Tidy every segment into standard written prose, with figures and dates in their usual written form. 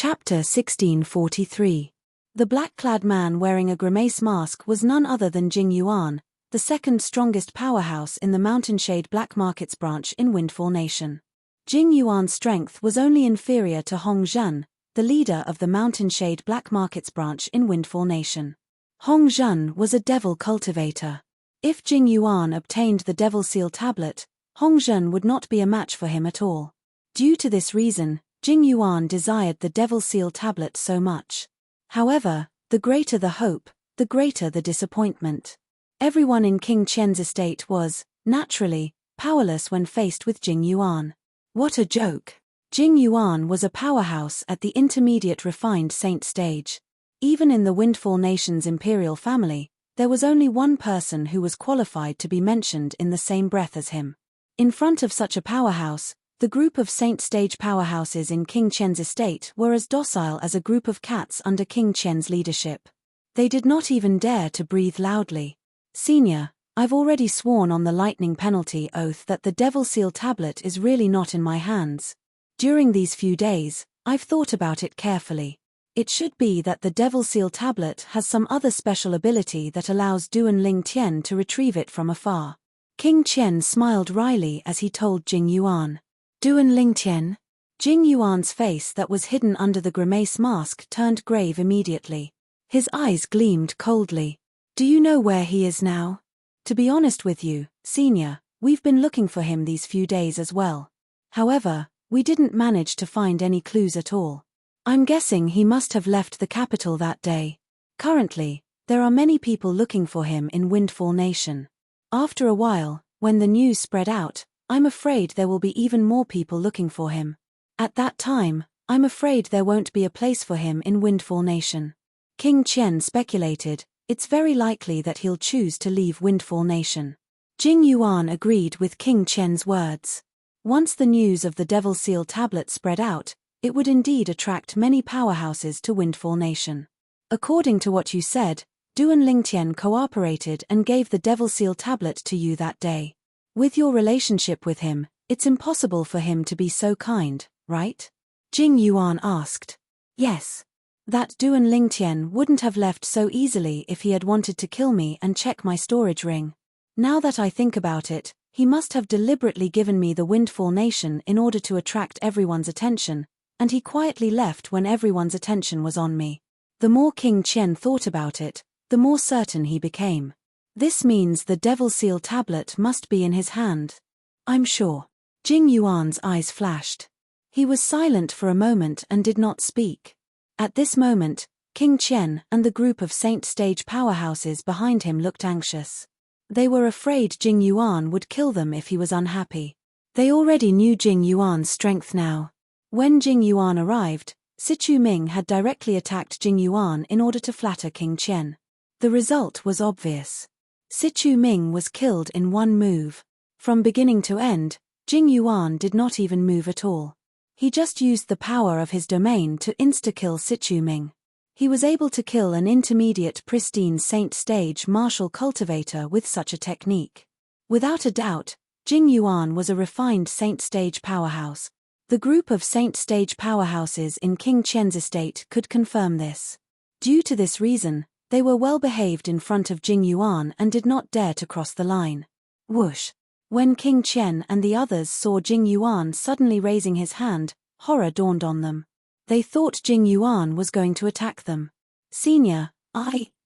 Chapter 1643. The black-clad man wearing a grimace mask was none other than Jing Yuan, the second strongest powerhouse in the Mountainshade Black Markets branch in Windfall Nation. Jing Yuan's strength was only inferior to Hong Zhen, the leader of the Mountainshade Black Markets branch in Windfall Nation. Hong Zhen was a devil cultivator. If Jing Yuan obtained the Devil Seal tablet, Hong Zhen would not be a match for him at all. Due to this reason, Jing Yuan desired the Devil Seal tablet so much. However, the greater the hope, the greater the disappointment. Everyone in King Qian's estate was, naturally, powerless when faced with Jing Yuan. What a joke! Jing Yuan was a powerhouse at the intermediate refined saint stage. Even in the Windfall Nation's imperial family, there was only one person who was qualified to be mentioned in the same breath as him. In front of such a powerhouse, the group of saint stage powerhouses in King Qian's estate were as docile as a group of cats under King Qian's leadership. They did not even dare to breathe loudly. "Senior, I've already sworn on the lightning penalty oath that the Devil Seal tablet is really not in my hands. During these few days, I've thought about it carefully. It should be that the Devil Seal tablet has some other special ability that allows Duan Lingtian to retrieve it from afar." King Qian smiled wryly as he told Jing Yuan. "Duan Lingtian?" Jing Yuan's face that was hidden under the grimace mask turned grave immediately. His eyes gleamed coldly. "Do you know where he is now?" "To be honest with you, Senior, we've been looking for him these few days as well. However, we didn't manage to find any clues at all. I'm guessing he must have left the capital that day. Currently, there are many people looking for him in Windfall Nation. After a while, when the news spread out, I'm afraid there will be even more people looking for him. At that time, I'm afraid there won't be a place for him in Windfall Nation." King Qian speculated, "It's very likely that he'll choose to leave Windfall Nation." Jing Yuan agreed with King Qian's words. Once the news of the Devil Seal tablet spread out, it would indeed attract many powerhouses to Windfall Nation. "According to what you said, Duan Lingtian cooperated and gave the Devil Seal tablet to you that day. With your relationship with him, it's impossible for him to be so kind, right?" Jing Yuan asked. "Yes. That Duan Lingtian wouldn't have left so easily if he had wanted to kill me and check my storage ring. Now that I think about it, he must have deliberately given me the Windfall Nation in order to attract everyone's attention, and he quietly left when everyone's attention was on me." The more King Qian thought about it, the more certain he became. This means the Devil Seal tablet must be in his hand. "I'm sure." Jing Yuan's eyes flashed. He was silent for a moment and did not speak. At this moment, King Qian and the group of saint stage powerhouses behind him looked anxious. They were afraid Jing Yuan would kill them if he was unhappy. They already knew Jing Yuan's strength now. When Jing Yuan arrived, Sichu Ming had directly attacked Jing Yuan in order to flatter King Qian. The result was obvious. Sichu Ming was killed in one move. From beginning to end, Jing Yuan did not even move at all. He just used the power of his domain to insta-kill Sichu Ming. He was able to kill an intermediate pristine saint stage martial cultivator with such a technique. Without a doubt, Jing Yuan was a refined saint stage powerhouse. The group of saint stage powerhouses in King Qian's estate could confirm this. Due to this reason, they were well behaved in front of Jing Yuan and did not dare to cross the line. Whoosh! When King Qian and the others saw Jing Yuan suddenly raising his hand, horror dawned on them. They thought Jing Yuan was going to attack them. "Senior,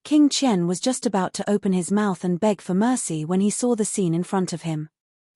King Qian was just about to open his mouth and beg for mercy when he saw the scene in front of him.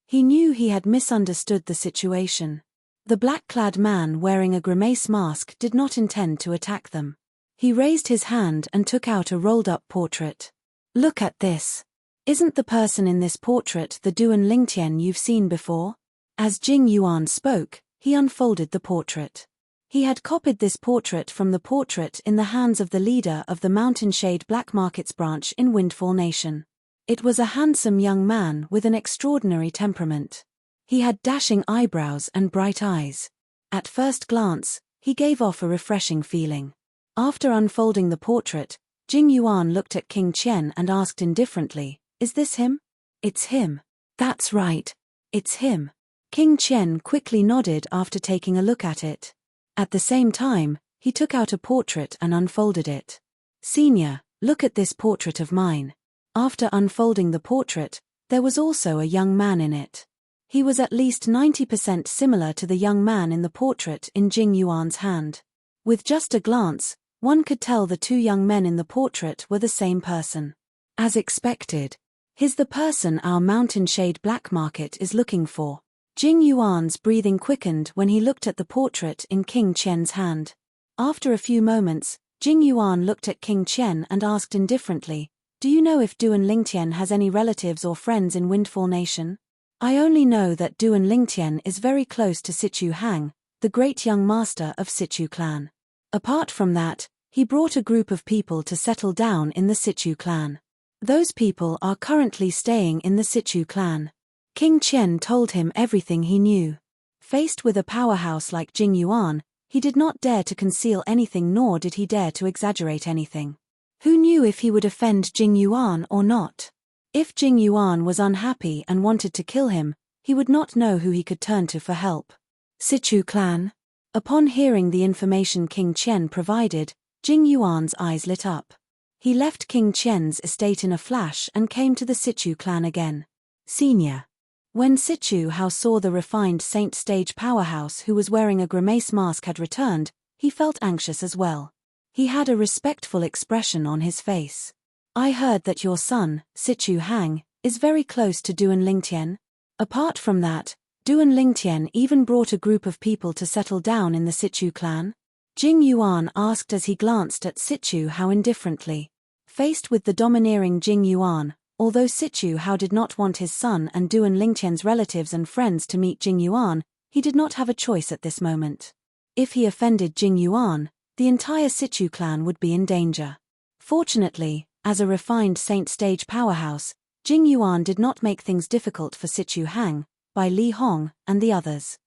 He knew he had misunderstood the situation. The black-clad man wearing a grimace mask did not intend to attack them. He raised his hand and took out a rolled-up portrait. "Look at this. Isn't the person in this portrait the Duan Lingtian you've seen before?" As Jing Yuan spoke, he unfolded the portrait. He had copied this portrait from the portrait in the hands of the leader of the Mountainshade Black Markets branch in Windfall Nation. It was a handsome young man with an extraordinary temperament. He had dashing eyebrows and bright eyes. At first glance, he gave off a refreshing feeling. After unfolding the portrait, Jing Yuan looked at King Qian and asked indifferently, "Is this him?" "It's him." "That's right. It's him." King Qian quickly nodded after taking a look at it. At the same time, He took out a portrait and unfolded it. "Senior, look at this portrait of mine." After unfolding the portrait, there was also a young man in it. He was at least 90% similar to the young man in the portrait in Jing Yuan's hand. With just a glance, one could tell the two young men in the portrait were the same person. As expected, he's the person our mountain shade black market is looking for. Jing Yuan's breathing quickened when he looked at the portrait in King Qian's hand. After a few moments, Jing Yuan looked at King Qian and asked indifferently, "Do you know if Duan Lingtian has any relatives or friends in Windfall Nation?" "I only know that Duan Lingtian is very close to Sichu Hang, the great young master of Sichu clan. Apart from that, he brought a group of people to settle down in the Sichu clan. Those people are currently staying in the Sichu clan." King Qian told him everything he knew. Faced with a powerhouse like Jing Yuan, he did not dare to conceal anything, nor did he dare to exaggerate anything. Who knew if he would offend Jing Yuan or not? If Jing Yuan was unhappy and wanted to kill him, he would not know who he could turn to for help. Sichu clan? Upon hearing the information King Qian provided, Jing Yuan's eyes lit up. He left King Qian's estate in a flash and came to the Sichu clan again. Senior. When Sichu Hao saw the refined saint stage powerhouse who was wearing a grimace mask had returned, he felt anxious as well. He had a respectful expression on his face. "I heard that your son, Sichu Hang, is very close to Duan Lingtian. Apart from that, Duan Lingtian even brought a group of people to settle down in the Sichu clan?" Jing Yuan asked as he glanced at Sichu Hao indifferently. Faced with the domineering Jing Yuan, although Sichu Hao did not want his son and Duan Lingtian's relatives and friends to meet Jing Yuan, he did not have a choice at this moment. If he offended Jing Yuan, the entire Sichu clan would be in danger. Fortunately, as a refined saint stage powerhouse, Jing Yuan did not make things difficult for Sichu Hang, Bai Li Hong, and the others.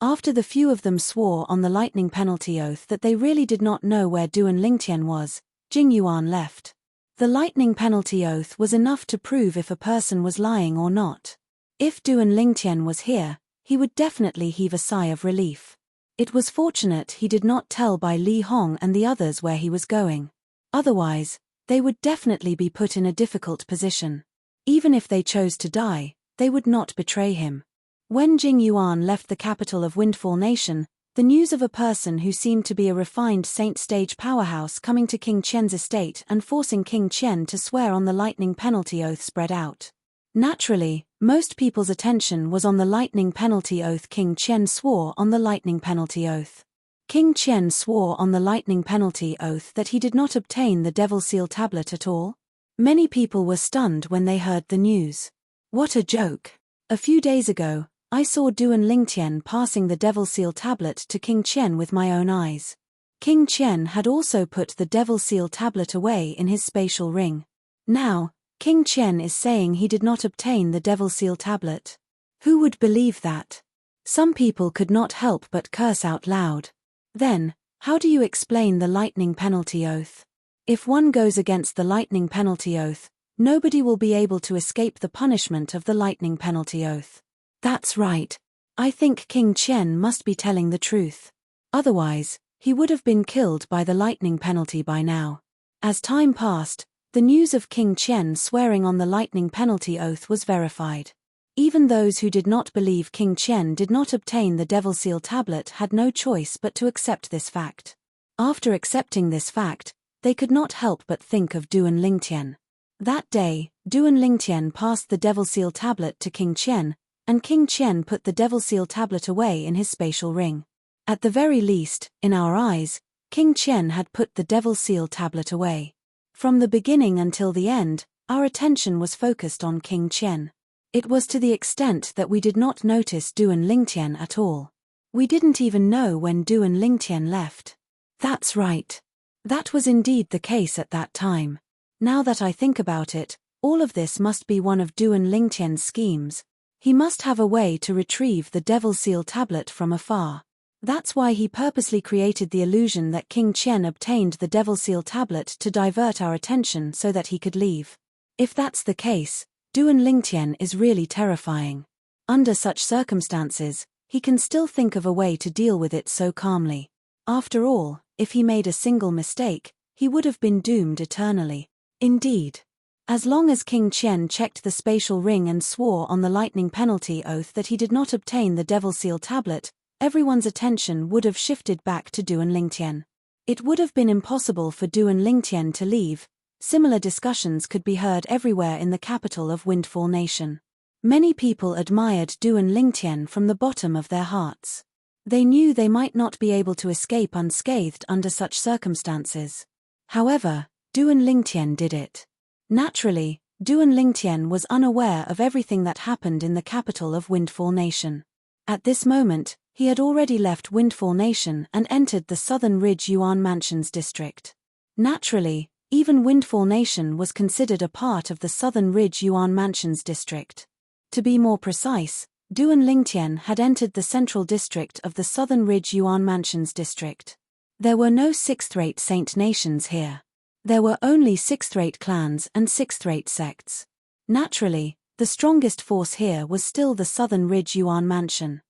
After the few of them swore on the lightning penalty oath that they really did not know where Duan Lingtian was, Jing Yuan left. The lightning penalty oath was enough to prove if a person was lying or not. If Duan Lingtian was here, he would definitely heave a sigh of relief. It was fortunate he did not tell Bai Li Hong and the others where he was going. Otherwise, they would definitely be put in a difficult position. Even if they chose to die, they would not betray him. When Jing Yuan left the capital of Windfall Nation, the news of a person who seemed to be a refined saint stage powerhouse coming to King Qian's estate and forcing King Qian to swear on the lightning penalty oath spread out. Naturally, most people's attention was on the lightning penalty oath King Qian swore on the lightning penalty oath. King Qian swore on the lightning penalty oath that he did not obtain the Devil Seal tablet at all. Many people were stunned when they heard the news. What a joke! A few days ago, I saw Duan Lingtian passing the Devil Seal tablet to King Qian with my own eyes. King Qian had also put the Devil Seal tablet away in his spatial ring. Now, King Qian is saying he did not obtain the Devil Seal tablet. Who would believe that? Some people could not help but curse out loud. Then, how do you explain the lightning penalty oath? If one goes against the lightning penalty oath, nobody will be able to escape the punishment of the lightning penalty oath. That's right. I think King Qian must be telling the truth. Otherwise, he would have been killed by the lightning penalty by now. As time passed, the news of King Qian swearing on the lightning penalty oath was verified. Even those who did not believe King Qian did not obtain the Devil Seal tablet had no choice but to accept this fact. After accepting this fact, they could not help but think of Duan Lingtian. That day, Duan Lingtian passed the Devil Seal tablet to King Qian, and King Qian put the Devil Seal tablet away in his spatial ring. At the very least, in our eyes, King Qian had put the Devil Seal tablet away. From the beginning until the end, our attention was focused on King Qian. It was to the extent that we did not notice Duan Lingtian at all. We didn't even know when Duan Lingtian left. That's right. That was indeed the case at that time. Now that I think about it, all of this must be one of Duan Lingtian's schemes. He must have a way to retrieve the Devil Seal tablet from afar. That's why he purposely created the illusion that King Qian obtained the Devil Seal tablet to divert our attention so that he could leave. If that's the case, Duan Lingtian is really terrifying. Under such circumstances, he can still think of a way to deal with it so calmly. After all, if he made a single mistake, he would have been doomed eternally. Indeed, as long as King Qian checked the spatial ring and swore on the lightning penalty oath that he did not obtain the Devil Seal tablet, everyone's attention would have shifted back to Duan Lingtian. It would have been impossible for Duan Lingtian to leave. Similar discussions could be heard everywhere in the capital of Windfall Nation. Many people admired Duan Lingtian from the bottom of their hearts. They knew they might not be able to escape unscathed under such circumstances. However, Duan Lingtian did it. Naturally, Duan Lingtian was unaware of everything that happened in the capital of Windfall Nation. At this moment, he had already left Windfall Nation and entered the Southern Ridge Yuan Mansions district. Naturally, even Windfall Nation was considered a part of the Southern Ridge Yuan Mansions district. To be more precise, Duan Lingtian had entered the central district of the Southern Ridge Yuan Mansions district. There were no sixth-rate saint nations here. There were only sixth-rate clans and sixth-rate sects. Naturally, the strongest force here was still the Southern Ridge Yuan Mansion.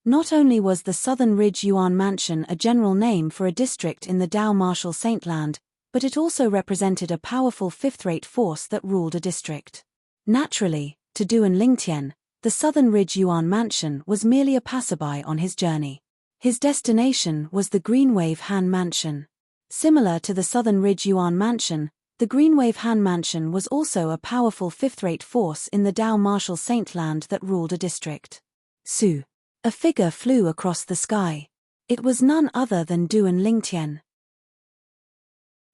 Not only was the Southern Ridge Yuan Mansion a general name for a district in the Dao Martial Saintland, but it also represented a powerful fifth-rate force that ruled a district. Naturally, to Duan Lingtian, the Southern Ridge Yuan Mansion was merely a passerby on his journey. His destination was the Greenwave Han Mansion. Similar to the Southern Ridge Yuan Mansion, the Greenwave Han Mansion was also a powerful fifth-rate force in the Dao Martial Saintland that ruled a district. Su. A figure flew across the sky. It was none other than Duan Lingtian.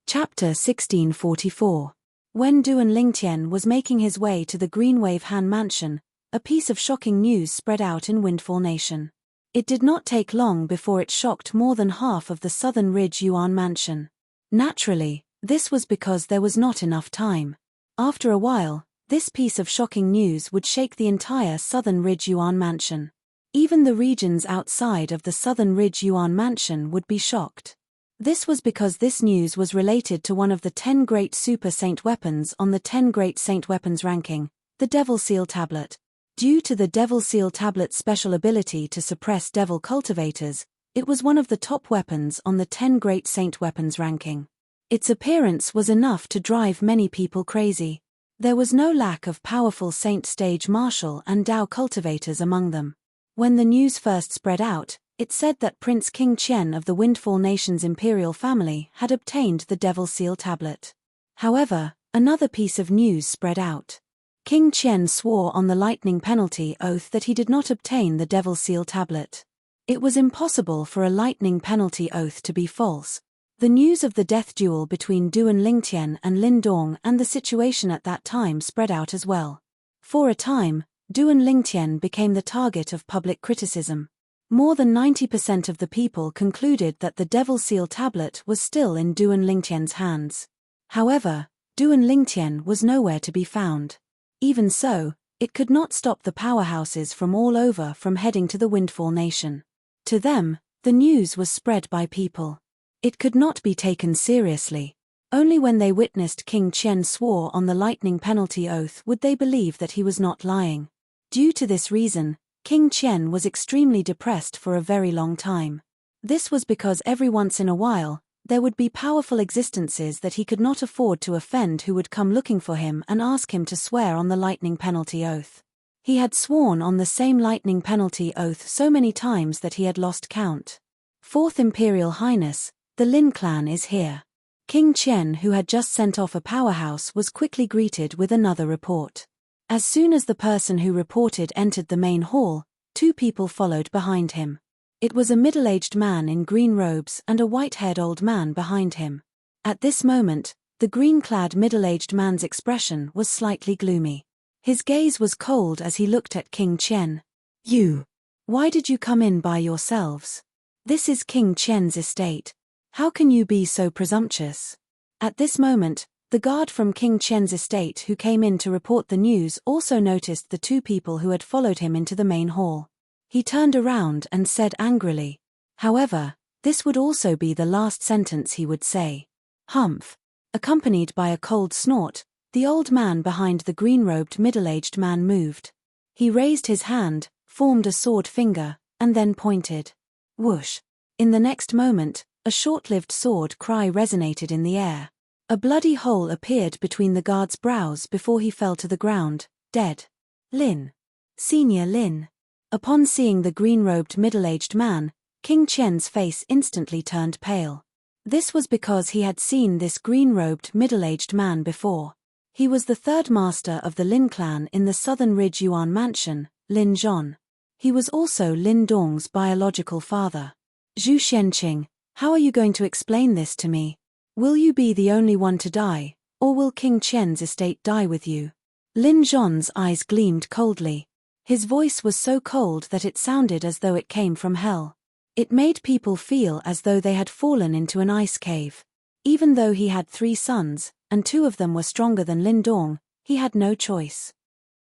Chapter 1644. When Duan Lingtian was making his way to the Greenwave Han Mansion, a piece of shocking news spread out in Windfall Nation. It did not take long before it shocked more than half of the Southern Ridge Yuan Mansion. Naturally, this was because there was not enough time. After a while, this piece of shocking news would shake the entire Southern Ridge Yuan Mansion. Even the regions outside of the Southern Ridge Yuan Mansion would be shocked. This was because this news was related to one of the 10 great super saint weapons on the 10 great saint weapons ranking, the Devil Seal Tablet. Due to the Devil Seal Tablet's special ability to suppress devil cultivators, it was one of the top weapons on the 10 great saint weapons ranking. Its appearance was enough to drive many people crazy. There was no lack of powerful saint stage martial and Dao cultivators among them. When the news first spread out, it said that Prince King Qian of the Windfall Nation's imperial family had obtained the Devil Seal Tablet. However, another piece of news spread out. King Qian swore on the lightning penalty oath that he did not obtain the Devil Seal Tablet. It was impossible for a lightning penalty oath to be false. The news of the death duel between Duan Lingtian and Lin Dong and the situation at that time spread out as well. For a time, Duan Lingtian became the target of public criticism. More than 90% of the people concluded that the Devil Seal Tablet was still in Duan Lingtian's hands. However, Duan Lingtian was nowhere to be found. Even so, it could not stop the powerhouses from all over from heading to the Windfall Nation. To them, the news was spread by people. It could not be taken seriously. Only when they witnessed King Qian swore on the lightning penalty oath would they believe that he was not lying. Due to this reason, King Qian was extremely depressed for a very long time. This was because every once in a while, there would be powerful existences that he could not afford to offend who would come looking for him and ask him to swear on the lightning penalty oath. He had sworn on the same lightning penalty oath so many times that he had lost count. Fourth Imperial Highness, the Lin clan is here. King Qian, who had just sent off a powerhouse, was quickly greeted with another report. As soon as the person who reported entered the main hall, 2 people followed behind him. It was a middle-aged man in green robes and a white-haired old man behind him. At this moment, the green-clad middle-aged man's expression was slightly gloomy. His gaze was cold as he looked at King Qian. "You. Why did you come in by yourselves? This is King Qian's estate. How can you be so presumptuous?" At this moment, the guard from King Qian's estate who came in to report the news also noticed the 2 people who had followed him into the main hall. He turned around and said angrily. However, this would also be the last sentence he would say. "Humph." Accompanied by a cold snort, the old man behind the green-robed middle-aged man moved. He raised his hand, formed a sword finger, and then pointed. Whoosh. In the next moment, A short-lived sword cry resonated in the air. A bloody hole appeared between the guard's brows before he fell to the ground, dead. Lin. Senior Lin. Upon seeing the green-robed middle-aged man, King Qian's face instantly turned pale. This was because he had seen this green-robed middle-aged man before. He was the third master of the Lin clan in the Southern Ridge Yuan mansion, Lin Zhon. He was also Lin Dong's biological father. Zhu Xianqing, how are you going to explain this to me? Will you be the only one to die, or will King Qian's estate die with you? Lin Zhon's eyes gleamed coldly. His voice was so cold that it sounded as though it came from hell. It made people feel as though they had fallen into an ice cave. Even though he had 3 sons, and 2 of them were stronger than Lin Dong, he had no choice.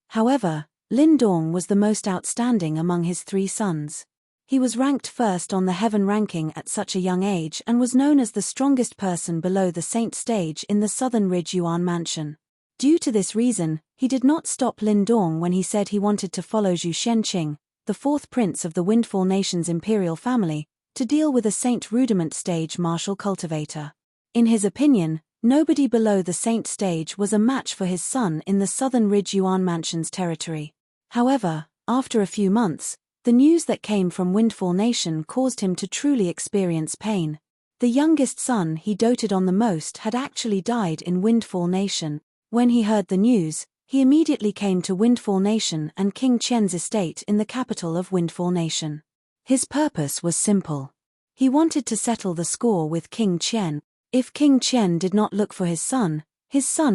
However, Lin Dong was the most outstanding among his 3 sons. He was ranked first on the heaven ranking at such a young age and was known as the strongest person below the saint stage in the Southern Ridge Yuan mansion. Due to this reason, he did not stop Lin Dong when he said he wanted to follow Zhu Xianqing, the 4th prince of the Windfall Nation's imperial family, to deal with a saint rudiment stage martial cultivator. In his opinion, nobody below the saint stage was a match for his son in the Southern Ridge Yuan mansion's territory. However, after a few months, the news that came from Windfall Nation caused him to truly experience pain. The youngest son he doted on the most had actually died in Windfall Nation. When he heard the news, he immediately came to Windfall Nation and King Qian's estate in the capital of Windfall Nation. His purpose was simple. He wanted to settle the score with King Qian. If King Qian did not look for his son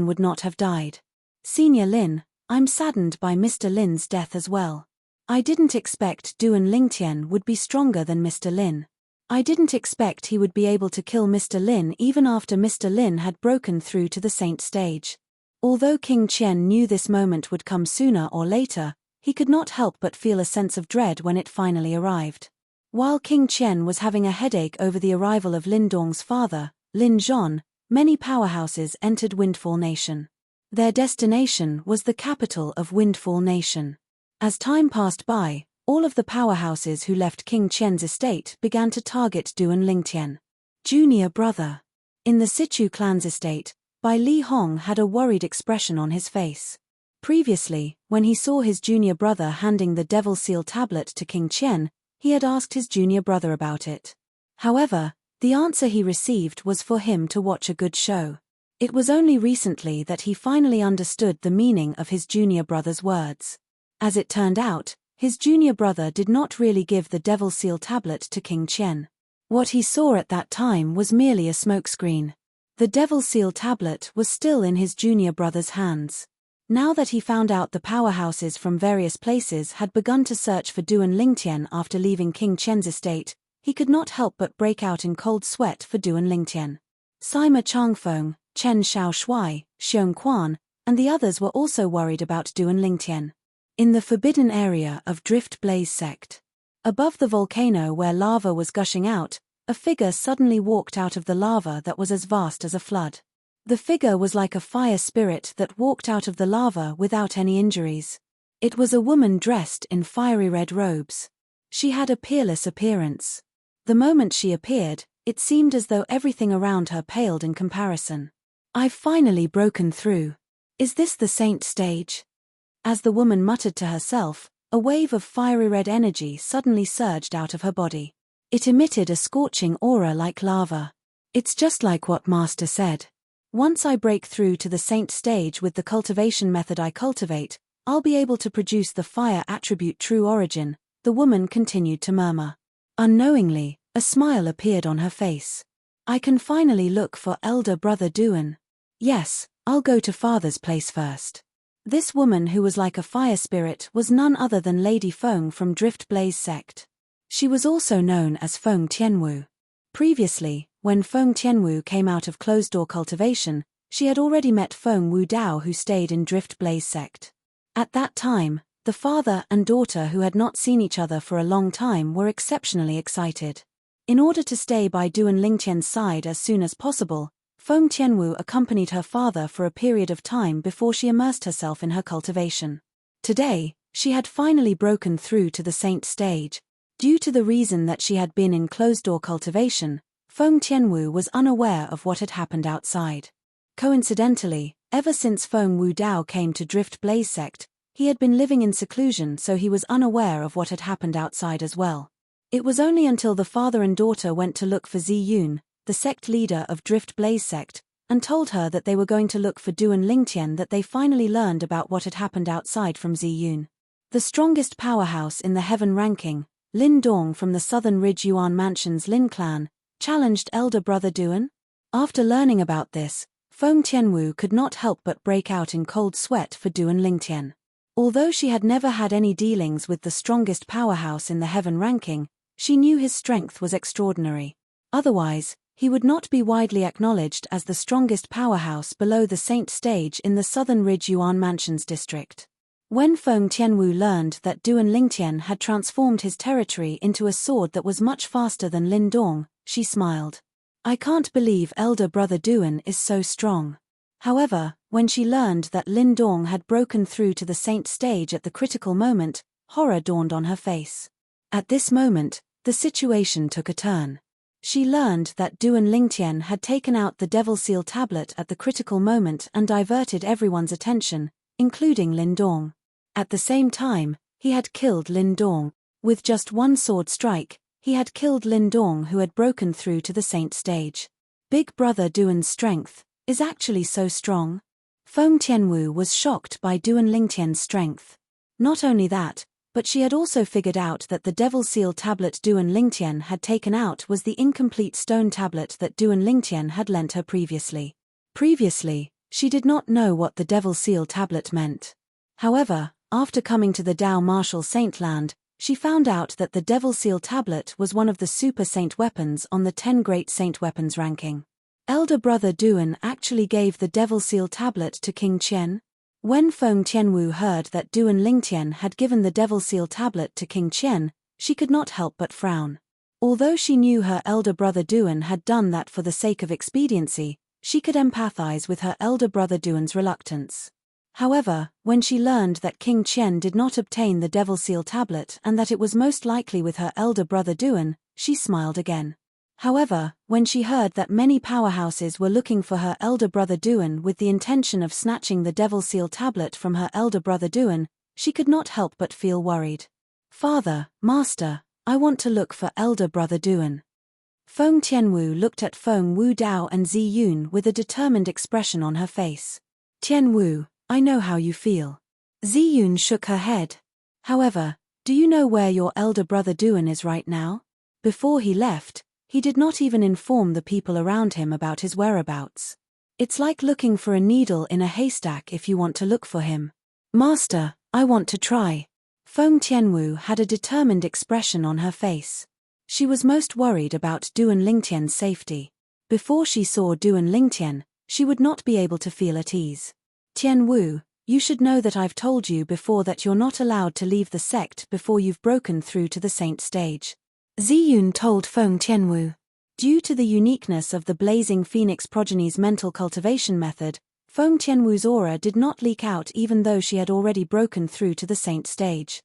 would not have died. Senior Lin, I'm saddened by Mr. Lin's death as well. I didn't expect Duan Lingtian would be stronger than Mr. Lin. I didn't expect he would be able to kill Mr. Lin even after Mr. Lin had broken through to the saint stage. Although King Qian knew this moment would come sooner or later, he could not help but feel a sense of dread when it finally arrived. While King Qian was having a headache over the arrival of Lin Dong's father, Lin Zhon, many powerhouses entered Windfall Nation. Their destination was the capital of Windfall Nation. As time passed by, all of the powerhouses who left King Qian's estate began to target Duan Lingtian. Junior brother. In the Situ clan's estate, Bai Li Hong had a worried expression on his face. Previously, when he saw his junior brother handing the Devil Seal tablet to King Qian, he had asked his junior brother about it. However, the answer he received was for him to watch a good show. It was only recently that he finally understood the meaning of his junior brother's words. As it turned out, his junior brother did not really give the Devil Seal tablet to King Qian. What he saw at that time was merely a smokescreen. The Devil Seal tablet was still in his junior brother's hands. Now that he found out the powerhouses from various places had begun to search for Duan Lingtian after leaving King Qian's estate, he could not help but break out in cold sweat for Duan Lingtian. Sima Changfeng, Chen Xiaoshui, Xiong Quan, and the others were also worried about Duan Lingtian. In the forbidden area of Drift Blaze Sect. Above the volcano where lava was gushing out, a figure suddenly walked out of the lava that was as vast as a flood. The figure was like a fire spirit that walked out of the lava without any injuries. It was a woman dressed in fiery red robes. She had a peerless appearance. The moment she appeared, it seemed as though everything around her paled in comparison. I've finally broken through. Is this the saint stage? As the woman muttered to herself, a wave of fiery red energy suddenly surged out of her body. It emitted a scorching aura like lava. It's just like what Master said. Once I break through to the saint stage with the cultivation method I cultivate, I'll be able to produce the fire attribute True Origin, the woman continued to murmur. Unknowingly, a smile appeared on her face. I can finally look for elder brother Duan. Yes, I'll go to father's place first. This woman who was like a fire spirit was none other than Lady Feng from Drift Blaze Sect. She was also known as Feng Tianwu. Previously, when Feng Tianwu came out of closed-door cultivation, she had already met Feng Wu Dao who stayed in Drift Blaze Sect. At that time, the father and daughter who had not seen each other for a long time were exceptionally excited. In order to stay by Duan Lingtian's side as soon as possible, Feng Tianwu accompanied her father for a period of time before she immersed herself in her cultivation. Today, she had finally broken through to the saint stage. Due to the reason that she had been in closed-door cultivation, Feng Tianwu was unaware of what had happened outside. Coincidentally, ever since Feng Wudao came to Drift Blaze sect, he had been living in seclusion, so he was unaware of what had happened outside as well. It was only until the father and daughter went to look for Ziyun, the sect leader of Drift Blaze sect, and told her that they were going to look for Duan Lingtian that they finally learned about what had happened outside from Ziyun. The strongest powerhouse in the heaven ranking, Lin Dong from the Southern Ridge Yuan Mansion's Lin clan, challenged elder brother Duan. After learning about this, Feng Tianwu could not help but break out in cold sweat for Duan Lingtian. Although she had never had any dealings with the strongest powerhouse in the heaven ranking, she knew his strength was extraordinary. Otherwise, he would not be widely acknowledged as the strongest powerhouse below the Saint stage in the Southern Ridge Yuan Mansions district. When Feng Tianwu learned that Duan Lingtian had transformed his territory into a sword that was much faster than Lin Dong, she smiled. I can't believe elder brother Duan is so strong. However, when she learned that Lin Dong had broken through to the Saint stage at the critical moment, horror dawned on her face. At this moment, the situation took a turn. She learned that Duan Lingtian had taken out the Devil Seal tablet at the critical moment and diverted everyone's attention, including Lin Dong. At the same time, he had killed Lin Dong. With just one sword strike, he had killed Lin Dong, who had broken through to the Saint stage. Big brother Duan's strength is actually so strong. Feng Tianwu was shocked by Duan Lingtian's strength. Not only that, but she had also figured out that the Devil Seal tablet Duan Lingtian had taken out was the incomplete stone tablet that Duan Lingtian had lent her previously. Previously, she did not know what the Devil Seal tablet meant. However, after coming to the Dao Martial Saint Land, she found out that the Devil Seal tablet was one of the super saint weapons on the 10 Great Saint Weapons ranking. Elder brother Duan actually gave the Devil Seal tablet to King Qian. When Feng Tianwu heard that Duan Lingtian had given the Devil Seal tablet to King Qian, she could not help but frown. Although she knew her elder brother Duan had done that for the sake of expediency, she could empathize with her elder brother Duan's reluctance. However, when she learned that King Qian did not obtain the Devil Seal tablet and that it was most likely with her elder brother Duan, she smiled again. However, when she heard that many powerhouses were looking for her elder brother Duan with the intention of snatching the Devil Seal tablet from her elder brother Duan, she could not help but feel worried. Father, Master, I want to look for elder brother Duan. Feng Tianwu looked at Feng Wudao and Ziyun with a determined expression on her face. Tianwu, I know how you feel. Ziyun shook her head. However, do you know where your elder brother Duan is right now? Before he left, he did not even inform the people around him about his whereabouts. It's like looking for a needle in a haystack if you want to look for him. Master, I want to try. Feng Tianwu had a determined expression on her face. She was most worried about Duan Lingtian's safety. Before she saw Duan Lingtian, she would not be able to feel at ease. Tianwu, you should know that I've told you before that you're not allowed to leave the sect before you've broken through to the saint stage. Ziyun told Feng Tianwu. Due to the uniqueness of the Blazing Phoenix progeny's mental cultivation method, Feng Tianwu's aura did not leak out even though she had already broken through to the saint stage.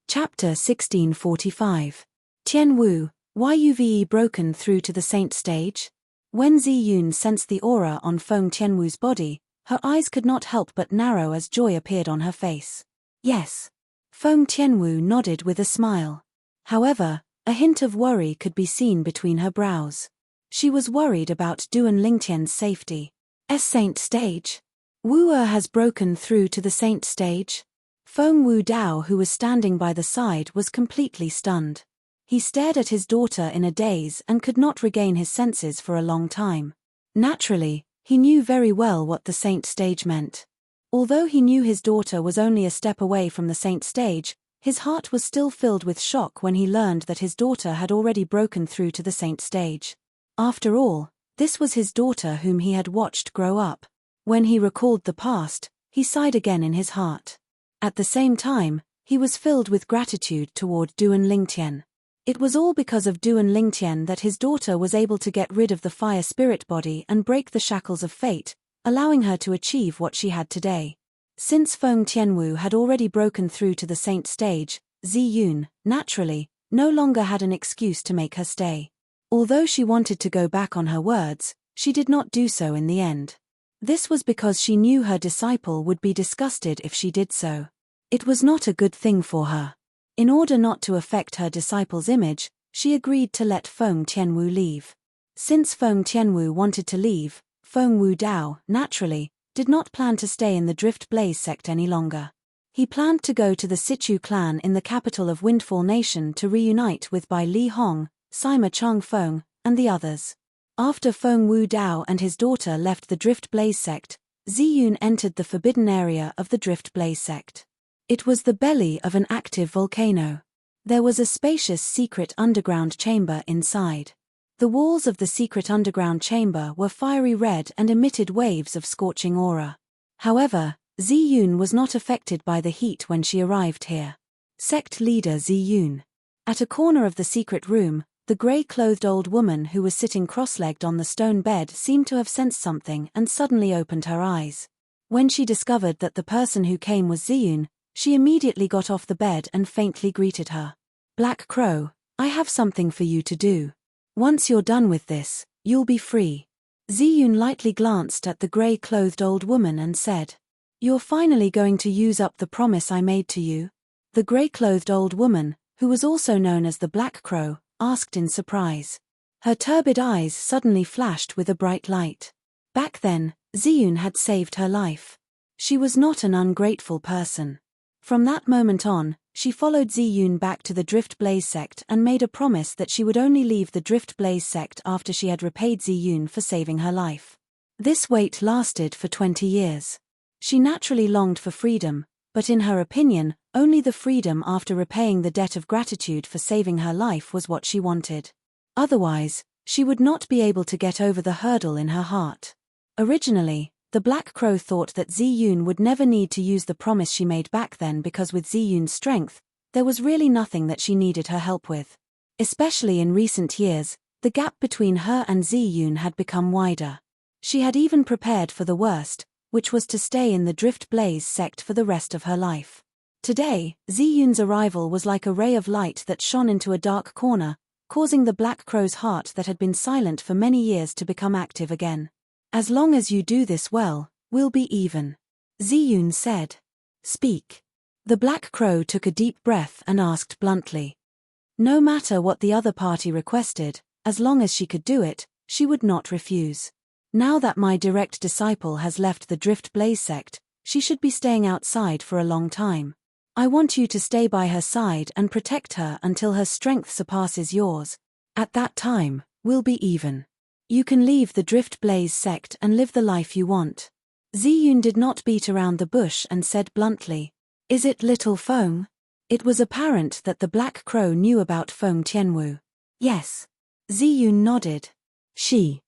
Chapter 1645. Tianwu, why you've broken through to the saint stage? When Ziyun sensed the aura on Feng Tianwu's body, her eyes could not help but narrow as joy appeared on her face. Yes. Feng Tianwu nodded with a smile. However, a hint of worry could be seen between her brows. She was worried about Duan Lingtian's safety. Saint stage? Wu has broken through to the saint stage? Feng Wudao, who was standing by the side, was completely stunned. He stared at his daughter in a daze and could not regain his senses for a long time. Naturally, he knew very well what the saint stage meant. Although he knew his daughter was only a step away from the saint stage, his heart was still filled with shock when he learned that his daughter had already broken through to the saint stage. After all, this was his daughter whom he had watched grow up. When he recalled the past, he sighed again in his heart. At the same time, he was filled with gratitude toward Duan Lingtian. It was all because of Duan Lingtian that his daughter was able to get rid of the fire spirit body and break the shackles of fate, allowing her to achieve what she had today. Since Feng Tianwu had already broken through to the saint stage, Ziyun, naturally, no longer had an excuse to make her stay. Although she wanted to go back on her words, she did not do so in the end. This was because she knew her disciple would be disgusted if she did so. It was not a good thing for her. In order not to affect her disciple's image, she agreed to let Feng Tianwu leave. Since Feng Tianwu wanted to leave, Feng Wu Dao, naturally, did not plan to stay in the Drift Blaze sect any longer. He planned to go to the Situ clan in the capital of Windfall Nation to reunite with Bai Li Hong, Sima Chang Feng, and the others. After Feng Wu Dao and his daughter left the Drift Blaze sect, Ziyun entered the forbidden area of the Drift Blaze sect. It was the belly of an active volcano. There was a spacious secret underground chamber inside. The walls of the secret underground chamber were fiery red and emitted waves of scorching aura. However, Ziyun was not affected by the heat when she arrived here. Sect leader Ziyun. At a corner of the secret room, the grey-clothed old woman who was sitting cross-legged on the stone bed seemed to have sensed something and suddenly opened her eyes. When she discovered that the person who came was Ziyun, she immediately got off the bed and faintly greeted her. "Black Crow, I have something for you to do. Once you're done with this, you'll be free." Ziyun lightly glanced at the grey-clothed old woman and said, "You're finally going to use up the promise I made to you?" The grey-clothed old woman, who was also known as the Black Crow, asked in surprise. Her turbid eyes suddenly flashed with a bright light. Back then, Ziyun had saved her life. She was not an ungrateful person. From that moment on, she followed Ziyun back to the Drift Blaze sect and made a promise that she would only leave the Drift Blaze sect after she had repaid Ziyun for saving her life. This wait lasted for 20 years. She naturally longed for freedom, but in her opinion, only the freedom after repaying the debt of gratitude for saving her life was what she wanted. Otherwise, she would not be able to get over the hurdle in her heart. Originally, the Black Crow thought that Ziyun would never need to use the promise she made back then because with Ziyun's strength, there was really nothing that she needed her help with. Especially in recent years, the gap between her and Ziyun had become wider. She had even prepared for the worst, which was to stay in the Drift Blaze sect for the rest of her life. Today, Ziyun's arrival was like a ray of light that shone into a dark corner, causing the Black Crow's heart that had been silent for many years to become active again. "As long as you do this well, we'll be even," Ziyun said. "Speak." The Black Crow took a deep breath and asked bluntly. No matter what the other party requested, as long as she could do it, she would not refuse. "Now that my direct disciple has left the Drift Blaze sect, she should be staying outside for a long time. I want you to stay by her side and protect her until her strength surpasses yours. At that time, we'll be even. You can leave the Drift Blaze sect and live the life you want." Ziyun did not beat around the bush and said bluntly, "Is it little Feng?" It was apparent that the Black Crow knew about Feng Tianwu. "Yes." Ziyun nodded. She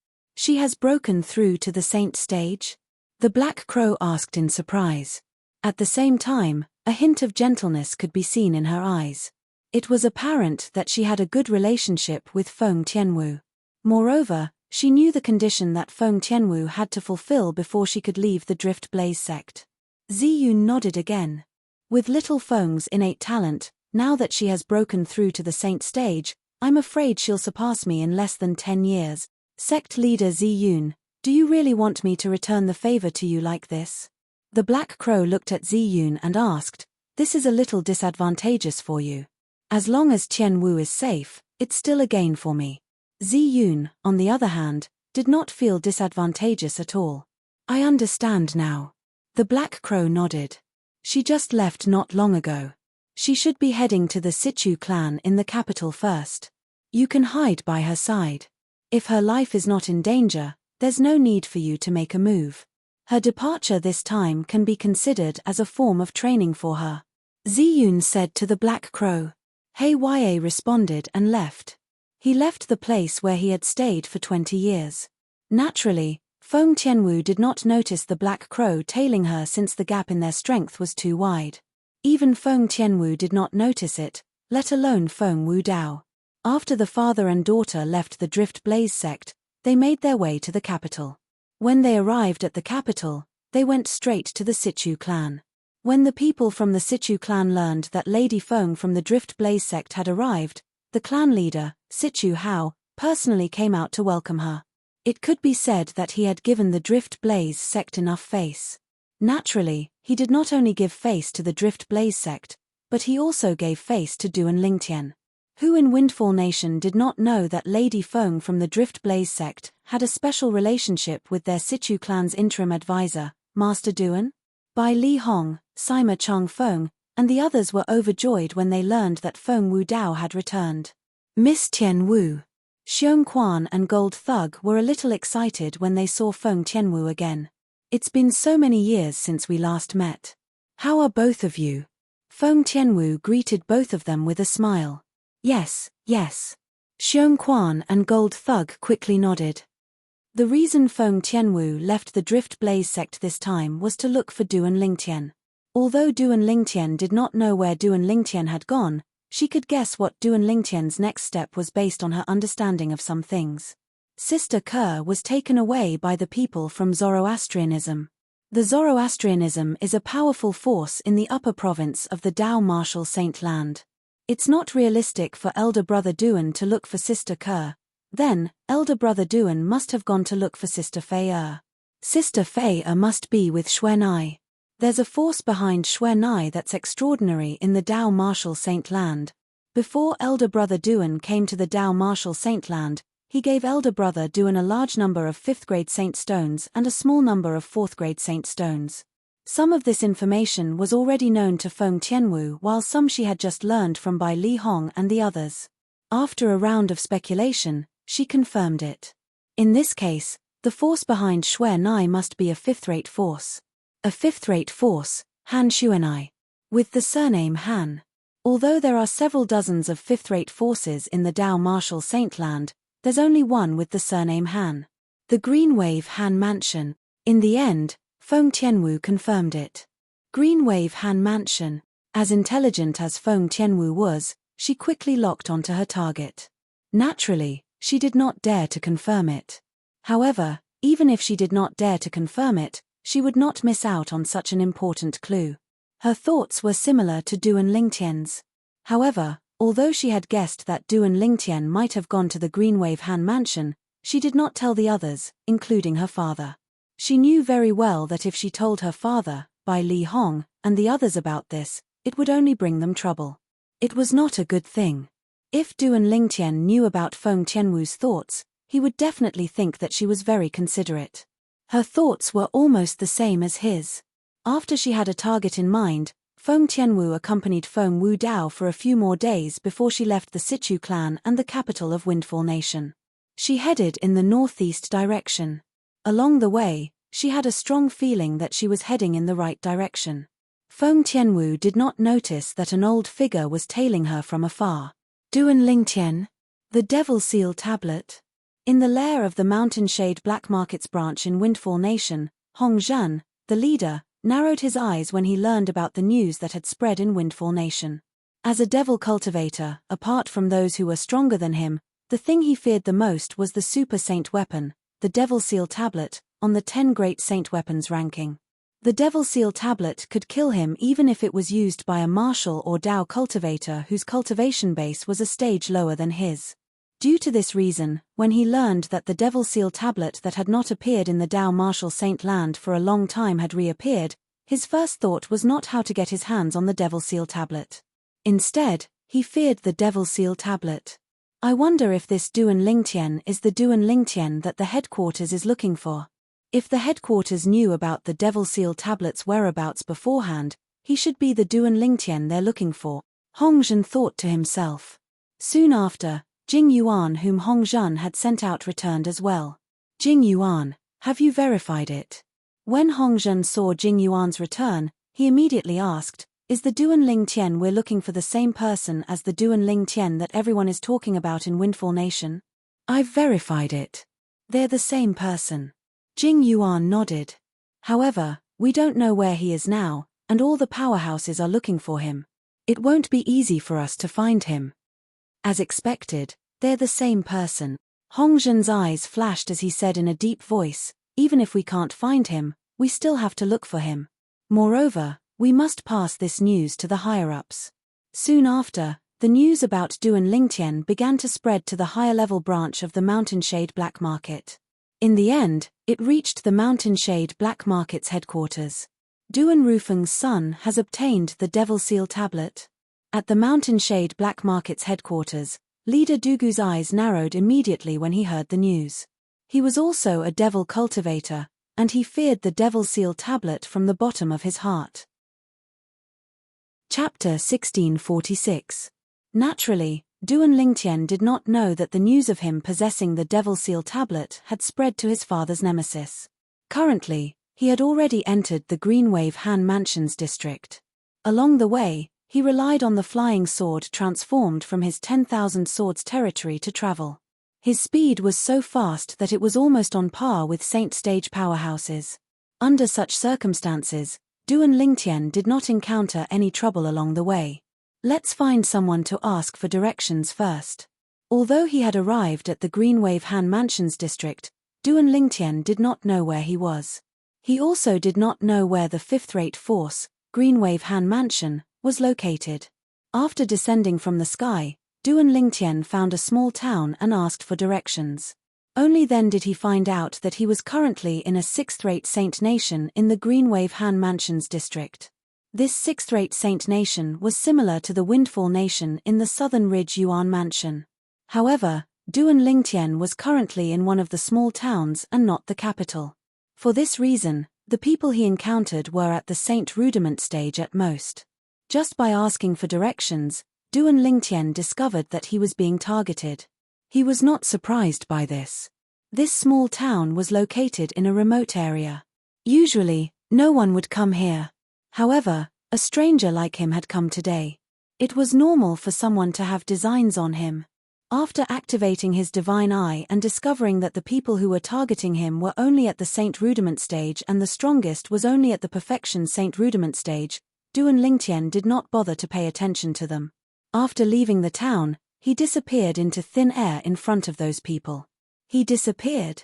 has broken through to the saint stage?" The Black Crow asked in surprise. At the same time, a hint of gentleness could be seen in her eyes. It was apparent that she had a good relationship with Feng Tianwu. Moreover, she knew the condition that Feng Tianwu had to fulfill before she could leave the Drift Blaze sect. Ziyun nodded again. "With little Feng's innate talent, now that she has broken through to the saint stage, I'm afraid she'll surpass me in less than 10 years. Sect leader Ziyun, do you really want me to return the favor to you like this?" The Black Crow looked at Ziyun and asked, "This is a little disadvantageous for you. As long as Tianwu is safe, it's still a gain for me." Ziyun, on the other hand, did not feel disadvantageous at all. "I understand now." The Black Crow nodded. She just left not long ago. She should be heading to the Situ clan in the capital first. You can hide by her side. If her life is not in danger, there's no need for you to make a move. Her departure this time can be considered as a form of training for her." Ziyun said to the Black Crow. Heye responded and left. He left the place where he had stayed for 20 years. Naturally, Feng Tianwu did not notice the Black Crow tailing her since the gap in their strength was too wide. Even Feng Tianwu did not notice it, let alone Feng Wu Dao. After the father and daughter left the Drift Blaze sect, they made their way to the capital. When they arrived at the capital, they went straight to the Situ clan. When the people from the Situ clan learned that Lady Feng from the Drift Blaze sect had arrived, the clan leader, Situ Hao, personally came out to welcome her. It could be said that he had given the Drift Blaze sect enough face. Naturally, he did not only give face to the Drift Blaze sect, but he also gave face to Duan Lingtian. Who in Windfall Nation did not know that Lady Feng from the Drift Blaze sect had a special relationship with their Situ clan's interim advisor, Master Duan? Bai Li Hong, Sima Chang Feng, and the others were overjoyed when they learned that Feng Wu Dao had returned. Miss Tian Wu, Xiong Quan and Gold Thug were a little excited when they saw Feng Tianwu again. It's been so many years since we last met. How are both of you? Feng Tianwu greeted both of them with a smile. Yes, yes. Xiong Quan and Gold Thug quickly nodded. The reason Feng Tianwu left the Drift Blaze sect this time was to look for Duan Lingtian. Although Duan Lingtian did not know where Duan Lingtian had gone, she could guess what Duan Lingtian's next step was based on her understanding of some things. Sister Kerr was taken away by the people from Zoroastrianism. The Zoroastrianism is a powerful force in the upper province of the Dao Martial Saint Land. It's not realistic for Elder Brother Duan to look for Sister Kerr. Then, Elder Brother Duan must have gone to look for Sister Fei. Sister Fei must be with Xuanai. There's a force behind Xuanai that's extraordinary in the Dao Martial Saint Land. Before Elder Brother Duan came to the Dao Martial Saint Land, he gave Elder Brother Duan a large number of 5th grade Saint Stones and a small number of 4th grade Saint Stones. Some of this information was already known to Feng Tianwu, while some she had just learned from Bai Li Hong and the others. After a round of speculation, she confirmed it. In this case, the force behind Xuanai must be a 5th-rate force. A 5th-rate force, Han Xuanai. With the surname Han. Although there are several dozens of 5th-rate forces in the Dao Martial Saint Land, there's only one with the surname Han. The Green Wave Han Mansion. In the end, Feng Tianwu confirmed it. Green Wave Han Mansion. As intelligent as Feng Tianwu was, she quickly locked onto her target. Naturally, she did not dare to confirm it. However, even if she did not dare to confirm it, she would not miss out on such an important clue. Her thoughts were similar to Duan Lingtian's. However, although she had guessed that Duan Lingtian might have gone to the Green Wave Han Mansion, she did not tell the others, including her father. She knew very well that if she told her father, Bai Li Hong, and the others about this, it would only bring them trouble. It was not a good thing. If Duan Lingtian knew about Feng Tianwu's thoughts, he would definitely think that she was very considerate. Her thoughts were almost the same as his. After she had a target in mind, Feng Tianwu accompanied Feng Wu Dao for a few more days before she left the Situ clan and the capital of Windfall Nation. She headed in the northeast direction. Along the way, she had a strong feeling that she was heading in the right direction. Feng Tianwu did not notice that an old figure was tailing her from afar. Duan Lingtian? The Devil Seal Tablet? In the lair of the Mountain Shade Black Markets branch in Windfall Nation, Hong Zhan, the leader, narrowed his eyes when he learned about the news that had spread in Windfall Nation. As a devil cultivator, apart from those who were stronger than him, the thing he feared the most was the Super Saint weapon, the Devil Seal Tablet, on the 10 Great Saint Weapons ranking. The Devil Seal Tablet could kill him even if it was used by a martial or Dao cultivator whose cultivation base was a stage lower than his. Due to this reason, when he learned that the Devil Seal Tablet that had not appeared in the Dao Martial Saint Land for a long time had reappeared, his first thought was not how to get his hands on the Devil Seal Tablet. Instead, he feared the Devil Seal Tablet. I wonder if this Duan Lingtian is the Duan Lingtian that the headquarters is looking for. If the headquarters knew about the Devil Seal Tablet's whereabouts beforehand, he should be the Duan Lingtian they're looking for, Hong Zhan thought to himself. Soon after, Jing Yuan, whom Hong Zhan had sent out, returned as well. Jing Yuan, have you verified it? When Hong Zhan saw Jing Yuan's return, he immediately asked, is the Duan Lingtian we're looking for the same person as the Duan Lingtian that everyone is talking about in Windfall Nation? I've verified it. They're the same person. Jing Yuan nodded. However, we don't know where he is now, and all the powerhouses are looking for him. It won't be easy for us to find him. As expected, they're the same person. Hong Zhan's eyes flashed as he said in a deep voice, even if we can't find him, we still have to look for him. Moreover, we must pass this news to the higher-ups. Soon after, the news about Duan Lingtian began to spread to the higher-level branch of the Mountain Shade Black Market. In the end, it reached the Mountain Shade Black Market's headquarters. Duan Rufeng's son has obtained the Devil Seal tablet. At the Mountain Shade Black Market's headquarters, leader Dugu's eyes narrowed immediately when he heard the news. He was also a devil cultivator, and he feared the Devil Seal tablet from the bottom of his heart. Chapter 1646. Naturally, Duan Lingtian did not know that the news of him possessing the Devil Seal tablet had spread to his father's nemesis. Currently, he had already entered the Greenwave Han Mansions district. Along the way, he relied on the flying sword transformed from his 10,000 swords territory to travel. His speed was so fast that it was almost on par with Saint Stage powerhouses. Under such circumstances, Duan Lingtian did not encounter any trouble along the way. Let's find someone to ask for directions first. Although he had arrived at the Greenwave Han Mansions district, Duan Lingtian did not know where he was. He also did not know where the fifth-rate force, Greenwave Han Mansion, was located. After descending from the sky, Duan Lingtian found a small town and asked for directions. Only then did he find out that he was currently in a sixth-rate Saint Nation in the Greenwave Han Mansions district. This sixth-rate Saint Nation was similar to the Windfall Nation in the Southern Ridge Yuan Mansion. However, Duan Lingtian was currently in one of the small towns and not the capital. For this reason, the people he encountered were at the Saint Rudiment stage at most. Just by asking for directions, Duan Lingtian discovered that he was being targeted. He was not surprised by this. This small town was located in a remote area. Usually, no one would come here. However, a stranger like him had come today. It was normal for someone to have designs on him. After activating his divine eye and discovering that the people who were targeting him were only at the Saint Rudiment stage and the strongest was only at the Perfection Saint Rudiment stage, Duan Lingtian did not bother to pay attention to them. After leaving the town, he disappeared into thin air in front of those people. He disappeared.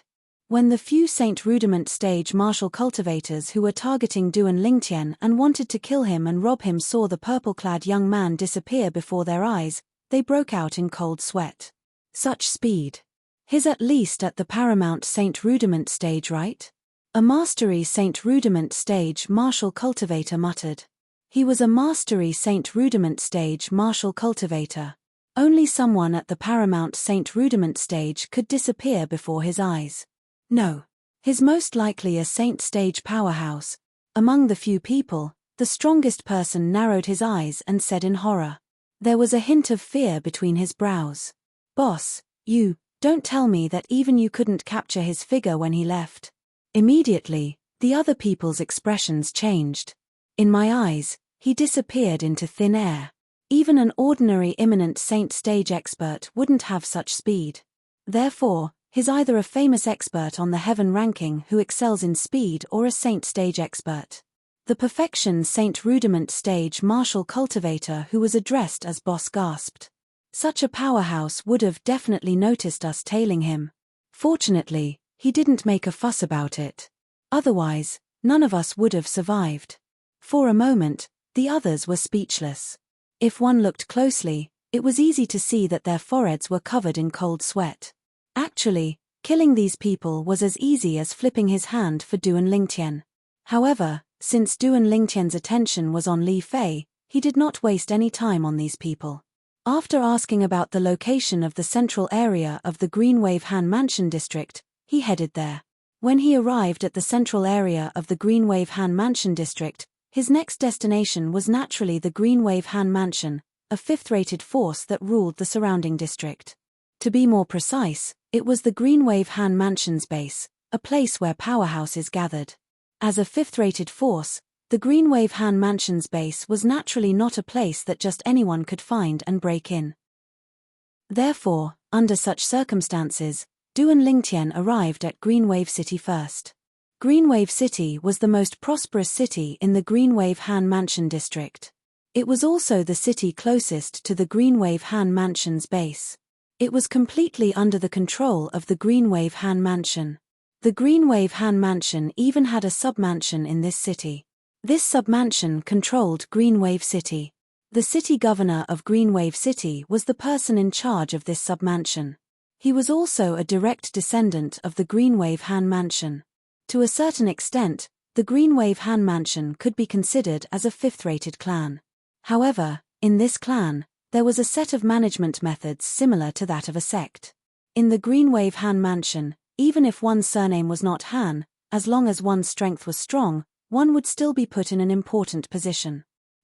When the few Saint Rudiment stage martial cultivators who were targeting Duan Lingtian and wanted to kill him and rob him saw the purple-clad young man disappear before their eyes, they broke out in cold sweat. Such speed. He's at least at the paramount Saint Rudiment stage, right? A mastery Saint Rudiment stage martial cultivator muttered. He was a mastery Saint Rudiment stage martial cultivator. Only someone at the paramount Saint Rudiment stage could disappear before his eyes. No. He's most likely a Saint Stage powerhouse. Among the few people, the strongest person narrowed his eyes and said in horror. There was a hint of fear between his brows. Boss, you, don't tell me that even you couldn't capture his figure when he left. Immediately, the other people's expressions changed. In my eyes, he disappeared into thin air. Even an ordinary imminent Saint Stage expert wouldn't have such speed. Therefore, he's either a famous expert on the heaven ranking who excels in speed or a Saint Stage expert. The Perfection Saint Rudiment stage martial cultivator who was addressed as boss gasped. Such a powerhouse would have definitely noticed us tailing him. Fortunately, he didn't make a fuss about it. Otherwise, none of us would have survived. For a moment, the others were speechless. If one looked closely, it was easy to see that their foreheads were covered in cold sweat. Actually, killing these people was as easy as flipping his hand for Duan Lingtian. However, since Duan Lingtian's attention was on Li Fei, he did not waste any time on these people. After asking about the location of the central area of the Greenwave Han Mansion district, he headed there. When he arrived at the central area of the Greenwave Han Mansion district, his next destination was naturally the Greenwave Han Mansion, a fifth-rated force that ruled the surrounding district. To be more precise, it was the Greenwave Han Mansion's base, a place where powerhouses gathered. As a fifth-rated force, the Greenwave Han Mansion's base was naturally not a place that just anyone could find and break in. Therefore, under such circumstances, Duan Lingtian arrived at Greenwave City first. Greenwave City was the most prosperous city in the Greenwave Han Mansion district. It was also the city closest to the Greenwave Han Mansion's base. It was completely under the control of the Greenwave Han Mansion. The Greenwave Han Mansion even had a sub-mansion in this city. This sub-mansion controlled Greenwave City. The city governor of Greenwave City was the person in charge of this submansion. He was also a direct descendant of the Greenwave Han Mansion. To a certain extent, the Greenwave Han Mansion could be considered as a fifth-rated clan. However, in this clan, there was a set of management methods similar to that of a sect. In the Greenwave Han Mansion, even if one's surname was not Han, as long as one's strength was strong, one would still be put in an important position.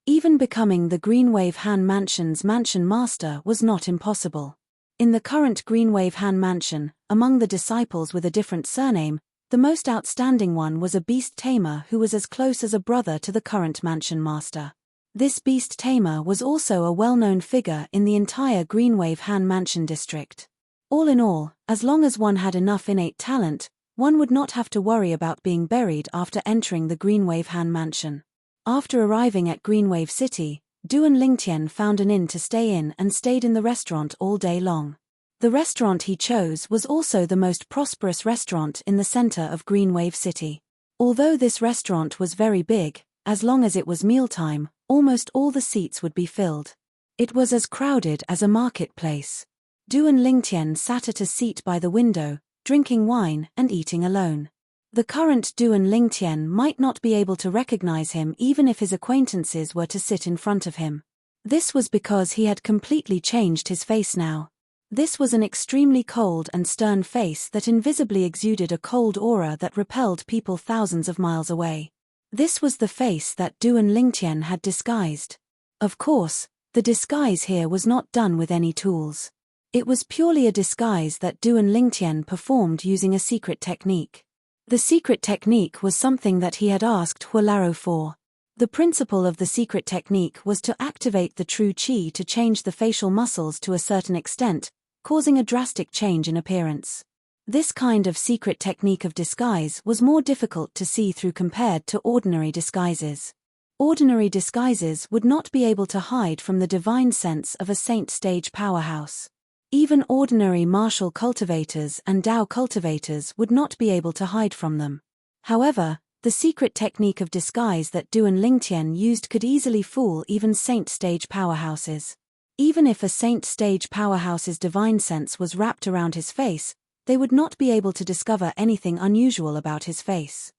Even becoming the Greenwave Han Mansion's mansion master was not impossible. In the current Greenwave Han Mansion, among the disciples with a different surname, the most outstanding one was a beast tamer who was as close as a brother to the current mansion master. This beast tamer was also a well-known figure in the entire Greenwave Han Mansion district. All in all, as long as one had enough innate talent, one would not have to worry about being buried after entering the Greenwave Han Mansion. After arriving at Greenwave City, Duan Lingtian found an inn to stay in and stayed in the restaurant all day long. The restaurant he chose was also the most prosperous restaurant in the center of Greenwave City. Although this restaurant was very big, as long as it was mealtime, almost all the seats would be filled. It was as crowded as a marketplace. Duan Lingtian sat at a seat by the window, drinking wine and eating alone. The current Duan Lingtian might not be able to recognize him even if his acquaintances were to sit in front of him. This was because he had completely changed his face now. This was an extremely cold and stern face that invisibly exuded a cold aura that repelled people thousands of miles away. This was the face that Duan Lingtian had disguised. Of course, the disguise here was not done with any tools. It was purely a disguise that Duan Lingtian performed using a secret technique. The secret technique was something that he had asked Huolaro for. The principle of the secret technique was to activate the true qi to change the facial muscles to a certain extent, causing a drastic change in appearance. This kind of secret technique of disguise was more difficult to see through compared to ordinary disguises. Ordinary disguises would not be able to hide from the divine sense of a saint stage powerhouse. Even ordinary martial cultivators and Dao cultivators would not be able to hide from them. However, the secret technique of disguise that Duan Lingtian used could easily fool even saint stage powerhouses. Even if a saint stage powerhouse's divine sense was wrapped around his face, they would not be able to discover anything unusual about his face.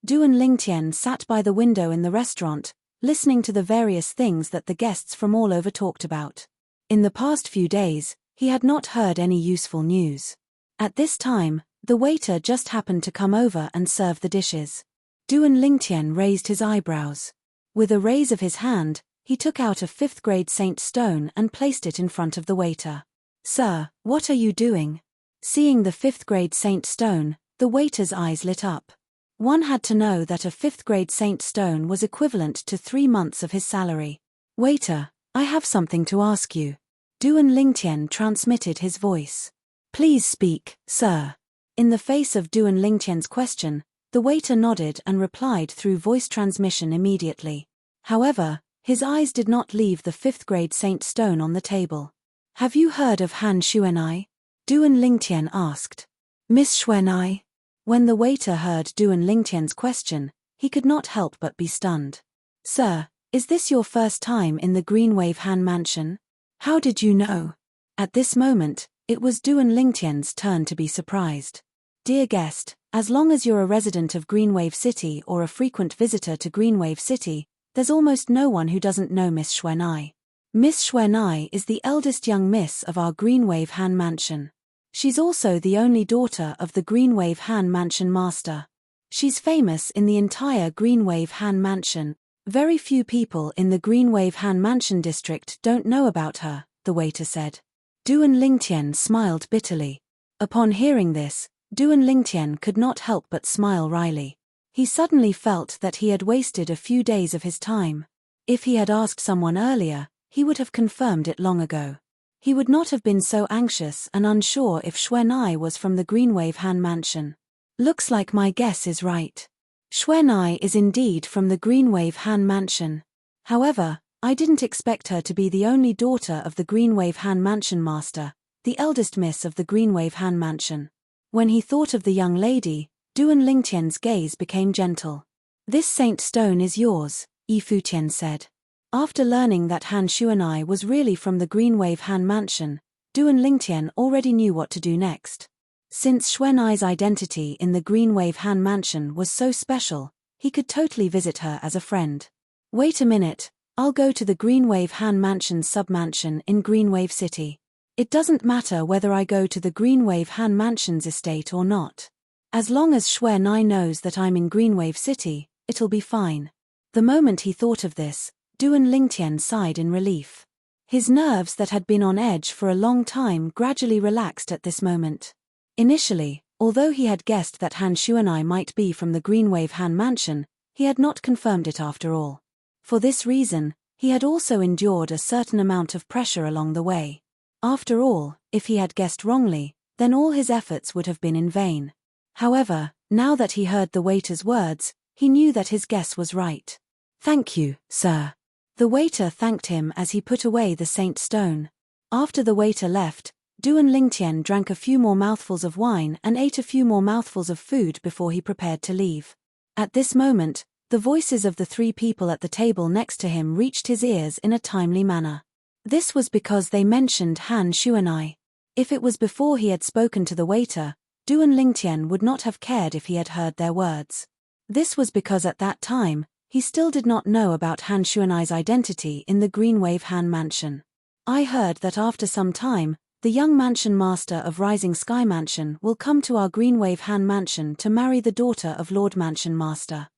Duan Lingtian sat by the window in the restaurant, listening to the various things that the guests from all over talked about. In the past few days, he had not heard any useful news. At this time, the waiter just happened to come over and serve the dishes. Duan Lingtian raised his eyebrows. With a raise of his hand, he took out a 5th-grade saint stone and placed it in front of the waiter. "Sir, what are you doing?" Seeing the 5th-grade saint stone, the waiter's eyes lit up. One had to know that a 5th-grade saint stone was equivalent to 3 months of his salary. "Waiter, I have something to ask you." Duan Lingtian transmitted his voice. "Please speak, sir." In the face of Duan Lingtian's question, the waiter nodded and replied through voice transmission immediately. However, his eyes did not leave the 5th-grade saint stone on the table. "Have you heard of Han Xuanai?" Duan Lingtian asked. "Miss Xuanai?" When the waiter heard Duan Lingtian's question, he could not help but be stunned. "Sir, is this your first time in the Greenwave Han Mansion? How did you know?" At this moment, it was Duan Lingtian's turn to be surprised. "Dear guest, as long as you're a resident of Greenwave City or a frequent visitor to Greenwave City, there's almost no one who doesn't know Miss Xuanai. Miss Xuanai is the eldest young miss of our Greenwave Han Mansion. She's also the only daughter of the Greenwave Han Mansion master. She's famous in the entire Greenwave Han Mansion. Very few people in the Greenwave Han Mansion district don't know about her," the waiter said. Duan Lingtian smiled bitterly. Upon hearing this, Duan Lingtian could not help but smile wryly. He suddenly felt that he had wasted a few days of his time. If he had asked someone earlier, he would have confirmed it long ago. He would not have been so anxious and unsure if Xuanai was from the Greenwave Han Mansion. "Looks like my guess is right. Xuanai is indeed from the Greenwave Han Mansion. However, I didn't expect her to be the only daughter of the Greenwave Han Mansion master, the eldest miss of the Greenwave Han Mansion." When he thought of the young lady, Duan Lingtian's gaze became gentle. "This saint stone is yours," Yi Futian said. After learning that Han Shuanai was really from the Greenwave Han Mansion, Duan Lingtian already knew what to do next. Since Xuanai's identity in the Greenwave Han Mansion was so special, he could totally visit her as a friend. Wait a minute, I'll go to the Greenwave Han Mansion's submansion in Greenwave City. It doesn't matter whether I go to the Greenwave Han Mansion's estate or not. As long as Xuanai knows that I'm in Greenwave City, it'll be fine. The moment he thought of this, Duan Lingtian sighed in relief. His nerves that had been on edge for a long time gradually relaxed at this moment. Initially, although he had guessed that Han Shuanai might be from the Greenwave Han Mansion, he had not confirmed it after all. For this reason, he had also endured a certain amount of pressure along the way. After all, if he had guessed wrongly, then all his efforts would have been in vain. However, now that he heard the waiter's words, he knew that his guess was right. "Thank you, sir." The waiter thanked him as he put away the saint stone. After the waiter left, Duan Lingtian drank a few more mouthfuls of wine and ate a few more mouthfuls of food before he prepared to leave. At this moment, the voices of the three people at the table next to him reached his ears in a timely manner. This was because they mentioned Han Shuanai. If it was before he had spoken to the waiter, Duan Lingtian would not have cared if he had heard their words. This was because at that time, he still did not know about Han Shuanai's identity in the Greenwave Han Mansion. "I heard that after some time, the young mansion master of Rising Sky Mansion will come to our Greenwave Han Mansion to marry the daughter of Lord Mansion Master.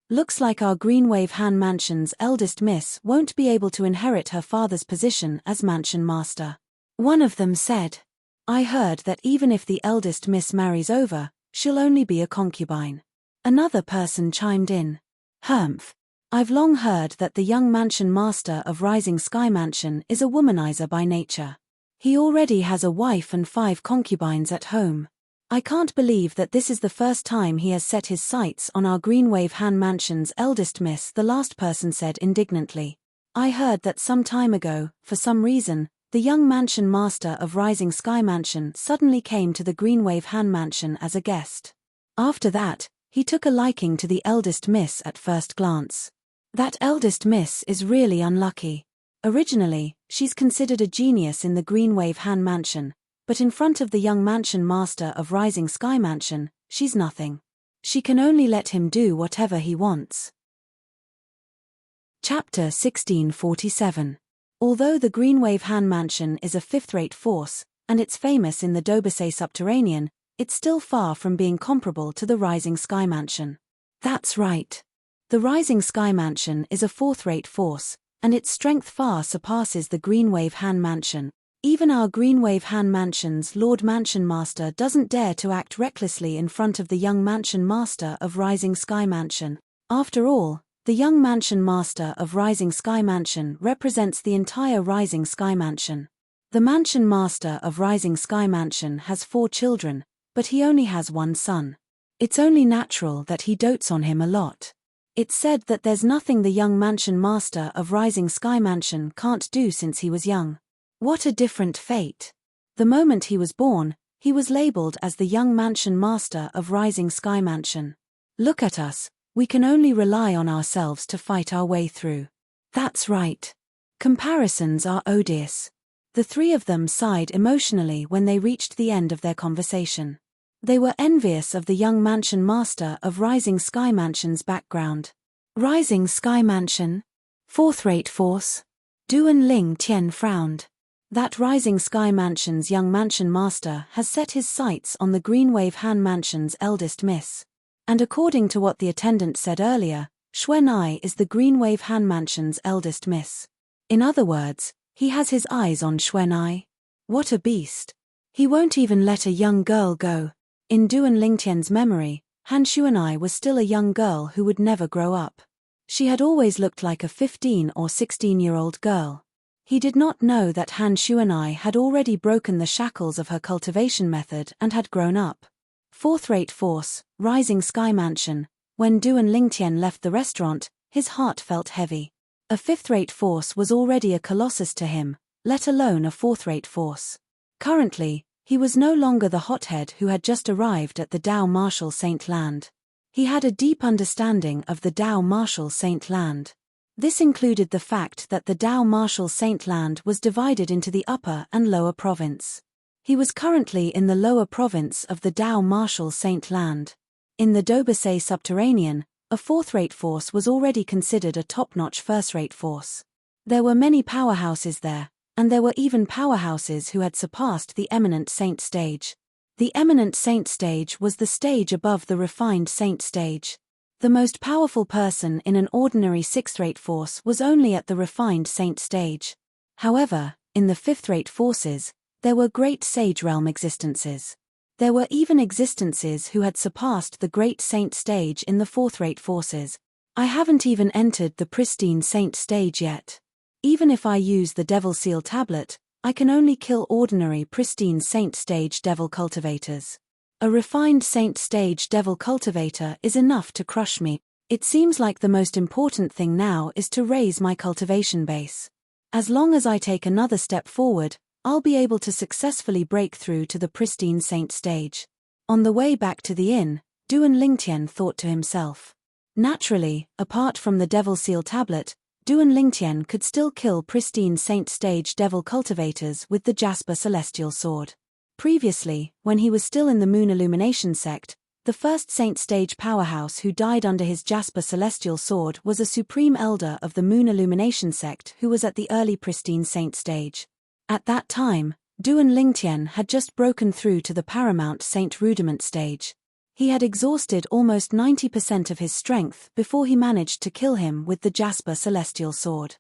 Looks like our Greenwave Han Mansion's eldest miss won't be able to inherit her father's position as Mansion Master." One of them said. "I heard that even if the eldest miss marries over, she'll only be a concubine." Another person chimed in. "Humph. I've long heard that the young mansion master of Rising Sky Mansion is a womanizer by nature. He already has a wife and 5 concubines at home. I can't believe that this is the first time he has set his sights on our Greenwave Han Mansion's eldest miss," the last person said indignantly. "I heard that some time ago, for some reason, the young mansion master of Rising Sky Mansion suddenly came to the Greenwave Han Mansion as a guest. After that, he took a liking to the eldest miss at first glance. That eldest miss is really unlucky. Originally, she's considered a genius in the Greenwave Han Mansion, but in front of the young mansion master of Rising Sky Mansion, she's nothing. She can only let him do whatever he wants." Chapter 1647. Although the Greenwave Han Mansion is a fifth-rate force, and it's famous in the Dobasay subterranean, it's still far from being comparable to the Rising Sky Mansion. That's right. The Rising Sky Mansion is a fourth-rate force, and its strength far surpasses the Greenwave Han Mansion. Even our Greenwave Han Mansion's Lord Mansion Master doesn't dare to act recklessly in front of the young Mansion Master of Rising Sky Mansion. After all, the young Mansion Master of Rising Sky Mansion represents the entire Rising Sky Mansion. The Mansion Master of Rising Sky Mansion has 4 children, but he only has 1 son. It's only natural that he dotes on him a lot. It's said that there's nothing the young Mansion Master of Rising Sky Mansion can't do since he was young. What a different fate. The moment he was born, he was labeled as the young Mansion Master of Rising Sky Mansion. Look at us, we can only rely on ourselves to fight our way through. That's right. Comparisons are odious. The 3 of them sighed emotionally when they reached the end of their conversation. They were envious of the young Mansion Master of Rising Sky Mansion's background. Rising Sky Mansion? Fourth-rate force? Duan Lingtian frowned. That Rising Sky Mansion's young Mansion Master has set his sights on the Greenwave Han Mansion's eldest miss. And according to what the attendant said earlier, Xuanai is the Greenwave Han Mansion's eldest miss. In other words, he has his eyes on Xuanai. What a beast. He won't even let a young girl go. In Duan Lingtian's memory, Han Xuanai was still a young girl who would never grow up. She had always looked like a 15 or 16-year-old girl. He did not know that Han Xuanai had already broken the shackles of her cultivation method and had grown up. Fourth-rate force, Rising Sky Mansion. When Duan Lingtian left the restaurant, his heart felt heavy. A fifth-rate force was already a colossus to him, let alone a fourth-rate force. Currently, he was no longer the hothead who had just arrived at the Dao Marshal Saint Land. He had a deep understanding of the Dao Marshal Saint Land. This included the fact that the Dao Martial Saint land was divided into the upper and lower province. He was currently in the lower province of the Dao Martial Saint land. In the Dobasay subterranean, a fourth-rate force was already considered a top-notch first-rate force. There were many powerhouses there, and there were even powerhouses who had surpassed the Eminent Saint stage. The Eminent Saint stage was the stage above the Refined Saint stage. The most powerful person in an ordinary sixth-rate force was only at the Refined Saint stage. However, in the fifth-rate forces, there were great Sage Realm existences. There were even existences who had surpassed the Great Saint stage in the fourth-rate forces. I haven't even entered the Pristine Saint stage yet. Even if I use the Devil Seal tablet, I can only kill ordinary Pristine Saint stage Devil cultivators. A Refined Saint stage Devil cultivator is enough to crush me. It seems like the most important thing now is to raise my cultivation base. As long as I take another step forward, I'll be able to successfully break through to the Pristine Saint stage. On the way back to the inn, Duan Lingtian thought to himself. Naturally, apart from the Devil Seal tablet, Duan Lingtian could still kill Pristine Saint stage Devil cultivators with the Jasper Celestial Sword. Previously, when he was still in the Moon Illumination sect, the first Saint stage powerhouse who died under his Jasper Celestial Sword was a Supreme Elder of the Moon Illumination sect who was at the early Pristine Saint stage. At that time, Duan Lingtian had just broken through to the Paramount Saint Rudiment stage. He had exhausted almost 90% of his strength before he managed to kill him with the Jasper Celestial Sword.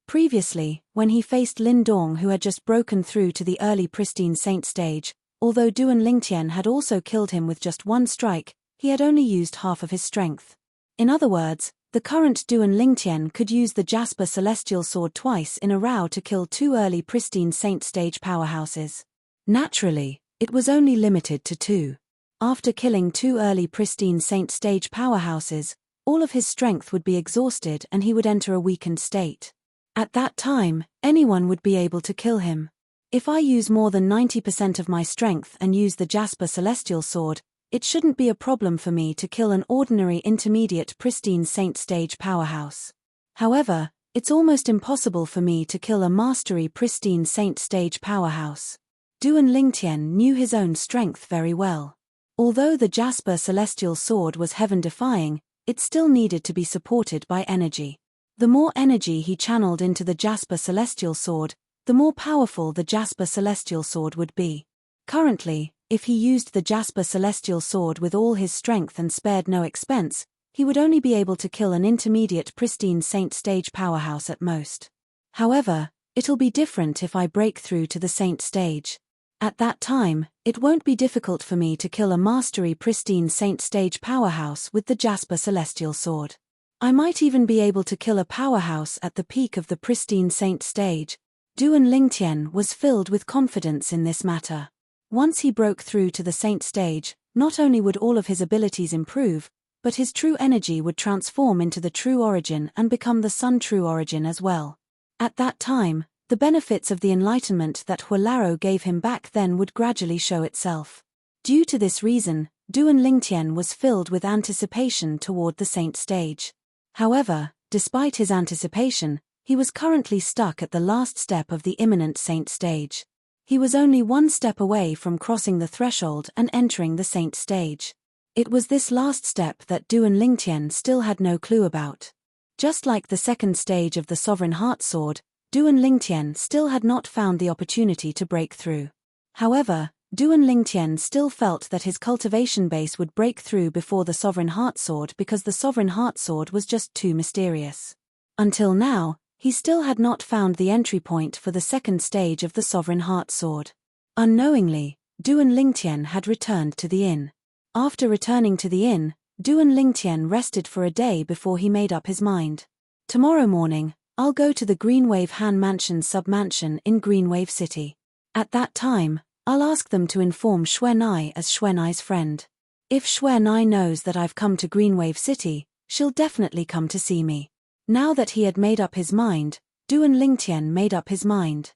Previously, when he faced Lin Dong who had just broken through to the early Pristine Saint stage, although Duan Lingtian had also killed him with just one strike, he had only used half of his strength. In other words, the current Duan Lingtian could use the Jasper Celestial Sword twice in a row to kill two early Pristine Saint stage powerhouses. Naturally, it was only limited to two. After killing two early Pristine Saint stage powerhouses, all of his strength would be exhausted and he would enter a weakened state. At that time, anyone would be able to kill him. If I use more than 90% of my strength and use the Jasper Celestial Sword, it shouldn't be a problem for me to kill an ordinary intermediate Pristine Saint stage powerhouse. However, it's almost impossible for me to kill a mastery Pristine Saint stage powerhouse. Duan Lingtian knew his own strength very well. Although the Jasper Celestial Sword was heaven-defying, it still needed to be supported by energy. The more energy he channeled into the Jasper Celestial Sword, the more powerful the Jasper Celestial Sword would be. Currently, if he used the Jasper Celestial Sword with all his strength and spared no expense, he would only be able to kill an intermediate Pristine Saint stage powerhouse at most. However, it'll be different if I break through to the Saint stage. At that time, it won't be difficult for me to kill a mastery Pristine Saint stage powerhouse with the Jasper Celestial Sword. I might even be able to kill a powerhouse at the peak of the Pristine Saint stage. Duan Lingtian was filled with confidence in this matter. Once he broke through to the Saint stage, not only would all of his abilities improve, but his true energy would transform into the True Origin and become the Sun True Origin as well. At that time, the benefits of the enlightenment that Hualaro gave him back then would gradually show itself. Due to this reason, Duan Lingtian was filled with anticipation toward the Saint stage. However, despite his anticipation, he was currently stuck at the last step of the imminent Saint stage. He was only one step away from crossing the threshold and entering the Saint stage. It was this last step that Duan Lingtian still had no clue about. Just like the second stage of the Sovereign Heart Sword, Duan Lingtian still had not found the opportunity to break through. However, Duan Lingtian still felt that his cultivation base would break through before the Sovereign Heart Sword because the Sovereign Heart Sword was just too mysterious. Until now, he still had not found the entry point for the second stage of the Sovereign Heart Sword. Unknowingly, Duan Lingtian had returned to the inn. After returning to the inn, Duan Lingtian rested for a day before he made up his mind. Tomorrow morning, I'll go to the Greenwave Han Mansion sub-mansion in Greenwave City. At that time, I'll ask them to inform Xuanai as Xuanai's friend. If Xuanai knows that I've come to Greenwave City, she'll definitely come to see me. Now that he had made up his mind, Duan Lingtian made up his mind.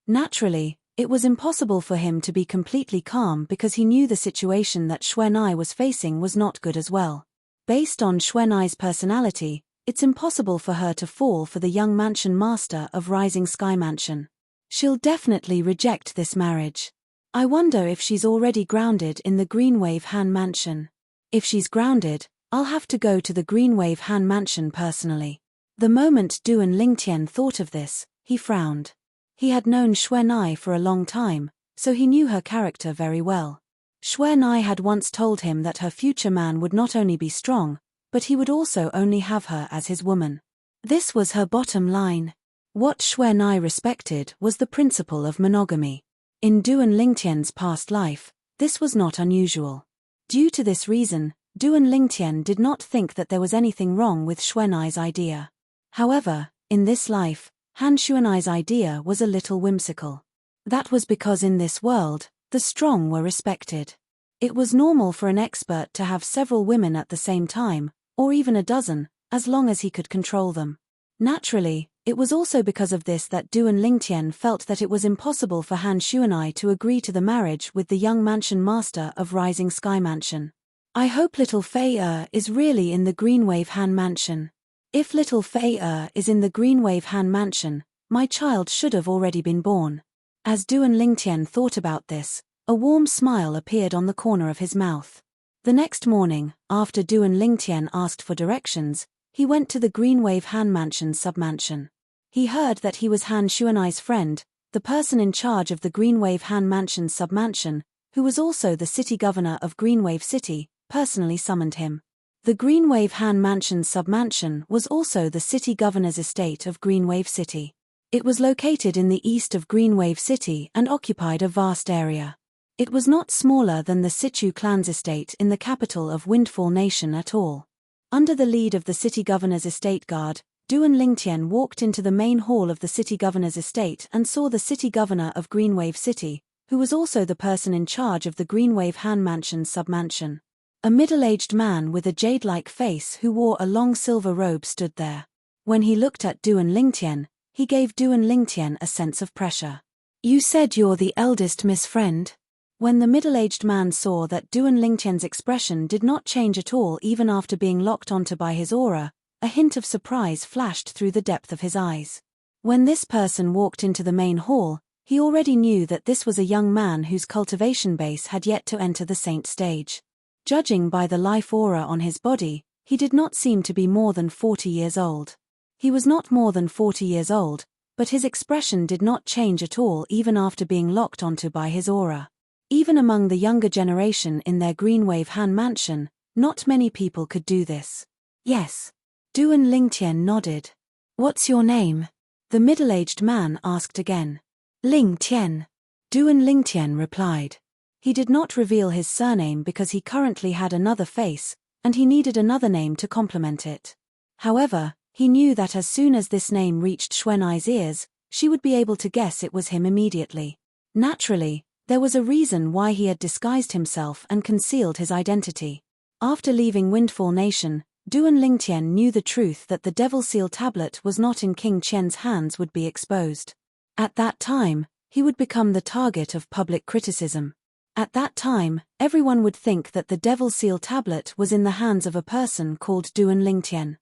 Naturally, it was impossible for him to be completely calm because he knew the situation that Xuanai was facing was not good as well. Based on Xuanai's personality, It's impossible for her to fall for the young mansion master of Rising Sky Mansion. She'll definitely reject this marriage. I wonder if she's already grounded in the Greenwave Han Mansion. If she's grounded, I'll have to go to the Greenwave Han Mansion personally. The moment Duan Lingtian thought of this, he frowned. He had known Xuanai for a long time, so he knew her character very well. Xuanai had once told him that her future man would not only be strong, but he would also only have her as his woman. This was her bottom line. What Xuanai respected was the principle of monogamy. In Duan Lingtian's past life, this was not unusual. Due to this reason, Duan Lingtian did not think that there was anything wrong with Xuanai's idea. However, in this life, Han Xuanai's idea was a little whimsical. That was because in this world, the strong were respected. It was normal for an expert to have several women at the same time, or even a dozen, as long as he could control them. Naturally, it was also because of this that Duan Lingtian felt that it was impossible for Han Xuanai to agree to the marriage with the young mansion master of Rising Sky Mansion. I hope little Fei is really in the Greenwave Han Mansion. If little Fei is in the Greenwave Han Mansion, my child should have already been born. As Duan Lingtian thought about this, a warm smile appeared on the corner of his mouth. The next morning, after Duan Lingtian asked for directions, he went to the Greenwave Han Mansion's submansion. He heard that he was Han Xuanai's friend, the person in charge of the Greenwave Han Mansion's submansion, who was also the city governor of Greenwave City, personally summoned him. The Greenwave Han Mansion's submansion was also the city governor's estate of Greenwave City. It was located in the east of Greenwave City and occupied a vast area. It was not smaller than the Situ clan's estate in the capital of Windfall Nation at all. Under the lead of the city governor's estate guard, Duan Lingtian walked into the main hall of the city governor's estate and saw the city governor of Greenwave City, who was also the person in charge of the Greenwave Han Mansion's submansion. A middle-aged man with a jade-like face who wore a long silver robe stood there. When he looked at Duan Lingtian, he gave Duan Lingtian a sense of pressure. "You said you're the eldest Miss Friend?" When the middle-aged man saw that Duan Lingtian's expression did not change at all even after being locked onto by his aura, a hint of surprise flashed through the depth of his eyes. When this person walked into the main hall, he already knew that this was a young man whose cultivation base had yet to enter the saint stage. Judging by the life aura on his body, he did not seem to be more than 40 years old. He was not more than 40 years old, but his expression did not change at all even after being locked onto by his aura. Even among the younger generation in their Greenwave Han Mansion, not many people could do this. "Yes." Duan Lingtian nodded. "What's your name?" the middle-aged man asked again. "Lingtian." Duan Lingtian replied. He did not reveal his surname because he currently had another face, and he needed another name to complement it. However, he knew that as soon as this name reached Xuanai's ears, she would be able to guess it was him immediately. Naturally, there was a reason why he had disguised himself and concealed his identity. After leaving Windfall Nation, Duan Lingtian knew the truth that the Devil Seal tablet was not in King Qian's hands would be exposed. At that time, he would become the target of public criticism. At that time, everyone would think that the Devil Seal tablet was in the hands of a person called Duan Lingtian.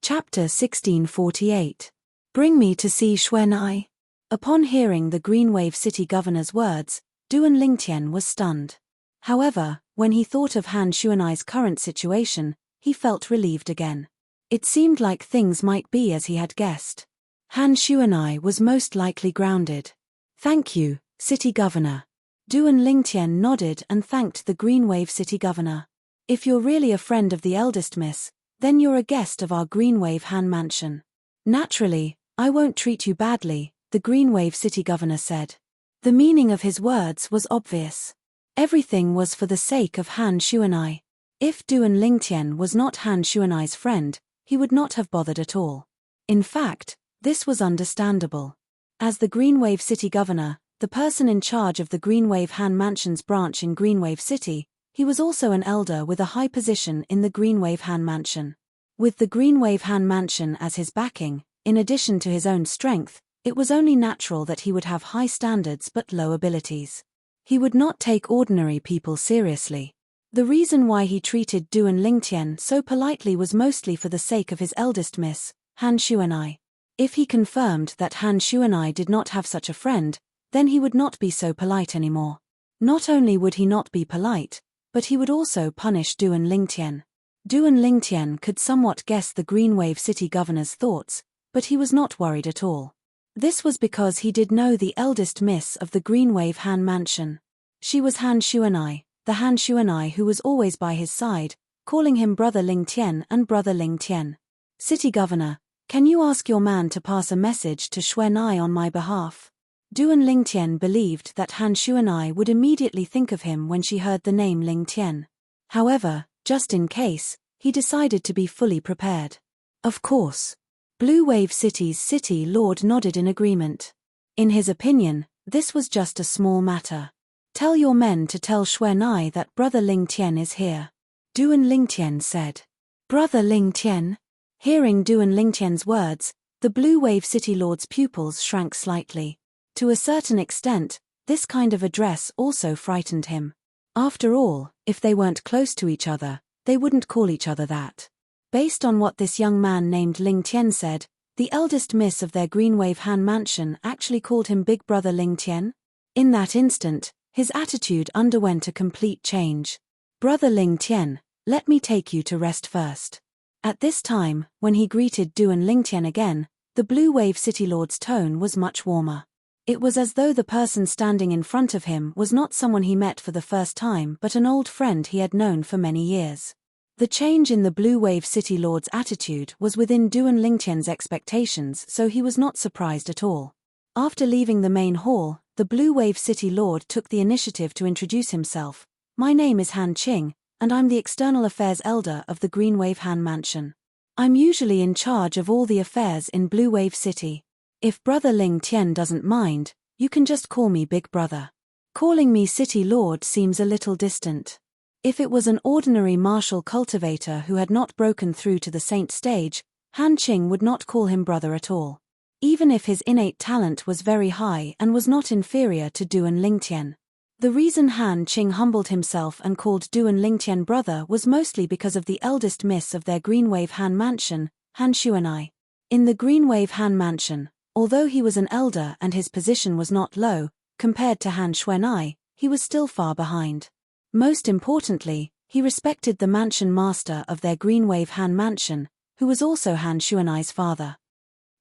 Chapter 1648. Bring me to see Xuanai. Upon hearing the Greenwave City governor's words, Duan Lingtian was stunned. However, when he thought of Han Xuanai's current situation, he felt relieved again. It seemed like things might be as he had guessed. Han Xuanai was most likely grounded. "Thank you, City Governor." Duan Lingtian nodded and thanked the Greenwave City Governor. "If you're really a friend of the eldest miss, then you're a guest of our Greenwave Han Mansion. Naturally, I won't treat you badly," the Greenwave City Governor said. The meaning of his words was obvious. Everything was for the sake of Han Xuanai. If Duan Lingtian was not Han Xuanai's friend, he would not have bothered at all. In fact, this was understandable. As the Greenwave City Governor, the person in charge of the Greenwave Han Mansion's branch in Greenwave City, he was also an elder with a high position in the Greenwave Han Mansion. With the Greenwave Han Mansion as his backing, in addition to his own strength, it was only natural that he would have high standards but low abilities. He would not take ordinary people seriously. The reason why he treated Du and Lingtian so politely was mostly for the sake of his eldest miss, Han Shuanai. If he confirmed that Han Shuanai did not have such a friend, then he would not be so polite anymore. Not only would he not be polite, but he would also punish Du and Lingtian. Du and Lingtian could somewhat guess the Greenwave City governor's thoughts, but he was not worried at all. This was because he did know the eldest miss of the Greenwave Han mansion. She was Han Shuanai, the Han Shuanai who was always by his side, calling him Brother Lingtian and Brother Lingtian. City Governor, can you ask your man to pass a message to Shuanai on my behalf? Du and Lingtian believed that Han Shuanai would immediately think of him when she heard the name Lingtian. However, just in case, he decided to be fully prepared. Of course. Blue Wave City's city lord nodded in agreement. In his opinion, this was just a small matter. Tell your men to tell Shuanai that Brother Lingtian is here. Du and Lingtian said. Brother Lingtian? Hearing Du and Lingtian's words, the Blue Wave City lord's pupils shrank slightly. To a certain extent, this kind of address also frightened him. After all, if they weren't close to each other, they wouldn't call each other that. Based on what this young man named Lingtian said, the eldest miss of their Greenwave Han mansion actually called him Big Brother Lingtian. In that instant, his attitude underwent a complete change. Brother Lingtian, let me take you to rest first. At this time, when he greeted Du and Lingtian again, the Blue Wave City lord's tone was much warmer. It was as though the person standing in front of him was not someone he met for the first time but an old friend he had known for many years. The change in the Blue Wave City lord's attitude was within Du and Lingtian's expectations, so he was not surprised at all. After leaving the main hall, the Blue Wave City lord took the initiative to introduce himself. My name is Han Qing, and I'm the External Affairs Elder of the Greenwave Han Mansion. I'm usually in charge of all the affairs in Blue Wave City. If Brother Lingtian doesn't mind, you can just call me Big Brother. Calling me City Lord seems a little distant. If it was an ordinary martial cultivator who had not broken through to the saint stage, Han Qing would not call him brother at all. Even if his innate talent was very high and was not inferior to Du and Lingtian. The reason Han Qing humbled himself and called Du and Lingtian brother was mostly because of the eldest miss of their Greenwave Han mansion, Han Shuanai. In the Greenwave Han mansion, although he was an elder and his position was not low, compared to Han Shuanai, he was still far behind. Most importantly, he respected the mansion master of their Greenwave Han mansion, who was also Han Shuanai's father.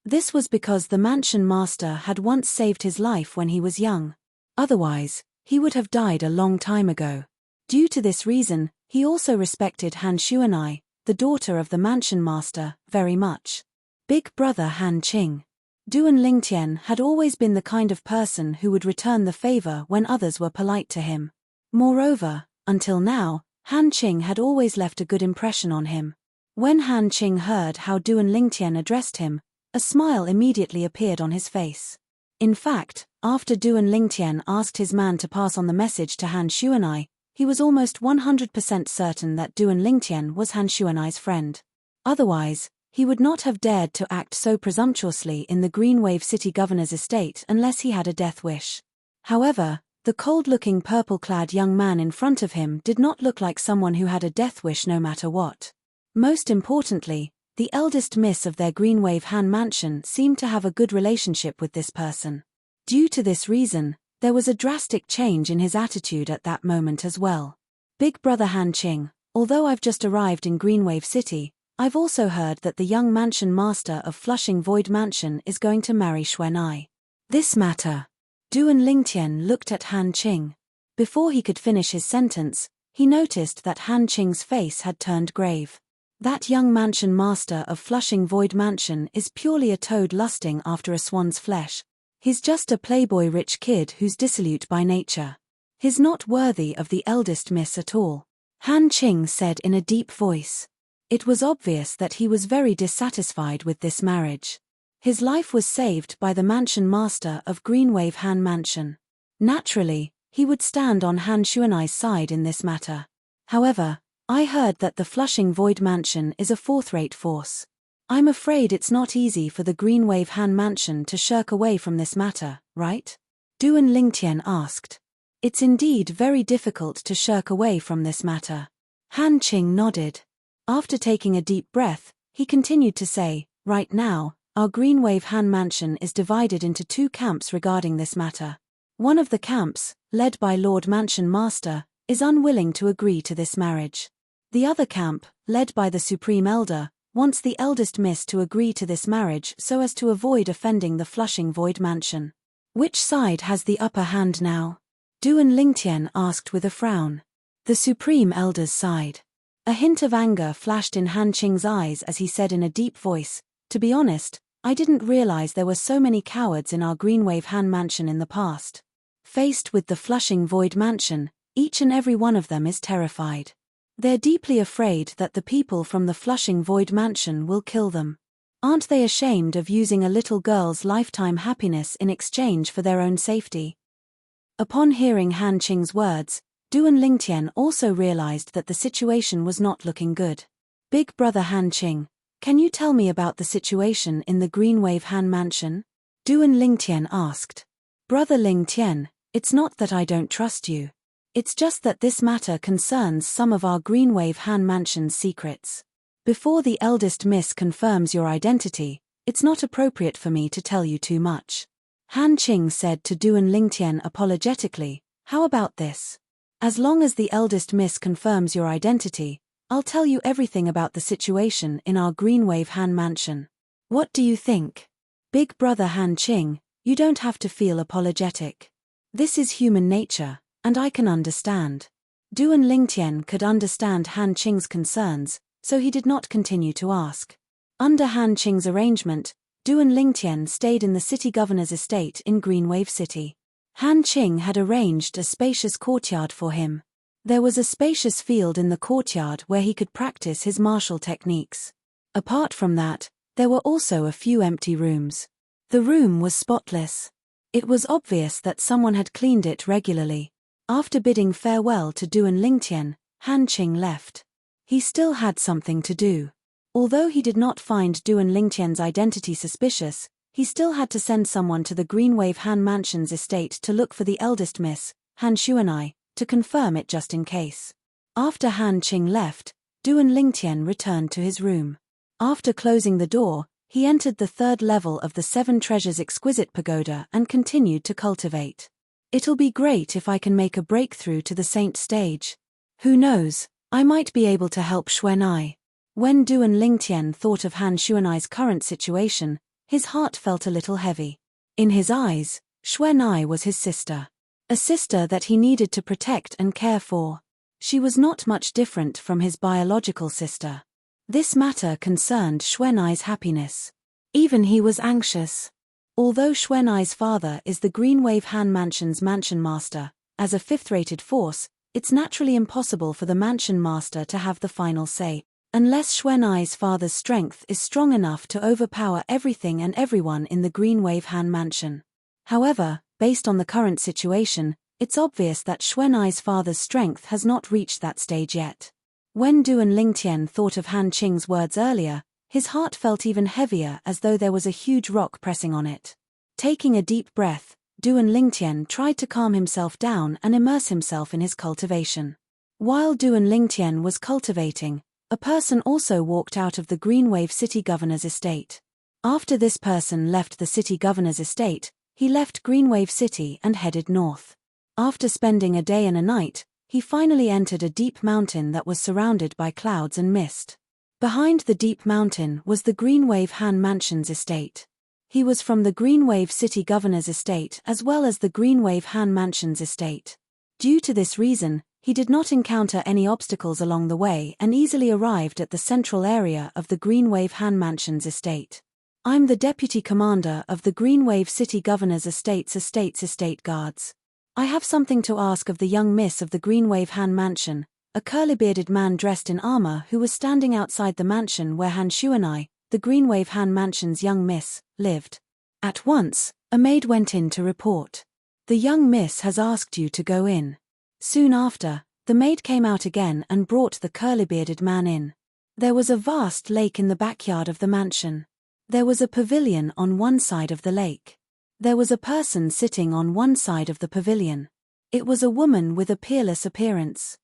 This was because the mansion master had once saved his life when he was young. Otherwise, he would have died a long time ago. Due to this reason, he also respected Han Shuanai, the daughter of the mansion master, very much. Big Brother Han Qing. Du and Lingtian had always been the kind of person who would return the favor when others were polite to him. Moreover, until now, Han Qing had always left a good impression on him. When Han Qing heard how Du and Lingtian addressed him, a smile immediately appeared on his face. In fact, after Du and Lingtian asked his man to pass on the message to Han Shuanai, he was almost 100% certain that Du and Lingtian was Han Shuanai's friend. Otherwise, he would not have dared to act so presumptuously in the Greenwave City governor's estate unless he had a death wish. However, the cold-looking purple-clad young man in front of him did not look like someone who had a death wish no matter what. Most importantly, the eldest miss of their Greenwave Han mansion seemed to have a good relationship with this person. Due to this reason, there was a drastic change in his attitude at that moment as well. Big Brother Han Qing, although I've just arrived in Greenwave City, I've also heard that the young mansion master of Flushing Void Mansion is going to marry Shuanai. This matter. Du and Lingtian looked at Han Qing. Before he could finish his sentence, he noticed that Han Qing's face had turned grave. That young mansion master of Flushing Void Mansion is purely a toad lusting after a swan's flesh. He's just a playboy rich kid who's dissolute by nature. He's not worthy of the eldest miss at all. Han Qing said in a deep voice. It was obvious that he was very dissatisfied with this marriage. His life was saved by the mansion master of Greenwave Han Mansion. Naturally, he would stand on Han Shuanai's side in this matter. However, I heard that the Flushing Void Mansion is a fourth-rate force. I'm afraid it's not easy for the Greenwave Han Mansion to shirk away from this matter, right? Du and Lingtian asked. It's indeed very difficult to shirk away from this matter. Han Qing nodded. After taking a deep breath, he continued to say, right now, our Greenwave Han Mansion is divided into two camps regarding this matter. One of the camps, led by Lord Mansion Master, is unwilling to agree to this marriage. The other camp, led by the Supreme Elder, wants the eldest miss to agree to this marriage so as to avoid offending the Flushing Void Mansion. Which side has the upper hand now? Duan Lingtian asked with a frown. The Supreme Elder's side. A hint of anger flashed in Han Qing's eyes as he said in a deep voice, to be honest, I didn't realize there were so many cowards in our Greenwave Han Mansion in the past. Faced with the Flushing Void Mansion, each and every one of them is terrified. They're deeply afraid that the people from the Flushing Void Mansion will kill them. Aren't they ashamed of using a little girl's lifetime happiness in exchange for their own safety? Upon hearing Han Qing's words, Duan Lingtian also realized that the situation was not looking good. Big brother Han Qing, can you tell me about the situation in the Greenwave Han Mansion? Duan Lingtian asked. Brother Lingtian, it's not that I don't trust you. It's just that this matter concerns some of our Greenwave Han Mansion's secrets. Before the eldest miss confirms your identity, it's not appropriate for me to tell you too much. Han Qing said to Duan Lingtian apologetically, how about this? As long as the eldest miss confirms your identity, I'll tell you everything about the situation in our Greenwave Han Mansion. What do you think? Big brother Han Qing, you don't have to feel apologetic. This is human nature, and I can understand. Duan Lingtian could understand Han Qing's concerns, so he did not continue to ask. Under Han Qing's arrangement, Duan Lingtian stayed in the city governor's estate in Greenwave City. Han Qing had arranged a spacious courtyard for him. There was a spacious field in the courtyard where he could practice his martial techniques. Apart from that, there were also a few empty rooms. The room was spotless. It was obvious that someone had cleaned it regularly. After bidding farewell to Duan Lingtian, Han Qing left. He still had something to do. Although he did not find Duan Lingtian's identity suspicious, he still had to send someone to the Greenwave Han Mansion's estate to look for the eldest miss, Han Xuanai, to confirm it just in case. After Han Qing left, Duan Lingtian returned to his room. After closing the door, he entered the third level of the Seven Treasures Exquisite Pagoda and continued to cultivate. It'll be great if I can make a breakthrough to the Saint stage. Who knows, I might be able to help Xuanai. When Duan Lingtian thought of Han Xuanai's current situation, his heart felt a little heavy. In his eyes, Xuanai was his sister. A sister that he needed to protect and care for. She was not much different from his biological sister. This matter concerned Xuanai's happiness. Even he was anxious. Although Xuanai's father is the Greenwave Han Mansion's mansion master, as a fifth-rated force, it's naturally impossible for the mansion master to have the final say, unless Xuanai's father's strength is strong enough to overpower everything and everyone in the Greenwave Han Mansion. However, based on the current situation, it's obvious that Xuanai's father's strength has not reached that stage yet. When Duan Lingtian thought of Han Qing's words earlier, his heart felt even heavier as though there was a huge rock pressing on it. Taking a deep breath, Duan Lingtian tried to calm himself down and immerse himself in his cultivation. While Duan Lingtian was cultivating, a person also walked out of the Greenwave City Governor's estate. After this person left the City Governor's estate, he left Greenwave City and headed north. After spending a day and a night, he finally entered a deep mountain that was surrounded by clouds and mist. Behind the deep mountain was the Greenwave Han Mansion's estate. He was from the Greenwave City Governor's estate as well as the Greenwave Han Mansion's estate. Due to this reason, he did not encounter any obstacles along the way and easily arrived at the central area of the Greenwave Han Mansion's estate. I'm the deputy commander of the Greenwave City Governor's estate guards. I have something to ask of the young miss of the Greenwave Han Mansion, a curly-bearded man dressed in armor who was standing outside the mansion where Han Xuanai, the Greenwave Han Mansion's young miss, lived. At once, a maid went in to report. The young miss has asked you to go in. Soon after, the maid came out again and brought the curly-bearded man in. There was a vast lake in the backyard of the mansion. There was a pavilion on one side of the lake. There was a person sitting on one side of the pavilion. It was a woman with a peerless appearance.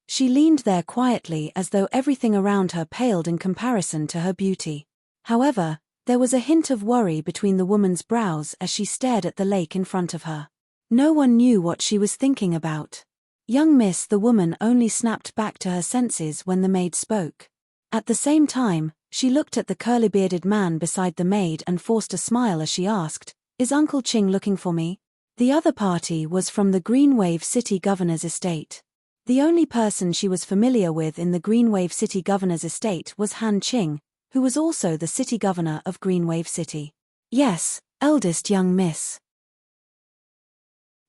She leaned there quietly as though everything around her paled in comparison to her beauty. However, there was a hint of worry between the woman's brows as she stared at the lake in front of her. No one knew what she was thinking about. Young miss, the woman only snapped back to her senses when the maid spoke. At the same time, she looked at the curly-bearded man beside the maid and forced a smile as she asked, "Is Uncle Ching looking for me?" The other party was from the Greenwave City Governor's estate. The only person she was familiar with in the Greenwave City Governor's estate was Han Ching, who was also the city governor of Greenwave City. Yes, eldest young miss.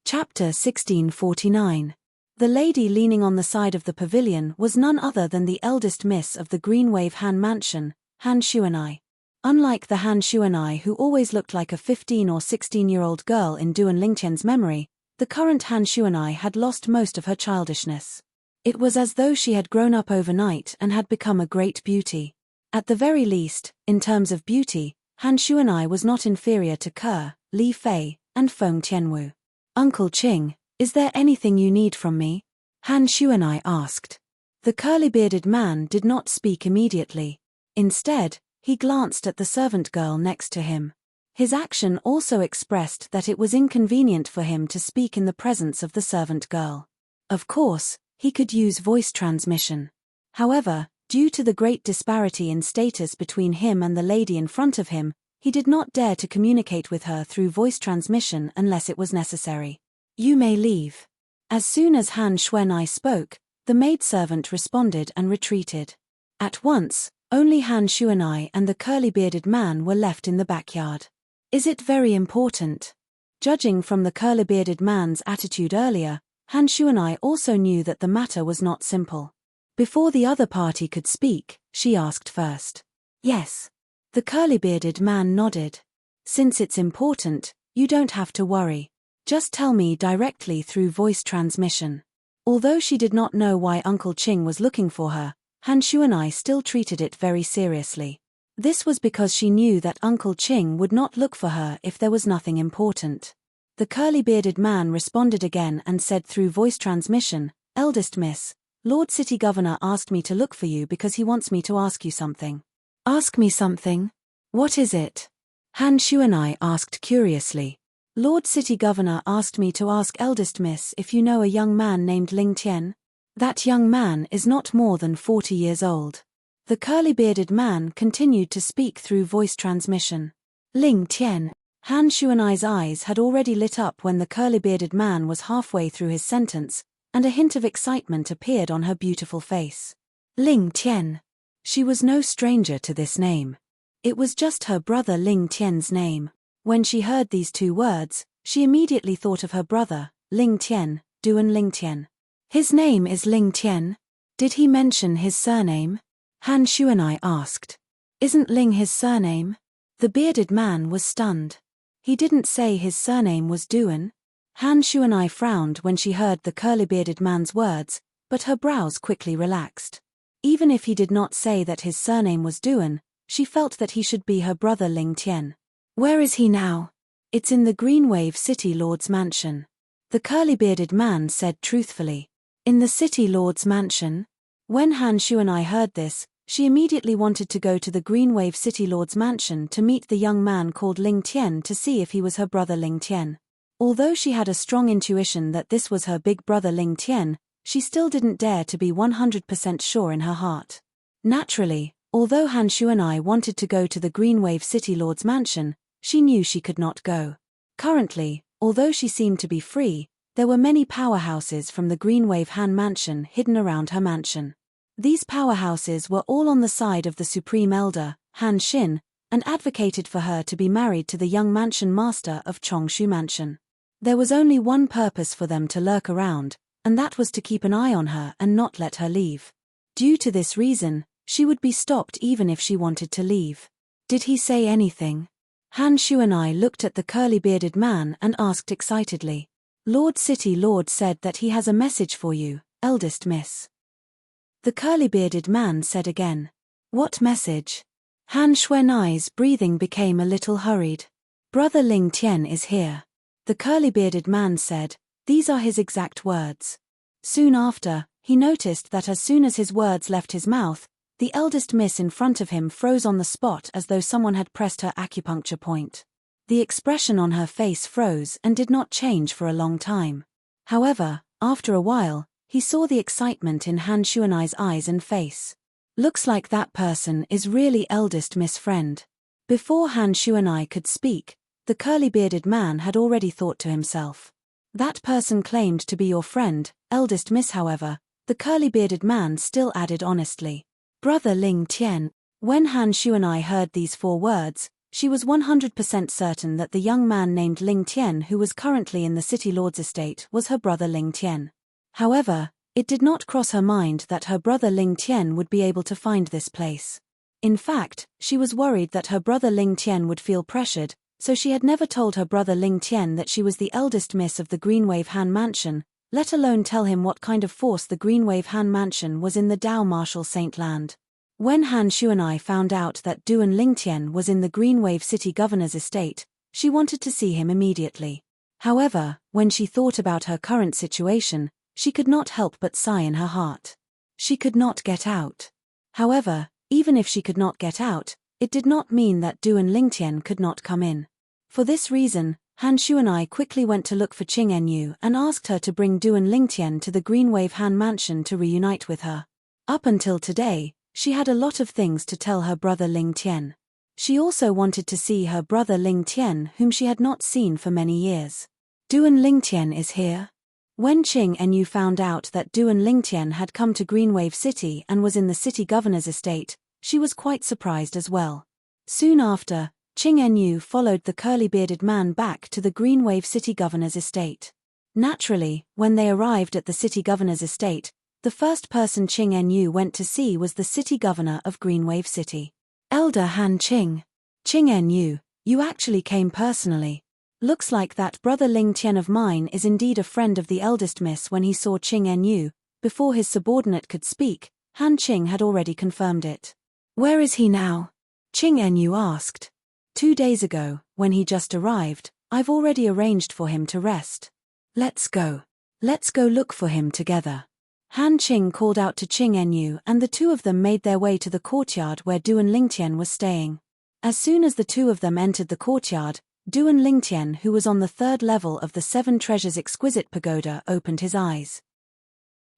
Chapter 1649. The lady leaning on the side of the pavilion was none other than the eldest miss of the Greenwave Han Mansion, Han Xuanai. Unlike the Han Xuanai who always looked like a 15 or 16-year-old girl in Duan Lingtian's memory, the current Han Xuanai had lost most of her childishness. It was as though she had grown up overnight and had become a great beauty. At the very least, in terms of beauty, Han Xuanai was not inferior to Ke, Li Fei, and Feng Tianwu. "Uncle Ching, is there anything you need from me?" Han Xuanai asked. The curly-bearded man did not speak immediately. Instead, he glanced at the servant girl next to him. His action also expressed that it was inconvenient for him to speak in the presence of the servant girl. Of course, he could use voice transmission. However, due to the great disparity in status between him and the lady in front of him, he did not dare to communicate with her through voice transmission unless it was necessary. "You may leave." As soon as Han Xuanai spoke, the maidservant responded and retreated. At once, only Han Xuanai and the curly-bearded man were left in the backyard. "Is it very important?" Judging from the curly-bearded man's attitude earlier, Han Xuanai also knew that the matter was not simple. Before the other party could speak, she asked first. "Yes." The curly-bearded man nodded. "Since it's important, you don't have to worry. Just tell me directly through voice transmission." Although she did not know why Uncle Ching was looking for her, Han Xuanai still treated it very seriously. This was because she knew that Uncle Ching would not look for her if there was nothing important. The curly-bearded man responded again and said through voice transmission, "Eldest miss, Lord City Governor asked me to look for you because he wants me to ask you something." "Ask me something? What is it?" Han Xuanai asked curiously. "Lord City Governor asked me to ask eldest miss if you know a young man named Ling Tian. That young man is not more than 40 years old." The curly-bearded man continued to speak through voice transmission. "Ling Tian." Han Xuanai's eyes had already lit up when the curly-bearded man was halfway through his sentence, and a hint of excitement appeared on her beautiful face. Ling Tian. She was no stranger to this name. It was just her brother Ling Tian's name. When she heard these two words, she immediately thought of her brother, Ling Tian, Duan Lingtian. "His name is Ling Tian? Did he mention his surname?" Han Xuanai asked. "Isn't Ling his surname?" The bearded man was stunned. He didn't say his surname was Duan. Han Xuanai frowned when she heard the curly-bearded man's words, but her brows quickly relaxed. Even if he did not say that his surname was Duan, she felt that he should be her brother Ling Tian. "Where is he now?" "It's in the Greenwave City Lord's mansion." The curly-bearded man said truthfully. "In the City Lord's mansion?" When Han Xuanai heard this, she immediately wanted to go to the Greenwave City Lord's mansion to meet the young man called Ling Tian to see if he was her brother Ling Tian. Although she had a strong intuition that this was her big brother Ling Tian, she still didn't dare to be 100% sure in her heart. Naturally, although Han Xuanai wanted to go to the Greenwave City Lord's mansion, she knew she could not go. Currently, although she seemed to be free, there were many powerhouses from the Greenwave Han mansion hidden around her mansion. These powerhouses were all on the side of the Supreme Elder, Han Xin, and advocated for her to be married to the young mansion master of Chongshu Mansion. There was only one purpose for them to lurk around, and that was to keep an eye on her and not let her leave. Due to this reason, she would be stopped even if she wanted to leave. "Did he say anything?" Han Xuanai looked at the curly-bearded man and asked excitedly. "Lord City Lord said that he has a message for you, eldest miss." The curly-bearded man said again. "What message?" Han Xuanai's breathing became a little hurried. "Brother Ling Tian is here." The curly-bearded man said, These are his exact words. Soon after, he noticed that as soon as his words left his mouth, the eldest miss in front of him froze on the spot as though someone had pressed her acupuncture point. The expression on her face froze and did not change for a long time. However, after a while, he saw the excitement in Han Shuanai's eyes and face. Looks like that person is really eldest Miss Friend. Before Han Shuanai could speak, the curly-bearded man had already thought to himself. That person claimed to be your friend, eldest Miss. However, the curly-bearded man still added honestly. Brother Ling Tian. When Han Shuanai heard these 4 words, she was 100% certain that the young man named Ling Tian who was currently in the city lord's estate was her brother Ling Tian. However, it did not cross her mind that her brother Ling Tian would be able to find this place. In fact, she was worried that her brother Ling Tian would feel pressured, so she had never told her brother Ling Tian that she was the eldest miss of the Greenwave Han Mansion, let alone tell him what kind of force the Greenwave Han Mansion was in the Dao Marshal Saint Land. When Han Shuanai found out that Duan Lingtian was in the Greenwave City Governor's estate, she wanted to see him immediately. However, when she thought about her current situation, she could not help but sigh in her heart. She could not get out. However, even if she could not get out, it did not mean that Duan Lingtian could not come in. For this reason, Han Shuanai quickly went to look for Qing Enyu and asked her to bring Duan Lingtian to the Greenwave Han Mansion to reunite with her. Up until today, she had a lot of things to tell her brother Ling Tian. She also wanted to see her brother Ling Tian, whom she had not seen for many years. Duan Lingtian is here? When Qing Enyu found out that Duan Lingtian had come to Greenwave City and was in the city governor's estate, she was quite surprised as well. Soon after, Qing Enyu followed the curly-bearded man back to the Greenwave City Governor's estate. Naturally, when they arrived at the City Governor's estate, the first person Qing Enyu went to see was the City Governor of Greenwave City. Elder Han Qing. Qing Enyu, you actually came personally. Looks like that brother Ling Tian of mine is indeed a friend of the eldest miss. When he saw Qing Enyu, before his subordinate could speak, Han Qing had already confirmed it. Where is he now? Qing Enyu asked. 2 days ago, when he just arrived, I've already arranged for him to rest. Let's go. Let's go look for him together. Han Qing called out to Qing Enyu and the 2 of them made their way to the courtyard where Duan Lingtian was staying. As soon as the 2 of them entered the courtyard, Duan Lingtian, who was on the 3rd level of the 7 Treasures Exquisite Pagoda, opened his eyes.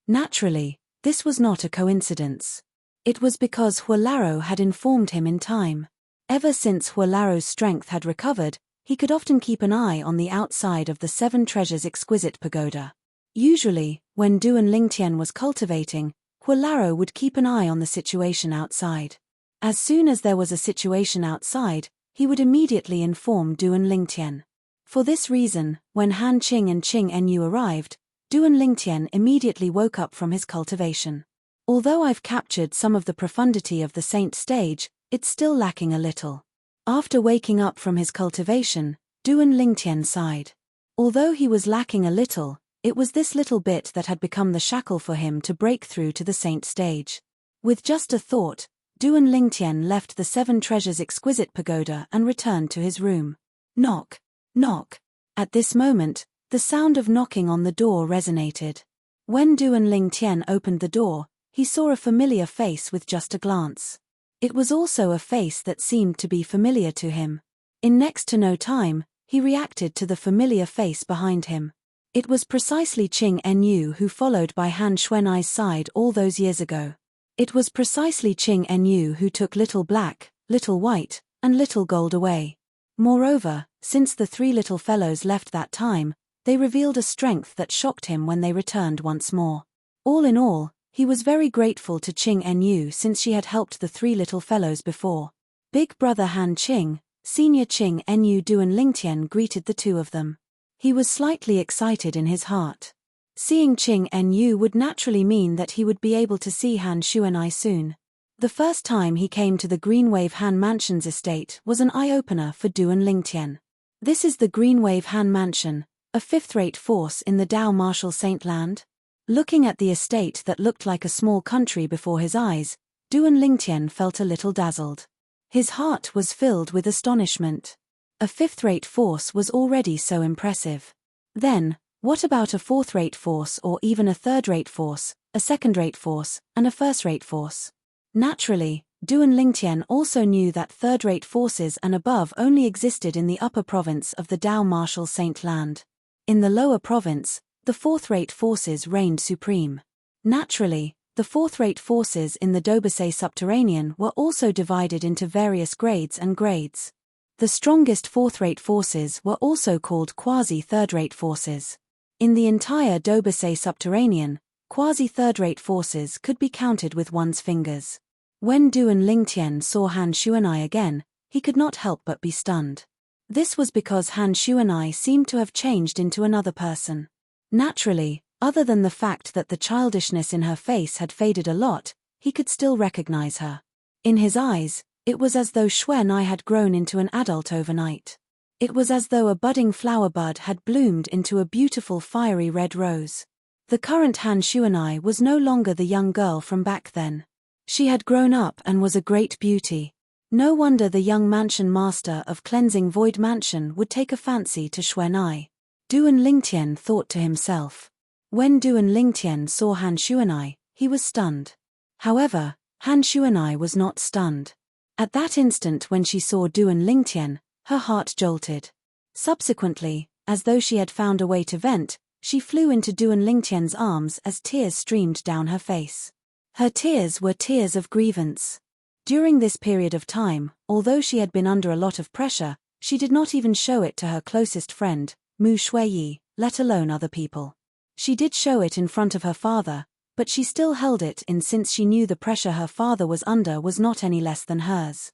Naturally, this was not a coincidence. It was because Huolaro had informed him in time. Ever since Huolaro's strength had recovered, he could often keep an eye on the outside of the 7 Treasures Exquisite Pagoda. Usually, when Duan Lingtian was cultivating, Huolaro would keep an eye on the situation outside. As soon as there was a situation outside, he would immediately inform Duan Lingtian. For this reason, when Han Qing and Qing Enyu arrived, Duan Lingtian immediately woke up from his cultivation. Although I've captured some of the profundity of the saint stage, it's still lacking a little. After waking up from his cultivation, Duan Lingtian sighed. Although he was lacking a little, it was this little bit that had become the shackle for him to break through to the saint stage. With just a thought, Duan Lingtian left the 7 Treasures Exquisite Pagoda and returned to his room. Knock, knock. At this moment, the sound of knocking on the door resonated. When Duan Lingtian opened the door, he saw a familiar face with just a glance. It was also a face that seemed to be familiar to him. In next to no time, he reacted to the familiar face behind him. It was precisely Qing Enyu who followed by Han Shuanai's side all those years ago. It was precisely Qing Enyu who took Little Black, Little White, and Little Gold away. Moreover, since the 3 little fellows left that time, they revealed a strength that shocked him when they returned once more. All in all, he was very grateful to Qing Enyu since she had helped the 3 little fellows before. Big brother Han Qing, senior Qing Enyu Duan Lingtian greeted the 2 of them. He was slightly excited in his heart. Seeing Qing Enyu would naturally mean that he would be able to see Han Shuanai soon. The first time he came to the Greenwave Han Mansion's estate was an eye-opener for Duan Lingtian. This is the Greenwave Han Mansion, a 5th-rate force in the Dao Marshal Saint Land. Looking at the estate that looked like a small country before his eyes, Duan Lingtian felt a little dazzled. His heart was filled with astonishment. A 5th-rate force was already so impressive. Then, What about a fourth-rate force or even a third-rate force, a second-rate force, and a first-rate force? Naturally, Duan Lingtian also knew that third-rate forces and above only existed in the upper province of the Dao Martial Saint Land. In the lower province, the fourth-rate forces reigned supreme. Naturally, the fourth-rate forces in the Dobasay subterranean were also divided into various grades and grades. The strongest fourth-rate forces were also called quasi-third-rate forces. In the entire Dobasay subterranean, quasi-third-rate forces could be counted with one's fingers. When Duan Lingtian saw Han Xuanai again, he could not help but be stunned. This was because Han Xuanai seemed to have changed into another person. Naturally, other than the fact that the childishness in her face had faded a lot, he could still recognize her. In his eyes, it was as though Xuanai had grown into an adult overnight. It was as though a budding flower bud had bloomed into a beautiful fiery red rose. The current Han Xuanai was no longer the young girl from back then. She had grown up and was a great beauty. No wonder the young mansion master of Cleansing Void Mansion would take a fancy to Xuanai. Duan Lingtian thought to himself. When Duan Lingtian saw Han Xuanai, he was stunned. However, Han Xuanai was not stunned. At that instant when she saw Duan Lingtian, her heart jolted. Subsequently, as though she had found a way to vent, she flew into Duan Lingtian's arms as tears streamed down her face. Her tears were tears of grievance. During this period of time, although she had been under a lot of pressure, she did not even show it to her closest friend, Mu Shuiyi, let alone other people. She did show it in front of her father, but she still held it in since she knew the pressure her father was under was not any less than hers.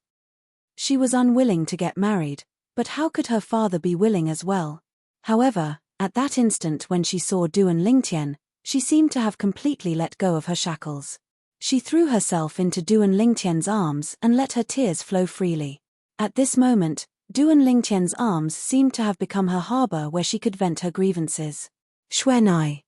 She was unwilling to get married, but how could her father be willing as well? However, at that instant when she saw Duan Lingtian, she seemed to have completely let go of her shackles. She threw herself into Duan Lingtian's arms and let her tears flow freely. At this moment, Duan Lingtian's arms seemed to have become her harbor where she could vent her grievances. Xuanai.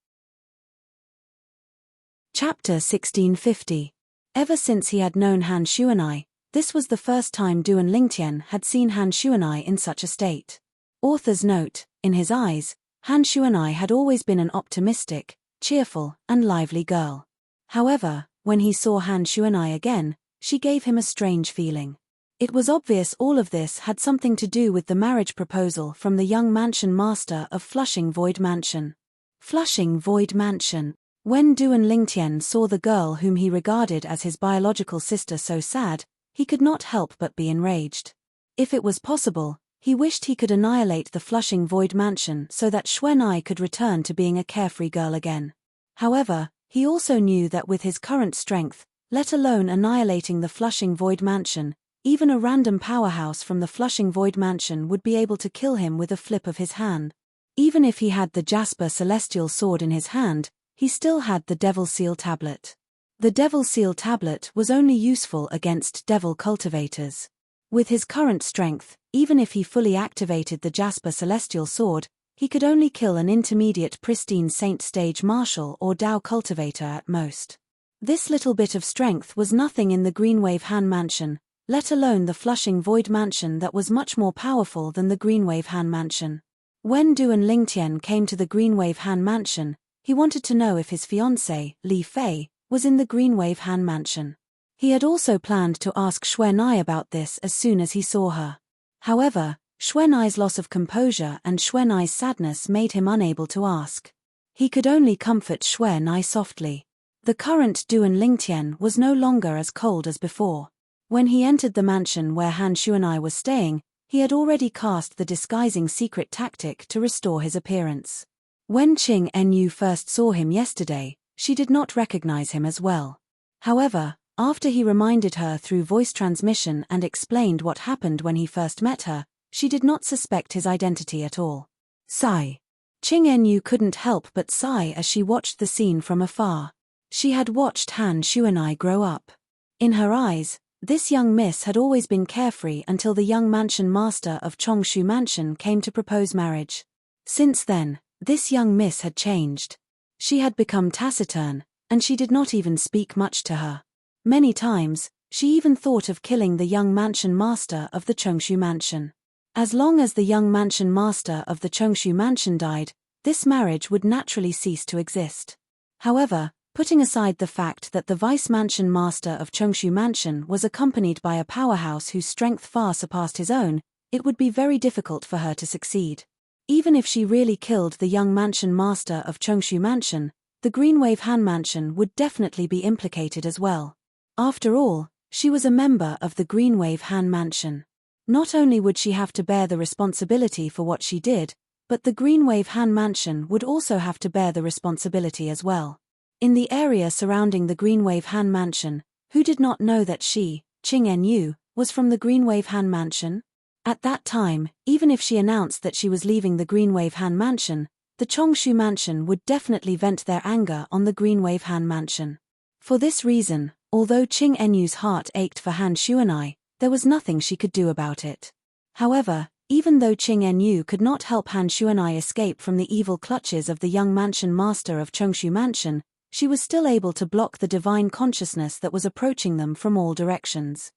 Chapter 1650. Ever since he had known Han Xuanai, this was the first time Duan Lingtian had seen Han Xuanai in such a state. Author's note, in his eyes, Han Xuanai had always been an optimistic, cheerful, and lively girl. However, when he saw Han Xuanai again, she gave him a strange feeling. It was obvious all of this had something to do with the marriage proposal from the young mansion master of Flushing Void Mansion. Flushing Void Mansion. When Duan Lingtian saw the girl whom he regarded as his biological sister so sad, he could not help but be enraged. If it was possible, he wished he could annihilate the Flushing Void Mansion so that Xuanai could return to being a carefree girl again. However, he also knew that with his current strength, let alone annihilating the Flushing Void Mansion, even a random powerhouse from the Flushing Void Mansion would be able to kill him with a flip of his hand. Even if he had the Jasper Celestial Sword in his hand, he still had the Devil Seal Tablet. The Devil Seal Tablet was only useful against devil cultivators. With his current strength, even if he fully activated the Jasper Celestial Sword, he could only kill an intermediate pristine Saint Stage Martial or Dao cultivator at most. This little bit of strength was nothing in the Greenwave Han Mansion, let alone the Flushing Void Mansion that was much more powerful than the Greenwave Han Mansion. When Duan Lingtian came to the Greenwave Han Mansion, he wanted to know if his fiancée, Li Fei, was in the Greenwave Han Mansion. He had also planned to ask Xuanai about this as soon as he saw her. However, Xuanai's loss of composure and Xuanai's sadness made him unable to ask. He could only comfort Xuanai softly. The current Duan Lingtian was no longer as cold as before. When he entered the mansion where Han Xuanai was staying, he had already cast the disguising secret tactic to restore his appearance. When Qing Enyu first saw him yesterday, she did not recognize him as well. However, after he reminded her through voice transmission and explained what happened when he first met her, she did not suspect his identity at all. Sigh. Qing Enyu couldn't help but sigh as she watched the scene from afar. She had watched Han Xuanai grow up. In her eyes, this young miss had always been carefree until the young mansion master of Chongshu Mansion came to propose marriage. Since then, this young miss had changed. She had become taciturn, and she did not even speak much to her. Many times, she even thought of killing the young mansion master of the Chongshu Mansion. As long as the young mansion master of the Chongshu Mansion died, this marriage would naturally cease to exist. However, putting aside the fact that the vice mansion master of Chengshu Mansion was accompanied by a powerhouse whose strength far surpassed his own, it would be very difficult for her to succeed. Even if she really killed the young mansion master of Chengshu Mansion, the Greenwave Han Mansion would definitely be implicated as well. After all, she was a member of the Greenwave Han Mansion. Not only would she have to bear the responsibility for what she did, but the Greenwave Han Mansion would also have to bear the responsibility as well. In the area surrounding the Greenwave Han Mansion, who did not know that she, Qing En-yu, was from the Greenwave Han Mansion? At that time, even if she announced that she was leaving the Greenwave Han Mansion, the Chengshu Mansion would definitely vent their anger on the Greenwave Han Mansion. For this reason, although Qing En-yu's heart ached for Han Xuan'ai, there was nothing she could do about it. However, even though Qing En-yu could not help Han Xuan'ai escape from the evil clutches of the young mansion master of Chengshu Mansion, she was still able to block the divine consciousness that was approaching them from all directions.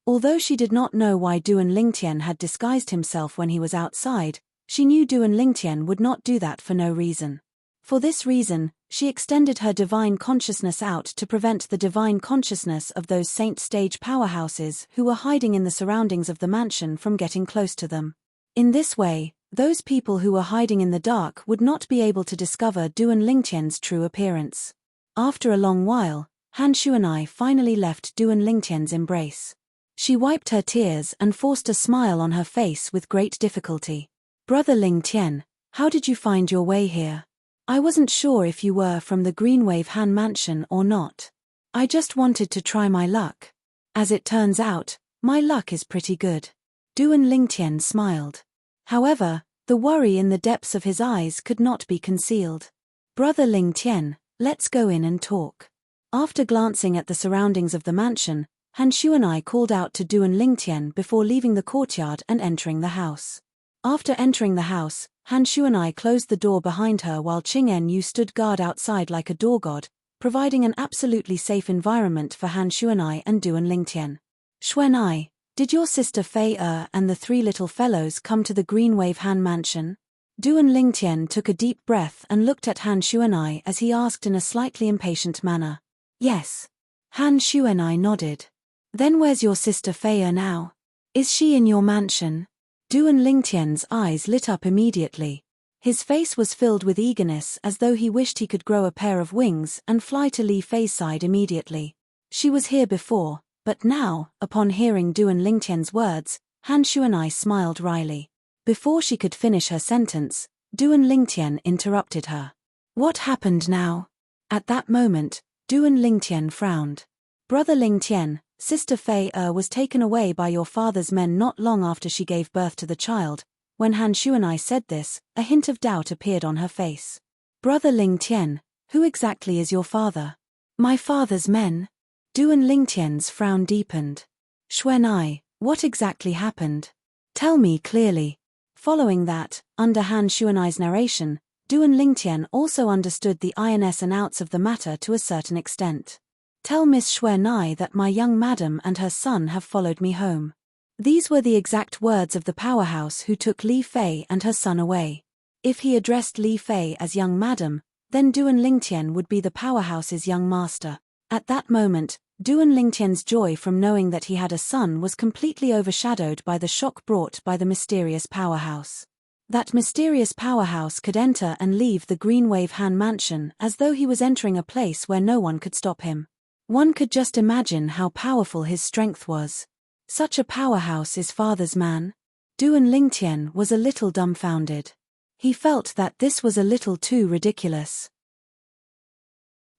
Although she did not know why Duan Lingtian had disguised himself when he was outside, she knew Duan Lingtian would not do that for no reason. For this reason, she extended her divine consciousness out to prevent the divine consciousness of those saint stage powerhouses who were hiding in the surroundings of the mansion from getting close to them. In this way, those people who were hiding in the dark would not be able to discover Duan Lingtian's true appearance. After a long while, Han Xuan'ai finally left Duan Lingtian's embrace. She wiped her tears and forced a smile on her face with great difficulty. "Brother Lingtian, how did you find your way here? I wasn't sure if you were from the Greenwave Han Mansion or not. I just wanted to try my luck. As it turns out, my luck is pretty good." Duan Lingtian smiled. However, the worry in the depths of his eyes could not be concealed. "Brother Lingtian, let's go in and talk." After glancing at the surroundings of the mansion, Han Xuan'ai called out to Duan Lingtian before leaving the courtyard and entering the house. After entering the house, Han Xuan'ai closed the door behind her while Qing En-yu stood guard outside like a door god, providing an absolutely safe environment for Han Xuan'ai and Duan Lingtian. "Xuan'ai, did your sister Fei and the three little fellows come to the Greenwave Han Mansion?" Duan Lingtian took a deep breath and looked at Han Xuan'ai as he asked in a slightly impatient manner. "Yes." Han Xuan'ai nodded. "Then where's your sister Fei now? Is she in your mansion?" Duan Lingtian's eyes lit up immediately. His face was filled with eagerness as though he wished he could grow a pair of wings and fly to Li Fei's side immediately. She was here before, but now, upon hearing Duan Lingtian's words, Han Xuan'ai smiled wryly. Before she could finish her sentence, Duan Lingtian interrupted her. "What happened now?" At that moment, Duan Lingtian frowned. "Brother Lingtian, Sister Fei was taken away by your father's men not long after she gave birth to the child." When Han Xuan'ai said this, a hint of doubt appeared on her face. "Brother Lingtian, who exactly is your father?" "My father's men." Duan Lingtian's frown deepened. "Xuan'ai, what exactly happened? Tell me clearly." Following that, under Han Xuan'ai's narration, Duan Lingtian also understood the ins and outs of the matter to a certain extent. "Tell Miss Xuan'ai that my young madam and her son have followed me home." These were the exact words of the powerhouse who took Li Fei and her son away. If he addressed Li Fei as young madam, then Duan Lingtian would be the powerhouse's young master. At that moment, Duan Lingtian's joy from knowing that he had a son was completely overshadowed by the shock brought by the mysterious powerhouse. That mysterious powerhouse could enter and leave the Greenwave Han Mansion as though he was entering a place where no one could stop him. One could just imagine how powerful his strength was. Such a powerhouse is father's man? Duan Lingtian was a little dumbfounded. He felt that this was a little too ridiculous.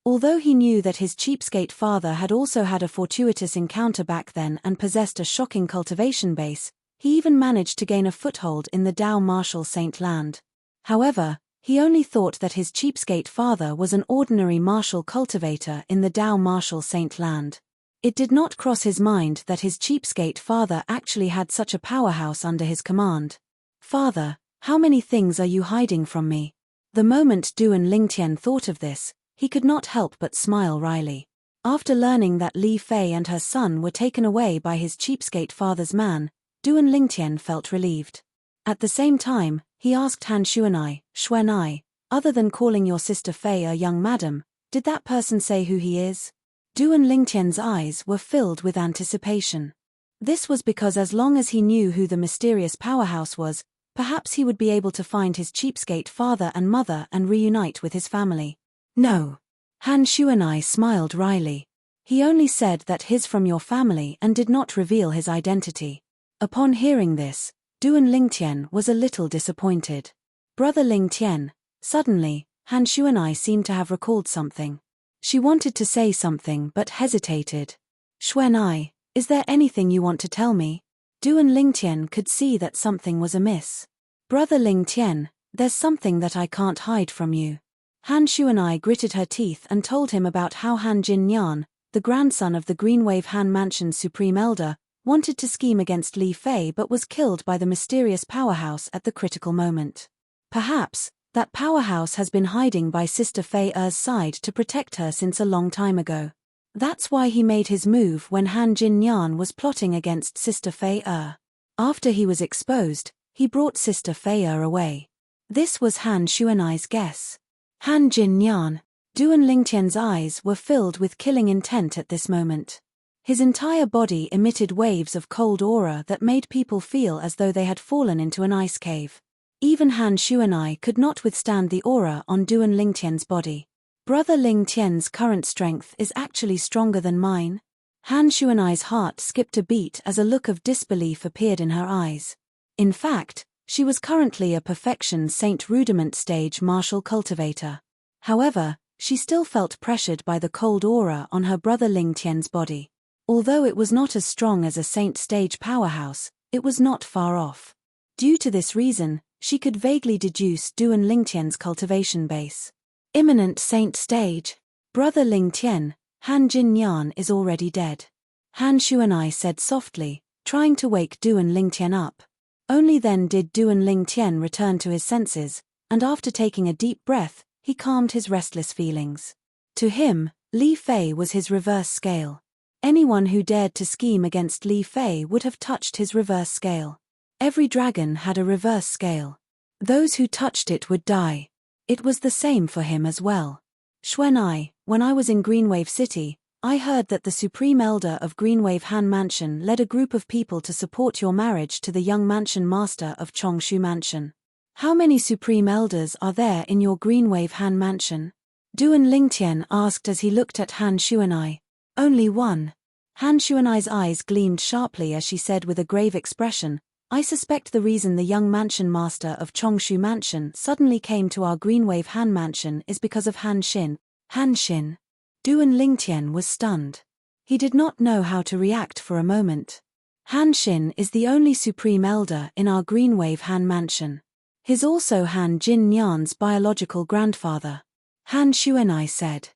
Although he knew that his cheapskate father had also had a fortuitous encounter back then and possessed a shocking cultivation base, he even managed to gain a foothold in the Dao Martial Saint land. However, he only thought that his cheapskate father was an ordinary martial cultivator in the Dao Martial Saint land. It did not cross his mind that his cheapskate father actually had such a powerhouse under his command. "Father, how many things are you hiding from me?" The moment Duan Lingtian thought of this, he could not help but smile wryly. After learning that Li Fei and her son were taken away by his cheapskate father's man, Duan Lingtian felt relieved. At the same time, he asked Han Xuanai, other than calling your sister Fei a young madam, did that person say who he is? Duan Lingtian's eyes were filled with anticipation. This was because as long as he knew who the mysterious powerhouse was, perhaps he would be able to find his cheapskate father and mother and reunite with his family. No. Han Xuanai smiled wryly. He only said that he's from your family and did not reveal his identity. Upon hearing this, Duan Lingtian was a little disappointed. Brother Lingtian, suddenly, Han Xuanai seemed to have recalled something. She wanted to say something but hesitated. Xuanai, is there anything you want to tell me? Duan Lingtian could see that something was amiss. Brother Lingtian, there's something that I can't hide from you. Han Xuanai gritted her teeth and told him about how Han Jinyan, the grandson of the Greenwave Han Mansion's supreme elder, wanted to scheme against Li Fei but was killed by the mysterious powerhouse at the critical moment. Perhaps, that powerhouse has been hiding by Sister Fei Er's side to protect her since a long time ago. That's why he made his move when Han Jinyan was plotting against Sister Fei Er. After he was exposed, he brought Sister Fei Er away. This was Han Xuanai's guess. Han Jinyan. Duan Lingtian's eyes were filled with killing intent at this moment. His entire body emitted waves of cold aura that made people feel as though they had fallen into an ice cave. Even Han Xuanai could not withstand the aura on Duan Lingtian's body. Brother Lingtian's current strength is actually stronger than mine. Han Xuanai's heart skipped a beat as a look of disbelief appeared in her eyes. In fact, she was currently a perfection Saint Rudiment stage martial cultivator. However, she still felt pressured by the cold aura on her brother Lingtian's body. Although it was not as strong as a Saint stage powerhouse, it was not far off. Due to this reason, she could vaguely deduce Duan Lingtian's cultivation base. Imminent Saint stage. Brother Lingtian, Han Jinyan is already dead. Han Xuanai said softly, trying to wake Duan Lingtian up. Only then did Duan Lingtian return to his senses, and after taking a deep breath, he calmed his restless feelings. To him, Li Fei was his reverse scale. Anyone who dared to scheme against Li Fei would have touched his reverse scale. Every dragon had a reverse scale. Those who touched it would die. It was the same for him as well. Xuanai, when I was in Greenwave City, I heard that the Supreme Elder of Greenwave Han Mansion led a group of people to support your marriage to the young mansion master of Chongshu Mansion. How many Supreme Elders are there in your Greenwave Han Mansion? Duan Lingtian asked as he looked at Han Xuanai. Only one. Han Xuanai's eyes gleamed sharply as she said with a grave expression, I suspect the reason the young mansion master of Chongshu Mansion suddenly came to our Greenwave Han Mansion is because of Han Xin. Han Xin? Duan Lingtian was stunned. He did not know how to react for a moment. Han Xin is the only Supreme Elder in our Greenwave Han Mansion. He's also Han Jinyan's biological grandfather. Han Xuanai said.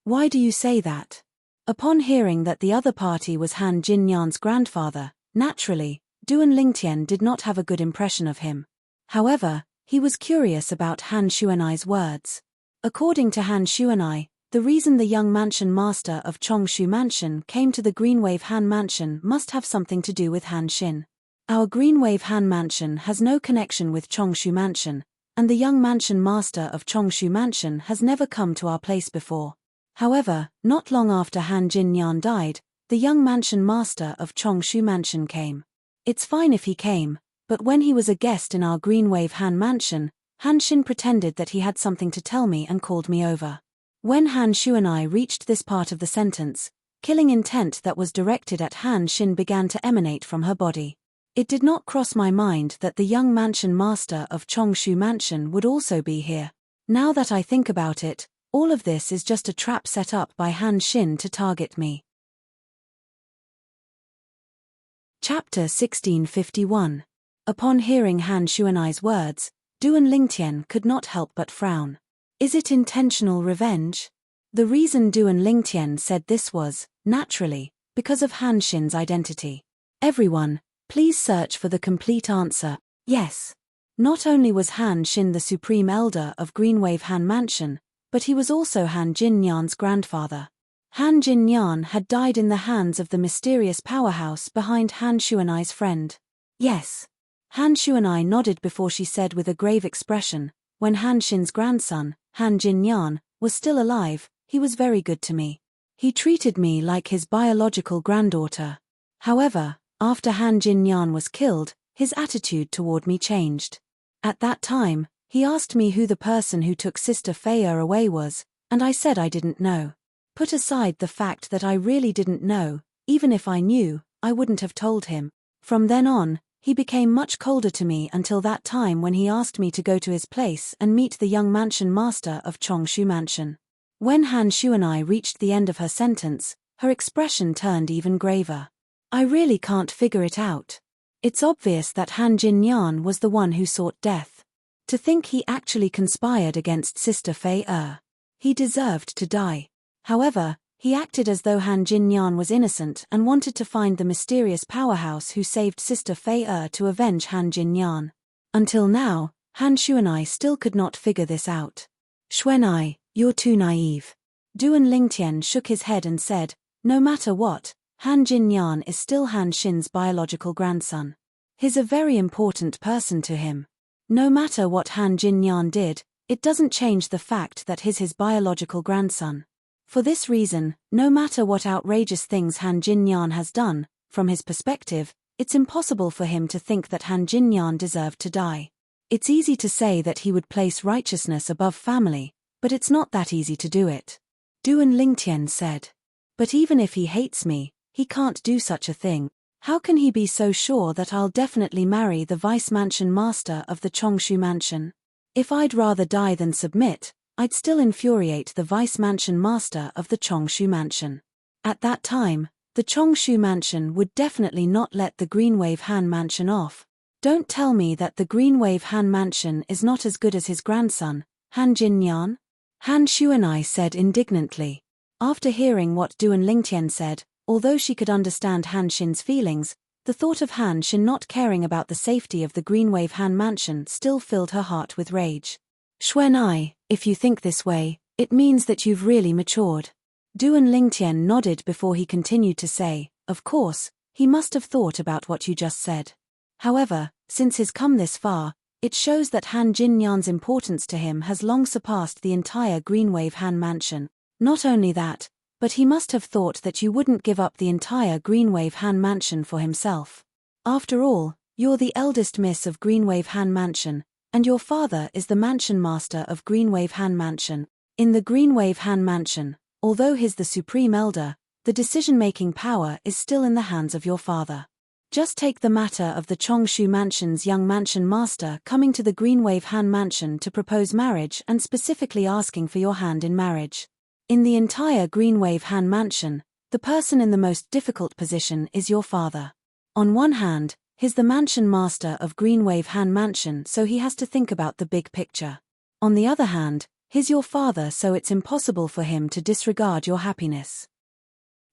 Why do you say that? Upon hearing that the other party was Han Jinyan's grandfather, naturally, Duan Lingtian did not have a good impression of him. However, he was curious about Han Xuanai's words. According to Han Xuanai, the reason the young mansion master of Chongshu Mansion came to the Greenwave Han Mansion must have something to do with Han Xin. Our Greenwave Han Mansion has no connection with Chongshu Mansion, and the young mansion master of Chongshu Mansion has never come to our place before. However, not long after Han Jinyan died, the young mansion master of Chongshu Mansion came. It's fine if he came, but when he was a guest in our Greenwave Han Mansion, Han Xin pretended that he had something to tell me and called me over. When Han Xuanai reached this part of the sentence, killing intent that was directed at Han Xin began to emanate from her body. It did not cross my mind that the young mansion master of Chongshu Mansion would also be here. Now that I think about it, all of this is just a trap set up by Han Xin to target me. Chapter 1651. Upon hearing Han Xuanai's words, Duan Lingtian could not help but frown. Is it intentional revenge? The reason Duan Lingtian said this was, naturally, because of Han Xin's identity. Everyone, please search for the complete answer. Yes. Not only was Han Xin the Supreme Elder of Greenwave Han Mansion, but he was also Han Jinyan's grandfather. Han Jinyan had died in the hands of the mysterious powerhouse behind Han Xuanai's friend. Yes. Han Shuanai nodded before she said with a grave expression, when Han Xin's grandson, Han Jinyan, was still alive, he was very good to me. He treated me like his biological granddaughter. However, after Han Jinyan was killed, his attitude toward me changed. At that time, he asked me who the person who took Sister Fei away was, and I said I didn't know. Put aside the fact that I really didn't know, even if I knew, I wouldn't have told him. From then on, he became much colder to me until that time when he asked me to go to his place and meet the young mansion master of Chongshu Mansion. When Han Shuanai reached the end of her sentence, her expression turned even graver. I really can't figure it out. It's obvious that Han Jinyan was the one who sought death. To think he actually conspired against Sister Fei. He deserved to die. However, he acted as though Han Jinyan was innocent and wanted to find the mysterious powerhouse who saved Sister Fei to avenge Han Jinyan. Until now, Han Shuanai still could not figure this out. Xuanai, you're too naive. Duan Lingtian shook his head and said, no matter what, Han Jinyan is still Han Xin's biological grandson. He's a very important person to him. No matter what Han Jinyan did, it doesn't change the fact that he's his biological grandson. For this reason, no matter what outrageous things Han Jinyan has done, from his perspective, it's impossible for him to think that Han Jinyan deserved to die. It's easy to say that he would place righteousness above family, but it's not that easy to do it. Duan Lingtian said. But even if he hates me, he can't do such a thing. How can he be so sure that I'll definitely marry the vice mansion master of the Chongshu Mansion? If I'd rather die than submit, I'd still infuriate the vice mansion master of the Chongshu Mansion. At that time, the Chongshu Mansion would definitely not let the Greenwave Han Mansion off. Don't tell me that the Greenwave Han Mansion is not as good as his grandson, Han Jinyan? Han Shuanai said indignantly. After hearing what Duan Lingtian said, although she could understand Han Xin's feelings, the thought of Han Xin not caring about the safety of the Greenwave Han Mansion still filled her heart with rage. Xuanai, if you think this way, it means that you've really matured. Duan Lingtian nodded before he continued to say, of course, he must have thought about what you just said. However, since he's come this far, it shows that Han Jinyan's importance to him has long surpassed the entire Greenwave Han Mansion. Not only that, but he must have thought that you wouldn't give up the entire Greenwave Han Mansion for himself. After all, you're the eldest miss of Greenwave Han Mansion, and your father is the mansion master of Greenwave Han Mansion. In the Greenwave Han Mansion, although he's the supreme elder, the decision-making power is still in the hands of your father. Just take the matter of the Chongshu Mansion's young mansion master coming to the Greenwave Han Mansion to propose marriage and specifically asking for your hand in marriage. In the entire Greenwave Han Mansion, the person in the most difficult position is your father. On one hand, he's the mansion master of Greenwave Han Mansion, so he has to think about the big picture. On the other hand, he's your father, so it's impossible for him to disregard your happiness.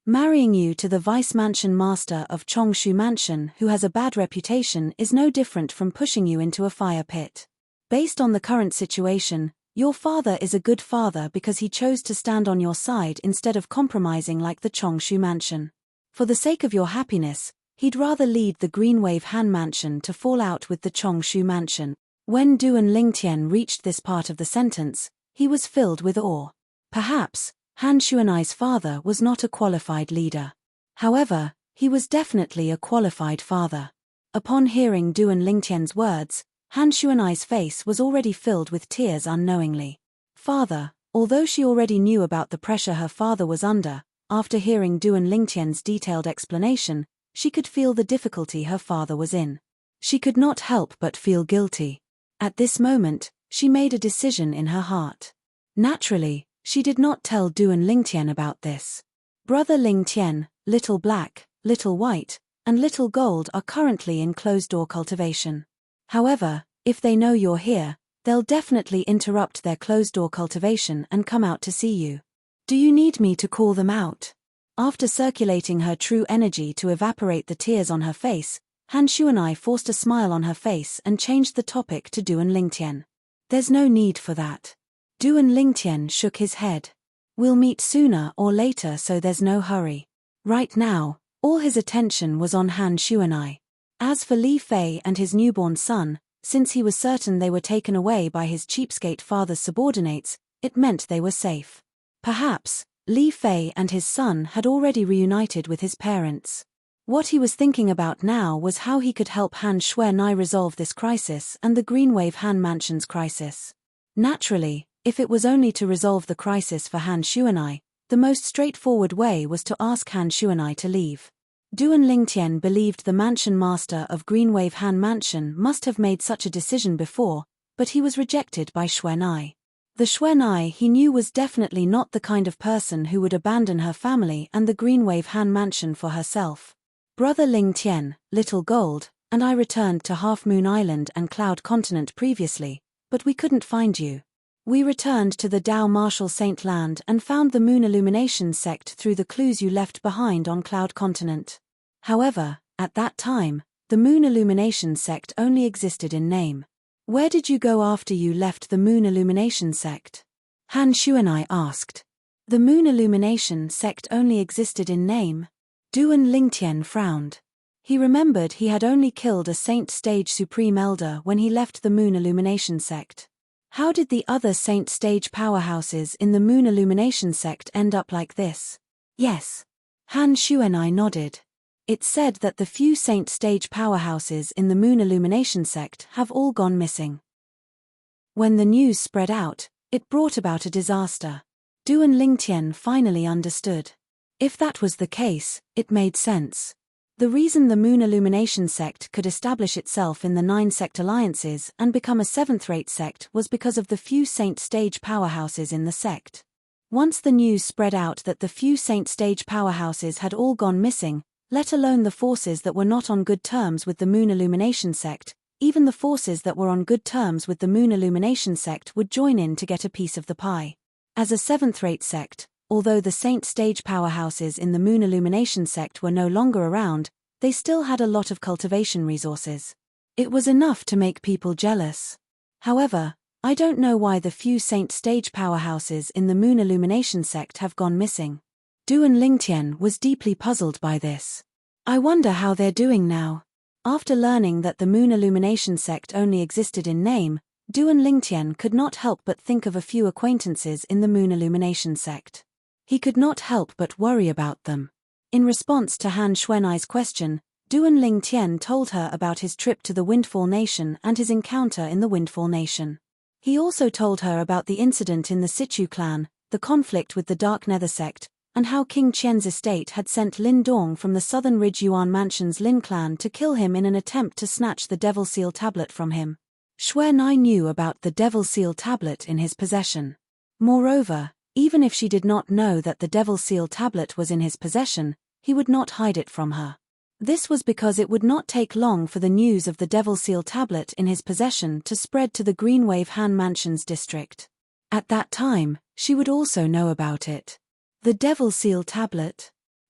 Marrying you to the vice mansion master of Chongshu Mansion who has a bad reputation is no different from pushing you into a fire pit. Based on the current situation, your father is a good father because he chose to stand on your side instead of compromising like the Chongshu Mansion. For the sake of your happiness, he'd rather lead the Greenwave Han Mansion to fall out with the Chongshu Mansion. When Duan Lingtian reached this part of the sentence, he was filled with awe. Perhaps, Han Shuanai's father was not a qualified leader. However, he was definitely a qualified father. Upon hearing Duan Lingtian's words, Han Shuanai's face was already filled with tears unknowingly. Father, although she already knew about the pressure her father was under, after hearing Duan Lingtian's detailed explanation, she could feel the difficulty her father was in. She could not help but feel guilty. At this moment, she made a decision in her heart. Naturally, she did not tell Duan Lingtian about this. Brother Lingtian, Little Black, Little White, and Little Gold are currently in closed-door cultivation. However, if they know you're here, they'll definitely interrupt their closed-door cultivation and come out to see you. Do you need me to call them out? After circulating her true energy to evaporate the tears on her face, Han Shuanai forced a smile on her face and changed the topic to Duan Lingtian. There's no need for that. Duan Lingtian shook his head. We'll meet sooner or later, so there's no hurry. Right now, all his attention was on Han Shuanai. As for Li Fei and his newborn son, since he was certain they were taken away by his cheapskate father's subordinates, it meant they were safe. Perhaps, Li Fei and his son had already reunited with his parents. What he was thinking about now was how he could help Han Xuanai resolve this crisis and the Greenwave Han Mansion's crisis. Naturally, if it was only to resolve the crisis for Han Xuanai, the most straightforward way was to ask Han Xuanai to leave. Duan Lingtian believed the mansion master of Greenwave Han Mansion must have made such a decision before, but he was rejected by Xuanai. The Xuanai he knew was definitely not the kind of person who would abandon her family and the Greenwave Han Mansion for herself. Brother Lingtian, Little Gold, and I returned to Half Moon Island and Cloud Continent previously, but we couldn't find you. We returned to the Dao Marshal Saint Land and found the Moon Illumination sect through the clues you left behind on Cloud Continent. However, at that time, the Moon Illumination sect only existed in name. Where did you go after you left the Moon Illumination sect? Han Xuanai asked. The Moon Illumination sect only existed in name? Duan Lingtian frowned. He remembered he had only killed a Saint Stage Supreme Elder when he left the Moon Illumination sect. How did the other Saint Stage powerhouses in the Moon Illumination sect end up like this? Yes. Han Xuanai nodded. It said that the few Saint Stage powerhouses in the Moon Illumination sect have all gone missing. When the news spread out, it brought about a disaster. Duan Lingtian finally understood. If that was the case, it made sense. The reason the Moon Illumination sect could establish itself in the 9-sect alliances and become a 7th-rate sect was because of the few Saint Stage powerhouses in the sect. Once the news spread out that the few Saint Stage powerhouses had all gone missing, let alone the forces that were not on good terms with the Moon Illumination sect, even the forces that were on good terms with the Moon Illumination sect would join in to get a piece of the pie. As a 7th-rate sect, although the Saint Stage powerhouses in the Moon Illumination sect were no longer around, they still had a lot of cultivation resources. It was enough to make people jealous. However, I don't know why the few Saint Stage powerhouses in the Moon Illumination sect have gone missing. Duan Lingtian was deeply puzzled by this. I wonder how they're doing now. After learning that the Moon Illumination sect only existed in name, Duan Lingtian could not help but think of a few acquaintances in the Moon Illumination sect. He could not help but worry about them. In response to Han Xuanai's question, Duan Lingtian told her about his trip to the Windfall Nation and his encounter in the Windfall Nation. He also told her about the incident in the Situ clan, the conflict with the Dark Nether sect, and how King Qian's estate had sent Lin Dong from the Southern Ridge Yuan Mansion's Lin clan to kill him in an attempt to snatch the Devil Seal tablet from him. Xuanai knew about the Devil Seal tablet in his possession. Moreover, even if she did not know that the Devil Seal tablet was in his possession, he would not hide it from her. This was because it would not take long for the news of the Devil Seal tablet in his possession to spread to the Greenwave Han Mansion's district. At that time, she would also know about it. The Devil Seal tablet.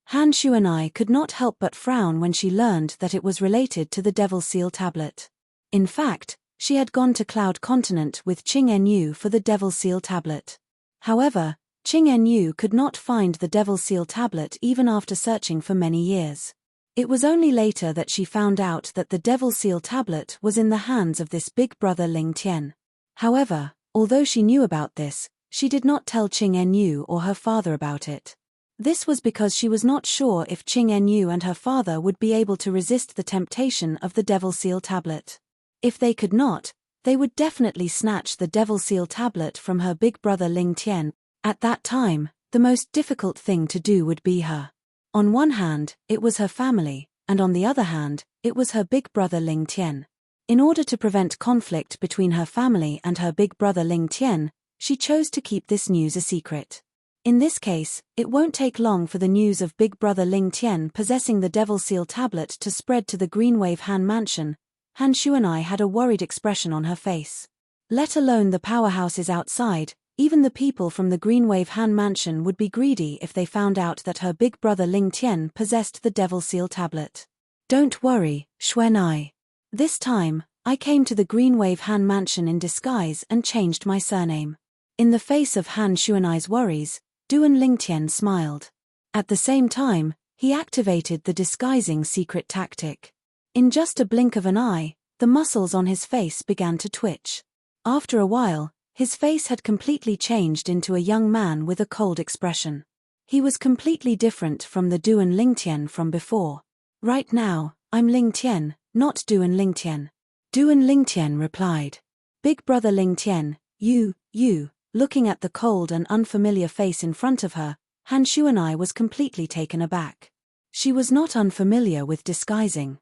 Han Xuanai could not help but frown when she learned that it was related to the Devil Seal tablet. In fact, she had gone to Cloud Continent with Qing Enyu for the Devil Seal tablet. However, Qing Enyu could not find the Devil Seal tablet even after searching for many years. It was only later that she found out that the Devil Seal tablet was in the hands of this big brother Ling Tian. However, although she knew about this, she did not tell Qing Enyu or her father about it. This was because she was not sure if Qing Enyu and her father would be able to resist the temptation of the Devil Seal tablet. If they could not, they would definitely snatch the Devil Seal tablet from her big brother Ling Tian. At that time, the most difficult thing to do would be her. On one hand, it was her family, and on the other hand, it was her big brother Ling Tian. In order to prevent conflict between her family and her big brother Ling Tian, she chose to keep this news a secret. In this case, it won't take long for the news of big brother Ling Tian possessing the Devil Seal tablet to spread to the Greenwave Han Mansion. Han Xuanai had a worried expression on her face. Let alone the powerhouses outside, even the people from the Greenwave Han Mansion would be greedy if they found out that her big brother Ling Tian possessed the Devil Seal tablet. Don't worry, Xuanai. This time, I came to the Greenwave Han Mansion in disguise and changed my surname. In the face of Han Xuanai's worries, Duan Lingtian smiled. At the same time, he activated the disguising secret tactic. In just a blink of an eye, the muscles on his face began to twitch. After a while, his face had completely changed into a young man with a cold expression. He was completely different from the Duan Lingtian from before. Right now, I'm Lingtian, not Duan Lingtian. Duan Lingtian replied. Big brother Lingtian, you, looking at the cold and unfamiliar face in front of her, Han Shuanai was completely taken aback. She was not unfamiliar with disguising.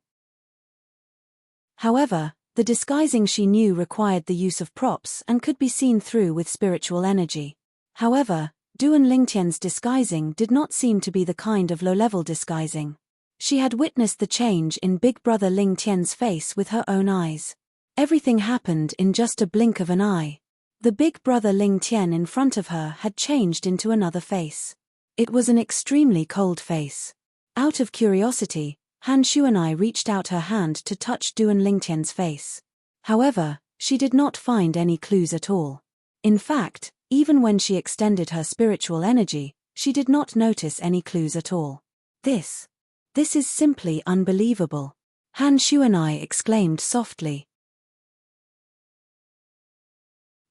However, the disguising she knew required the use of props and could be seen through with spiritual energy. However, Duan Lingtian's disguising did not seem to be the kind of low-level disguising. She had witnessed the change in Big Brother Lingtian's face with her own eyes. Everything happened in just a blink of an eye. The Big Brother Lingtian in front of her had changed into another face. It was an extremely cold face. Out of curiosity, Han Shuanai reached out her hand to touch Duan Lingtian's face. However, she did not find any clues at all. In fact, even when she extended her spiritual energy, she did not notice any clues at all. This is simply unbelievable. Han Shuanai exclaimed softly.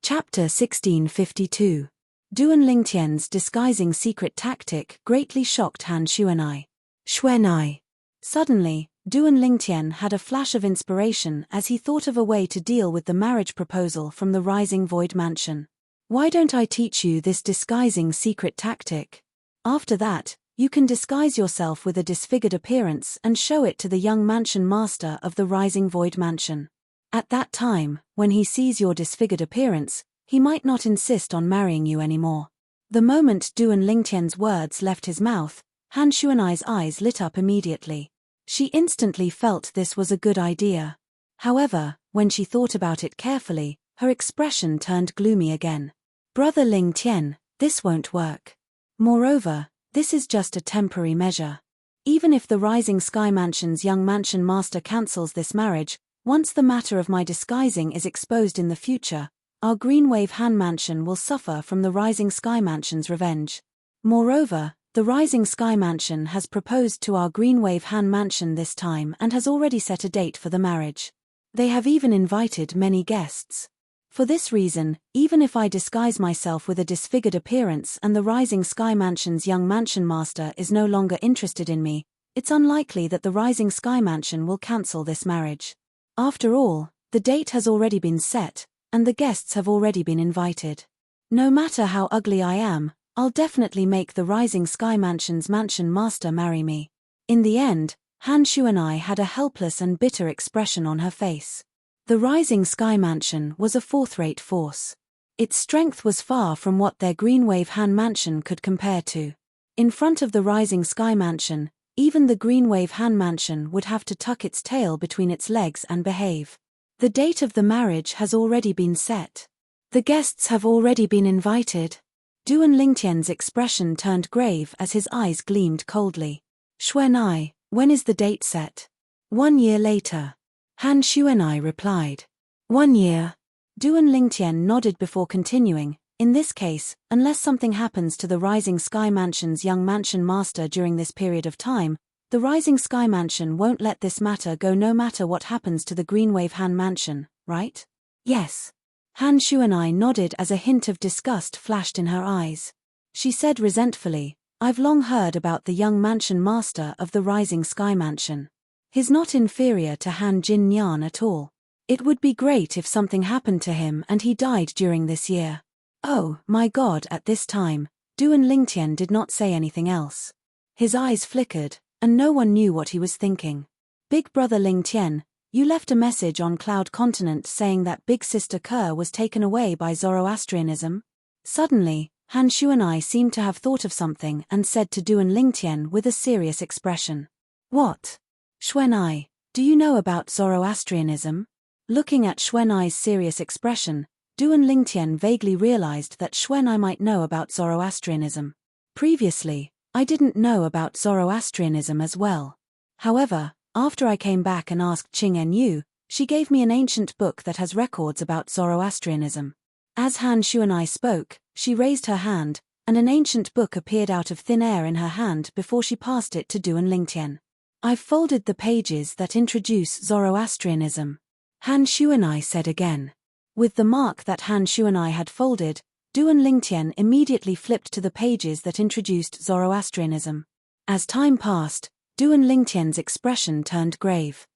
Chapter 1652. Duan Lingtian's disguising secret tactic greatly shocked Han Shuanai. Shuanai. Suddenly, Duan Lingtian had a flash of inspiration as he thought of a way to deal with the marriage proposal from the Rising Void Mansion. Why don't I teach you this disguising secret tactic? After that, you can disguise yourself with a disfigured appearance and show it to the young mansion master of the Rising Void Mansion. At that time, when he sees your disfigured appearance, he might not insist on marrying you anymore. The moment Duan Lingtian's words left his mouth, Han Shuanai's eyes lit up immediately. She instantly felt this was a good idea. However, when she thought about it carefully, her expression turned gloomy again. Brother Lingtian, this won't work. Moreover, this is just a temporary measure. Even if the Rising Sky Mansion's young mansion master cancels this marriage, once the matter of my disguising is exposed in the future, our Greenwave Han Mansion will suffer from the Rising Sky Mansion's revenge. Moreover, the Rising Sky Mansion has proposed to our Greenwave Han Mansion this time and has already set a date for the marriage. They have even invited many guests. For this reason, even if I disguise myself with a disfigured appearance and the Rising Sky Mansion's young mansion master is no longer interested in me, it's unlikely that the Rising Sky Mansion will cancel this marriage. After all, the date has already been set, and the guests have already been invited. No matter how ugly I am, I'll definitely make the Rising Sky Mansion's mansion master marry me. In the end, Han Shuanai had a helpless and bitter expression on her face. The Rising Sky Mansion was a fourth-rate force. Its strength was far from what their Greenwave Han Mansion could compare to. In front of the Rising Sky Mansion, even the Greenwave Han Mansion would have to tuck its tail between its legs and behave. The date of the marriage has already been set. The guests have already been invited. Duan Lingtian's expression turned grave as his eyes gleamed coldly. Shuanai, when is the date set? 1 year later. Han Shuanai replied. 1 year. Duan Lingtian nodded before continuing. In this case, unless something happens to the Rising Sky Mansion's young mansion master during this period of time, the Rising Sky Mansion won't let this matter go no matter what happens to the Greenwave Han Mansion, right? Yes. Han Shuanai nodded as a hint of disgust flashed in her eyes. She said resentfully, I've long heard about the young mansion master of the Rising Sky Mansion. He's not inferior to Han Jin Nyan at all. It would be great if something happened to him and he died during this year. Oh, my God! At this time, Duan Lingtian did not say anything else. His eyes flickered, and no one knew what he was thinking. Big brother Lingtian, you left a message on Cloud Continent saying that Big Sister Kerr was taken away by Zoroastrianism? Suddenly, Han Shuanai seemed to have thought of something and said to Duan Lingtian with a serious expression. What? Shuanai, do you know about Zoroastrianism? Looking at Shuanai's serious expression, Duan Lingtian vaguely realized that Shuanai might know about Zoroastrianism. Previously, I didn't know about Zoroastrianism as well. However, after I came back and asked Qing En, she gave me an ancient book that has records about Zoroastrianism. As Han Shuanai spoke, she raised her hand, and an ancient book appeared out of thin air in her hand before she passed it to Duan Lingtian. "I've folded the pages that introduce Zoroastrianism," Han Shuanai said again. With the mark that Han Shuanai had folded, Duan Lingtian immediately flipped to the pages that introduced Zoroastrianism. As time passed, Duan Lingtian's expression turned grave.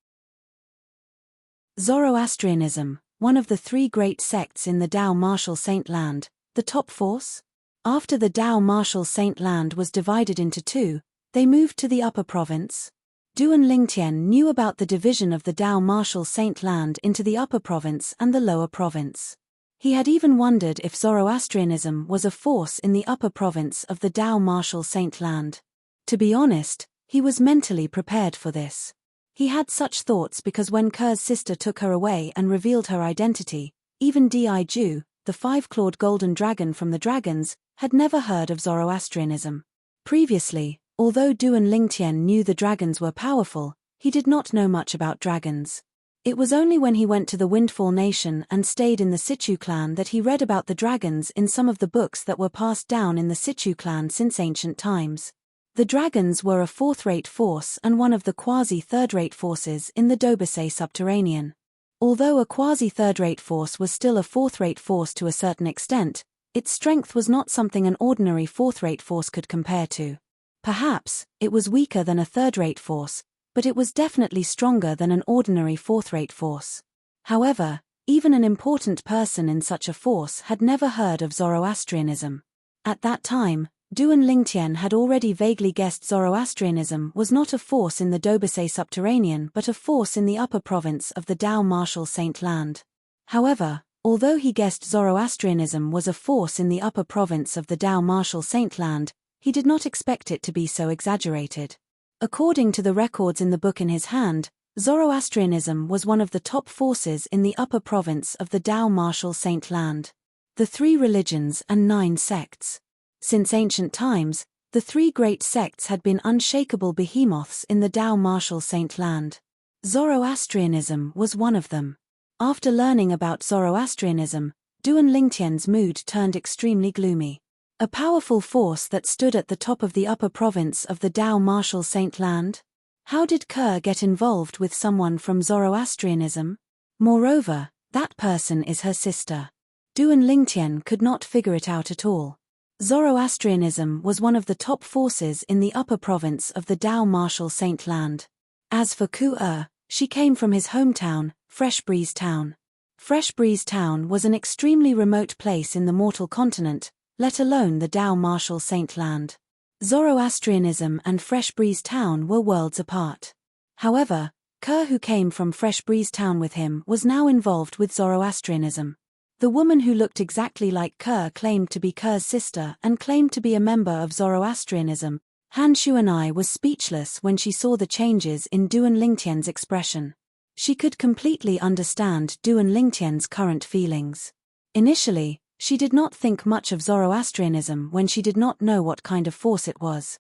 Zoroastrianism, one of the three great sects in the Dao Martial Saint Land, the top force? After the Dao Martial Saint Land was divided into two, they moved to the upper province. Duan Lingtian knew about the division of the Dao Martial Saint Land into the upper province and the lower province. He had even wondered if Zoroastrianism was a force in the upper province of the Dao Martial Saint Land. To be honest, he was mentally prepared for this. He had such thoughts because when Ker's sister took her away and revealed her identity, even Di-Ju, the five-clawed golden dragon from the dragons, had never heard of Zoroastrianism. Previously, although Duan Lingtian knew the dragons were powerful, he did not know much about dragons. It was only when he went to the Windfall Nation and stayed in the Situ clan that he read about the dragons in some of the books that were passed down in the Situ clan since ancient times. The dragons were a fourth-rate force and one of the quasi-third-rate forces in the Dobasay subterranean. Although a quasi-third-rate force was still a fourth-rate force to a certain extent, its strength was not something an ordinary fourth-rate force could compare to. Perhaps, it was weaker than a third-rate force, but it was definitely stronger than an ordinary fourth-rate force. However, even an important person in such a force had never heard of Zoroastrianism. At that time, Duan Lingtian had already vaguely guessed Zoroastrianism was not a force in the Dobasay subterranean but a force in the upper province of the Dao Martial Saint Land. However, although he guessed Zoroastrianism was a force in the upper province of the Dao Martial Saint Land, he did not expect it to be so exaggerated. According to the records in the book in his hand, Zoroastrianism was one of the top forces in the upper province of the Dao Martial Saint Land. The three religions and 9 sects. Since ancient times, the three great sects had been unshakable behemoths in the Dao Martial Saint Land. Zoroastrianism was one of them. After learning about Zoroastrianism, Duan Lingtian's mood turned extremely gloomy. A powerful force that stood at the top of the upper province of the Dao Martial Saint Land? How did Ker get involved with someone from Zoroastrianism? Moreover, that person is her sister. Duan Lingtian could not figure it out at all. Zoroastrianism was one of the top forces in the upper province of the Dao Martial Saint Land. As for Ku-er, she came from his hometown, Fresh Breeze Town. Fresh Breeze Town was an extremely remote place in the mortal continent, let alone the Dao Martial Saint Land. Zoroastrianism and Fresh Breeze Town were worlds apart. However, Ker, who came from Fresh Breeze Town with him, was now involved with Zoroastrianism. The woman who looked exactly like Ker claimed to be Ker's sister and claimed to be a member of Zoroastrianism. Han Shuanai was speechless when she saw the changes in Duan Lingtian's expression. She could completely understand Duan Lingtian's current feelings. Initially, she did not think much of Zoroastrianism when she did not know what kind of force it was.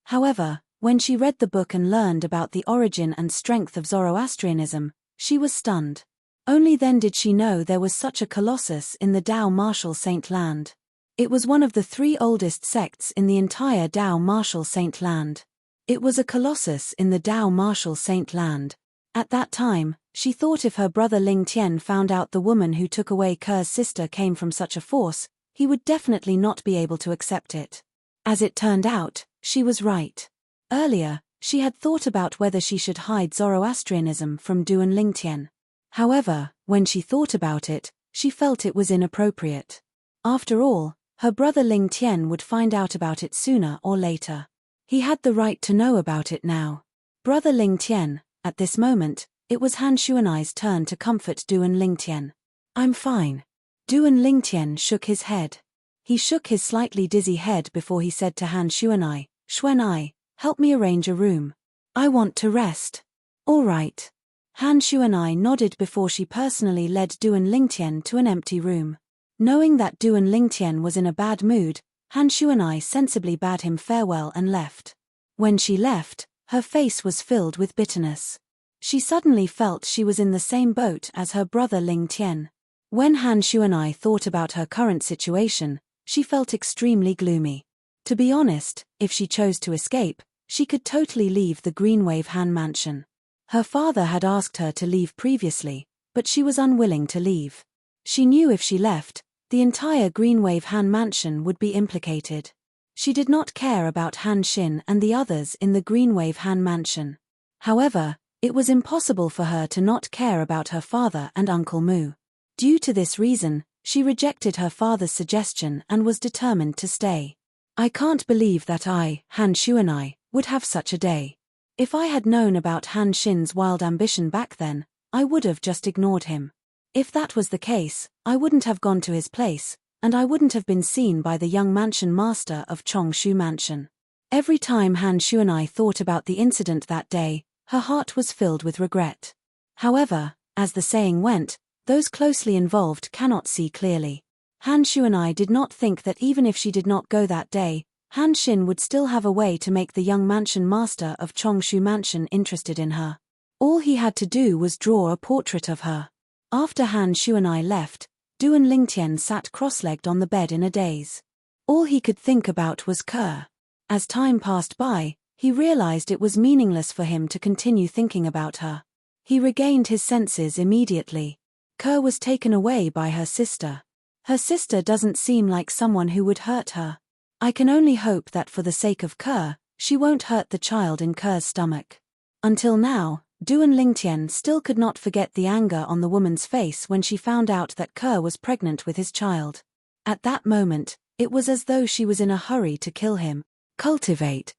However, when she read the book and learned about the origin and strength of Zoroastrianism, she was stunned. Only then did she know there was such a colossus in the Dao Martial Saint Land. It was one of the 3 oldest sects in the entire Dao Martial Saint Land. It was a colossus in the Dao Martial Saint Land. At that time, she thought if her brother Ling Tian found out the woman who took away Ker's sister came from such a force, he would definitely not be able to accept it. As it turned out, she was right. Earlier, she had thought about whether she should hide Zoroastrianism from Duan Lingtian. However, when she thought about it, she felt it was inappropriate. After all, her brother Ling Tian would find out about it sooner or later. He had the right to know about it now. Brother Ling Tian, at this moment, it was Han Shuanai's turn to comfort Duan Lingtian. "I'm fine." Duan Lingtian shook his head. He shook his slightly dizzy head before he said to Han Shuanai, "Shuanai, help me arrange a room. I want to rest." "All right." Han Shuanai nodded before she personally led Duan Lingtian to an empty room. Knowing that Duan Lingtian was in a bad mood, Han Shuanai sensibly bade him farewell and left. When she left, her face was filled with bitterness. She suddenly felt she was in the same boat as her brother Ling Tian. When Han Shuanai thought about her current situation, she felt extremely gloomy. To be honest, if she chose to escape, She could totally leave the Greenwave Han mansion. Her father had asked her to leave previously, but she was unwilling to leave. She knew if she left, the entire Greenwave Han mansion would be implicated. She did not care about Han Xin and the others in the Greenwave Han mansion. However, it was impossible for her to not care about her father and Uncle Mu. Due to this reason, she rejected her father's suggestion and was determined to stay. I can't believe that I, Han Xuanai, would have such a day. If I had known about Han Xin's wild ambition back then, I would have just ignored him. If that was the case, I wouldn't have gone to his place, and I wouldn't have been seen by the young mansion master of Chongshu Mansion. Every time Han Xuanai thought about the incident that day, her heart was filled with regret. However, as the saying went, those closely involved cannot see clearly. Han Xuanai did not think that even if she did not go that day, Han Xin would still have a way to make the young mansion master of Chongshu Mansion interested in her. All he had to do was draw a portrait of her. After Han Xuanai left, Duan Lingtian sat cross-legged on the bed in a daze. All he could think about was Ke. As time passed by, he realized it was meaningless for him to continue thinking about her. He regained his senses immediately. Ke was taken away by her sister. Her sister doesn't seem like someone who would hurt her. I can only hope that for the sake of Ke, she won't hurt the child in Ke's stomach. Until now, Duan Lingtian still could not forget the anger on the woman's face when she found out that Ke was pregnant with his child. At that moment, it was as though she was in a hurry to kill him. Cultivate.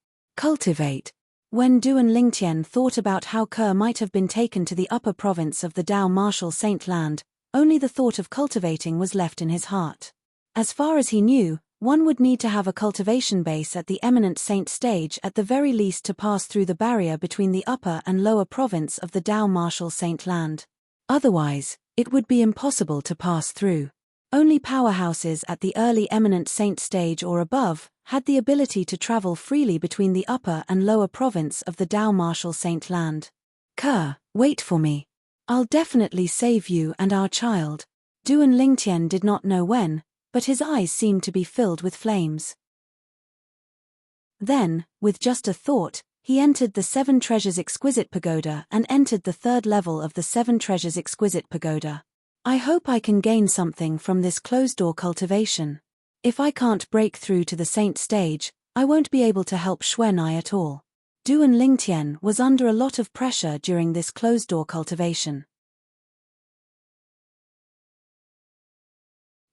When Duan Lingtian thought about how Ke might have been taken to the upper province of the Dao Martial Saint Land, only the thought of cultivating was left in his heart. As far as he knew, one would need to have a cultivation base at the eminent saint stage at the very least to pass through the barrier between the upper and lower province of the Dao Martial Saint Land. Otherwise, it would be impossible to pass through. Only powerhouses at the early eminent saint stage or above had the ability to travel freely between the upper and lower province of the Dao Martial Saint Land. Ke, wait for me. I'll definitely save you and our child. Duan Lingtian did not know when, but his eyes seemed to be filled with flames. Then, with just a thought, he entered the Seven Treasures Exquisite Pagoda and entered the third level of the Seven Treasures Exquisite Pagoda. I hope I can gain something from this closed-door cultivation. If I can't break through to the saint stage, I won't be able to help Xuanai at all. Duan Lingtian was under a lot of pressure during this closed-door cultivation.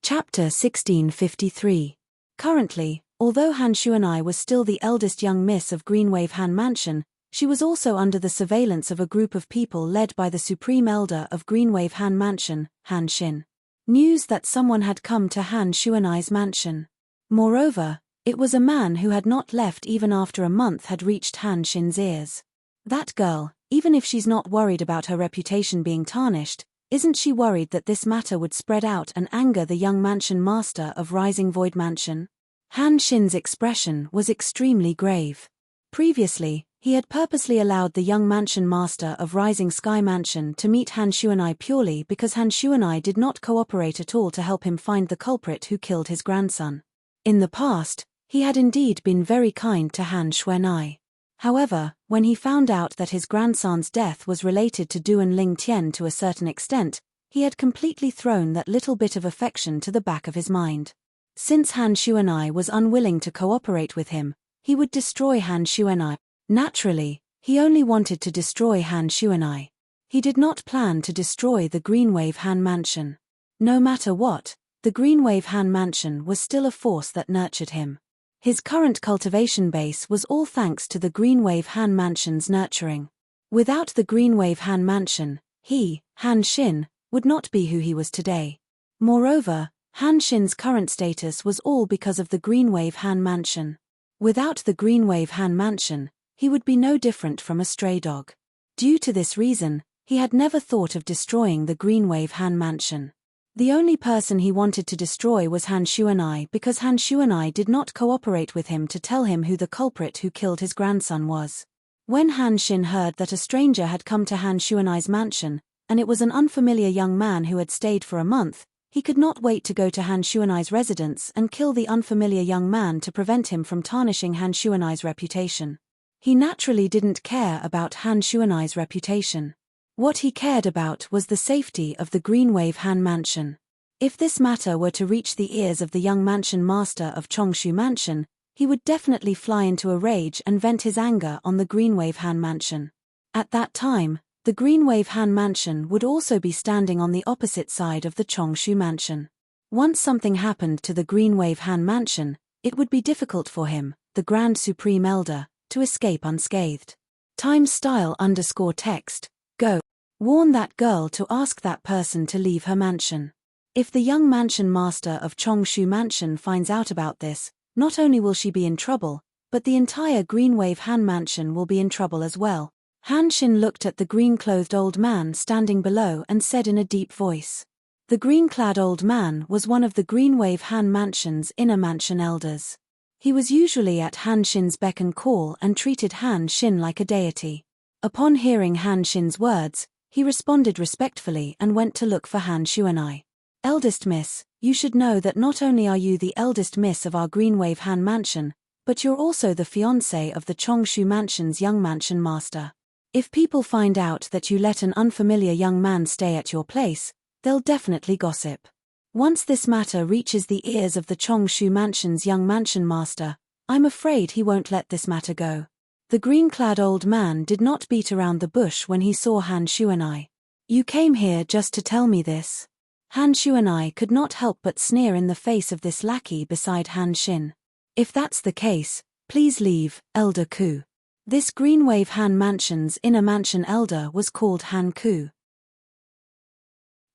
Chapter 1653. Currently, although Han Xuanai was still the eldest young miss of Greenwave Han Mansion, she was also under the surveillance of a group of people led by the Supreme Elder of Greenwave Han Mansion, Han Xin. News that someone had come to Han Xuanai's mansion. Moreover, it was a man who had not left even after a month had reached Han Xin's ears. That girl, even if she's not worried about her reputation being tarnished, isn't she worried that this matter would spread out and anger the young mansion master of Rising Void Mansion? Han Xin's expression was extremely grave. Previously, he had purposely allowed the young mansion master of Rising Sky Mansion to meet Han Xuanai purely because Han Xuanai did not cooperate at all to help him find the culprit who killed his grandson. In the past, he had indeed been very kind to Han Xuanai. However, when he found out that his grandson's death was related to Duan Lingtian to a certain extent, he had completely thrown that little bit of affection to the back of his mind. Since Han Xuanai was unwilling to cooperate with him, he would destroy Han Xuanai. Naturally, he only wanted to destroy Han Xuanai. He did not plan to destroy the Greenwave Han Mansion. No matter what, the Greenwave Han Mansion was still a force that nurtured him. His current cultivation base was all thanks to the Greenwave Han Mansion's nurturing. Without the Greenwave Han Mansion, he, Han Xin, would not be who he was today. Moreover, Han Xin's current status was all because of the Greenwave Han Mansion. Without the Greenwave Han Mansion, he would be no different from a stray dog. Due to this reason, he had never thought of destroying the Greenwave Han Mansion. The only person he wanted to destroy was Han Xuanai because Han Xuanai did not cooperate with him to tell him who the culprit who killed his grandson was. When Han Xin heard that a stranger had come to Han Xuanai's mansion, and it was an unfamiliar young man who had stayed for a month, he could not wait to go to Han Xuanai's residence and kill the unfamiliar young man to prevent him from tarnishing Han Xuanai's reputation. He naturally didn't care about Han Xuanai's reputation. What he cared about was the safety of the Greenwave Han Mansion. If this matter were to reach the ears of the young mansion master of Chongshu Mansion, he would definitely fly into a rage and vent his anger on the Greenwave Han Mansion. At that time, the Greenwave Han Mansion would also be standing on the opposite side of the Chongshu Mansion. Once something happened to the Greenwave Han Mansion, it would be difficult for him, the Grand Supreme Elder, to escape unscathed. Time_text, go. Warn that girl to ask that person to leave her mansion. If the young mansion master of Chongshu Mansion finds out about this, not only will she be in trouble, but the entire Greenwave Han Mansion will be in trouble as well. Han Xin looked at the green-clothed old man standing below and said in a deep voice. The green-clad old man was one of the Greenwave Han Mansion's inner mansion elders. He was usually at Han Xin's beck and call and treated Han Xin like a deity. Upon hearing Han Xin's words, he responded respectfully and went to look for Han Xuanai. Eldest miss, you should know that not only are you the eldest miss of our Greenwave Han Mansion, but you're also the fiancée of the Chongshu Mansion's young mansion master. If people find out that you let an unfamiliar young man stay at your place, they'll definitely gossip. Once this matter reaches the ears of the Chongshu Mansion's young mansion master, I'm afraid he won't let this matter go. The green-clad old man did not beat around the bush when he saw Han Xuanai. You came here just to tell me this? Han Xuanai could not help but sneer in the face of this lackey beside Han Xin. If that's the case, please leave, Elder Ku. This Greenwave Han Mansion's inner mansion elder was called Han Ku.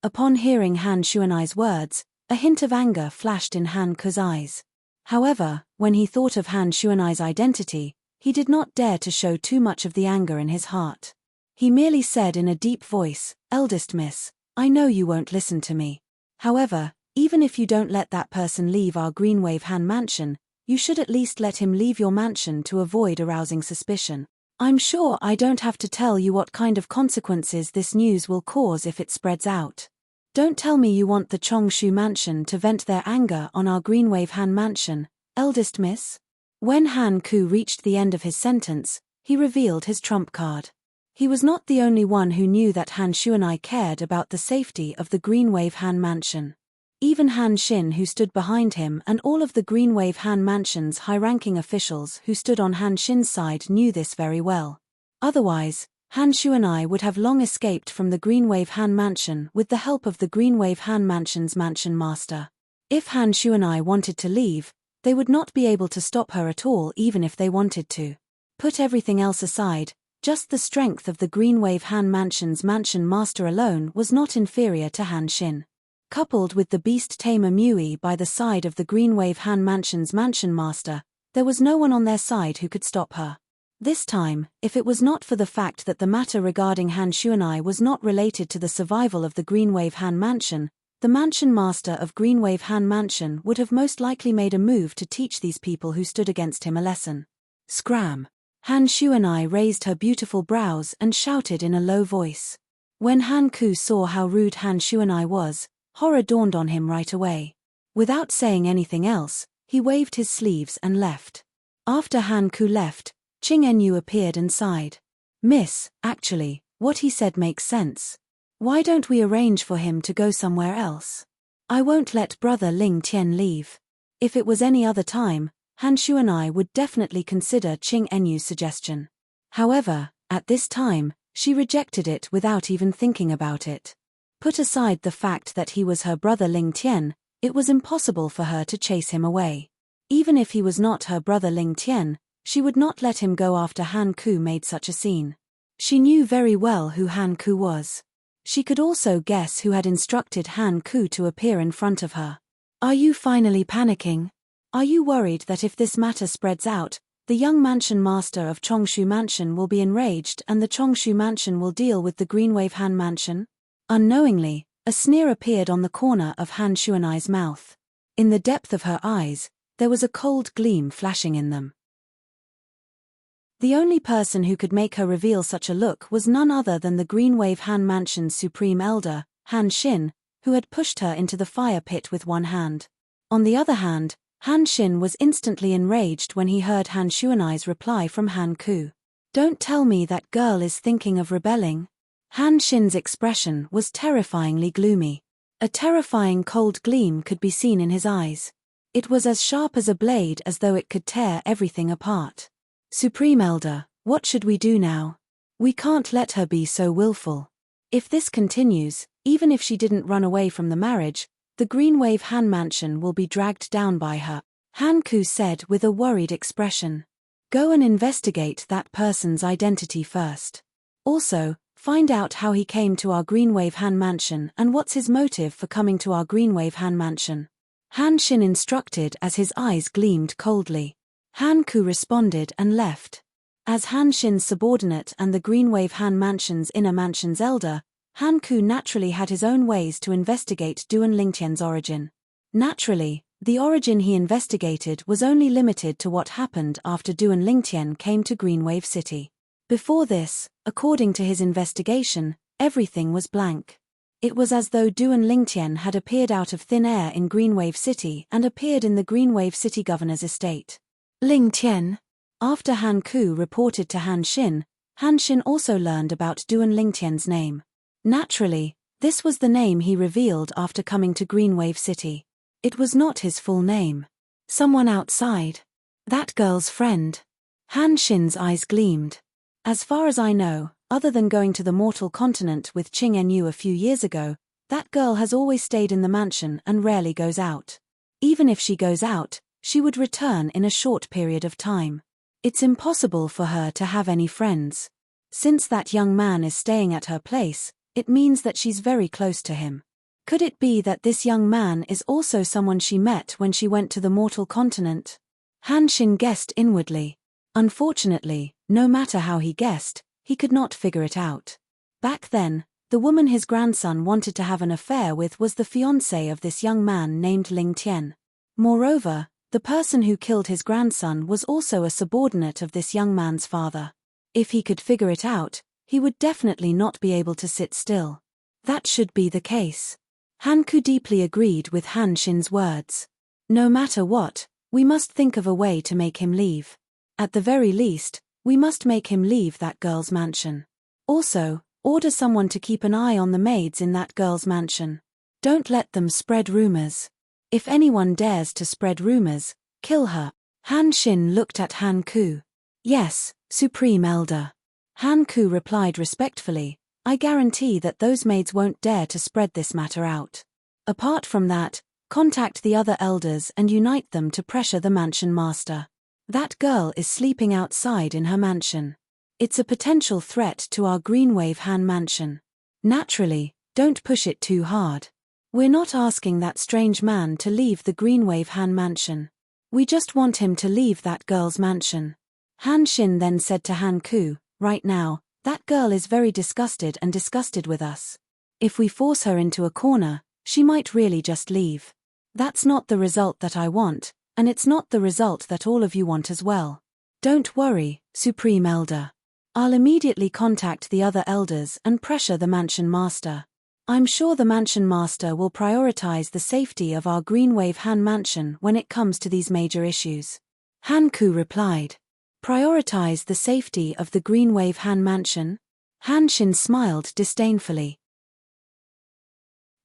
Upon hearing Han Xuanai's words, a hint of anger flashed in Han Ku's eyes. However, when he thought of Han Xuanai's identity, he did not dare to show too much of the anger in his heart. He merely said in a deep voice, Eldest miss, I know you won't listen to me. However, even if you don't let that person leave our Greenwave Han Mansion, you should at least let him leave your mansion to avoid arousing suspicion. I'm sure I don't have to tell you what kind of consequences this news will cause if it spreads out. Don't tell me you want the Chongshu Mansion to vent their anger on our Greenwave Han Mansion, eldest miss? When Han Ku reached the end of his sentence, he revealed his trump card. He was not the only one who knew that Han Xuanai cared about the safety of the Greenwave Han Mansion. Even Han Xin, who stood behind him, and all of the Greenwave Han Mansion's high-ranking officials who stood on Han Xin's side knew this very well. Otherwise, Han Xuanai would have long escaped from the Greenwave Han Mansion with the help of the Greenwave Han Mansion's mansion master. If Han Xuanai wanted to leave, they would not be able to stop her at all even if they wanted to. Put everything else aside, just the strength of the Greenwave Han Mansion's mansion master alone was not inferior to Han Xin. Coupled with the beast tamer Mui by the side of the Greenwave Han Mansion's mansion master, there was no one on their side who could stop her. This time, if it was not for the fact that the matter regarding Han Xuanai was not related to the survival of the Greenwave Han Mansion, the mansion master of Greenwave Han Mansion would have most likely made a move to teach these people who stood against him a lesson. Scram! Han Xuanai raised her beautiful brows and shouted in a low voice. When Han Ku saw how rude Han Xuanai was, horror dawned on him right away. Without saying anything else, he waved his sleeves and left. After Han Ku left, Qing Enyu appeared and sighed. Miss, actually, what he said makes sense. Why don't we arrange for him to go somewhere else? I won't let brother Ling Tian leave. If it was any other time, Han Xuanai would definitely consider Qing Enyu's suggestion. However, at this time, she rejected it without even thinking about it. Put aside the fact that he was her brother Ling Tian, it was impossible for her to chase him away. Even if he was not her brother Ling Tian, she would not let him go after Han Ku made such a scene. She knew very well who Han Ku was. She could also guess who had instructed Han Ku to appear in front of her. Are you finally panicking? Are you worried that if this matter spreads out, the young mansion master of Chongshu Mansion will be enraged and the Chongshu Mansion will deal with the Greenwave Han Mansion? Unknowingly, a sneer appeared on the corner of Han Xuanai's mouth. In the depth of her eyes, there was a cold gleam flashing in them. The only person who could make her reveal such a look was none other than the Greenwave Han Mansion's supreme elder, Han Xin, who had pushed her into the fire pit with one hand. On the other hand, Han Xin was instantly enraged when he heard Han Xuanai's reply from Han Ku. Don't tell me that girl is thinking of rebelling. Han Xin's expression was terrifyingly gloomy. A terrifying cold gleam could be seen in his eyes. It was as sharp as a blade, as though it could tear everything apart. Supreme Elder, what should we do now? We can't let her be so willful. If this continues, even if she didn't run away from the marriage, the Green Wave Han Mansion will be dragged down by her, Han Ku said with a worried expression. Go and investigate that person's identity first. Also, find out how he came to our Green Wave Han Mansion and what's his motive for coming to our Green Wave Han Mansion. Han Xin instructed as his eyes gleamed coldly. Han Ku responded and left. As Han Xin's subordinate and the Green Wave Han Mansion's inner mansion's elder, Han Ku naturally had his own ways to investigate Duan Lingtian's origin. Naturally, the origin he investigated was only limited to what happened after Duan Lingtian came to Green Wave City. Before this, according to his investigation, everything was blank. It was as though Duan Lingtian had appeared out of thin air in Green Wave City and appeared in the Green Wave City governor's estate. Lingtian. After Han Ku reported to Han Xin also learned about Duan Lingtian's name. Naturally, this was the name he revealed after coming to Green Wave City. It was not his full name. Someone outside. That girl's friend. Han Xin's eyes gleamed. As far as I know, other than going to the mortal continent with Qing Enyu a few years ago, that girl has always stayed in the mansion and rarely goes out. Even if she goes out, she would return in a short period of time. It's impossible for her to have any friends. Since that young man is staying at her place, it means that she's very close to him. Could it be that this young man is also someone she met when she went to the mortal continent? Han Xin guessed inwardly. Unfortunately, no matter how he guessed, he could not figure it out. Back then, the woman his grandson wanted to have an affair with was the fiancée of this young man named Ling Tian. Moreover, the person who killed his grandson was also a subordinate of this young man's father. If he could figure it out, he would definitely not be able to sit still. That should be the case. Han Ku deeply agreed with Han Xin's words. No matter what, we must think of a way to make him leave. At the very least, we must make him leave that girl's mansion. Also, order someone to keep an eye on the maids in that girl's mansion. Don't let them spread rumors. If anyone dares to spread rumors, kill her. Han Xin looked at Han Ku. Yes, Supreme Elder. Han Ku replied respectfully, I guarantee that those maids won't dare to spread this matter out. Apart from that, contact the other elders and unite them to pressure the mansion master. That girl is sleeping outside in her mansion. It's a potential threat to our Green Wave Han Mansion. Naturally, don't push it too hard. We're not asking that strange man to leave the Green Wave Han Mansion. We just want him to leave that girl's mansion. Han Xin then said to Han Ku, right now, that girl is very disgusted with us. If we force her into a corner, she might really just leave. That's not the result that I want, and it's not the result that all of you want as well. Don't worry, Supreme Elder. I'll immediately contact the other elders and pressure the mansion master. I'm sure the mansion master will prioritize the safety of our Green Wave Han Mansion when it comes to these major issues. Han Ku replied. Prioritize the safety of the Green Wave Han Mansion? Han Xin smiled disdainfully.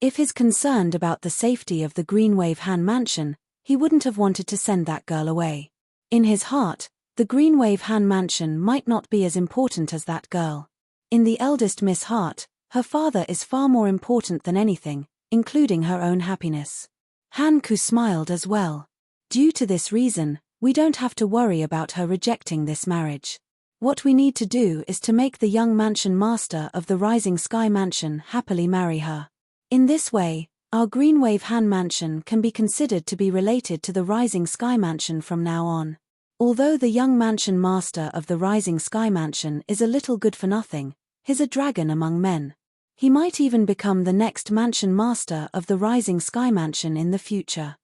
If he's concerned about the safety of the Green Wave Han Mansion, he wouldn't have wanted to send that girl away. In his heart, the Green Wave Han Mansion might not be as important as that girl. In the eldest Miss' heart, her father is far more important than anything, including her own happiness. Han Ku smiled as well. Due to this reason, we don't have to worry about her rejecting this marriage. What we need to do is to make the young mansion master of the Rising Sky Mansion happily marry her. In this way, our Green Wave Han Mansion can be considered to be related to the Rising Sky Mansion from now on. Although the young mansion master of the Rising Sky Mansion is a little good for nothing, he's a dragon among men. He might even become the next mansion master of the Rising Sky Mansion in the future.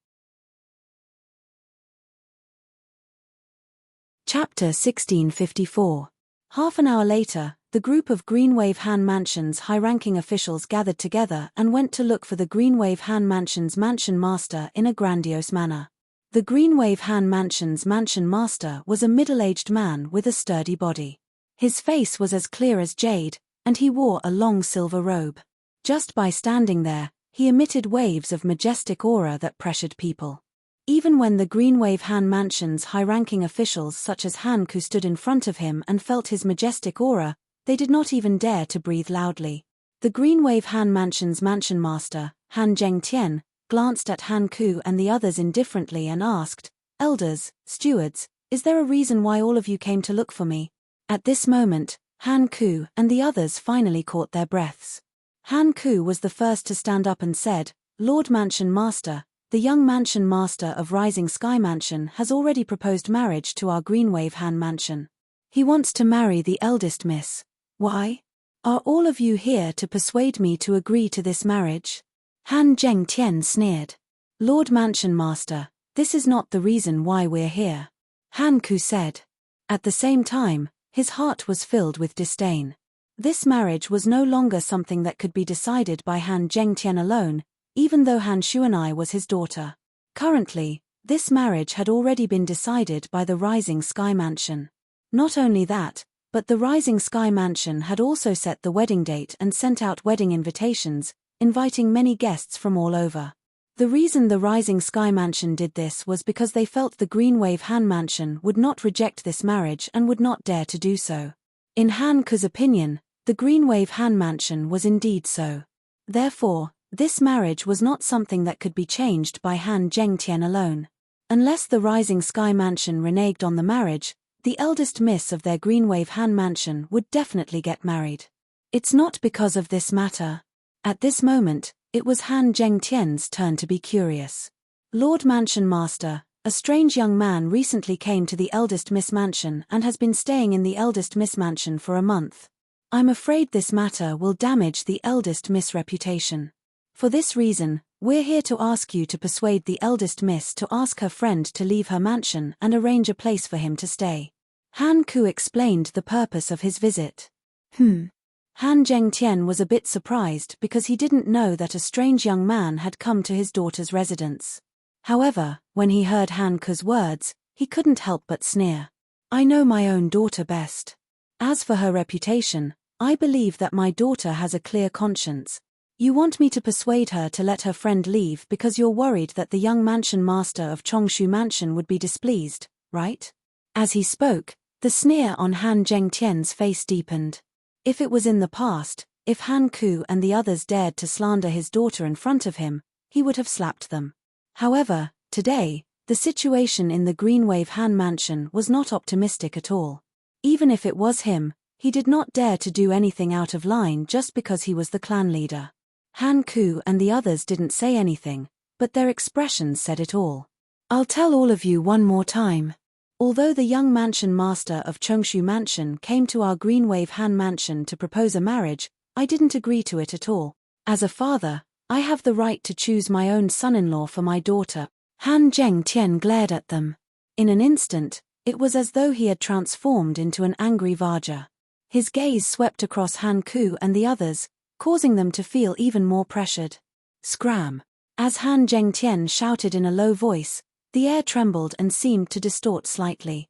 Chapter 1654. Half an hour later, the group of Green Wave Han Mansion's high-ranking officials gathered together and went to look for the Green Wave Han Mansion's mansion master in a grandiose manner. The Greenwave Han Mansion's mansion master was a middle-aged man with a sturdy body. His face was as clear as jade, and he wore a long silver robe. Just by standing there, he emitted waves of majestic aura that pressured people. Even when the Greenwave Han Mansion's high-ranking officials such as Han Ku stood in front of him and felt his majestic aura, they did not even dare to breathe loudly. The Greenwave Han Mansion's mansion master, Han Zhengtian, glanced at Han Ku and the others indifferently and asked, "Elders, stewards, is there a reason why all of you came to look for me?" At this moment, Han Ku and the others finally caught their breaths. Han Ku was the first to stand up and said, "Lord Mansion Master, the young Mansion Master of Rising Sky Mansion has already proposed marriage to our Greenwave Han Mansion. He wants to marry the eldest miss. Why? Are all of you here to persuade me to agree to this marriage?" Han Zhengtian sneered. "Lord Mansion Master, this is not the reason why we're here," Han Ku said. At the same time, his heart was filled with disdain. This marriage was no longer something that could be decided by Han Zhengtian alone, even though Han Xuanai was his daughter. Currently, this marriage had already been decided by the Rising Sky Mansion. Not only that, but the Rising Sky Mansion had also set the wedding date and sent out wedding invitations, inviting many guests from all over. The reason the Rising Sky Mansion did this was because they felt the Greenwave Han Mansion would not reject this marriage and would not dare to do so. In Han Ku's opinion, the Greenwave Han Mansion was indeed so. Therefore, this marriage was not something that could be changed by Han Zhengtian alone. Unless the Rising Sky Mansion reneged on the marriage, the eldest miss of their Greenwave Han Mansion would definitely get married. It's not because of this matter. At this moment, it was Han Zhengtian's turn to be curious. "Lord Mansion Master, a strange young man recently came to the eldest miss mansion and has been staying in the eldest miss mansion for a month. I'm afraid this matter will damage the eldest miss reputation. For this reason, we're here to ask you to persuade the eldest miss to ask her friend to leave her mansion and arrange a place for him to stay." Han Ku explained the purpose of his visit. Han Zhengtian was a bit surprised because he didn't know that a strange young man had come to his daughter's residence. However, when he heard Han Ku's words, he couldn't help but sneer. "I know my own daughter best. As for her reputation, I believe that my daughter has a clear conscience. You want me to persuade her to let her friend leave because you're worried that the young mansion master of Chongshu Mansion would be displeased, right?" As he spoke, the sneer on Han Zhengtian's face deepened. If it was in the past, if Han Ku and the others dared to slander his daughter in front of him, he would have slapped them. However, today, the situation in the Greenwave Han Mansion was not optimistic at all. Even if it was him, he did not dare to do anything out of line just because he was the clan leader. Han Ku and the others didn't say anything, but their expressions said it all. "I'll tell all of you one more time. Although the young mansion master of Chongshu Mansion came to our Greenwave Han Mansion to propose a marriage, I didn't agree to it at all. As a father, I have the right to choose my own son-in-law for my daughter." Han Zhengtian glared at them. In an instant, it was as though he had transformed into an angry Vajra. His gaze swept across Han Ku and the others, causing them to feel even more pressured. Scram! As Han Zhengtian shouted in a low voice, the air trembled and seemed to distort slightly.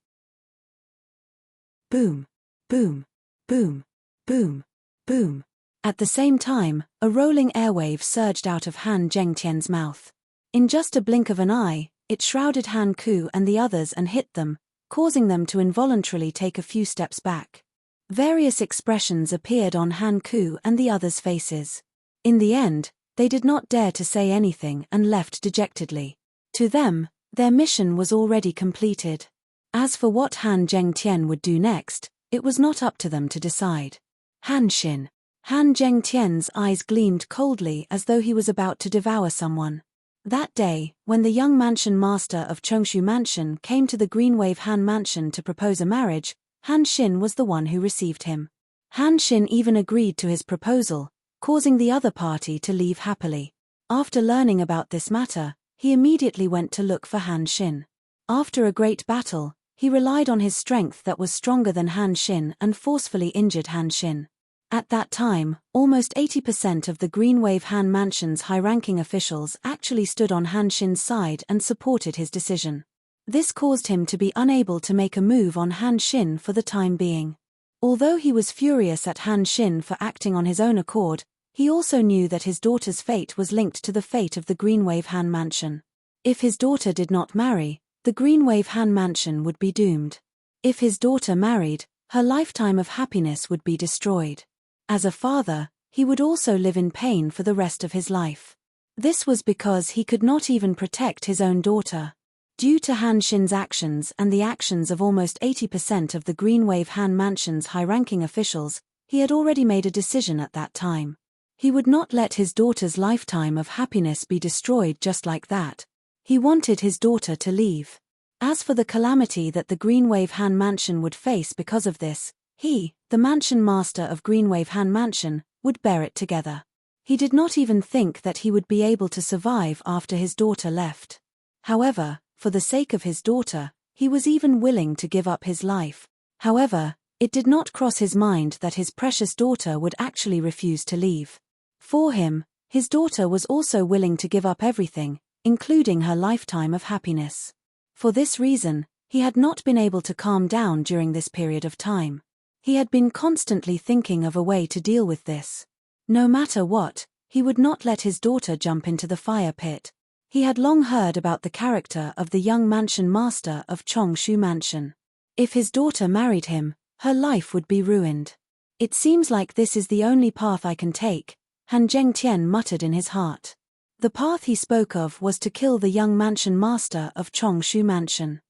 Boom! Boom! Boom! Boom! Boom! At the same time, a rolling airwave surged out of Han Zhengtian's mouth. In just a blink of an eye, it shrouded Han Ku and the others and hit them, causing them to involuntarily take a few steps back. Various expressions appeared on Han Ku and the others' faces. In the end, they did not dare to say anything and left dejectedly. To them, their mission was already completed. As for what Han Zhengtian would do next, it was not up to them to decide. Han Zhengtian's eyes gleamed coldly as though he was about to devour someone. That day, when the young mansion master of Chongshu Mansion came to the Greenwave Han Mansion to propose a marriage, Han Xin was the one who received him. Han Xin even agreed to his proposal, causing the other party to leave happily. After learning about this matter, he immediately went to look for Han Xin. After a great battle, he relied on his strength that was stronger than Han Xin and forcefully injured Han Xin. At that time, almost 80% of the Green Wave Han Mansion's high-ranking officials actually stood on Han Xin's side and supported his decision. This caused him to be unable to make a move on Han Xin for the time being. Although he was furious at Han Xin for acting on his own accord, he also knew that his daughter's fate was linked to the fate of the Green Wave Han Mansion. If his daughter did not marry, the Green Wave Han Mansion would be doomed. If his daughter married, her lifetime of happiness would be destroyed. As a father, he would also live in pain for the rest of his life. This was because he could not even protect his own daughter. Due to Han Xin's actions and the actions of almost 80% of the Green Wave Han Mansion's high-ranking officials, he had already made a decision at that time. He would not let his daughter's lifetime of happiness be destroyed just like that. He wanted his daughter to leave. As for the calamity that the Green Wave Han Mansion would face because of this, he, the mansion master of Green Wave Han Mansion, would bear it together. He did not even think that he would be able to survive after his daughter left. However, for the sake of his daughter, he was even willing to give up his life. However, it did not cross his mind that his precious daughter would actually refuse to leave. For him, his daughter was also willing to give up everything, including her lifetime of happiness. For this reason, he had not been able to calm down during this period of time. He had been constantly thinking of a way to deal with this. No matter what, he would not let his daughter jump into the fire pit. He had long heard about the character of the young mansion master of Chongshu Mansion. If his daughter married him, her life would be ruined. It seems like this is the only path I can take, Han Zhengtian muttered in his heart. The path he spoke of was to kill the young mansion master of Chongshu Mansion.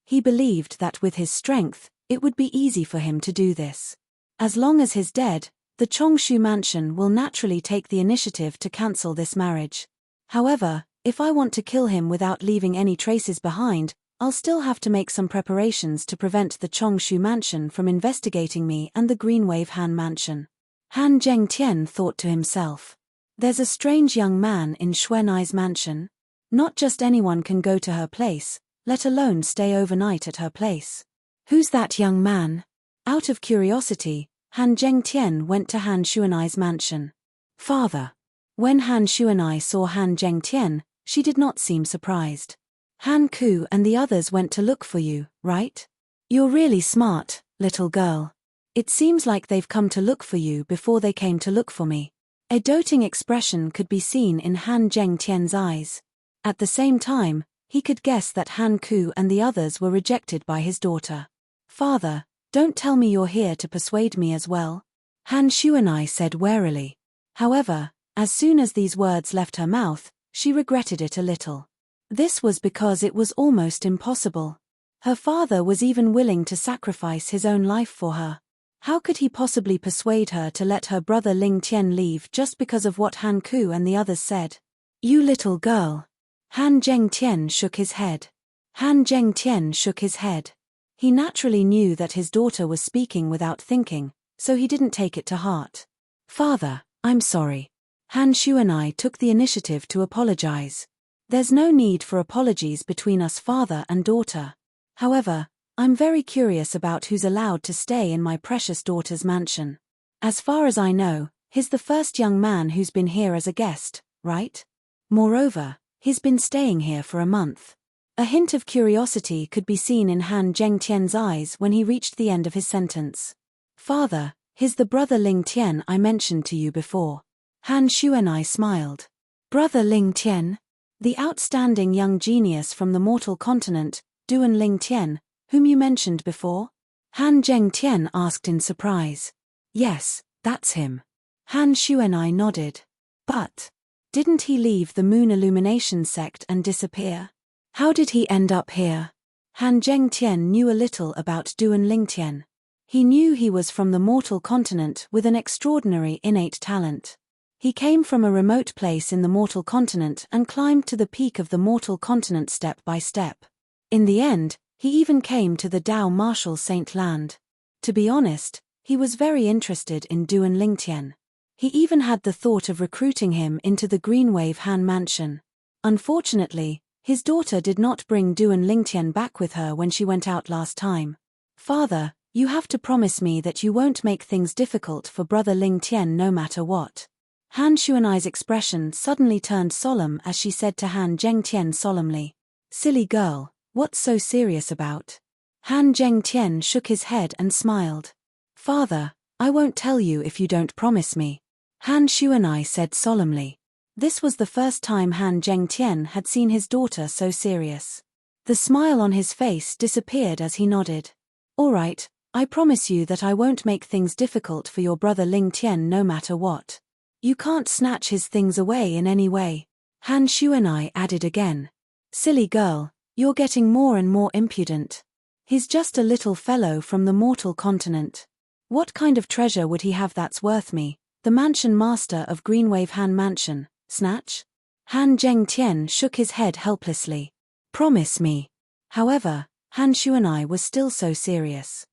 He believed that with his strength, it would be easy for him to do this. As long as he's dead, the Chongshu Mansion will naturally take the initiative to cancel this marriage. However, if I want to kill him without leaving any traces behind, I'll still have to make some preparations to prevent the Chongshu Mansion from investigating me and the Green Wave Han Mansion. Han Zhengtian thought to himself. There's a strange young man in Xuanai's mansion. Not just anyone can go to her place, let alone stay overnight at her place. Who's that young man? Out of curiosity, Han Zhengtian went to Han Xuanai's mansion. Father. When Han Xuanai saw Han Zhengtian, she did not seem surprised. Han Ku and the others went to look for you, right? You're really smart, little girl. It seems like they've come to look for you before they came to look for me. A doting expression could be seen in Han Zhengtian's eyes. At the same time, he could guess that Han Ku and the others were rejected by his daughter. Father, don't tell me you're here to persuade me as well. Han Xuanai said warily. However, as soon as these words left her mouth, she regretted it a little. This was because it was almost impossible. Her father was even willing to sacrifice his own life for her. How could he possibly persuade her to let her brother Ling Tian leave just because of what Han Ku and the others said? You little girl. Han Zhengtian shook his head. Han Zhengtian shook his head. He naturally knew that his daughter was speaking without thinking, so he didn't take it to heart. Father, I'm sorry. Han Xuanai took the initiative to apologize. There's no need for apologies between us father and daughter. However, I'm very curious about who's allowed to stay in my precious daughter's mansion. As far as I know, he's the first young man who's been here as a guest, right? Moreover, he's been staying here for a month. A hint of curiosity could be seen in Han Zhengtian's eyes when he reached the end of his sentence. Father, he's the brother Ling Tian I mentioned to you before. Han Xuanai smiled. Brother Ling Tian? The outstanding young genius from the mortal continent, Duan Ling Tian, whom you mentioned before? Han Zhengtian asked in surprise. Yes, that's him. Han Xuanai nodded. But didn't he leave the Moon Illumination sect and disappear? How did he end up here? Han Zhengtian knew a little about Duan Ling Tian. He knew he was from the mortal continent with an extraordinary innate talent. He came from a remote place in the mortal continent and climbed to the peak of the mortal continent step by step. In the end, he even came to the Dao Martial Saint Land. To be honest, he was very interested in Duan Ling Tian. He even had the thought of recruiting him into the Green Wave Han Mansion. Unfortunately, his daughter did not bring Duan Ling Tian back with her when she went out last time. Father, You have to promise me that you won't make things difficult for Brother Ling Tian no matter what. Han Xuanai's expression suddenly turned solemn as she said to Han Zhengtian solemnly, "Silly girl, what's so serious about?" Han Zhengtian shook his head and smiled. "Father, I won't tell you if you don't promise me," Han Xuanai said solemnly. This was the first time Han Zhengtian had seen his daughter so serious. The smile on his face disappeared as he nodded. "All right, I promise you that I won't make things difficult for your brother Ling Tian no matter what. You can't snatch his things away in any way," Han Xuanai added again. "Silly girl, you're getting more and more impudent. He's just a little fellow from the mortal continent. What kind of treasure would he have that's worth me, the mansion master of Greenwave Han Mansion, snatch?" Han Zhengtian shook his head helplessly. "Promise me." However, Han Xuanai was still so serious.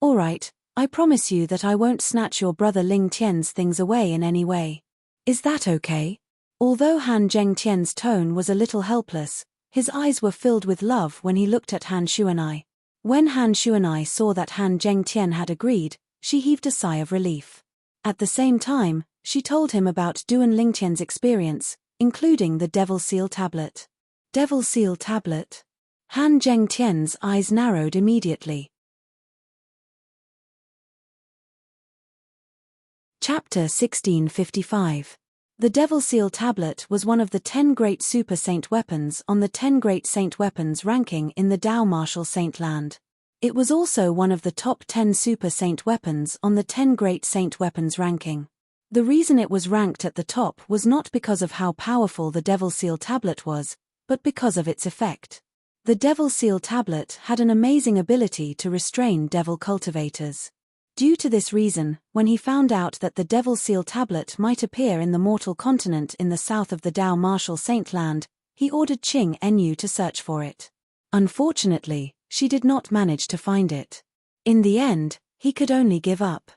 "All right, I promise you that I won't snatch your brother Ling Tian's things away in any way. Is that okay?" Although Han Zhengtian's tone was a little helpless, his eyes were filled with love when he looked at Han Xuanai. When Han Xuanai saw that Han Zhengtian had agreed, she heaved a sigh of relief. At the same time, she told him about Duan Lingtian's experience, including the Devil Seal Tablet. Devil Seal Tablet? Han Zhengtian's eyes narrowed immediately. Chapter 1655. The Devil Seal Tablet was one of the 10 great Super Saint weapons on the 10 Great Saint Weapons ranking in the Dao Martial Saint Land. It was also one of the top 10 Super Saint weapons on the 10 Great Saint Weapons ranking. The reason it was ranked at the top was not because of how powerful the Devil Seal Tablet was, but because of its effect. The Devil Seal Tablet had an amazing ability to restrain devil cultivators. Due to this reason, when he found out that the Devil Seal Tablet might appear in the mortal continent in the south of the Dao Martial Saint Land, he ordered Qing Enyu to search for it. Unfortunately, she did not manage to find it. In the end, he could only give up.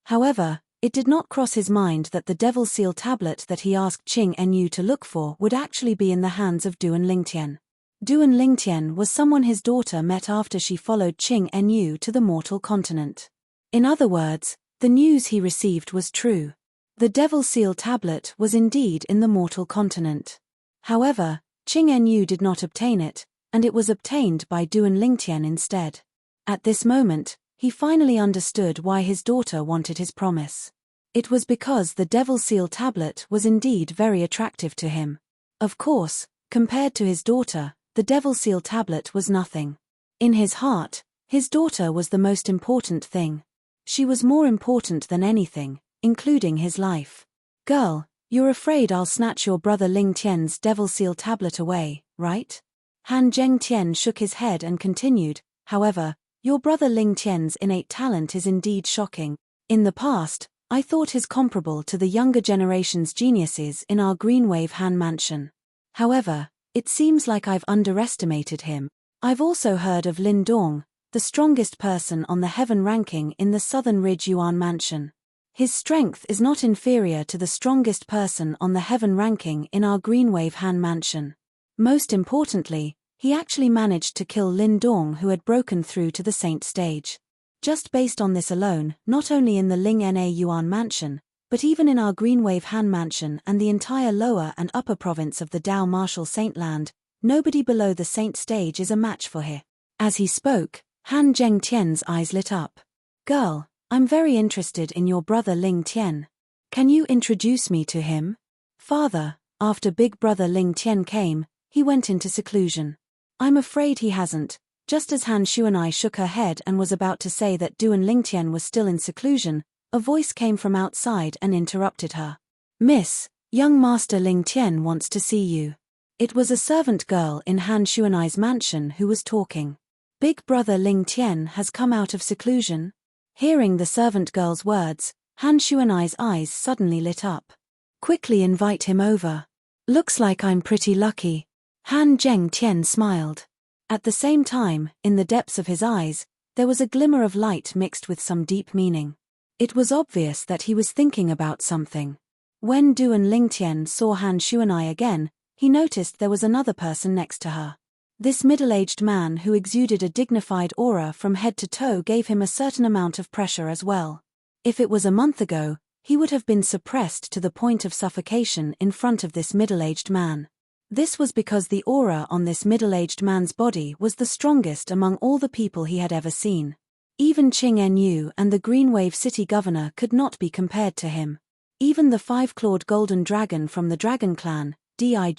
However, it did not cross his mind that the Devil Seal Tablet that he asked Qing Enyu to look for would actually be in the hands of Duan Lingtian. Duan Lingtian was someone his daughter met after she followed Qing Enyu to the mortal continent. In other words, the news he received was true. The Devil Seal Tablet was indeed in the mortal continent. However, Qing Enyu did not obtain it, and it was obtained by Duan Lingtian instead. At this moment, he finally understood why his daughter wanted his promise. It was because the Devil Seal Tablet was indeed very attractive to him. Of course, compared to his daughter, the Devil Seal Tablet was nothing. In his heart, his daughter was the most important thing. She was more important than anything, including his life. "Girl, you're afraid I'll snatch your brother Ling Tian's Devil Seal Tablet away, right?" Han Zhengtian shook his head and continued, "However, your brother Ling Tian's innate talent is indeed shocking. In the past, I thought his comparable to the younger generation's geniuses in our Greenwave Han Mansion. However, it seems like I've underestimated him. I've also heard of Lin Dong, the strongest person on the heaven ranking in the Southern Ridge Yuan Mansion. His strength is not inferior to the strongest person on the heaven ranking in our Greenwave Han Mansion. Most importantly, he actually managed to kill Lin Dong, who had broken through to the Saint stage. Just based on this alone, not only in the Ling Na Yuan Mansion, but even in our Greenwave Han Mansion and the entire lower and upper province of the Dao Martial Saint Land, nobody below the Saint stage is a match for him." As he spoke, Han Zhengtian's eyes lit up. "Girl, I'm very interested in your brother Ling Tian. Can you introduce me to him?" "Father, after big brother Ling Tian came, he went into seclusion." "I'm afraid he hasn't." Just as Han Xuanai shook her head and was about to say that Duan Lingtian was still in seclusion, a voice came from outside and interrupted her. "Miss, young Master Ling Tian wants to see you." It was a servant girl in Han Xuanai's mansion who was talking. "Big brother Ling Tian has come out of seclusion?" Hearing the servant girl's words, Han Xuanai's eyes suddenly lit up. "Quickly invite him over. Looks like I'm pretty lucky." Han Zhengtian smiled. At the same time, in the depths of his eyes, there was a glimmer of light mixed with some deep meaning. It was obvious that he was thinking about something. When Duan Lingtian saw Han Xuanai again, he noticed there was another person next to her. This middle-aged man who exuded a dignified aura from head to toe gave him a certain amount of pressure as well. If it was a month ago, he would have been suppressed to the point of suffocation in front of this middle-aged man. This was because the aura on this middle-aged man's body was the strongest among all the people he had ever seen. Even Qing Enyu and the Greenwave City governor could not be compared to him. Even the five-clawed golden dragon from the dragon clan, Di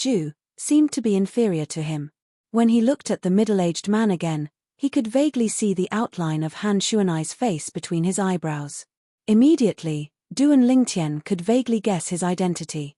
seemed to be inferior to him. When he looked at the middle-aged man again, he could vaguely see the outline of Han Xuanai's face between his eyebrows. Immediately, Duan Lingtian could vaguely guess his identity.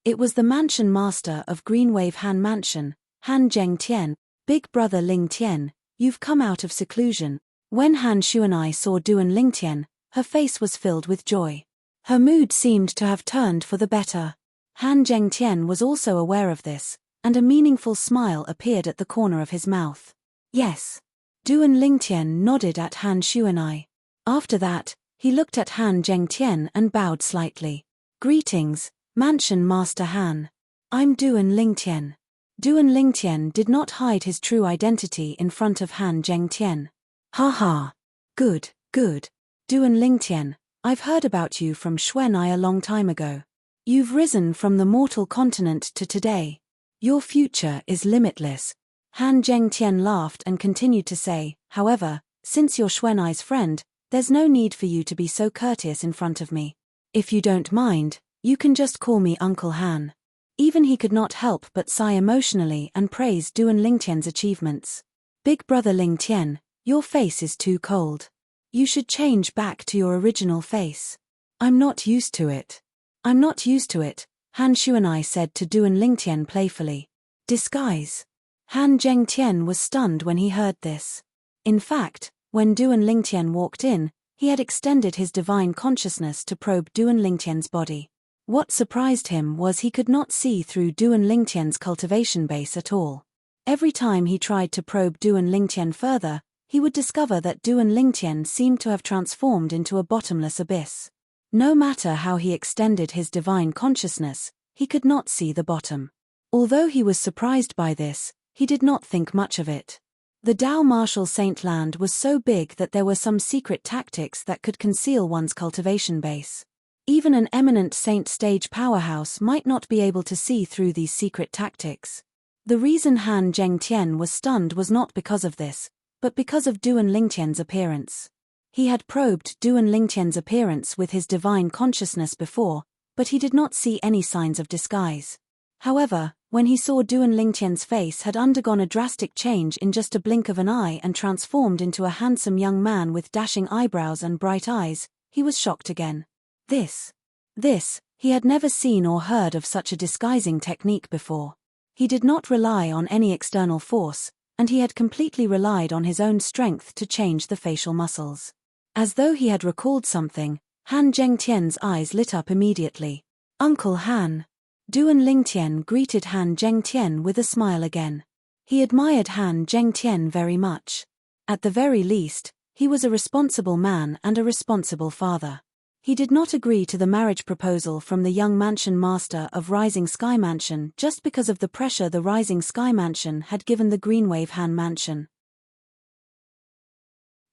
It was the mansion master of Greenwave Han Mansion, Han Zhengtian. Big brother Lingtian, you've come out of seclusion. When Han Xuanai saw Duan Lingtian, her face was filled with joy. Her mood seemed to have turned for the better. Han Zhengtian was also aware of this, and a meaningful smile appeared at the corner of his mouth. Yes. Duan Lingtian nodded at Han Xuanai. After that, he looked at Han Zhengtian and bowed slightly. Greetings, Mansion Master Han. I'm Duan Lingtian. Duan Lingtian did not hide his true identity in front of Han Zhengtian. Ha. Good. Duan Lingtian, I've heard about you from Xuanai a long time ago. You've risen from the mortal continent to today. Your future is limitless. Han Zhengtian laughed and continued to say, however, since you're Xuanai's friend, there's no need for you to be so courteous in front of me. If you don't mind, you can just call me Uncle Han. Even he could not help but sigh emotionally and praise Duan Lingtian's achievements. Big brother Lingtian, your face is too cold. You should change back to your original face. I'm not used to it, Han Xuanai said to Duan Lingtian playfully. Disguise. Han Zhengtian was stunned when he heard this. In fact, when Duan Lingtian walked in, he had extended his divine consciousness to probe Duan Lingtian's body. What surprised him was he could not see through Duan Lingtian's cultivation base at all. Every time he tried to probe Duan Lingtian further, he would discover that Duan Lingtian seemed to have transformed into a bottomless abyss. No matter how he extended his divine consciousness, he could not see the bottom. Although he was surprised by this, he did not think much of it. The Dao Martial Saint Land was so big that there were some secret tactics that could conceal one's cultivation base. Even an eminent saint stage powerhouse might not be able to see through these secret tactics. The reason Han Zhengtian was stunned was not because of this, but because of Duan Lingtian's appearance. He had probed Duan Lingtian's appearance with his divine consciousness before, but he did not see any signs of disguise. However, when he saw Duan Lingtian's face had undergone a drastic change in just a blink of an eye and transformed into a handsome young man with dashing eyebrows and bright eyes, he was shocked again. He had never seen or heard of such a disguising technique before. He did not rely on any external force, and he had completely relied on his own strength to change the facial muscles. As though he had recalled something, Han Zhengtian's eyes lit up immediately. Uncle Han. Duan Lingtian greeted Han Zhengtian with a smile again. He admired Han Zhengtian very much. At the very least, he was a responsible man and a responsible father. He did not agree to the marriage proposal from the young mansion master of Rising Sky Mansion just because of the pressure the Rising Sky Mansion had given the Greenwave Han Mansion.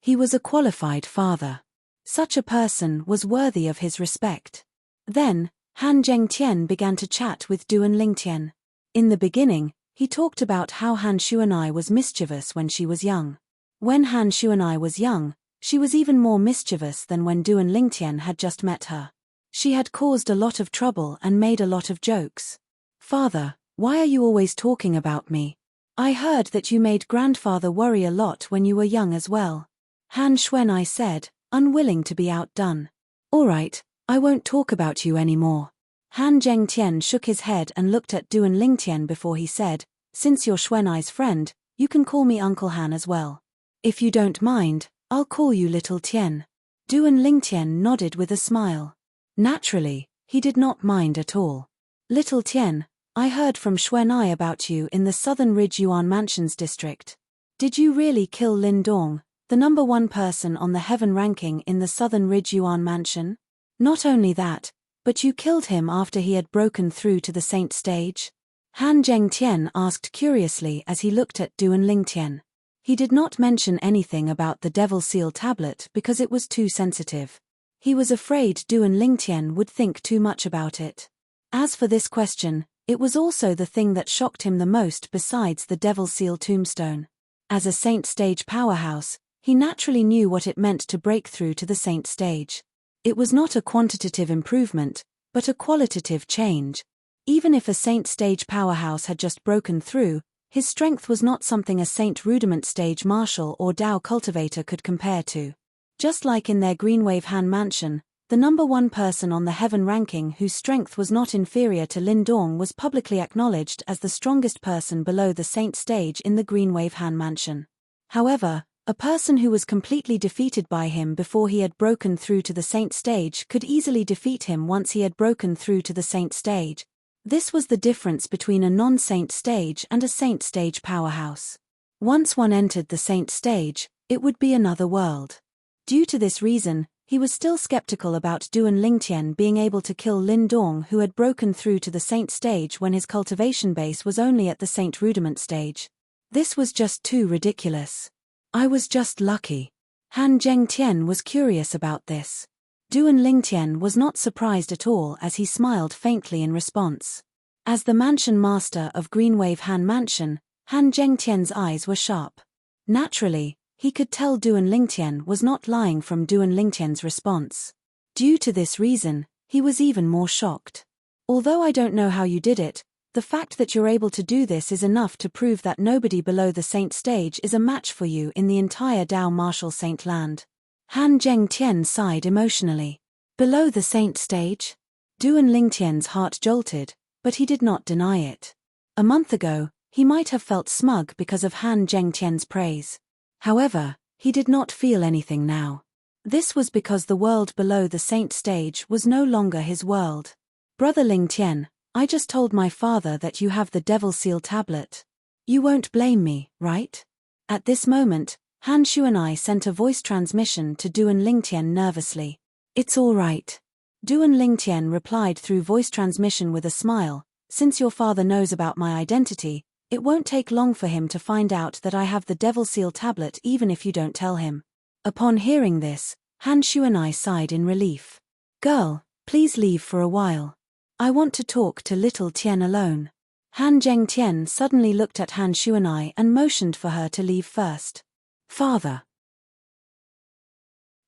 He was a qualified father. Such a person was worthy of his respect. Then, Han Zhengtian began to chat with Duan Lingtian. In the beginning, he talked about how Han Xuanai was mischievous when she was young. When Han Xuanai was young, she was even more mischievous than when Duan Lingtian had just met her. She had caused a lot of trouble and made a lot of jokes. Father, why are you always talking about me? I heard that you made grandfather worry a lot when you were young as well. Han Xuanai said, unwilling to be outdone. All right, I won't talk about you anymore. Han Zhengtian shook his head and looked at Duan Lingtian before he said, since you're Xuanai's friend, you can call me Uncle Han as well. If you don't mind, I'll call you Little Tian. Duan Lingtian nodded with a smile. Naturally, he did not mind at all. Little Tian, I heard from Xuanai about you in the Southern Ridge Yuan Mansions district. Did you really kill Lin Dong, the number one person on the heaven ranking in the Southern Ridge Yuan Mansion? Not only that, but you killed him after he had broken through to the saint stage? Han Zhengtian asked curiously as he looked at Duan Lingtian. He did not mention anything about the Devil Seal tablet because it was too sensitive. He was afraid Duan Lingtian would think too much about it. As for this question, it was also the thing that shocked him the most besides the Devil Seal tombstone. As a Saint Stage powerhouse, he naturally knew what it meant to break through to the Saint Stage. It was not a quantitative improvement, but a qualitative change. Even if a Saint Stage powerhouse had just broken through, his strength was not something a Saint Rudiment Stage Marshal or Dao Cultivator could compare to. Just like in their Greenwave Han Mansion, the number one person on the Heaven ranking whose strength was not inferior to Lin Dong was publicly acknowledged as the strongest person below the Saint Stage in the Greenwave Han Mansion. However, a person who was completely defeated by him before he had broken through to the Saint Stage could easily defeat him once he had broken through to the Saint Stage. This was the difference between a non-Saint Stage and a Saint Stage powerhouse. Once one entered the Saint Stage, it would be another world. Due to this reason, he was still skeptical about Duan Lingtian being able to kill Lin Dong, who had broken through to the Saint Stage when his cultivation base was only at the Saint Rudiment Stage. This was just too ridiculous. I was just lucky. Han Zhengtian was curious about this. Duan Lingtian was not surprised at all as he smiled faintly in response. As the mansion master of Greenwave Han Mansion, Han Zhengtian's eyes were sharp. Naturally, he could tell Duan Lingtian was not lying from Duan Lingtian's response. Due to this reason, he was even more shocked. Although I don't know how you did it, the fact that you're able to do this is enough to prove that nobody below the Saint Stage is a match for you in the entire Dao Martial Saint Land. Han Zhengtian sighed emotionally. Below the Saint Stage? Duan Lingtian's heart jolted, but he did not deny it. A month ago, he might have felt smug because of Han Zhengtian's praise. However, he did not feel anything now. This was because the world below the Saint Stage was no longer his world. Brother Lingtian, I just told my father that you have the Devil Seal tablet. You won't blame me, right? At this moment, Han Xuanai sent a voice transmission to Duan Lingtian nervously. It's all right. Duan Lingtian replied through voice transmission with a smile, since your father knows about my identity, it won't take long for him to find out that I have the Devil Seal tablet even if you don't tell him. Upon hearing this, Han Xuanai sighed in relief. Girl, please leave for a while. I want to talk to little Tian alone. Han Zhengtian suddenly looked at Han Xuanai and motioned for her to leave first. Father.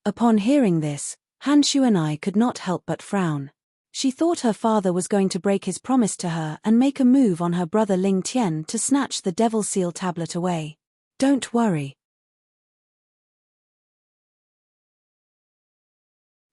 Upon hearing this, Han Xuanai could not help but frown. She thought her father was going to break his promise to her and make a move on her brother Ling Tian to snatch the Devil Seal tablet away. Don't worry.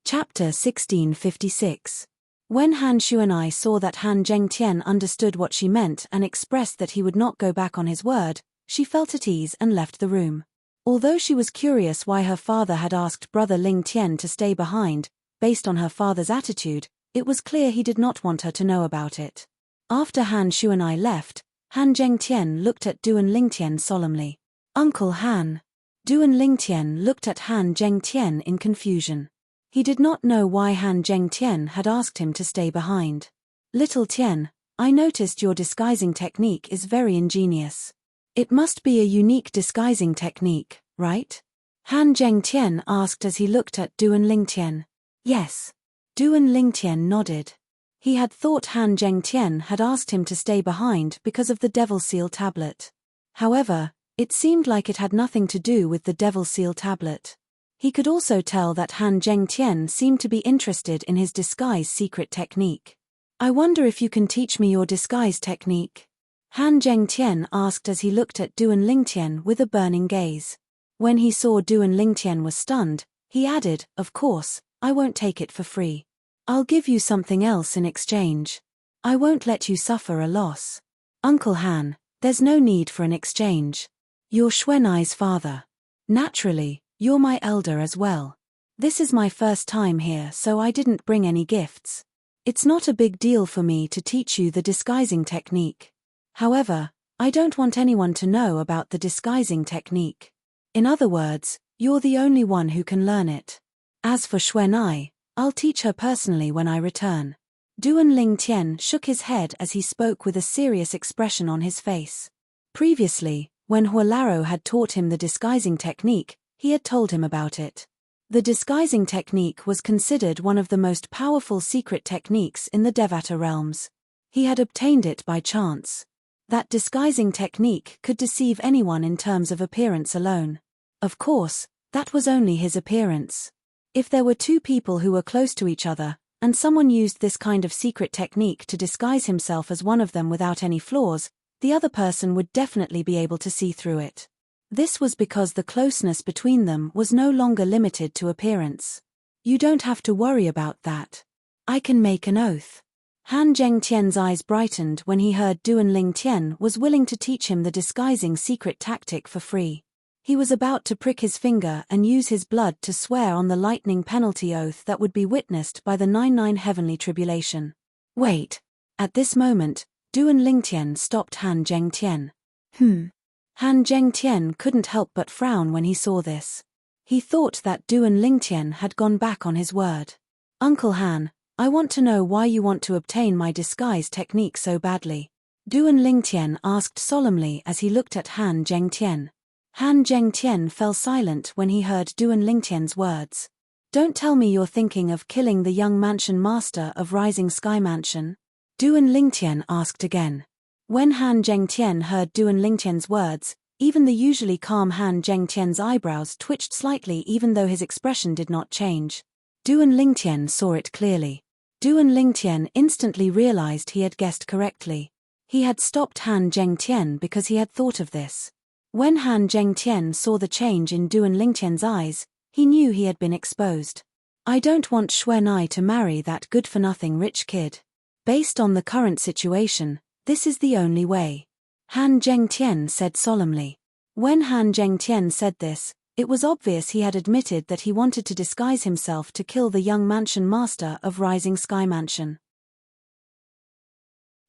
Chapter 1656. When Han Xuanai saw that Han Zhengtian understood what she meant and expressed that he would not go back on his word, she felt at ease and left the room. Although she was curious why her father had asked brother Ling Tian to stay behind, based on her father's attitude, it was clear he did not want her to know about it. After Han Xuanai left, Han Zhengtian looked at Duan Lingtian solemnly. Uncle Han. Duan Lingtian looked at Han Zhengtian in confusion. He did not know why Han Zhengtian had asked him to stay behind. Little Tian, I noticed your disguising technique is very ingenious. It must be a unique disguising technique, right? Han Zhengtian asked as he looked at Duan Lingtian. Yes. Duan Lingtian nodded. He had thought Han Zhengtian had asked him to stay behind because of the Devil Seal tablet. However, it seemed like it had nothing to do with the Devil Seal tablet. He could also tell that Han Zhengtian seemed to be interested in his disguise secret technique. I wonder if you can teach me your disguise technique? Han Zhengtian asked as he looked at Duan Lingtian with a burning gaze. When he saw Duan Lingtian was stunned, he added, of course, I won't take it for free. I'll give you something else in exchange. I won't let you suffer a loss. Uncle Han, there's no need for an exchange. You're Xuanai's father. Naturally, you're my elder as well. This is my first time here, so I didn't bring any gifts. It's not a big deal for me to teach you the disguising technique. However, I don't want anyone to know about the disguising technique. In other words, you're the only one who can learn it. As for Xuanai, I'll teach her personally when I return. Duan Lingtian shook his head as he spoke with a serious expression on his face. Previously, when Huolaro had taught him the disguising technique, he had told him about it. The disguising technique was considered one of the most powerful secret techniques in the Devata realms. He had obtained it by chance. That disguising technique could deceive anyone in terms of appearance alone. Of course, that was only his appearance. If there were two people who were close to each other, and someone used this kind of secret technique to disguise himself as one of them without any flaws, the other person would definitely be able to see through it. This was because the closeness between them was no longer limited to appearance. You don't have to worry about that. I can make an oath. Han Zhengtian's eyes brightened when he heard Duan Lingtian was willing to teach him the disguising secret tactic for free. He was about to prick his finger and use his blood to swear on the lightning penalty oath that would be witnessed by the 99 heavenly tribulation. Wait. At this moment, Duan Lingtian stopped Han Zhengtian. Han Zhengtian couldn't help but frown when he saw this. He thought that Duan Lingtian had gone back on his word. Uncle Han, I want to know why you want to obtain my disguise technique so badly. Duan Lingtian asked solemnly as he looked at Han Zhengtian. Han Zhengtian fell silent when he heard Duan Lingtian's words. Don't tell me you're thinking of killing the young mansion master of Rising Sky Mansion? Duan Lingtian asked again. When Han Zhengtian heard Duan Lingtian's words, even the usually calm Han Zhengtian's eyebrows twitched slightly even though his expression did not change. Duan Lingtian saw it clearly. Duan Lingtian instantly realized he had guessed correctly. He had stopped Han Zhengtian because he had thought of this. When Han Zhengtian saw the change in Duan Lingtian's eyes, he knew he had been exposed. I don't want Xuanai to marry that good-for-nothing rich kid. Based on the current situation, this is the only way. Han Zhengtian said solemnly. When Han Zhengtian said this, it was obvious he had admitted that he wanted to disguise himself to kill the young mansion master of Rising Sky Mansion.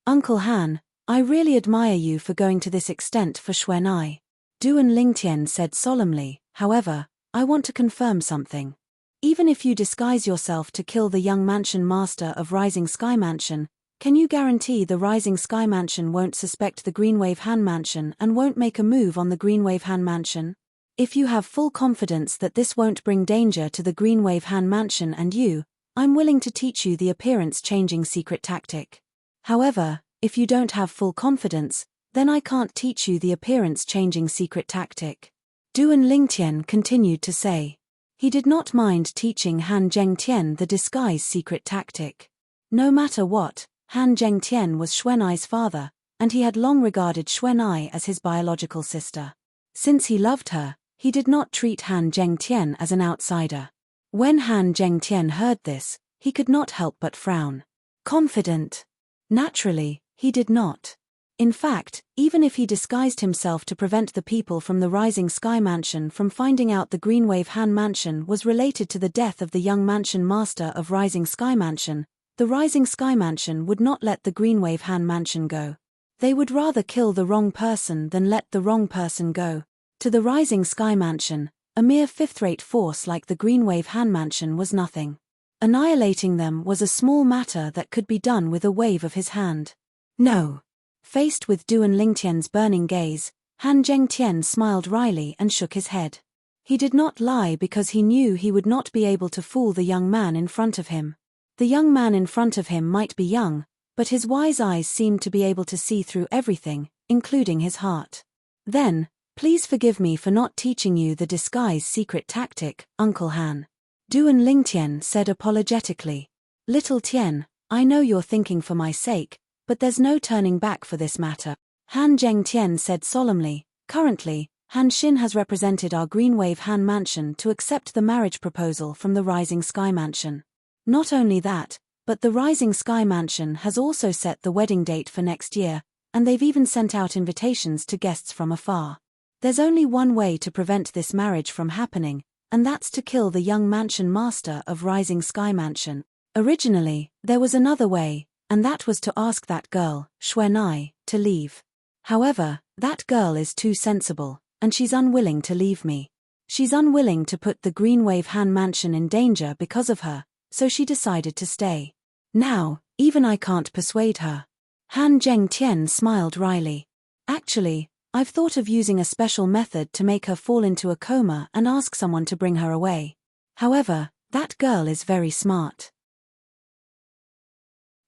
Uncle Han, I really admire you for going to this extent for Xuanai. Duan Lingtian said solemnly. However, I want to confirm something. Even if you disguise yourself to kill the young mansion master of Rising Sky Mansion, can you guarantee the Rising Sky Mansion won't suspect the Greenwave Han Mansion and won't make a move on the Greenwave Han Mansion? If you have full confidence that this won't bring danger to the Greenwave Han Mansion and you, I'm willing to teach you the appearance-changing secret tactic. However, if you don't have full confidence, then I can't teach you the appearance-changing secret tactic. Duan Lingtian continued to say. He did not mind teaching Han Zhengtian the disguise secret tactic. No matter what, Han Zhengtian was Xuanai's father, and he had long regarded Xuanai as his biological sister. Since he loved her, he did not treat Han Zhengtian as an outsider. When Han Zhengtian heard this, he could not help but frown. Confident? Naturally, he did not. In fact, even if he disguised himself to prevent the people from the Rising Sky Mansion from finding out the Greenwave Han Mansion was related to the death of the young mansion master of Rising Sky Mansion, the Rising Sky Mansion would not let the Greenwave Han Mansion go. They would rather kill the wrong person than let the wrong person go. To the Rising Sky Mansion, a mere fifth-rate force like the Greenwave Han Mansion was nothing. Annihilating them was a small matter that could be done with a wave of his hand. No. Faced with Duan Lingtian's burning gaze, Han Zhengtian smiled wryly and shook his head. He did not lie because he knew he would not be able to fool the young man in front of him. The young man in front of him might be young, but his wise eyes seemed to be able to see through everything, including his heart. Then, please forgive me for not teaching you the disguise secret tactic, Uncle Han. Duan Lingtian said apologetically. Little Tian, I know you're thinking for my sake, but there's no turning back for this matter. Han Zhengtian said solemnly. Currently, Han Xin has represented our Greenwave Han Mansion to accept the marriage proposal from the Rising Sky Mansion. Not only that, but the Rising Sky Mansion has also set the wedding date for next year, and they've even sent out invitations to guests from afar. There's only one way to prevent this marriage from happening, and that's to kill the young mansion master of Rising Sky Mansion. Originally, there was another way, and that was to ask that girl, Xuanai, to leave. However, that girl is too sensible, and she's unwilling to leave me. She's unwilling to put the Greenwave Han Mansion in danger because of her, so she decided to stay. Now, Even I can't persuade her. Han Zhengtian smiled wryly. Actually, I've thought of using a special method to make her fall into a coma and ask someone to bring her away. However, that girl is very smart.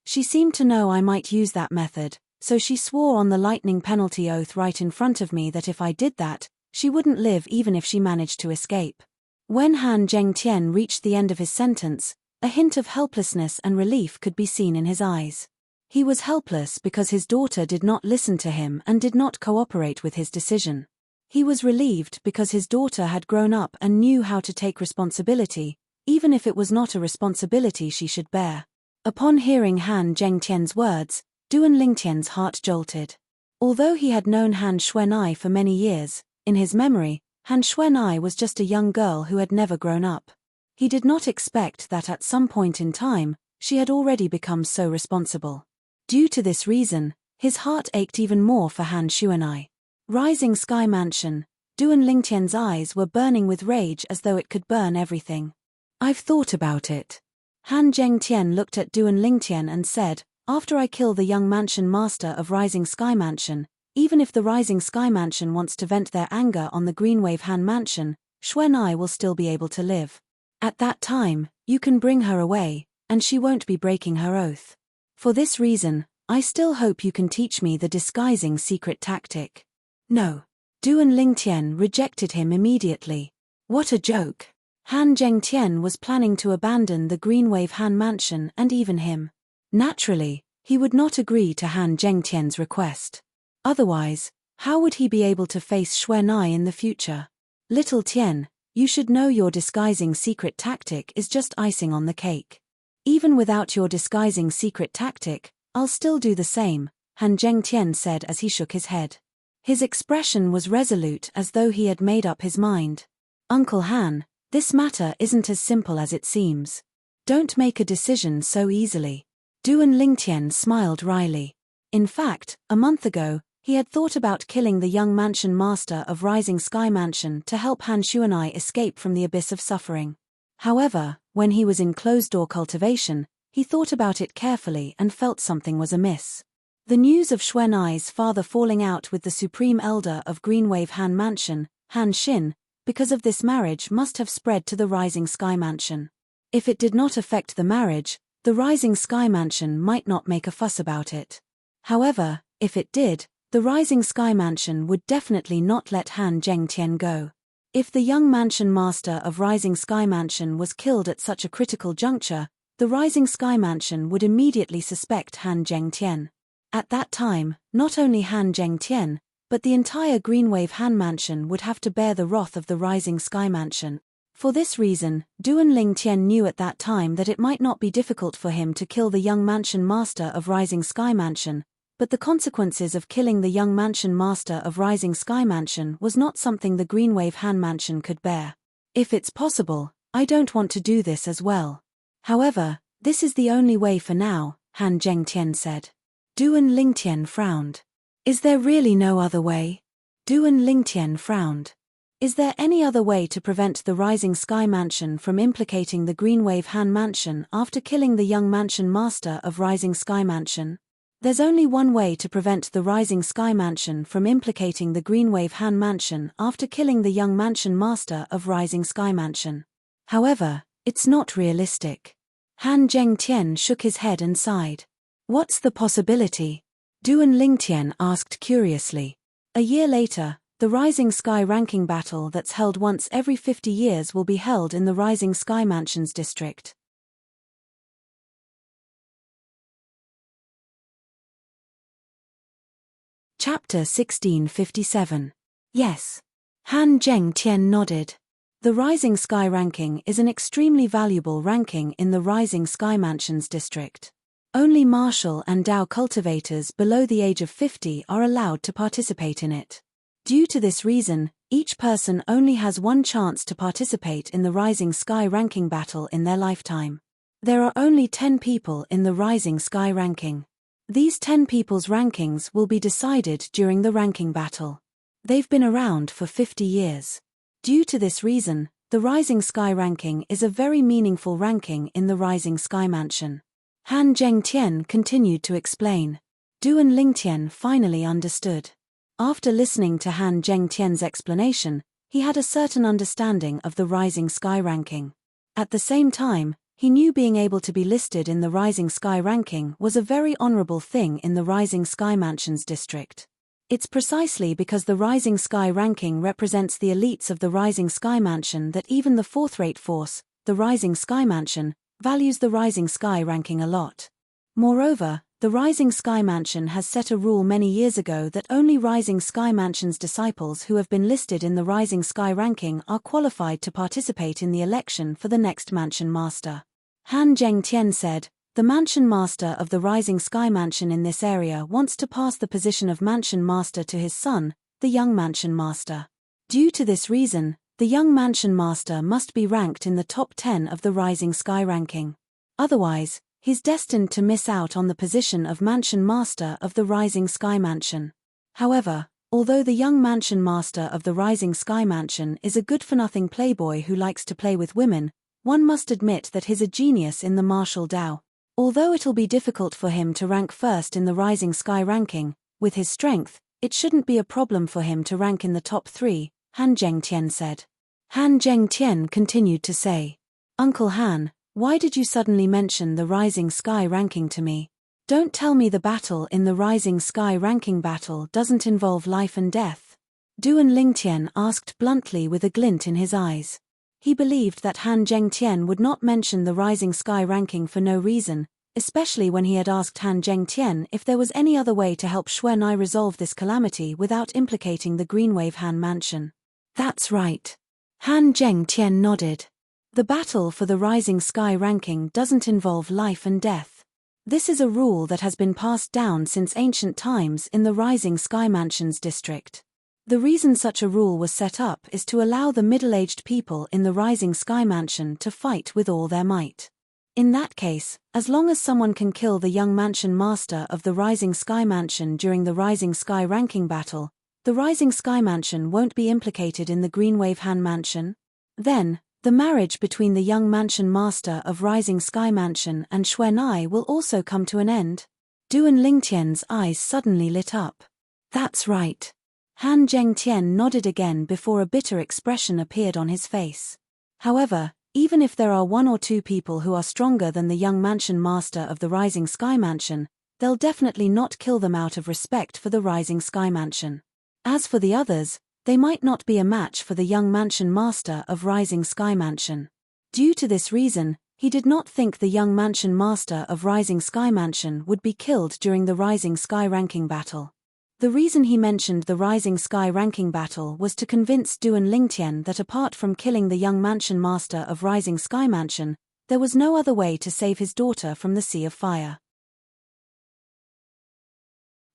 She seemed to know I might use that method, so she swore on the lightning penalty oath right in front of me that if I did that, she wouldn't live even if she managed to escape. When Han Zhengtian reached the end of his sentence, a hint of helplessness and relief could be seen in his eyes. He was helpless because his daughter did not listen to him and did not cooperate with his decision. He was relieved because his daughter had grown up and knew how to take responsibility, even if it was not a responsibility she should bear. Upon hearing Han Zhengtian's words, Duan Lingtian's heart jolted. Although he had known Han Xuanai for many years, in his memory, Han Xuanai was just a young girl who had never grown up. He did not expect that at some point in time, she had already become so responsible. Due to this reason, his heart ached even more for Han Xuanai. Rising Sky Mansion, Duan Lingtian's eyes were burning with rage as though it could burn everything. I've thought about it. Han Zhengtian looked at Duan Lingtian and said, after I kill the young mansion master of Rising Sky Mansion, even if the Rising Sky Mansion wants to vent their anger on the Greenwave Han Mansion, Xuanai will still be able to live. At that time, you can bring her away, and she won't be breaking her oath. For this reason, I still hope you can teach me the disguising secret tactic. No. Duan Lingtian rejected him immediately. What a joke. Han Zhengtian was planning to abandon the Greenwave Han Mansion and even him. Naturally, he would not agree to Han Zhengtian's request. Otherwise, how would he be able to face Xuanai in the future? Little Tian, you should know your disguising secret tactic is just icing on the cake. Even without your disguising secret tactic, I'll still do the same, Han Zhengtian said as he shook his head. His expression was resolute as though he had made up his mind. Uncle Han, this matter isn't as simple as it seems. Don't make a decision so easily. Duan Lingtian smiled wryly. In fact, a month ago, he had thought about killing the young mansion master of Rising Sky Mansion to help Han Xuanai escape from the abyss of suffering. However, when he was in closed-door cultivation, he thought about it carefully and felt something was amiss. The news of Xuanai's father falling out with the Supreme Elder of Greenwave Han Mansion, Han Xin, because of this marriage must have spread to the Rising Sky Mansion. If it did not affect the marriage, the Rising Sky Mansion might not make a fuss about it. However, if it did, the Rising Sky Mansion would definitely not let Han Zhengtian go. If the young mansion master of Rising Sky Mansion was killed at such a critical juncture, the Rising Sky Mansion would immediately suspect Han Zhengtian. At that time, not only Han Zhengtian, but the entire Greenwave Han Mansion would have to bear the wrath of the Rising Sky Mansion. For this reason, Duan Lingtian knew at that time that it might not be difficult for him to kill the young mansion master of Rising Sky Mansion, but the consequences of killing the young mansion master of Rising Sky Mansion was not something the Greenwave Han Mansion could bear. If it's possible, I don't want to do this as well. However, this is the only way for now, Han Zhengtian said. Duan Lingtian frowned. Is there really no other way? Duan Lingtian frowned. Is there any other way to prevent the Rising Sky Mansion from implicating the Greenwave Han Mansion after killing the young mansion master of Rising Sky Mansion? There's only one way to prevent the Rising Sky Mansion from implicating the Greenwave Han Mansion after killing the young mansion master of Rising Sky Mansion. However, it's not realistic. Han Zhengtian shook his head and sighed. What's the possibility? Duan Lingtian asked curiously. A year later, the Rising Sky ranking battle that's held once every 50 years will be held in the Rising Sky Mansions district. Chapter 1657. Yes. Han Zhengtian nodded. The Rising Sky ranking is an extremely valuable ranking in the Rising Sky Mansions district. Only martial and Dao cultivators below the age of 50 are allowed to participate in it. Due to this reason, each person only has one chance to participate in the Rising Sky ranking battle in their lifetime. There are only 10 people in the Rising Sky ranking. These 10 people's rankings will be decided during the ranking battle. They've been around for 50 years. Due to this reason, the Rising Sky ranking is a very meaningful ranking in the Rising Sky Mansion. Han Zhengtian continued to explain. Duan Lingtian finally understood. After listening to Han Zhengtian's explanation, he had a certain understanding of the Rising Sky ranking. At the same time, he knew being able to be listed in the Rising Sky ranking was a very honorable thing in the Rising Sky Mansions district. It's precisely because the Rising Sky ranking represents the elites of the Rising Sky Mansion that even the fourth-rate force, the Rising Sky Mansion, values the Rising Sky ranking a lot. Moreover, the Rising Sky Mansion has set a rule many years ago that only Rising Sky Mansion's disciples who have been listed in the Rising Sky ranking are qualified to participate in the election for the next Mansion Master. Han Zhengtian said, "The Mansion Master of the Rising Sky Mansion in this area wants to pass the position of Mansion Master to his son, the young Mansion Master. Due to this reason, the young Mansion Master must be ranked in the top 10 of the Rising Sky ranking. Otherwise, he's destined to miss out on the position of Mansion Master of the Rising Sky Mansion." However, although the young Mansion Master of the Rising Sky Mansion is a good-for-nothing playboy who likes to play with women, one must admit that he's a genius in the martial Dao. Although it'll be difficult for him to rank first in the Rising Sky ranking, with his strength, it shouldn't be a problem for him to rank in the top 3, Han Zhengtian said. Han Zhengtian continued to say, "Uncle Han, why did you suddenly mention the Rising Sky ranking to me? Don't tell me the battle in the Rising Sky ranking battle doesn't involve life and death." Duan Lingtian asked bluntly with a glint in his eyes. He believed that Han Zhengtian would not mention the Rising Sky ranking for no reason, especially when he had asked Han Zhengtian if there was any other way to help Xuanai resolve this calamity without implicating the Greenwave Han Mansion. "That's right." Han Zhengtian nodded. "The battle for the Rising Sky ranking doesn't involve life and death. This is a rule that has been passed down since ancient times in the Rising Sky Mansions district. The reason such a rule was set up is to allow the middle-aged people in the Rising Sky Mansion to fight with all their might. In that case, as long as someone can kill the young Mansion Master of the Rising Sky Mansion during the Rising Sky ranking battle, the Rising Sky Mansion won't be implicated in the Greenwave Han Mansion. Then, the marriage between the young Mansion Master of Rising Sky Mansion and Xuanai will also come to an end." Duan Lingtian's eyes suddenly lit up. "That's right." Han Zhengtian nodded again before a bitter expression appeared on his face. "However, even if there are 1 or 2 people who are stronger than the young Mansion Master of the Rising Sky Mansion, they'll definitely not kill them out of respect for the Rising Sky Mansion. As for the others, they might not be a match for the young Mansion Master of Rising Sky Mansion. Due to this reason, he did not think the young Mansion Master of Rising Sky Mansion would be killed during the Rising Sky ranking battle." The reason he mentioned the Rising Sky ranking battle was to convince Duan Lingtian that apart from killing the young Mansion Master of Rising Sky Mansion, there was no other way to save his daughter from the Sea of Fire.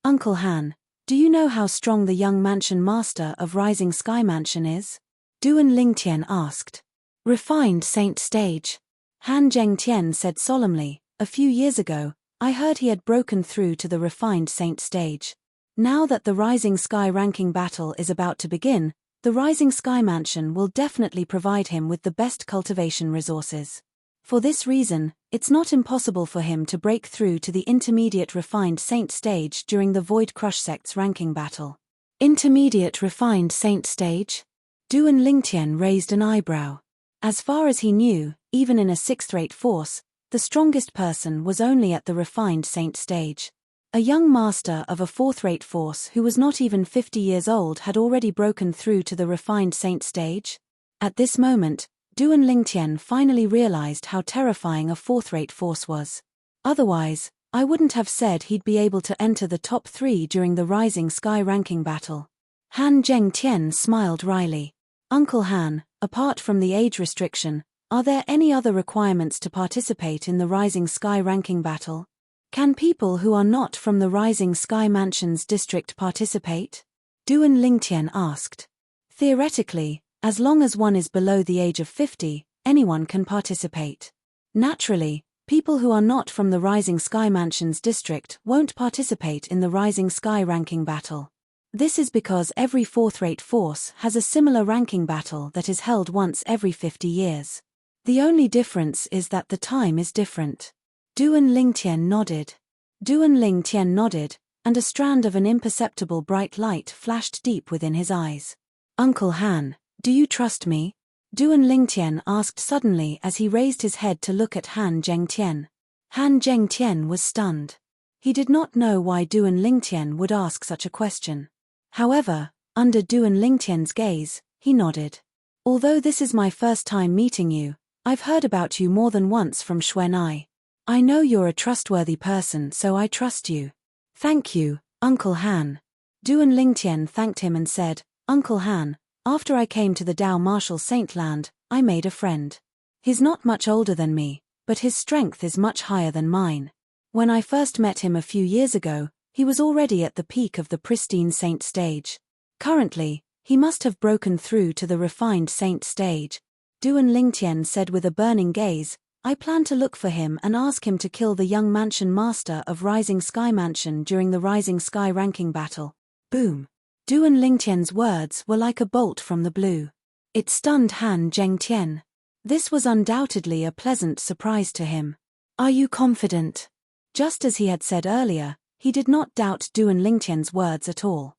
"Uncle Han, do you know how strong the young Mansion Master of Rising Sky Mansion is?" Duan Lingtian asked. "Refined Saint Stage." Han Zhengtian said solemnly, "A few years ago, I heard he had broken through to the Refined Saint Stage. Now that the Rising Sky ranking battle is about to begin, the Rising Sky Mansion will definitely provide him with the best cultivation resources. For this reason, it's not impossible for him to break through to the intermediate Refined Saint Stage during the Void Crush Sect's ranking battle." "Intermediate Refined Saint Stage?" Duan Lingtian raised an eyebrow. As far as he knew, even in a 6th-rate force, the strongest person was only at the Refined Saint Stage. A young master of a 4th-rate force who was not even 50 years old had already broken through to the Refined Saint Stage. At this moment, Duan Lingtian finally realized how terrifying a 4th-rate force was. Otherwise, I wouldn't have said he'd be able to enter the top 3 during the Rising Sky ranking battle. Han Zhengtian smiled wryly. "Uncle Han, apart from the age restriction, are there any other requirements to participate in the Rising Sky ranking battle? Can people who are not from the Rising Sky Mansions district participate?" Duan Lingtian asked. "Theoretically, as long as one is below the age of 50, anyone can participate. Naturally, people who are not from the Rising Sky Mansions district won't participate in the Rising Sky ranking battle. This is because every 4th-rate force has a similar ranking battle that is held once every 50 years. The only difference is that the time is different." Duan Lingtian nodded. Duan Lingtian nodded, and a strand of an imperceptible bright light flashed deep within his eyes. Uncle Han, do you trust me? Duan Lingtian asked suddenly as he raised his head to look at Han Zhengtian. Han Zhengtian was stunned. He did not know why Duan Lingtian would ask such a question. However, under Duan Lingtian's gaze, he nodded. Although this is my first time meeting you, I've heard about you more than once from Xuanai. I know you're a trustworthy person, so I trust you. Thank you, Uncle Han. Duan Lingtian thanked him and said, Uncle Han, after I came to the Dao Martial Saint Land, I made a friend. He's not much older than me, but his strength is much higher than mine. When I first met him a few years ago, he was already at the peak of the pristine saint stage. Currently, he must have broken through to the refined saint stage. Duan Lingtian said with a burning gaze, I plan to look for him and ask him to kill the young mansion master of Rising Sky Mansion during the Rising Sky ranking battle. Boom. Duan Lingtian's words were like a bolt from the blue. It stunned Han Zhengtian. This was undoubtedly a pleasant surprise to him. Are you confident? Just as he had said earlier, he did not doubt Duan Lingtian's words at all.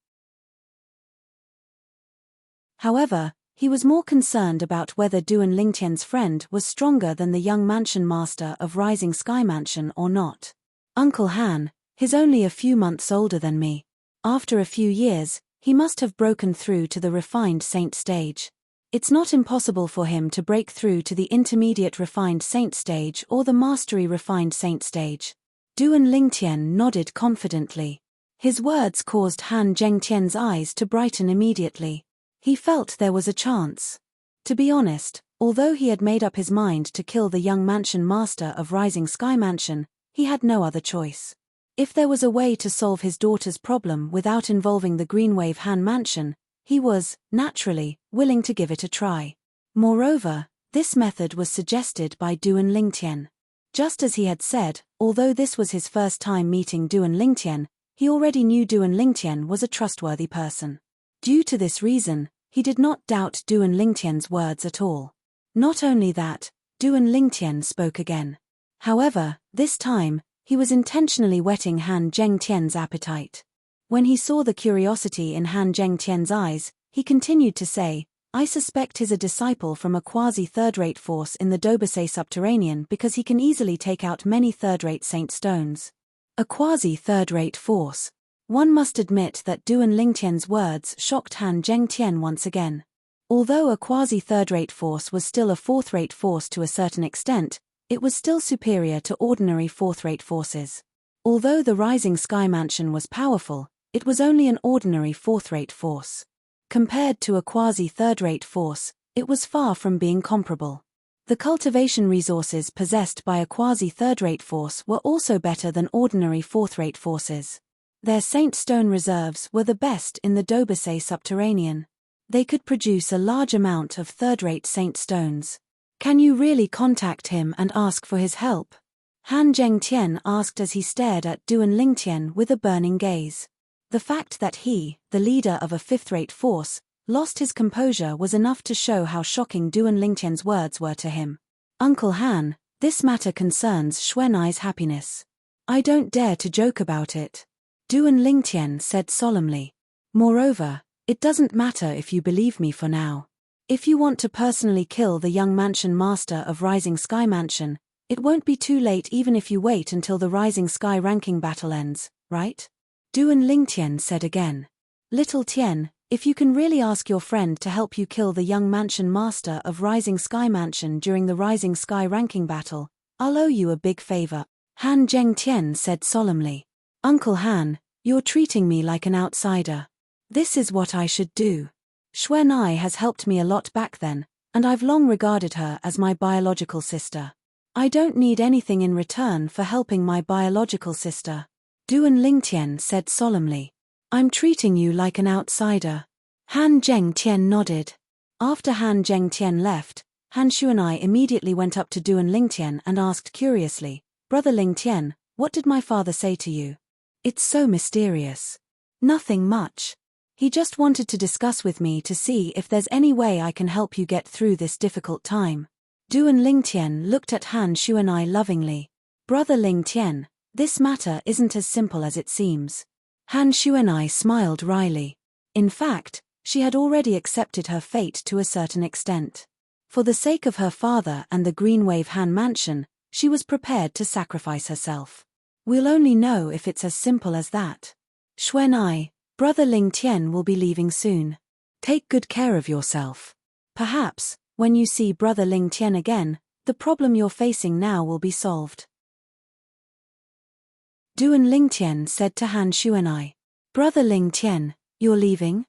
However, he was more concerned about whether Duan Lingtian's friend was stronger than the young mansion master of Rising Sky Mansion or not. Uncle Han, he's only a few months older than me. After a few years, he must have broken through to the refined saint stage. It's not impossible for him to break through to the intermediate refined saint stage or the mastery refined saint stage. Duan Lingtian nodded confidently. His words caused Han Zhengtian's eyes to brighten immediately. He felt there was a chance. To be honest, although he had made up his mind to kill the young mansion master of Rising Sky Mansion, he had no other choice. If there was a way to solve his daughter's problem without involving the Greenwave Han Mansion, he was, naturally, willing to give it a try. Moreover, this method was suggested by Duan Lingtian. Just as he had said, although this was his first time meeting Duan Lingtian, he already knew Duan Lingtian was a trustworthy person. Due to this reason, he did not doubt Duan Lingtian's words at all. Not only that, Duan Lingtian spoke again. However, this time, he was intentionally whetting Han Zhengtian's appetite. When he saw the curiosity in Han Zhengtian's eyes, he continued to say, I suspect he's a disciple from a quasi-third-rate force in the Dobasay subterranean because he can easily take out many third-rate saint stones. A quasi-third-rate force. One must admit that Duan Lingtian's words shocked Han Zhengtian once again. Although a quasi-third-rate force was still a fourth-rate force to a certain extent, it was still superior to ordinary fourth-rate forces. Although the Rising Sky Mansion was powerful, it was only an ordinary fourth-rate force. Compared to a quasi-third-rate force, it was far from being comparable. The cultivation resources possessed by a quasi-third-rate force were also better than ordinary fourth-rate forces. Their saint stone reserves were the best in the Dobasay subterranean. They could produce a large amount of third-rate saint stones. Can you really contact him and ask for his help? Han Zhengtian asked as he stared at Duan Lingtian with a burning gaze. The fact that he, the leader of a fifth-rate force, lost his composure was enough to show how shocking Duan Lingtian's words were to him. Uncle Han, this matter concerns Xuanai's happiness. I don't dare to joke about it. Duan Lingtian said solemnly. Moreover, it doesn't matter if you believe me for now. If you want to personally kill the young mansion master of Rising Sky Mansion, it won't be too late even if you wait until the Rising Sky ranking battle ends, right? Duan Lingtian said again. Little Tian, if you can really ask your friend to help you kill the young mansion master of Rising Sky Mansion during the Rising Sky ranking battle, I'll owe you a big favor. Han Zhengtian said solemnly. Uncle Han, you're treating me like an outsider. This is what I should do. Xuanai has helped me a lot back then, and I've long regarded her as my biological sister. I don't need anything in return for helping my biological sister. Duan Lingtian said solemnly. I'm treating you like an outsider. Han Zhengtian nodded. After Han Zhengtian left, Han Xuanai immediately went up to Duan Lingtian and asked curiously, Brother Lingtian, what did my father say to you? It's so mysterious. Nothing much. He just wanted to discuss with me to see if there's any way I can help you get through this difficult time. Duan Lingtian looked at Han Xuanai lovingly. Brother Ling Tian, this matter isn't as simple as it seems. Han Xuanai smiled wryly. In fact, she had already accepted her fate to a certain extent. For the sake of her father and the Green Wave Han Mansion, she was prepared to sacrifice herself. We'll only know if it's as simple as that. Xuanai, Brother Ling Tian will be leaving soon. Take good care of yourself. Perhaps, when you see Brother Ling Tian again, the problem you're facing now will be solved. Duan Ling Tian said to Han Xuanai. Brother Ling Tian, you're leaving?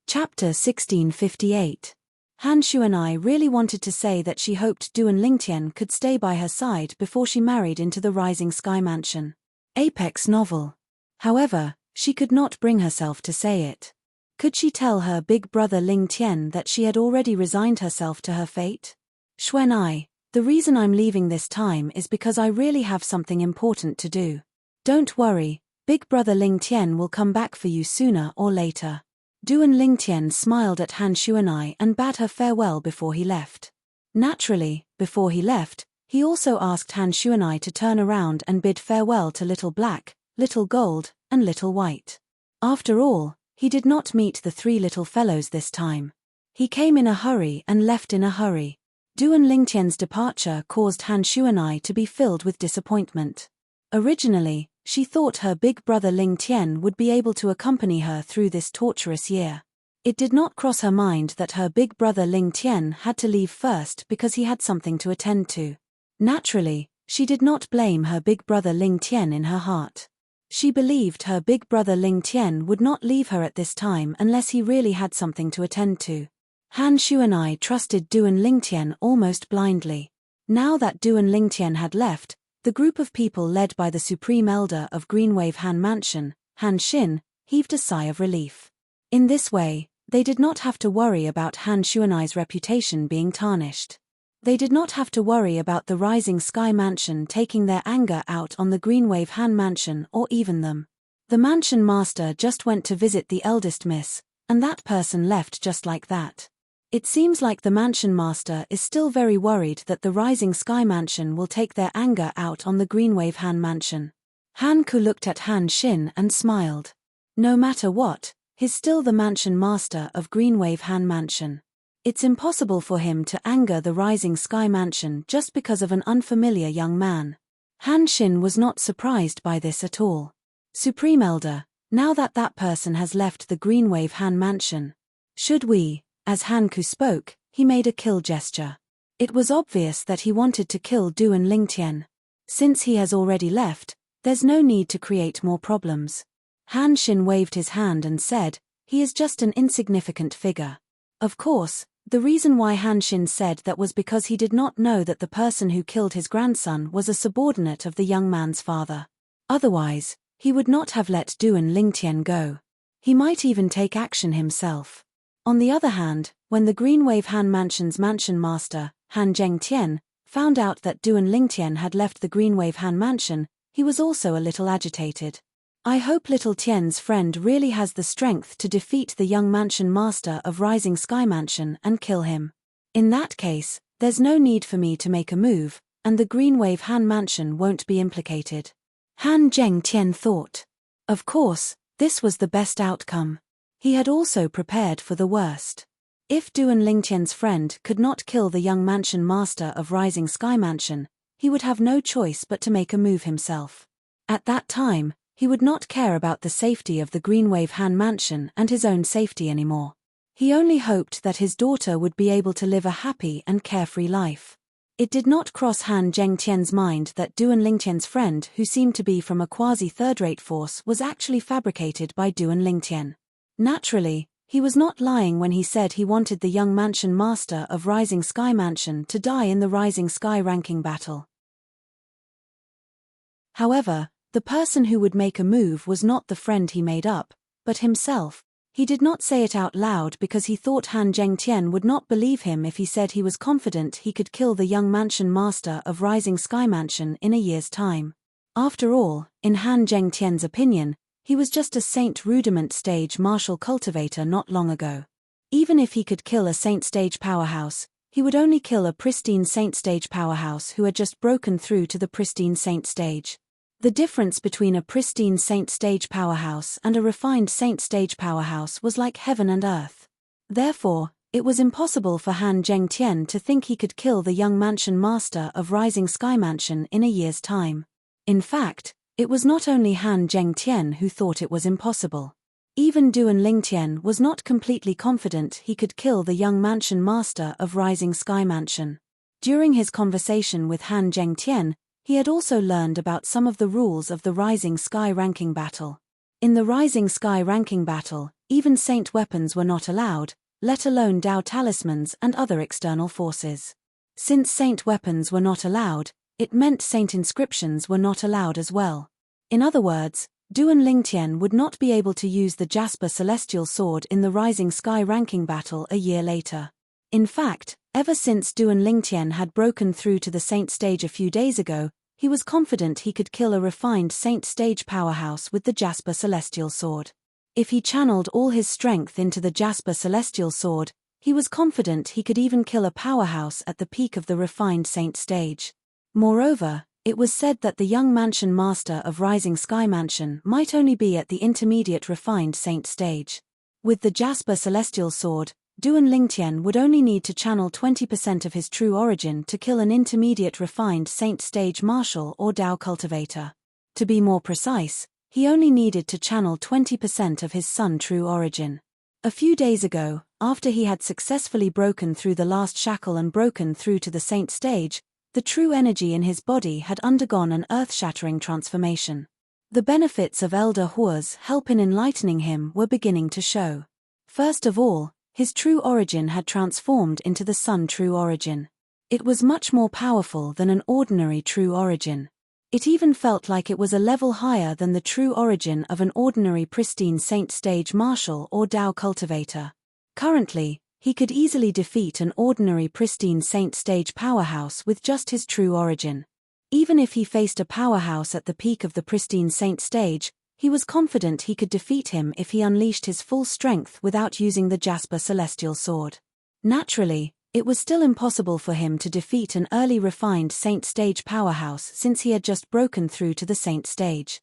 Chapter 1658. Han Xuanai really wanted to say that she hoped Duan Lingtian could stay by her side before she married into the Rising Sky Mansion. Apex novel. However, she could not bring herself to say it. Could she tell her big brother Ling Tian that she had already resigned herself to her fate? Xuanai, the reason I'm leaving this time is because I really have something important to do. Don't worry, big brother Ling Tian will come back for you sooner or later. Duan Lingtian smiled at Han Xuanai and bade her farewell before he left. Naturally, before he left, he also asked Han Xuanai to turn around and bid farewell to Little Black, Little Gold, and Little White. After all, he did not meet the three little fellows this time. He came in a hurry and left in a hurry. Duan Lingtian's departure caused Han Xuanai to be filled with disappointment. Originally, she thought her big brother Ling Tian would be able to accompany her through this torturous year. It did not cross her mind that her big brother Ling Tian had to leave first because he had something to attend to. Naturally, she did not blame her big brother Ling Tian in her heart. She believed her big brother Ling Tian would not leave her at this time unless he really had something to attend to. Han Xuanai trusted Duan Lingtian almost blindly. Now that Duan Lingtian had left, the group of people led by the Supreme Elder of Greenwave Han Mansion, Han Xin, heaved a sigh of relief. In this way, they did not have to worry about Han Xuanai's reputation being tarnished. They did not have to worry about the Rising Sky Mansion taking their anger out on the Greenwave Han Mansion or even them. The mansion master just went to visit the eldest miss, and that person left just like that. It seems like the mansion master is still very worried that the Rising Sky Mansion will take their anger out on the Greenwave Han Mansion. Han Ku looked at Han Xin and smiled. No matter what, he's still the mansion master of Greenwave Han Mansion. It's impossible for him to anger the Rising Sky Mansion just because of an unfamiliar young man. Han Xin was not surprised by this at all. Supreme Elder, now that that person has left the Greenwave Han Mansion, should we? As Han Ku spoke, he made a kill gesture. It was obvious that he wanted to kill Duan Lingtian. Since he has already left, there's no need to create more problems. Han Xin waved his hand and said, he is just an insignificant figure. Of course, the reason why Han Xin said that was because he did not know that the person who killed his grandson was a subordinate of the young man's father. Otherwise, he would not have let Duan Lingtian go. He might even take action himself. On the other hand, when the Greenwave Han Mansion's mansion master, Han Zhengtian, found out that Duan Lingtian had left the Greenwave Han Mansion, he was also a little agitated. I hope little Tian's friend really has the strength to defeat the young mansion master of Rising Sky Mansion and kill him. In that case, there's no need for me to make a move, and the Greenwave Han Mansion won't be implicated. Han Zhengtian thought. Of course, this was the best outcome. He had also prepared for the worst. If Duan Lingtian's friend could not kill the young mansion master of Rising Sky Mansion, he would have no choice but to make a move himself. At that time, he would not care about the safety of the Greenwave Han Mansion and his own safety anymore. He only hoped that his daughter would be able to live a happy and carefree life. It did not cross Han Zhengtian's mind that Duan Lingtian's friend, who seemed to be from a quasi-third-rate force, was actually fabricated by Duan Lingtian. Naturally, he was not lying when he said he wanted the young mansion master of Rising Sky Mansion to die in the Rising Sky ranking battle. However, the person who would make a move was not the friend he made up, but himself. He did not say it out loud because he thought Han Zhengtian would not believe him if he said he was confident he could kill the young mansion master of Rising Sky Mansion in a year's time. After all, in Han Zhengtian's opinion, he was just a Saint Rudiment stage martial cultivator not long ago. Even if he could kill a Saint stage powerhouse, He would only kill a pristine Saint stage powerhouse who had just broken through to the pristine Saint stage. The difference between a pristine Saint stage powerhouse and a refined Saint stage powerhouse was like heaven and earth. Therefore, it was impossible for Han Zhengtian to think he could kill the young mansion master of Rising Sky Mansion in a year's time. In fact, it was not only Han Zhengtian who thought it was impossible. Even Duan Lingtian was not completely confident he could kill the young mansion master of Rising Sky Mansion. During his conversation with Han Zhengtian, he had also learned about some of the rules of the Rising Sky ranking battle. In the Rising Sky ranking battle, even saint weapons were not allowed, let alone Dao talismans and other external forces. Since saint weapons were not allowed, it meant saint inscriptions were not allowed as well. In other words, Duan Lingtian would not be able to use the Jasper Celestial Sword in the Rising Sky ranking battle a year later. In fact, ever since Duan Lingtian had broken through to the saint stage a few days ago, he was confident he could kill a refined saint stage powerhouse with the Jasper Celestial Sword. If he channeled all his strength into the Jasper Celestial Sword, he was confident he could even kill a powerhouse at the peak of the refined saint stage. Moreover, it was said that the young mansion master of Rising Sky Mansion might only be at the intermediate refined saint stage. With the Jasper Celestial Sword, Duan Lingtian would only need to channel 20% of his true origin to kill an intermediate refined saint stage marshal or Dao cultivator. To be more precise, he only needed to channel 20% of his sun true origin. A few days ago, after he had successfully broken through the last shackle and broken through to the saint stage, the true energy in his body had undergone an earth-shattering transformation. The benefits of Elder Hua's help in enlightening him were beginning to show. First of all, his true origin had transformed into the sun true origin. It was much more powerful than an ordinary true origin. It even felt like it was a level higher than the true origin of an ordinary pristine saint stage marshal or Dao cultivator. Currently, he could easily defeat an ordinary pristine saint stage powerhouse with just his true origin. Even if he faced a powerhouse at the peak of the pristine saint stage, he was confident he could defeat him if he unleashed his full strength without using the Jasper Celestial Sword. Naturally, it was still impossible for him to defeat an early refined saint stage powerhouse since he had just broken through to the saint stage.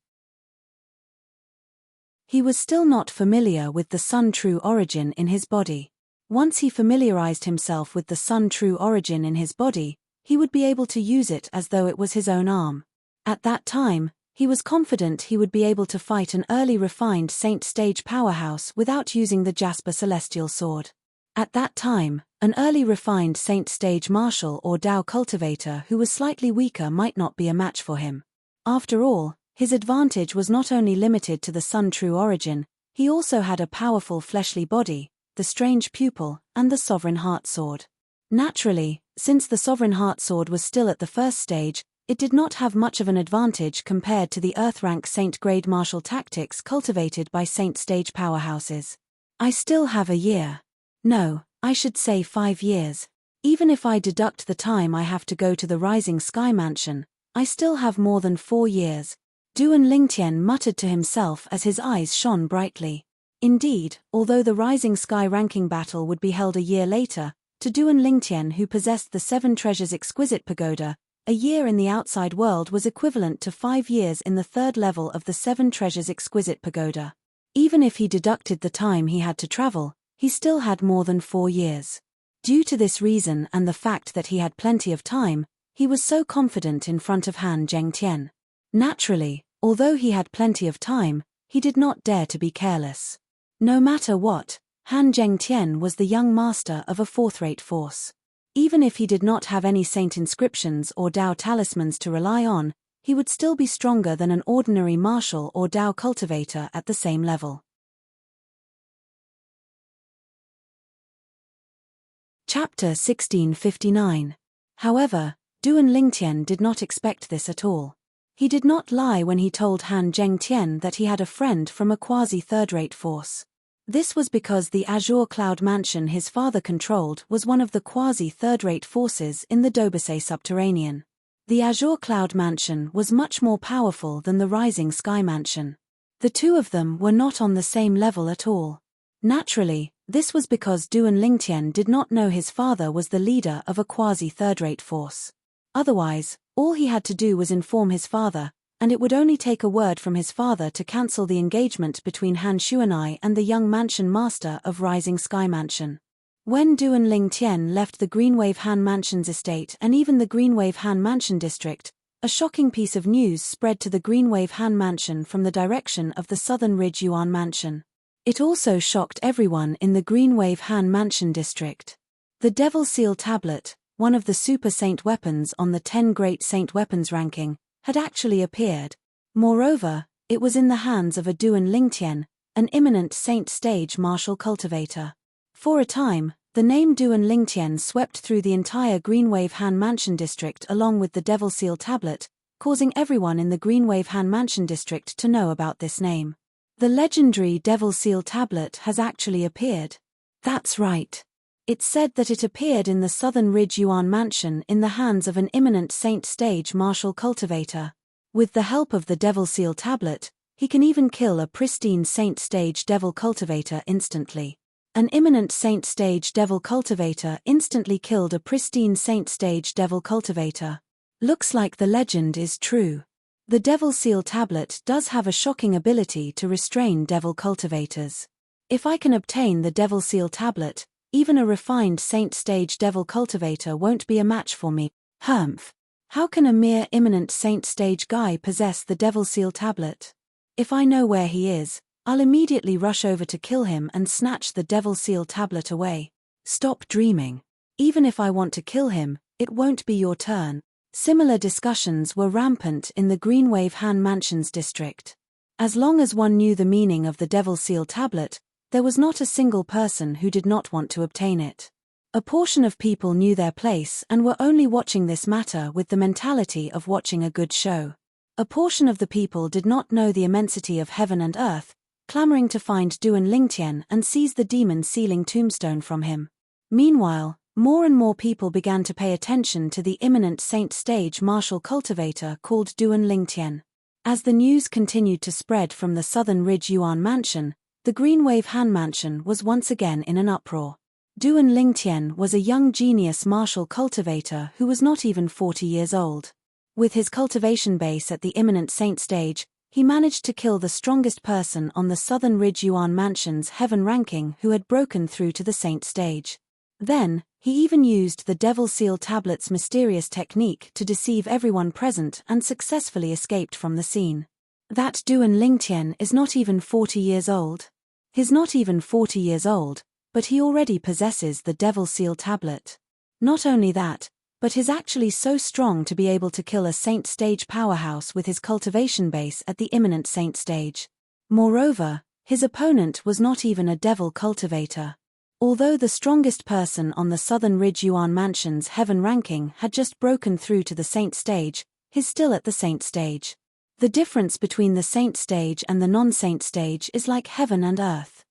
He was still not familiar with the sun true origin in his body. Once he familiarized himself with the sun true origin in his body, he would be able to use it as though it was his own arm. At that time, he was confident he would be able to fight an early refined saint stage powerhouse without using the Jasper Celestial Sword. At that time, an early refined saint stage marshal or Dao cultivator who was slightly weaker might not be a match for him. After all, his advantage was not only limited to the sun true origin, he also had a powerful fleshly body, the strange pupil, and the sovereign heart sword. Naturally, since the sovereign heart sword was still at the first stage, it did not have much of an advantage compared to the Earth-rank Saint-grade martial tactics cultivated by Saint-stage powerhouses. I still have a year. No, I should say 5 years. Even if I deduct the time I have to go to the Rising Sky Mansion, I still have more than 4 years. Duan Lingtian muttered to himself as his eyes shone brightly. Indeed, although the Rising Sky ranking battle would be held a year later, to Duan Lingtian, who possessed the 7 treasures exquisite pagoda, a year in the outside world was equivalent to 5 years in the 3rd level of the 7 treasures exquisite pagoda. Even if he deducted the time he had to travel, he still had more than 4 years. Due to this reason and the fact that he had plenty of time, he was so confident in front of Han Zhengtian. Naturally, although he had plenty of time, he did not dare to be careless. No matter what, Han Zhengtian was the young master of a 4th-rate force. Even if he did not have any saint inscriptions or Dao talismans to rely on, he would still be stronger than an ordinary martial or Dao cultivator at the same level. Chapter 1659. However, Duan Lingtian did not expect this at all. He did not lie when he told Han Zhengtian that he had a friend from a quasi-third-rate force. This was because the Azure Cloud Mansion his father controlled was one of the quasi-third-rate forces in the Dobase Subterranean. The Azure Cloud Mansion was much more powerful than the Rising Sky Mansion. The two of them were not on the same level at all. Naturally, This was because Duan Lingtian did not know his father was the leader of a quasi-third-rate force. Otherwise, all he had to do was inform his father, and it would only take a word from his father to cancel the engagement between Han Xuanai and the young mansion master of Rising Sky Mansion. When Duan Lingtian left the Greenwave Han Mansion's estate and even the Greenwave Han Mansion district, a shocking piece of news spread to the Greenwave Han Mansion from the direction of the Southern Ridge Yuan Mansion. It also shocked everyone in the Greenwave Han Mansion district. The Devil Seal Tablet, one of the Super Saint weapons on the 10 Great Saint Weapons ranking, had actually appeared. Moreover, it was in the hands of a Duan Lingtian, an imminent Saint stage martial cultivator. For a time, the name Duan Lingtian swept through the entire Greenwave Han Mansion district along with the Devil Seal Tablet, causing everyone in the Greenwave Han Mansion district to know about this name. The legendary Devil Seal Tablet has actually appeared. That's right. It's said that it appeared in the Southern Ridge Yuan Mansion in the hands of an imminent Saint stage martial cultivator. With the help of the Devil Seal Tablet, he can even kill a pristine Saint stage devil cultivator instantly. An imminent Saint stage devil cultivator instantly killed a pristine Saint stage devil cultivator. Looks like the legend is true. The Devil Seal Tablet does have a shocking ability to restrain devil cultivators. If I can obtain the Devil Seal Tablet, even a refined Saint stage devil cultivator won't be a match for me. Humph. How can a mere imminent Saint stage guy possess the Devil Seal Tablet? If I know where he is, I'll immediately rush over to kill him and snatch the Devil Seal Tablet away. Stop dreaming. Even if I want to kill him, it won't be your turn. Similar discussions were rampant in the Greenwave Han Mansions district. As long as one knew the meaning of the Devil Seal Tablet, there was not a single person who did not want to obtain it. A portion of people knew their place and were only watching this matter with the mentality of watching a good show. A portion of the people did not know the immensity of heaven and earth, clamoring to find Duan Lingtian and seize the demon-sealing tombstone from him. Meanwhile, more and more people began to pay attention to the imminent Saint stage martial cultivator called Duan Lingtian. As the news continued to spread from the Southern Ridge Yuan Mansion, the Greenwave Han Mansion was once again in an uproar. Duan Lingtian was a young genius martial cultivator who was not even 40 years old. With his cultivation base at the imminent Saint stage, he managed to kill the strongest person on the Southern Ridge Yuan Mansion's heaven ranking who had broken through to the Saint stage. Then, he even used the Devil Seal Tablet's mysterious technique to deceive everyone present and successfully escaped from the scene. That Duan Lingtian is not even 40 years old. He's not even 40 years old, but he already possesses the Devil Seal Tablet. Not only that, but he's actually so strong to be able to kill a Saint stage powerhouse with his cultivation base at the imminent Saint stage. Moreover, his opponent was not even a devil cultivator. Although the strongest person on the Southern Ridge Yuan Mansion's heaven ranking had just broken through to the Saint stage, he's still at the Saint stage. The difference between the Saint stage and the non-Saint stage is like heaven and earth.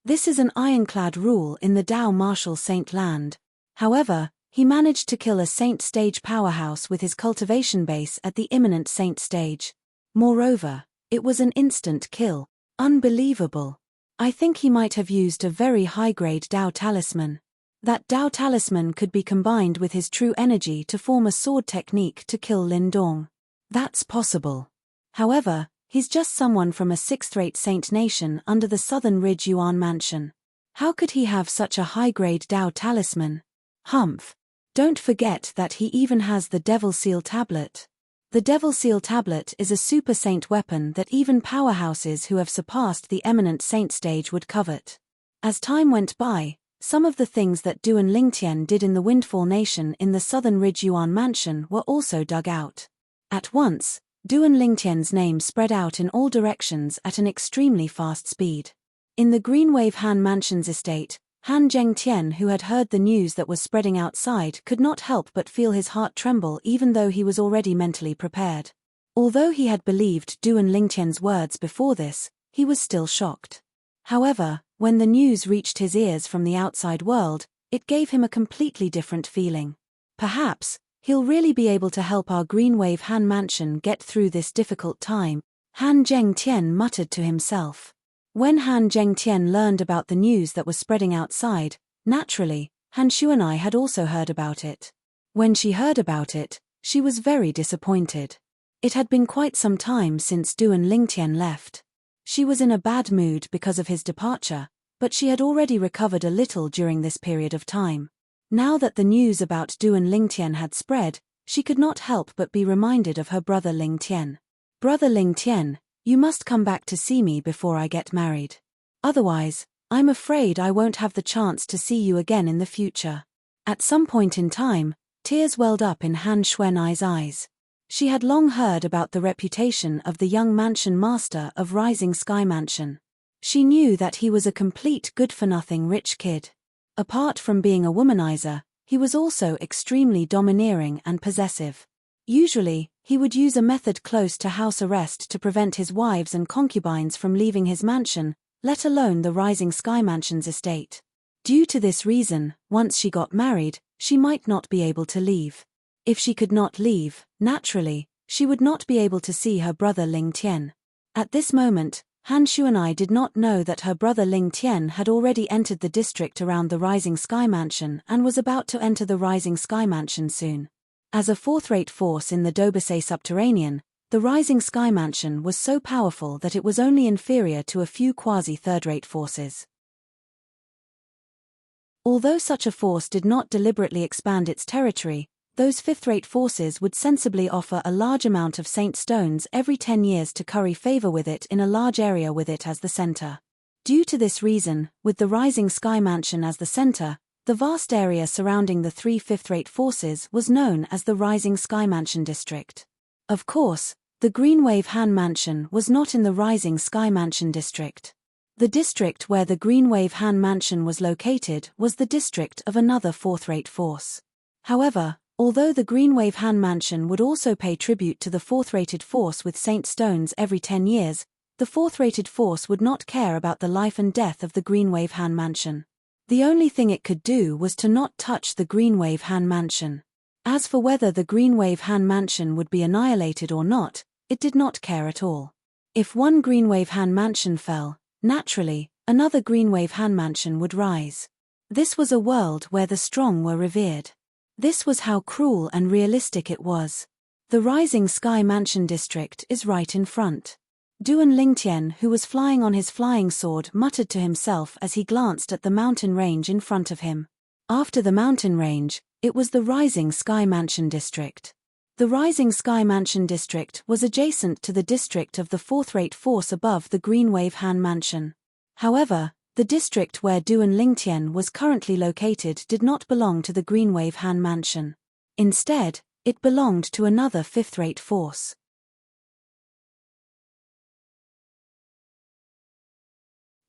This is an ironclad rule in the Dao martial Saint land. However, he managed to kill a Saint stage powerhouse with his cultivation base at the imminent Saint stage. Moreover, it was an instant kill. Unbelievable. I think he might have used a very high-grade Dao talisman. That Dao talisman could be combined with his true energy to form a sword technique to kill Lin Dong. That's possible. However, he's just someone from a sixth-rate Saint nation under the Southern Ridge Yuan Mansion. How could he have such a high-grade Dao talisman? Humph. Don't forget that he even has the Devil Seal Tablet. The Devil Seal Tablet is a super saint weapon that even powerhouses who have surpassed the eminent saint stage would covet. As time went by, some of the things that Duan Lingtian did in the Windfall Nation in the Southern Ridge Yuan Mansion were also dug out. At once, Duan Lingtian's name spread out in all directions at an extremely fast speed. In the Greenwave Han Mansion's estate, Han Zhengtian, who had heard the news that was spreading outside, could not help but feel his heart tremble even though he was already mentally prepared. Although he had believed Duan Lingtian's words before this, he was still shocked. However, when the news reached his ears from the outside world, it gave him a completely different feeling. Perhaps, he'll really be able to help our Greenwave Han Mansion get through this difficult time, Han Zhengtian muttered to himself. When Han Zhengtian learned about the news that was spreading outside, naturally, Han Shuanai had also heard about it. When she heard about it, she was very disappointed. It had been quite some time since Duan Lingtian left. She was in a bad mood because of his departure, but she had already recovered a little during this period of time. Now that the news about Duan Lingtian had spread, she could not help but be reminded of her brother Lingtian. Brother Lingtian, you must come back to see me before I get married. Otherwise, I'm afraid I won't have the chance to see you again in the future. At some point in time, tears welled up in Han Shuanai's eyes. She had long heard about the reputation of the young mansion master of Rising Sky Mansion. She knew that he was a complete good-for-nothing rich kid. Apart from being a womanizer, he was also extremely domineering and possessive. Usually, he would use a method close to house arrest to prevent his wives and concubines from leaving his mansion, let alone the Rising Sky Mansion's estate. Due to this reason, once she got married, she might not be able to leave. If she could not leave, naturally, she would not be able to see her brother Ling Tian. At this moment, Han Shuanai did not know that her brother Ling Tian had already entered the district around the Rising Sky Mansion and was about to enter the Rising Sky Mansion soon. As a fourth-rate force in the Dobasay subterranean, the Rising Sky Mansion was so powerful that it was only inferior to a few quasi-third-rate forces. Although such a force did not deliberately expand its territory, those fifth-rate forces would sensibly offer a large amount of Saint Stones every 10 years to curry favor with it in a large area with it as the center. Due to this reason, with the Rising Sky Mansion as the center, the vast area surrounding the three fifth-rate forces was known as the Rising Sky Mansion District. Of course, the Greenwave Han Mansion was not in the Rising Sky Mansion District. The district where the Greenwave Han Mansion was located was the district of another fourth-rate force. However, although the Greenwave Han Mansion would also pay tribute to the fourth-rated force with Saint Stones every 10 years, the fourth-rated force would not care about the life and death of the Greenwave Han Mansion. The only thing it could do was to not touch the Greenwave Han Mansion. As for whether the Greenwave Han Mansion would be annihilated or not, it did not care at all. If one Greenwave Han Mansion fell, naturally, another Greenwave Han Mansion would rise. This was a world where the strong were revered. This was how cruel and realistic it was. The Rising Sky Mansion District is right in front. Duan Lingtian, who was flying on his flying sword, muttered to himself as he glanced at the mountain range in front of him. After the mountain range, it was the Rising Sky Mansion District. The Rising Sky Mansion District was adjacent to the district of the fourth-rate force above the Greenwave Han Mansion. However, the district where Duan Lingtian was currently located did not belong to the Greenwave Han Mansion. Instead, it belonged to another fifth-rate force.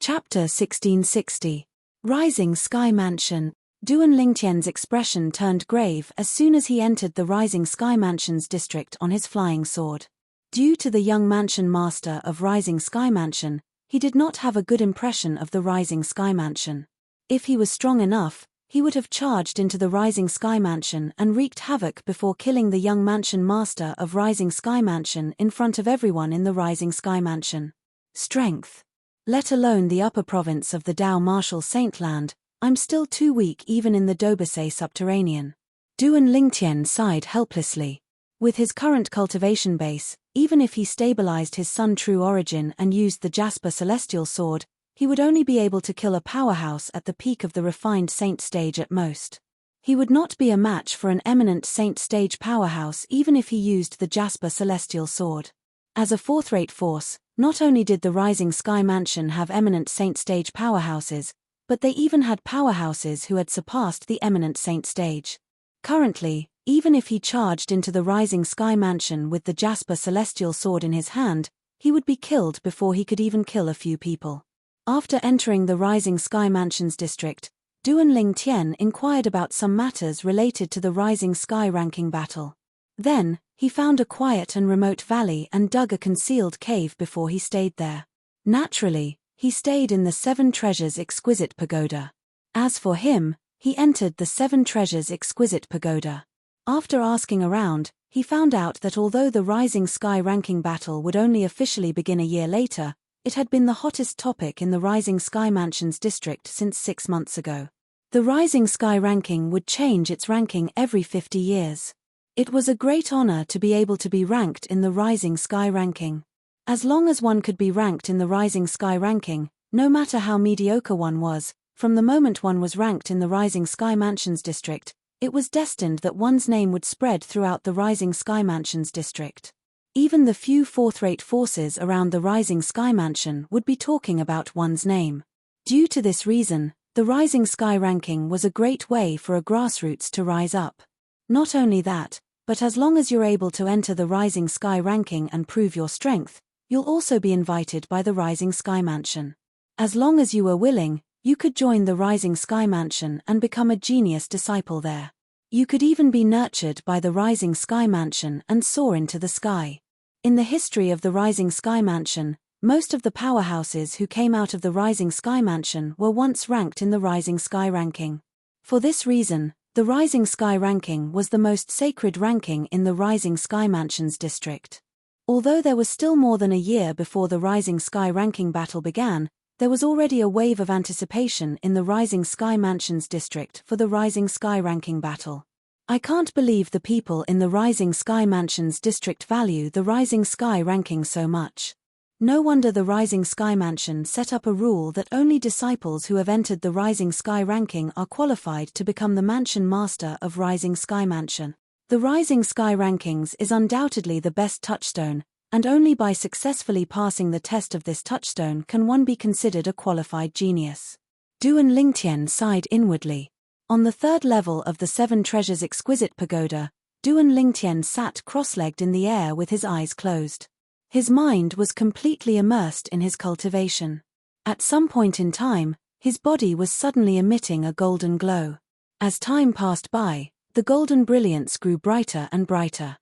Chapter 1660. Rising Sky Mansion. Duan Lingtian's expression turned grave as soon as he entered the Rising Sky Mansion's district on his flying sword. Due to the young mansion master of Rising Sky Mansion, he did not have a good impression of the Rising Sky Mansion. If he was strong enough, he would have charged into the Rising Sky Mansion and wreaked havoc before killing the young mansion master of Rising Sky Mansion in front of everyone in the Rising Sky Mansion. Strength. Let alone the upper province of the Dao Martial Saintland, I'm still too weak even in the Dobasay subterranean. Duan Lingtian sighed helplessly. With his current cultivation base, even if he stabilized his Sun True Origin and used the Jasper Celestial Sword, he would only be able to kill a powerhouse at the peak of the refined Saint stage at most. He would not be a match for an eminent Saint stage powerhouse even if he used the Jasper Celestial Sword. As a fourth-rate force, not only did the Rising Sky Mansion have eminent Saint stage powerhouses, but they even had powerhouses who had surpassed the eminent Saint stage. Currently, even if he charged into the Rising Sky Mansion with the Jasper Celestial Sword in his hand, he would be killed before he could even kill a few people. After entering the Rising Sky Mansion's district, Duan Lingtian inquired about some matters related to the Rising Sky ranking battle. Then, he found a quiet and remote valley and dug a concealed cave before he stayed there. Naturally, he stayed in the Seven Treasures Exquisite Pagoda. As for him, he entered the Seven Treasures Exquisite Pagoda. After asking around, he found out that although the Rising Sky ranking battle would only officially begin a year later, it had been the hottest topic in the Rising Sky Mansions district since 6 months ago. The Rising Sky ranking would change its ranking every 50 years. It was a great honor to be able to be ranked in the Rising Sky ranking. As long as one could be ranked in the Rising Sky ranking, no matter how mediocre one was, from the moment one was ranked in the Rising Sky Mansions district, it was destined that one's name would spread throughout the Rising Sky Mansions district. Even the few fourth-rate forces around the Rising Sky Mansion would be talking about one's name. Due to this reason, the Rising Sky ranking was a great way for a grassroots to rise up. Not only that, but as long as you're able to enter the Rising Sky ranking and prove your strength, you'll also be invited by the Rising Sky Mansion. As long as you were willing, you could join the Rising Sky Mansion and become a genius disciple there. You could even be nurtured by the Rising Sky Mansion and soar into the sky. In the history of the Rising Sky Mansion, most of the powerhouses who came out of the Rising Sky Mansion were once ranked in the Rising Sky ranking. For this reason, the Rising Sky ranking was the most sacred ranking in the Rising Sky Mansions district. Although there was still more than a year before the Rising Sky ranking battle began, there was already a wave of anticipation in the Rising Sky Mansions district for the Rising Sky ranking battle. I can't believe the people in the Rising Sky Mansions district value the Rising Sky ranking so much. No wonder the Rising Sky Mansion set up a rule that only disciples who have entered the Rising Sky ranking are qualified to become the Mansion Master of Rising Sky Mansion. The Rising Sky rankings is undoubtedly the best touchstone, and only by successfully passing the test of this touchstone can one be considered a qualified genius. Duan Lingtian sighed inwardly. On the third level of the Seven Treasures Exquisite Pagoda, Duan Lingtian sat cross-legged in the air with his eyes closed. His mind was completely immersed in his cultivation. At some point in time, his body was suddenly emitting a golden glow. As time passed by, the golden brilliance grew brighter and brighter.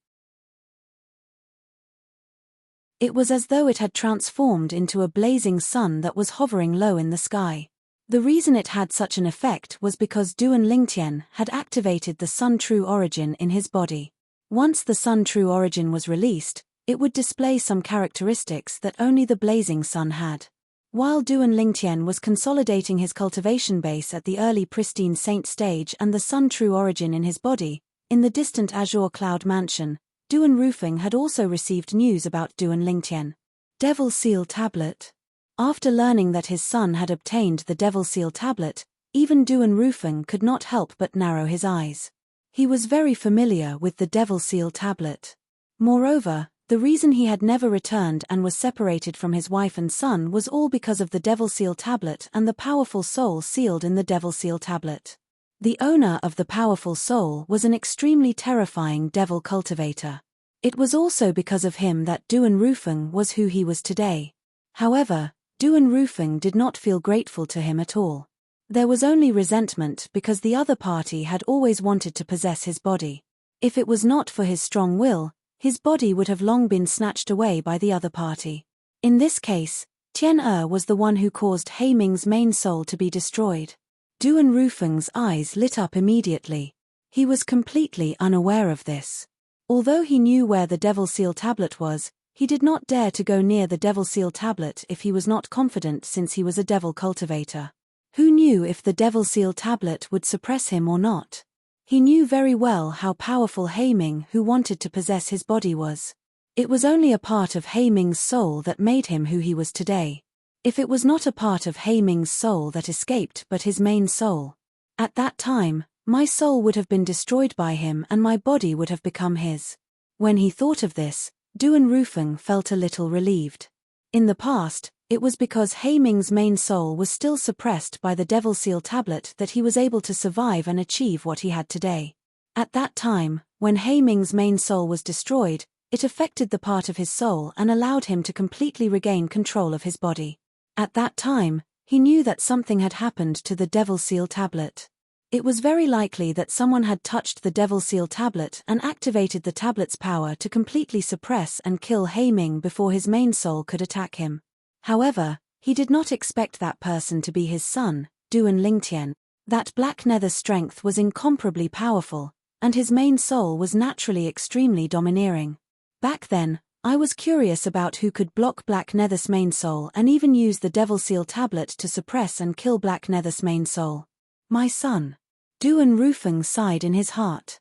It was as though it had transformed into a blazing sun that was hovering low in the sky. The reason it had such an effect was because Duan Lingtian had activated the Sun True Origin in his body. Once the Sun True Origin was released, it would display some characteristics that only the blazing sun had. While Duan Lingtian was consolidating his cultivation base at the early pristine saint stage and the Sun True Origin in his body, in the distant Azure Cloud Mansion, Duan Rufeng had also received news about Duan Lingtian. Devil Seal Tablet. After learning that his son had obtained the Devil Seal Tablet, even Duan Rufeng could not help but narrow his eyes. He was very familiar with the Devil Seal Tablet. Moreover, the reason he had never returned and was separated from his wife and son was all because of the Devil Seal Tablet and the powerful soul sealed in the Devil Seal Tablet. The owner of the powerful soul was an extremely terrifying devil cultivator. It was also because of him that Duan Rufeng was who he was today. However, Duan Rufeng did not feel grateful to him at all. There was only resentment because the other party had always wanted to possess his body. If it was not for his strong will, his body would have long been snatched away by the other party. In this case, Tian was the one who caused Heiming's main soul to be destroyed. Duan Rufeng's eyes lit up immediately. He was completely unaware of this. Although he knew where the Devil Seal Tablet was, he did not dare to go near the Devil Seal Tablet if he was not confident, since he was a devil cultivator. Who knew if the Devil Seal Tablet would suppress him or not? He knew very well how powerful Heiming, who wanted to possess his body, was. It was only a part of Heiming's soul that made him who he was today. If it was not a part of Heiming's soul that escaped but his main soul, at that time, my soul would have been destroyed by him and my body would have become his. When he thought of this, Duan Rufeng felt a little relieved. In the past, it was because Heiming's main soul was still suppressed by the Devil Seal Tablet that he was able to survive and achieve what he had today. At that time, when Heiming's main soul was destroyed, it affected the part of his soul and allowed him to completely regain control of his body. At that time, he knew that something had happened to the Devil Seal Tablet. It was very likely that someone had touched the Devil Seal Tablet and activated the tablet's power to completely suppress and kill Heiming before his main soul could attack him. However, he did not expect that person to be his son, Duan Lingtian. That black nether strength was incomparably powerful, and his main soul was naturally extremely domineering. Back then, I was curious about who could block Black Nethys main soul and even use the Devil Seal tablet to suppress and kill Black Nethys main soul. My son. Duan Rufeng sighed in his heart.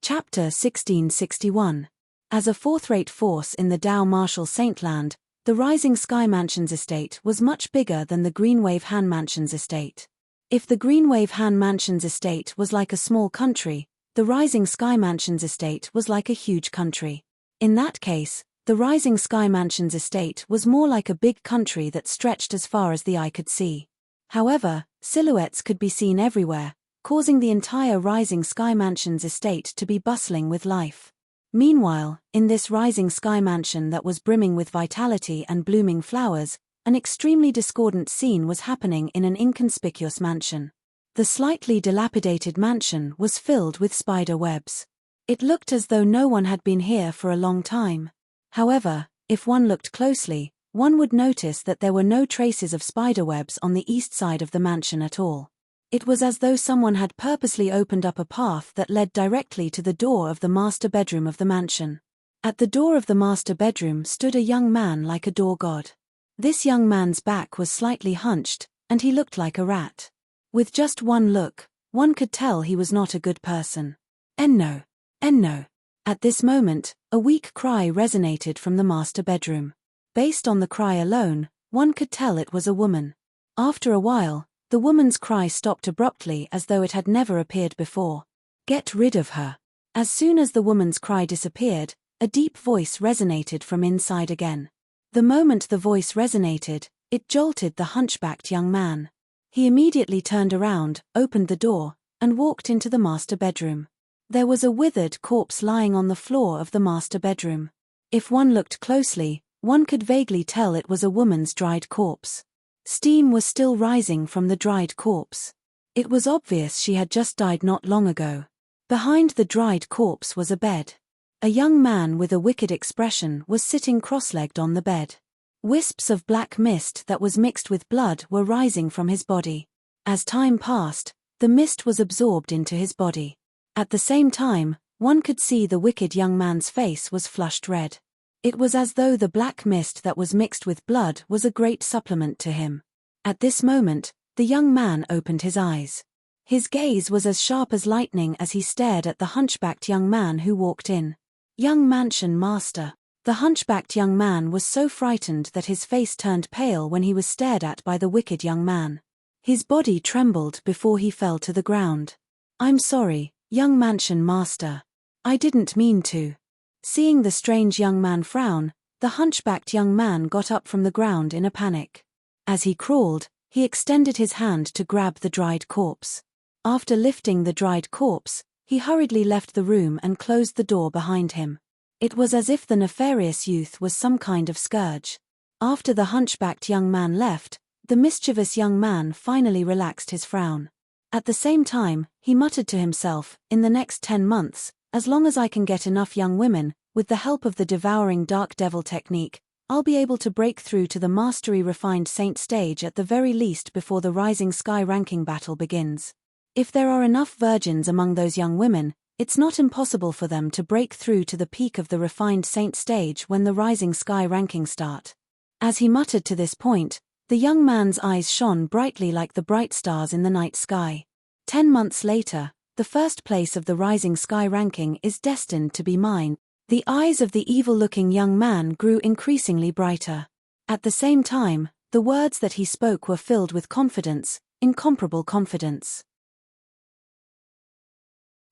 Chapter 1661. As a fourth-rate force in the Dao Marshal Saintland, the Rising Sky Mansions estate was much bigger than the Greenwave Han Mansions estate. If the Greenwave Han Mansions estate was like a small country, the Rising Sky Mansions estate was like a huge country. In that case, the Rising Sky Mansions estate was more like a big country that stretched as far as the eye could see. However, silhouettes could be seen everywhere, causing the entire Rising Sky Mansions estate to be bustling with life. Meanwhile, in this Rising Sky Mansion that was brimming with vitality and blooming flowers, an extremely discordant scene was happening in an inconspicuous mansion. The slightly dilapidated mansion was filled with spider webs. It looked as though no one had been here for a long time. However, if one looked closely, one would notice that there were no traces of spiderwebs on the east side of the mansion at all. It was as though someone had purposely opened up a path that led directly to the door of the master bedroom of the mansion. At the door of the master bedroom stood a young man like a door god. This young man's back was slightly hunched, and he looked like a rat. With just one look, one could tell he was not a good person. Enno! Enno! At this moment, a weak cry resonated from the master bedroom. Based on the cry alone, one could tell it was a woman. After a while, the woman's cry stopped abruptly as though it had never appeared before. Get rid of her. As soon as the woman's cry disappeared, a deep voice resonated from inside again. The moment the voice resonated, it jolted the hunchbacked young man. He immediately turned around, opened the door, and walked into the master bedroom. There was a withered corpse lying on the floor of the master bedroom. If one looked closely, one could vaguely tell it was a woman's dried corpse. Steam was still rising from the dried corpse. It was obvious she had just died not long ago. Behind the dried corpse was a bed. A young man with a wicked expression was sitting cross-legged on the bed. Wisps of black mist that was mixed with blood were rising from his body. As time passed, the mist was absorbed into his body. At the same time, one could see the wicked young man's face was flushed red. It was as though the black mist that was mixed with blood was a great supplement to him. At this moment, the young man opened his eyes. His gaze was as sharp as lightning as he stared at the hunchbacked young man who walked in. Young mansion master. The hunchbacked young man was so frightened that his face turned pale when he was stared at by the wicked young man. His body trembled before he fell to the ground. I'm sorry, young mansion master. I didn't mean to. Seeing the strange young man frown, the hunchbacked young man got up from the ground in a panic. As he crawled, he extended his hand to grab the dried corpse. After lifting the dried corpse, he hurriedly left the room and closed the door behind him. It was as if the nefarious youth was some kind of scourge. After the hunchbacked young man left, the mischievous young man finally relaxed his frown. At the same time, he muttered to himself, in the next 10 months, as long as I can get enough young women, with the help of the devouring dark devil technique, I'll be able to break through to the mastery refined saint stage at the very least before the Rising Sky ranking battle begins. If there are enough virgins among those young women, it's not impossible for them to break through to the peak of the refined saint stage when the Rising Sky ranking start. As he muttered to this point, the young man's eyes shone brightly like the bright stars in the night sky. 10 months later, the first place of the Rising Sky ranking is destined to be mine. The eyes of the evil-looking young man grew increasingly brighter. At the same time, the words that he spoke were filled with confidence, incomparable confidence.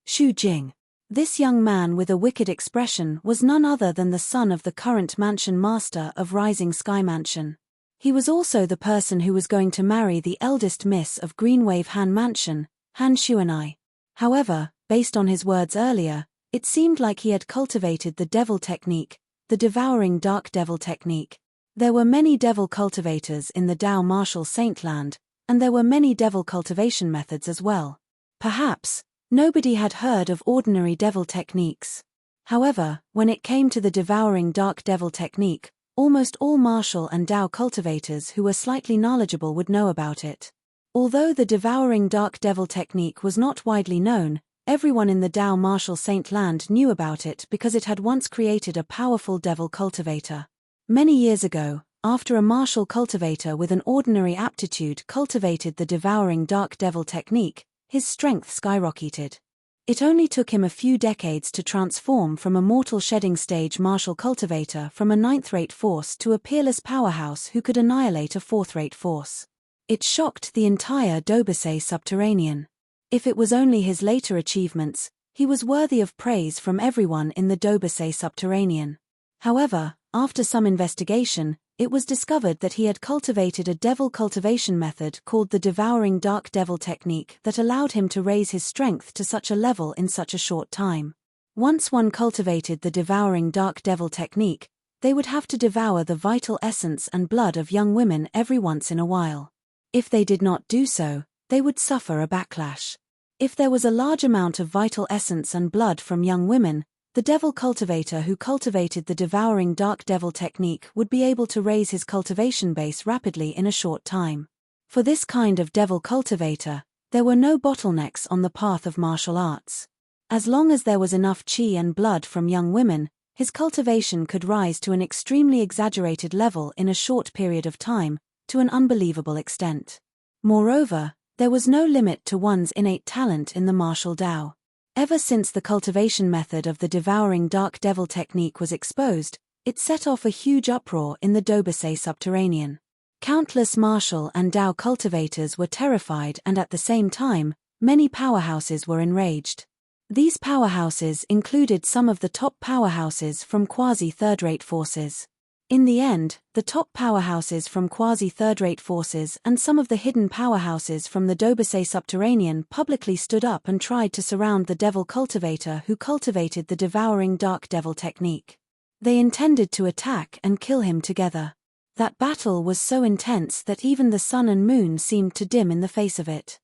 Xu Jing. This young man with a wicked expression was none other than the son of the current mansion master of Rising Sky Mansion. He was also the person who was going to marry the eldest miss of Greenwave Han Mansion, Han Xuanai. However, based on his words earlier, it seemed like he had cultivated the devil technique, the devouring dark devil technique. There were many devil cultivators in the Dao Marshal Saintland, and there were many devil cultivation methods as well. Perhaps, nobody had heard of ordinary devil techniques. However, when it came to the devouring dark devil technique, almost all martial and Dao cultivators who were slightly knowledgeable would know about it. Although the devouring dark devil technique was not widely known, everyone in the Dao Martial Saint Land knew about it because it had once created a powerful devil cultivator. Many years ago, after a martial cultivator with an ordinary aptitude cultivated the devouring dark devil technique, his strength skyrocketed. It only took him a few decades to transform from a mortal shedding stage martial cultivator from a ninth-rate force to a peerless powerhouse who could annihilate a fourth-rate force. It shocked the entire Dobusei subterranean. If it was only his later achievements, he was worthy of praise from everyone in the Dobusei subterranean. However, after some investigation, it was discovered that he had cultivated a devil cultivation method called the devouring dark devil technique that allowed him to raise his strength to such a level in such a short time. Once one cultivated the devouring dark devil technique, they would have to devour the vital essence and blood of young women every once in a while. If they did not do so, they would suffer a backlash. If there was a large amount of vital essence and blood from young women, the devil cultivator who cultivated the devouring dark devil technique would be able to raise his cultivation base rapidly in a short time. For this kind of devil cultivator, there were no bottlenecks on the path of martial arts. As long as there was enough qi and blood from young women, his cultivation could rise to an extremely exaggerated level in a short period of time, to an unbelievable extent. Moreover, there was no limit to one's innate talent in the martial Dao. Ever since the cultivation method of the devouring dark devil technique was exposed, it set off a huge uproar in the Dobusei subterranean. Countless martial and Dao cultivators were terrified, and at the same time, many powerhouses were enraged. These powerhouses included some of the top powerhouses from quasi-third-rate forces. In the end, the top powerhouses from quasi-third-rate forces and some of the hidden powerhouses from the Dobusei subterranean publicly stood up and tried to surround the devil cultivator who cultivated the devouring dark devil technique. They intended to attack and kill him together. That battle was so intense that even the sun and moon seemed to dim in the face of it.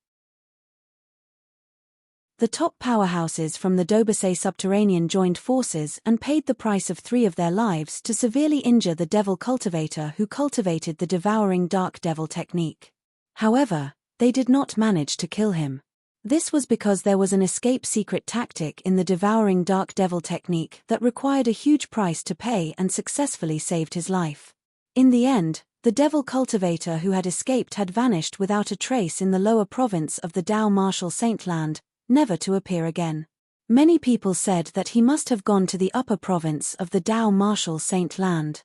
The top powerhouses from the Dobusei subterranean joined forces and paid the price of 3 of their lives to severely injure the devil cultivator who cultivated the devouring dark devil technique. However, they did not manage to kill him. This was because there was an escape secret tactic in the devouring dark devil technique that required a huge price to pay and successfully saved his life. In the end, the devil cultivator who had escaped had vanished without a trace in the lower province of the Dao Martial Saint Land, never to appear again. Many people said that he must have gone to the upper province of the Dao Martial Saint Land.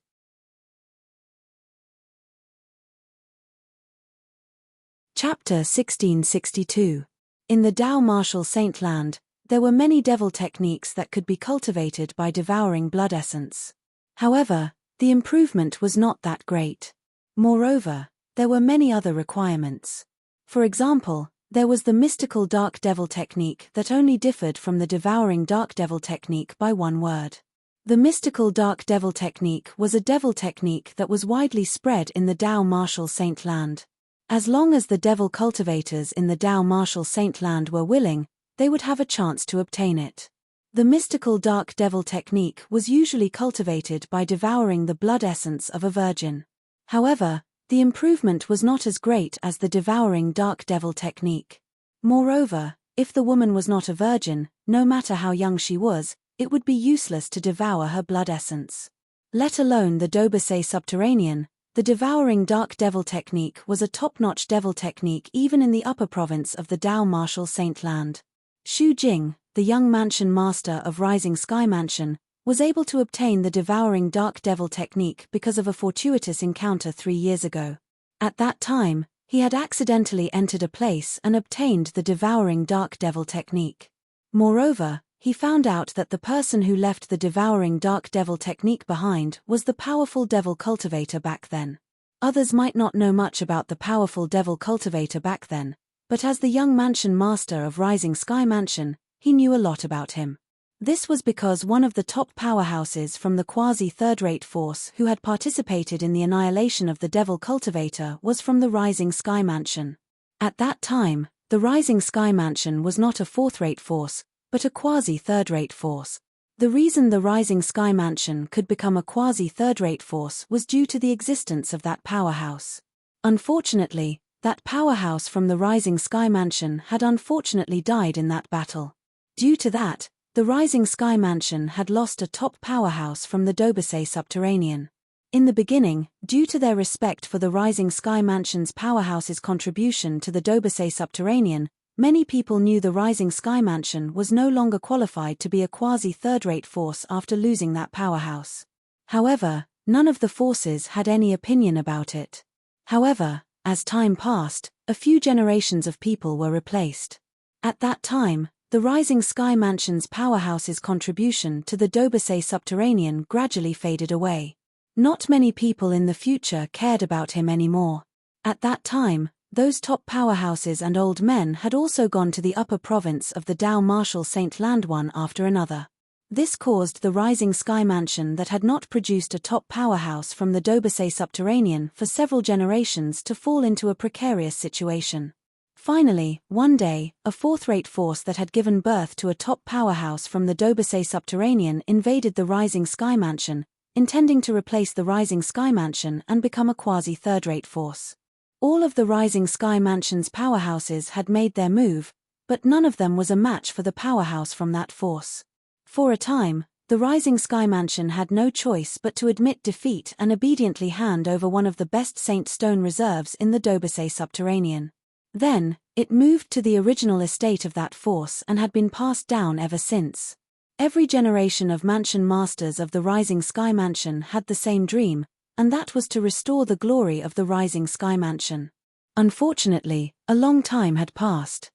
Chapter 1662. In the Dao Martial Saint Land, there were many devil techniques that could be cultivated by devouring blood essence. However, the improvement was not that great. Moreover, there were many other requirements. For example, there was the mystical dark devil technique that only differed from the devouring dark devil technique by one word. The mystical dark devil technique was a devil technique that was widely spread in the Dao Martial Saint Land. As long as the devil cultivators in the Dao Martial Saint Land were willing, they would have a chance to obtain it. The mystical dark devil technique was usually cultivated by devouring the blood essence of a virgin. However, the improvement was not as great as the devouring dark devil technique. Moreover, if the woman was not a virgin, no matter how young she was, it would be useless to devour her blood essence. Let alone the Dobusei subterranean, the devouring dark devil technique was a top-notch devil technique even in the upper province of the Dao Martial Saint Land. Xu Jing, the young mansion master of Rising Sky Mansion, was able to obtain the devouring dark devil technique because of a fortuitous encounter 3 years ago. At that time, he had accidentally entered a place and obtained the devouring dark devil technique. Moreover, he found out that the person who left the devouring dark devil technique behind was the powerful devil cultivator back then. Others might not know much about the powerful devil cultivator back then, but as the young mansion master of Rising Sky Mansion, he knew a lot about him. This was because one of the top powerhouses from the quasi-third-rate force who had participated in the annihilation of the devil cultivator was from the Rising Sky Mansion. At that time, the Rising Sky Mansion was not a fourth-rate force, but a quasi-third-rate force. The reason the Rising Sky Mansion could become a quasi-third-rate force was due to the existence of that powerhouse. Unfortunately, That powerhouse from the Rising Sky Mansion had unfortunately died in that battle. Due to that, the Rising Sky Mansion had lost a top powerhouse from the Dobusay Subterranean. In the beginning, due to their respect for the Rising Sky Mansion's powerhouse's contribution to the Dobusay Subterranean, many people knew the Rising Sky Mansion was no longer qualified to be a quasi-third-rate force after losing that powerhouse. However, none of the forces had any opinion about it. However, as time passed, a few generations of people were replaced. At that time, the Rising Sky Mansion's powerhouse's contribution to the Dobusay Subterranean gradually faded away. Not many people in the future cared about him anymore. At that time, those top powerhouses and old men had also gone to the upper province of the Dao Marshal Saint Land one after another. This caused the Rising Sky Mansion that had not produced a top powerhouse from the Dobusay Subterranean for several generations to fall into a precarious situation. Finally, one day, a fourth-rate force that had given birth to a top powerhouse from the Dobusay Subterranean invaded the Rising Sky Mansion, intending to replace the Rising Sky Mansion and become a quasi-third-rate force. All of the Rising Sky Mansion's powerhouses had made their move, but none of them was a match for the powerhouse from that force. For a time, the Rising Sky Mansion had no choice but to admit defeat and obediently hand over one of the best Saint Stone reserves in the Dobusay Subterranean. Then, it moved to the original estate of that force and had been passed down ever since. Every generation of mansion masters of the Rising Sky Mansion had the same dream, and that was to restore the glory of the Rising Sky Mansion. Unfortunately, a long time had passed.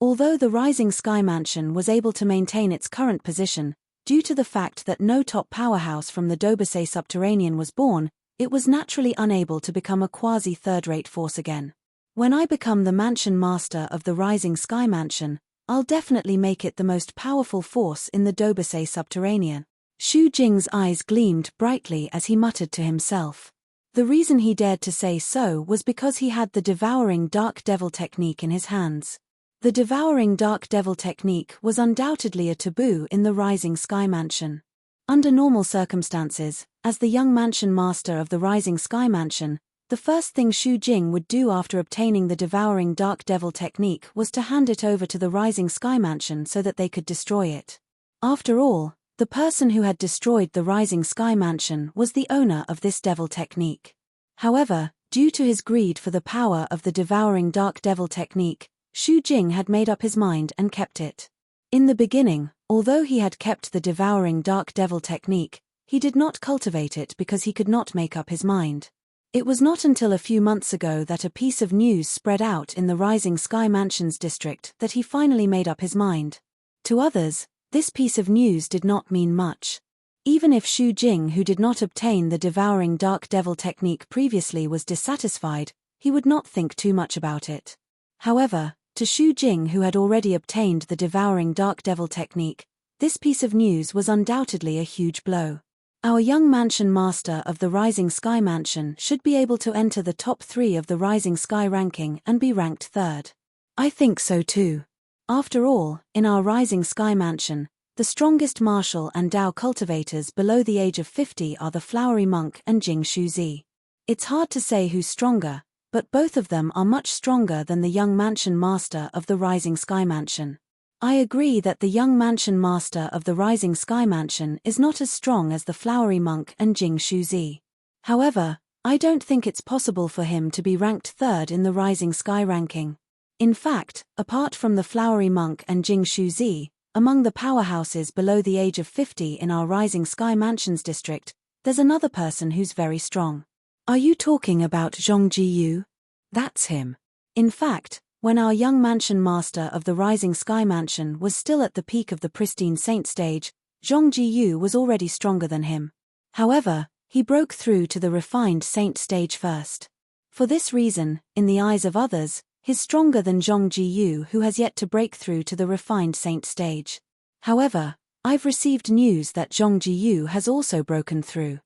Although the Rising Sky Mansion was able to maintain its current position, due to the fact that no top powerhouse from the Dobusay Subterranean was born, it was naturally unable to become a quasi-third-rate force again. When I become the mansion master of the Rising Sky Mansion, I'll definitely make it the most powerful force in the Dobusay Subterranean. Xu Jing's eyes gleamed brightly as he muttered to himself. The reason he dared to say so was because he had the Devouring Dark Devil technique in his hands. The Devouring Dark Devil technique was undoubtedly a taboo in the Rising Sky Mansion. Under normal circumstances, as the young mansion master of the Rising Sky Mansion, the first thing Xu Jing would do after obtaining the Devouring Dark Devil technique was to hand it over to the Rising Sky Mansion so that they could destroy it. After all, the person who had destroyed the Rising Sky Mansion was the owner of this devil technique. However, due to his greed for the power of the Devouring Dark Devil technique, Xu Jing had made up his mind and kept it. In the beginning, although he had kept the Devouring Dark Devil technique, he did not cultivate it because he could not make up his mind. It was not until a few months ago that a piece of news spread out in the Rising Sky Mansion's district that he finally made up his mind. To others, this piece of news did not mean much. Even if Xu Jing, who did not obtain the Devouring Dark Devil technique previously, was dissatisfied, he would not think too much about it. However, to Xu Jing, who had already obtained the Devouring Dark Devil technique, this piece of news was undoubtedly a huge blow. Our young mansion master of the Rising Sky Mansion should be able to enter the top 3 of the Rising Sky ranking and be ranked 3rd. I think so too. After all, in our Rising Sky Mansion, the strongest martial and Dao cultivators below the age of 50 are the Flowery Monk and Jing Shuzi. It's hard to say who's stronger, but both of them are much stronger than the young mansion master of the Rising Sky Mansion. I agree that the young mansion master of the Rising Sky Mansion is not as strong as the Flowery Monk and Jing Shuzi. However, I don't think it's possible for him to be ranked 3rd in the Rising Sky ranking. In fact, apart from the Flowery Monk and Jing Shuzi, among the powerhouses below the age of 50 in our Rising Sky Mansions district, there's another person who's very strong. Are you talking about Zhong Jiyu? That's him. In fact, when our young mansion master of the Rising Sky Mansion was still at the peak of the pristine saint stage, Zhong Jiyu was already stronger than him. However, he broke through to the refined saint stage first. For this reason, in the eyes of others, he's stronger than Zhong Jiyu, who has yet to break through to the refined saint stage. However, I've received news that Zhong Jiyu has also broken through.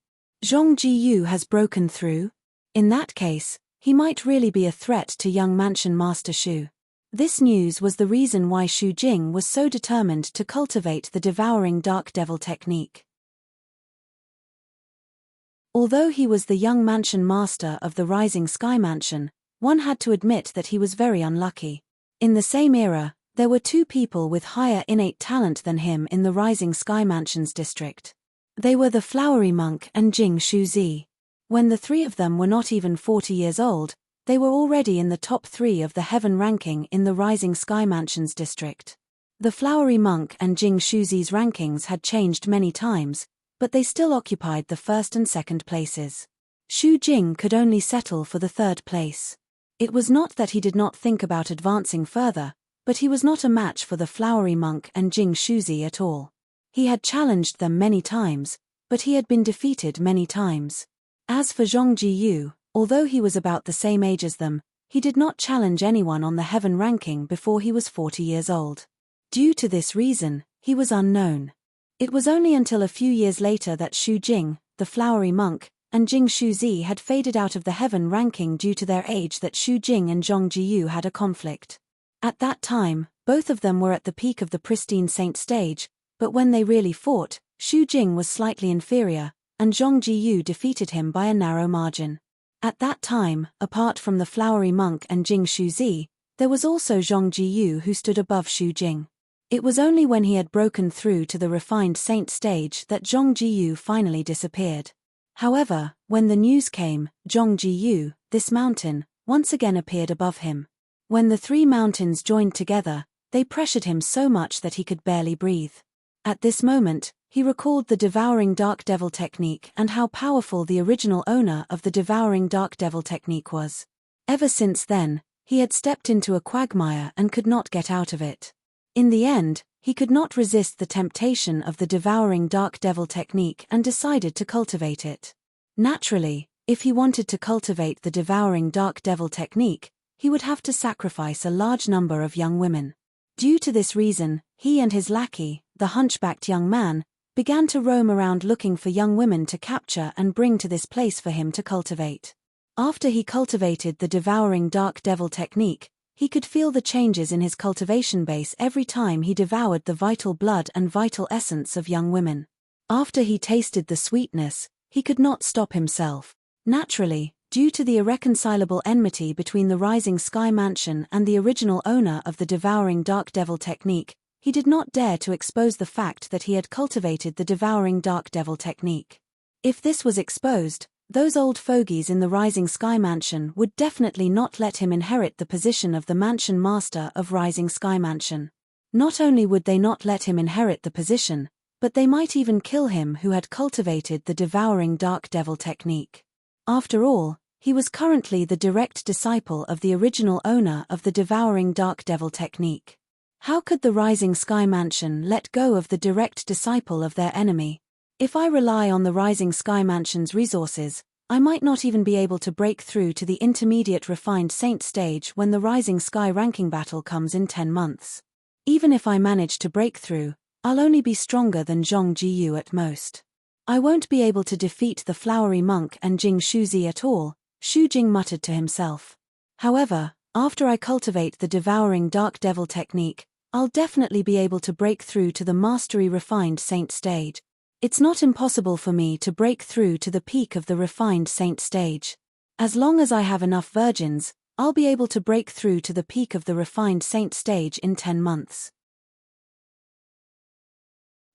Zhong Jiyu has broken through? In that case, he might really be a threat to young mansion master Xu. This news was the reason why Xu Jing was so determined to cultivate the Devouring Dark Devil technique. Although he was the young mansion master of the Rising Sky Mansion, one had to admit that he was very unlucky. In the same era, there were two people with higher innate talent than him in the Rising Sky Mansion's district. They were the Flowery Monk and Jing Shuzi. When the three of them were not even 40 years old, they were already in the top 3 of the heaven ranking in the Rising Sky Mansion's district. The Flowery Monk and Jing Shuzi's rankings had changed many times, but they still occupied the first and second places. Shu Jing could only settle for the third place. It was not that he did not think about advancing further, but he was not a match for the Flowery Monk and Jing Shuzi at all. He had challenged them many times, but he had been defeated many times. As for Zhong Jiyu, although he was about the same age as them, he did not challenge anyone on the heaven ranking before he was 40 years old. Due to this reason, he was unknown. It was only until a few years later that Shu Jing, the Flowery Monk, and Jing Shuzi had faded out of the heaven ranking due to their age that Shu Jing and Zhong Jiyu had a conflict. At that time, both of them were at the peak of the pristine saint stage, but when they really fought, Shu Jing was slightly inferior, and Zhong Jiyu defeated him by a narrow margin. At that time, apart from the Flowery Monk and Jing Shuzi, there was also Zhong Jiyu who stood above Shu Jing. It was only when he had broken through to the refined saint stage that Zhong Jiyu finally disappeared. However, when the news came, Zhong Jiyu, this mountain, once again appeared above him. When the 3 mountains joined together, they pressured him so much that he could barely breathe. At this moment, he recalled the Devouring Dark Devil technique and how powerful the original owner of the Devouring Dark Devil technique was. Ever since then, he had stepped into a quagmire and could not get out of it. In the end, he could not resist the temptation of the Devouring Dark Devil technique and decided to cultivate it. Naturally, if he wanted to cultivate the Devouring Dark Devil technique, he would have to sacrifice a large number of young women. Due to this reason, he and his lackey, the hunchbacked young man, began to roam around looking for young women to capture and bring to this place for him to cultivate. After he cultivated the Devouring Dark Devil technique, he could feel the changes in his cultivation base every time he devoured the vital blood and vital essence of young women. After he tasted the sweetness, he could not stop himself. Naturally, due to the irreconcilable enmity between the Rising Sky Mansion and the original owner of the Devouring Dark Devil technique, he did not dare to expose the fact that he had cultivated the Devouring Dark Devil technique. If this was exposed, those old fogies in the Rising Sky Mansion would definitely not let him inherit the position of the Mansion Master of Rising Sky Mansion. Not only would they not let him inherit the position, but they might even kill him who had cultivated the Devouring Dark Devil technique. After all, he was currently the direct disciple of the original owner of the Devouring Dark Devil technique. How could the Rising Sky Mansion let go of the direct disciple of their enemy? If I rely on the Rising Sky Mansion's resources, I might not even be able to break through to the intermediate refined saint stage when the Rising Sky ranking battle comes in 10 months. Even if I manage to break through, I'll only be stronger than Zhong Jiyu at most. I won't be able to defeat the Flowery Monk and Jing Shuzi at all, Shu Jing muttered to himself. However, after I cultivate the Devouring Dark Devil technique, I'll definitely be able to break through to the mastery refined saint stage. It's not impossible for me to break through to the peak of the refined saint stage. As long as I have enough virgins, I'll be able to break through to the peak of the refined saint stage in 10 months.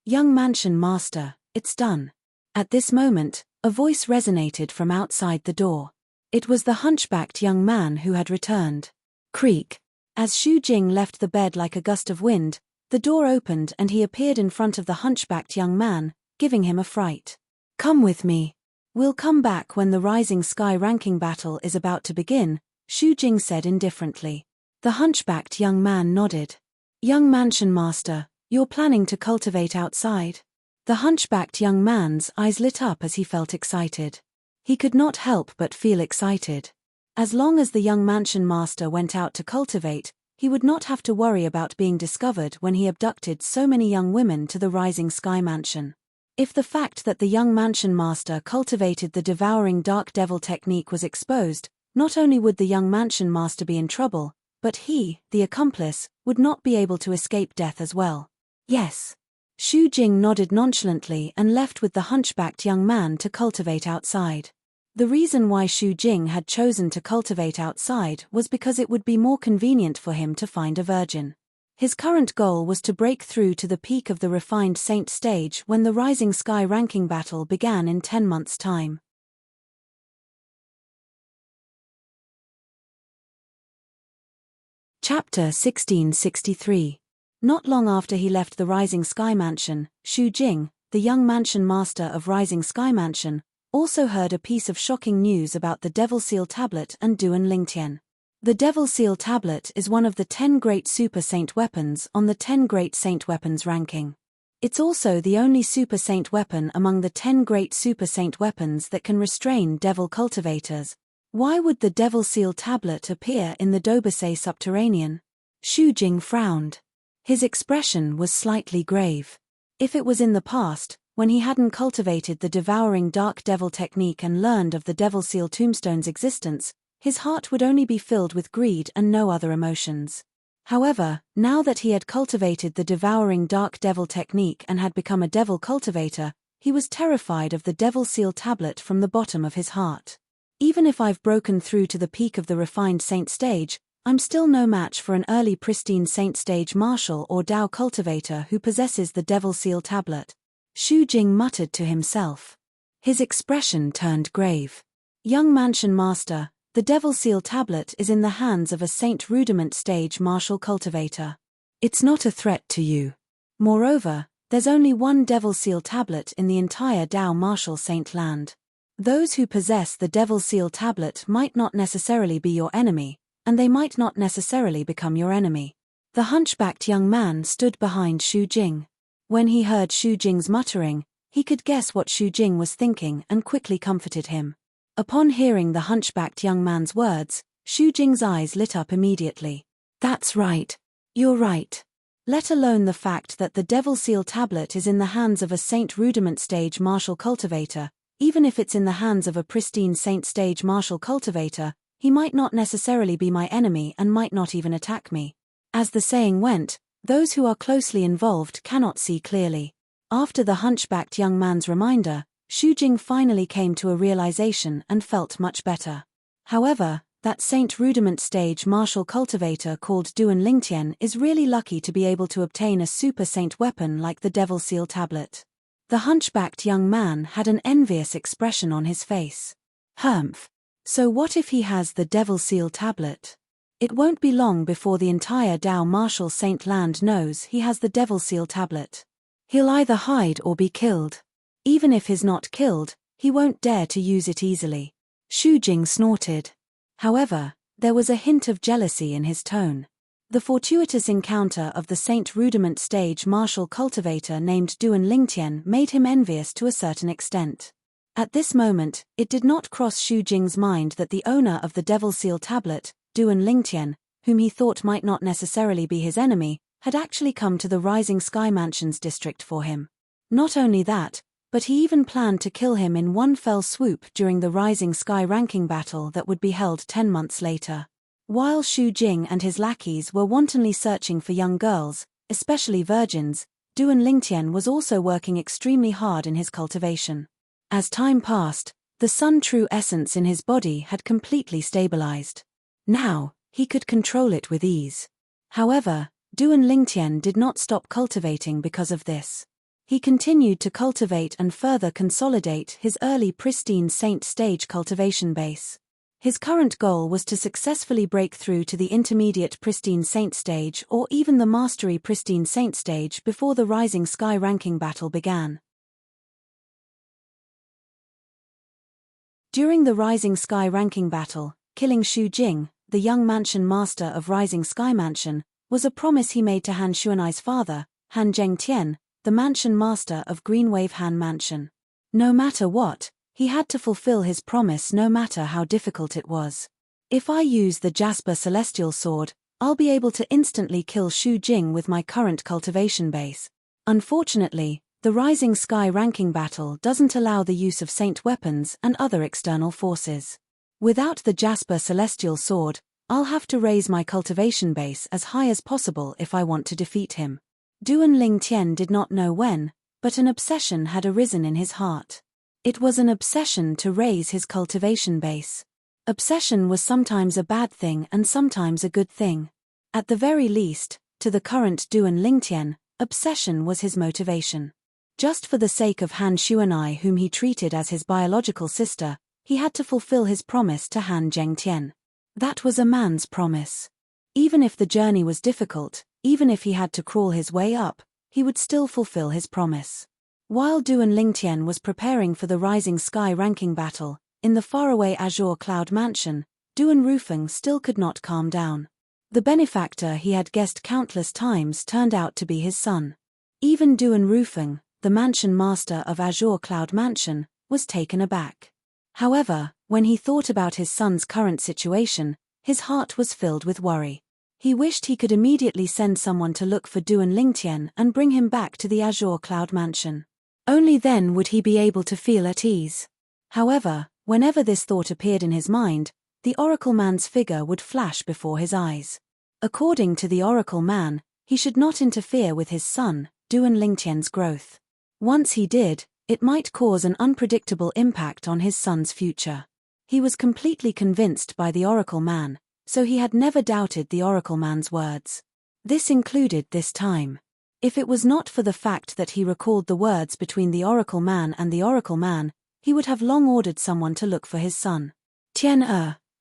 Young Mansion Master, it's done. At this moment, a voice resonated from outside the door. It was the hunchbacked young man who had returned. Creak. As Shu Jing left the bed like a gust of wind, the door opened and he appeared in front of the hunchbacked young man, giving him a fright. Come with me. We'll come back when the Rising Sky ranking battle is about to begin, Shu Jing said indifferently. The hunchbacked young man nodded. Young Mansion Master, you're planning to cultivate outside? The hunchbacked young man's eyes lit up as he felt excited. He could not help but feel excited. As long as the young Mansion Master went out to cultivate, he would not have to worry about being discovered when he abducted so many young women to the Rising Sky Mansion. If the fact that the young Mansion Master cultivated the Devouring Dark Devil technique was exposed, not only would the young Mansion Master be in trouble, but he, the accomplice, would not be able to escape death as well. Yes. Xu Jing nodded nonchalantly and left with the hunchbacked young man to cultivate outside. The reason why Xu Jing had chosen to cultivate outside was because it would be more convenient for him to find a virgin. His current goal was to break through to the peak of the refined saint stage when the Rising Sky ranking battle began in 10 months' time. Chapter 1663. Not long after he left the Rising Sky Mansion, Xu Jing, the young mansion master of Rising Sky Mansion, also heard a piece of shocking news about the Devil Seal Tablet and Duan Lingtian. The Devil Seal Tablet is one of the 10 great Super Saint weapons on the 10 Great Saint Weapons ranking. It's also the only Super Saint weapon among the 10 Great Super Saint weapons that can restrain devil cultivators. Why would the Devil Seal Tablet appear in the Dobasay Subterranean? Xu Jing frowned. His expression was slightly grave. If it was in the past, when he hadn't cultivated the Devouring Dark Devil technique and learned of the Devil Seal Tombstone's existence, his heart would only be filled with greed and no other emotions. However, now that he had cultivated the Devouring Dark Devil technique and had become a devil cultivator, he was terrified of the Devil Seal Tablet from the bottom of his heart. Even if I've broken through to the peak of the refined saint stage, I'm still no match for an early pristine saint stage martial or Dao cultivator who possesses the Devil Seal Tablet. Xu Jing muttered to himself. His expression turned grave. Young mansion master, the Devil Seal Tablet is in the hands of a Saint Rudiment stage martial cultivator. It's not a threat to you. Moreover, there's only one Devil Seal Tablet in the entire Dao martial saint land. Those who possess the Devil Seal Tablet might not necessarily be your enemy, and they might not necessarily become your enemy. The hunchbacked young man stood behind Xu Jing. When he heard Xu Jing's muttering, he could guess what Xu Jing was thinking and quickly comforted him. Upon hearing the hunchbacked young man's words, Xu Jing's eyes lit up immediately. That's right. You're right. Let alone the fact that the Devil Seal Tablet is in the hands of a Saint Rudiment stage martial cultivator, even if it's in the hands of a pristine saint stage martial cultivator, he might not necessarily be my enemy and might not even attack me. As the saying went, those who are closely involved cannot see clearly. After the hunchbacked young man's reminder, Xu Jing finally came to a realization and felt much better. However, that Saint Rudiment stage martial cultivator called Duan Lingtian is really lucky to be able to obtain a super saint weapon like the Devil Seal Tablet. The hunchbacked young man had an envious expression on his face. Humph. So what if he has the Devil Seal Tablet? It won't be long before the entire Dao martial saint land knows he has the Devil Seal Tablet. He'll either hide or be killed. Even if he's not killed, he won't dare to use it easily. Xu Jing snorted. However, there was a hint of jealousy in his tone. The fortuitous encounter of the Saint Rudiment stage martial cultivator named Duan Lingtian made him envious to a certain extent. At this moment, it did not cross Xu Jing's mind that the owner of the Devil Seal Tablet, Duan Lingtian, whom he thought might not necessarily be his enemy, had actually come to the Rising Sky Mansions district for him. Not only that, but he even planned to kill him in one fell swoop during the Rising Sky ranking battle that would be held 10 months later. While Xu Jing and his lackeys were wantonly searching for young girls, especially virgins, Duan Lingtian was also working extremely hard in his cultivation. As time passed, the Sun True essence in his body had completely stabilized. Now, he could control it with ease. However, Duan Lingtian did not stop cultivating because of this. He continued to cultivate and further consolidate his early pristine saint stage cultivation base. His current goal was to successfully break through to the intermediate pristine saint stage or even the mastery pristine saint stage before the Rising Sky ranking battle began. During the Rising Sky ranking battle, killing Xu Jing, the young mansion master of Rising Sky Mansion, was a promise he made to Han Xuanai's father, Han Zhengtian, the mansion master of Greenwave Han Mansion. No matter what, he had to fulfill his promise no matter how difficult it was. If I use the Jasper Celestial Sword, I'll be able to instantly kill Xu Jing with my current cultivation base. Unfortunately, the Rising Sky ranking battle doesn't allow the use of saint weapons and other external forces. Without the Jasper Celestial Sword, I'll have to raise my cultivation base as high as possible if I want to defeat him. Duan Lingtian did not know when, but an obsession had arisen in his heart. It was an obsession to raise his cultivation base. Obsession was sometimes a bad thing and sometimes a good thing. At the very least, to the current Duan Lingtian, obsession was his motivation. Just for the sake of Han Xuanai, whom he treated as his biological sister, he had to fulfill his promise to Han Zhengtian. That was a man's promise. Even if the journey was difficult, even if he had to crawl his way up, he would still fulfill his promise. While Duan Lingtian was preparing for the Rising Sky ranking battle, in the faraway Azure Cloud Mansion, Duan Rufeng still could not calm down. The benefactor he had guessed countless times turned out to be his son. Even Duan Rufeng, the mansion master of Azure Cloud Mansion, was taken aback. However, when he thought about his son's current situation, his heart was filled with worry. He wished he could immediately send someone to look for Duan Lingtian and bring him back to the Azure Cloud Mansion. Only then would he be able to feel at ease. However, whenever this thought appeared in his mind, the Oracle Man's figure would flash before his eyes. According to the Oracle Man, he should not interfere with his son, Duan Lingtian's growth. Once he did, it might cause an unpredictable impact on his son's future. He was completely convinced by the Oracle Man, so he had never doubted the Oracle Man's words. This included this time. If it was not for the fact that he recalled the words between the Oracle Man and the Oracle Man, he would have long ordered someone to look for his son. Tian,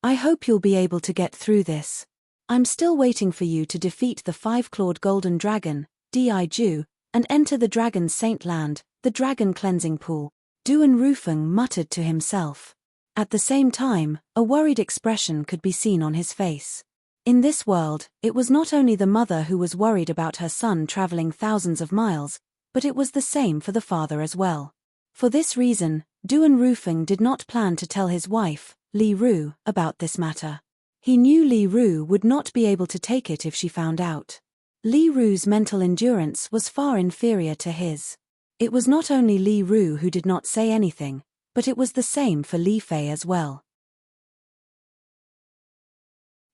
I hope you'll be able to get through this. I'm still waiting for you to defeat the 5-clawed golden dragon, Diju, and enter the dragon's saint land, the dragon cleansing pool. Duan Rufeng muttered to himself. At the same time, a worried expression could be seen on his face. In this world, it was not only the mother who was worried about her son traveling thousands of miles, but it was the same for the father as well. For this reason, Duan Rufeng did not plan to tell his wife, Li Ru, about this matter. He knew Li Ru would not be able to take it if she found out. Li Ru's mental endurance was far inferior to his. It was not only Li Ru who did not say anything, but it was the same for Li Fei as well.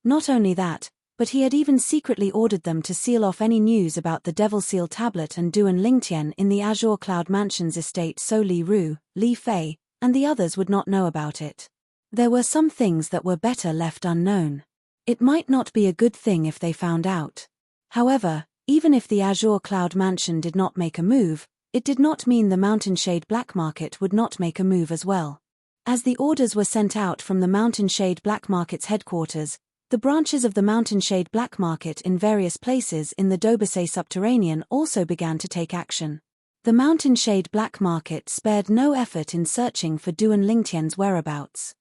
Not only that, but he had even secretly ordered them to seal off any news about the Devil Seal Tablet and Duan Lingtian in the Azure Cloud Mansion's estate so Li Ru, Li Fei, and the others would not know about it. There were some things that were better left unknown. It might not be a good thing if they found out. However, even if the Azure Cloud Mansion did not make a move, it did not mean the Mountainshade Black Market would not make a move as well. As the orders were sent out from the Mountainshade Black Market's headquarters, the branches of the Mountainshade Black Market in various places in the Dobasay subterranean also began to take action. The Mountainshade Black Market spared no effort in searching for Duan Lingtian's whereabouts.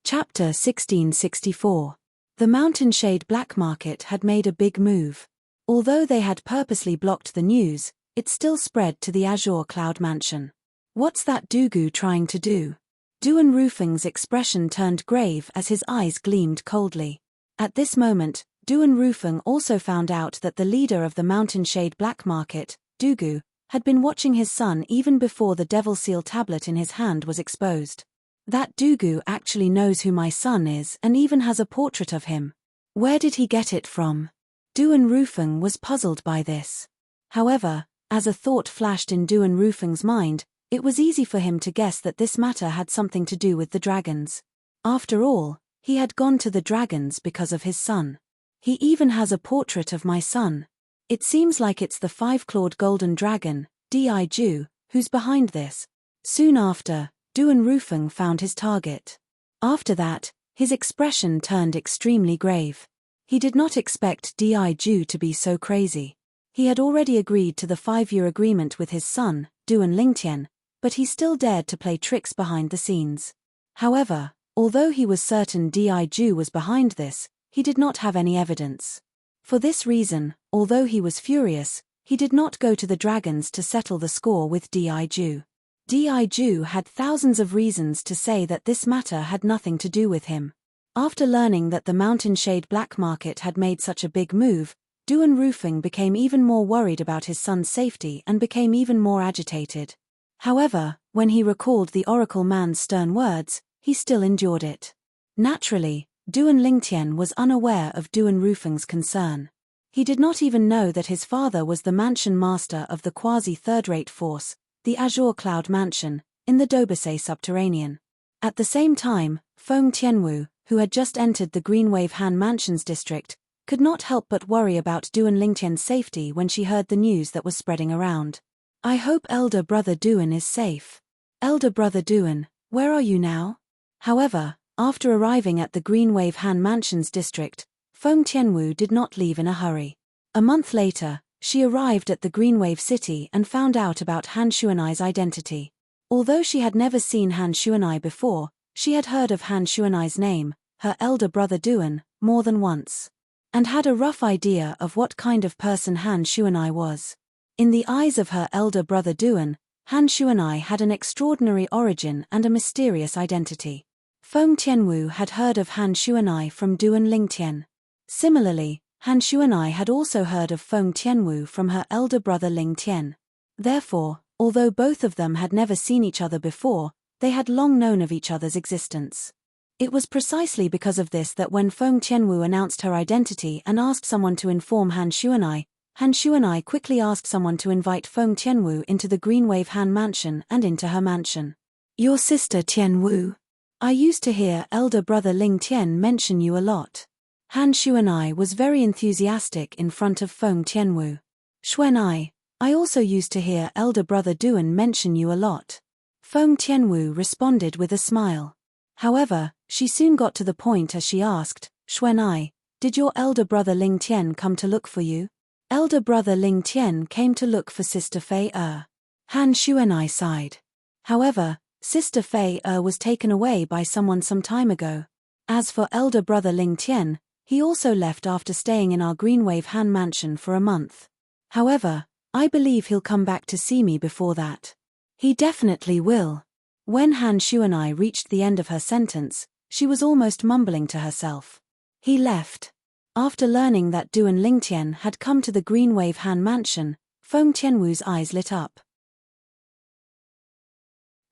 Chapter 1664. The Mountainshade Black Market had made a big move. Although they had purposely blocked the news, it still spread to the Azure Cloud Mansion. What's that Dugu trying to do? Duan Rufeng's expression turned grave as his eyes gleamed coldly. At this moment, Duan Rufeng also found out that the leader of the Mountainshade Black Market, Dugu, had been watching his son even before the Devil Seal tablet in his hand was exposed. That Dugu actually knows who my son is and even has a portrait of him. Where did he get it from? Duan Rufeng was puzzled by this. However, as a thought flashed in Duan Rufeng's mind, it was easy for him to guess that this matter had something to do with the dragons. After all, he had gone to the dragons because of his son. He even has a portrait of my son. It seems like it's the 5-clawed golden dragon, Diju, who's behind this. Soon after, Duan Rufeng found his target. After that, his expression turned extremely grave. He did not expect Diju to be so crazy. He had already agreed to the 5-year agreement with his son, Duan Lingtian, but he still dared to play tricks behind the scenes. However, although he was certain Diju was behind this, he did not have any evidence. For this reason, although he was furious, he did not go to the dragons to settle the score with Diju. Diju had thousands of reasons to say that this matter had nothing to do with him. After learning that the Mountainshade Black Market had made such a big move, Duan Rufeng became even more worried about his son's safety and became even more agitated. However, when he recalled the Oracle Man's stern words, he still endured it. Naturally, Duan Lingtian was unaware of Duan Rufeng's concern. He did not even know that his father was the mansion master of the quasi-third-rate force, the Azure Cloud Mansion, in the Dobasay subterranean. At the same time, Feng Tianwu, who had just entered the Greenwave Han Mansions district, could not help but worry about Duan Lingtian's safety when she heard the news that was spreading around. I hope elder brother Duan is safe. Elder brother Duan, where are you now? However, after arriving at the Greenwave Han Mansions district, Feng Tianwu did not leave in a hurry. A month later, she arrived at the Greenwave city and found out about Han Xuanai's identity. Although she had never seen Han Xuanai before, she had heard of Han Xuanai's name, her elder brother Duan, more than once, and had a rough idea of what kind of person Han Xuanai was. In the eyes of her elder brother Duan, Han Xuanai had an extraordinary origin and a mysterious identity. Feng Tianwu had heard of Han Xuanai from Duan Lingtian. Similarly, Han Xuanai had also heard of Feng Tianwu from her elder brother Lingtian. Therefore, although both of them had never seen each other before, they had long known of each other's existence. It was precisely because of this that when Feng Tianwu announced her identity and asked someone to inform Han Xuanai quickly asked someone to invite Feng Tianwu into the Greenwave Han Mansion and into her mansion. Your sister Tianwu. I used to hear elder brother Ling Tian mention you a lot. Han Xuanai was very enthusiastic in front of Feng Tianwu. Xuanai, I also used to hear elder brother Duan mention you a lot. Feng Tianwu responded with a smile. However, she soon got to the point as she asked, Xuanai, did your elder brother Ling Tian come to look for you? Elder brother Ling Tian came to look for Sister Fei Er. Han Xuanai sighed. However, Sister Fei Er was taken away by someone some time ago. As for elder brother Ling Tian, he also left after staying in our Greenwave Han Mansion for a month. However, I believe he'll come back to see me before that. He definitely will. When Han Xuanai reached the end of her sentence, she was almost mumbling to herself. He left. After learning that Duan Lingtian had come to the Greenwave Han Mansion, Feng Tianwu's eyes lit up.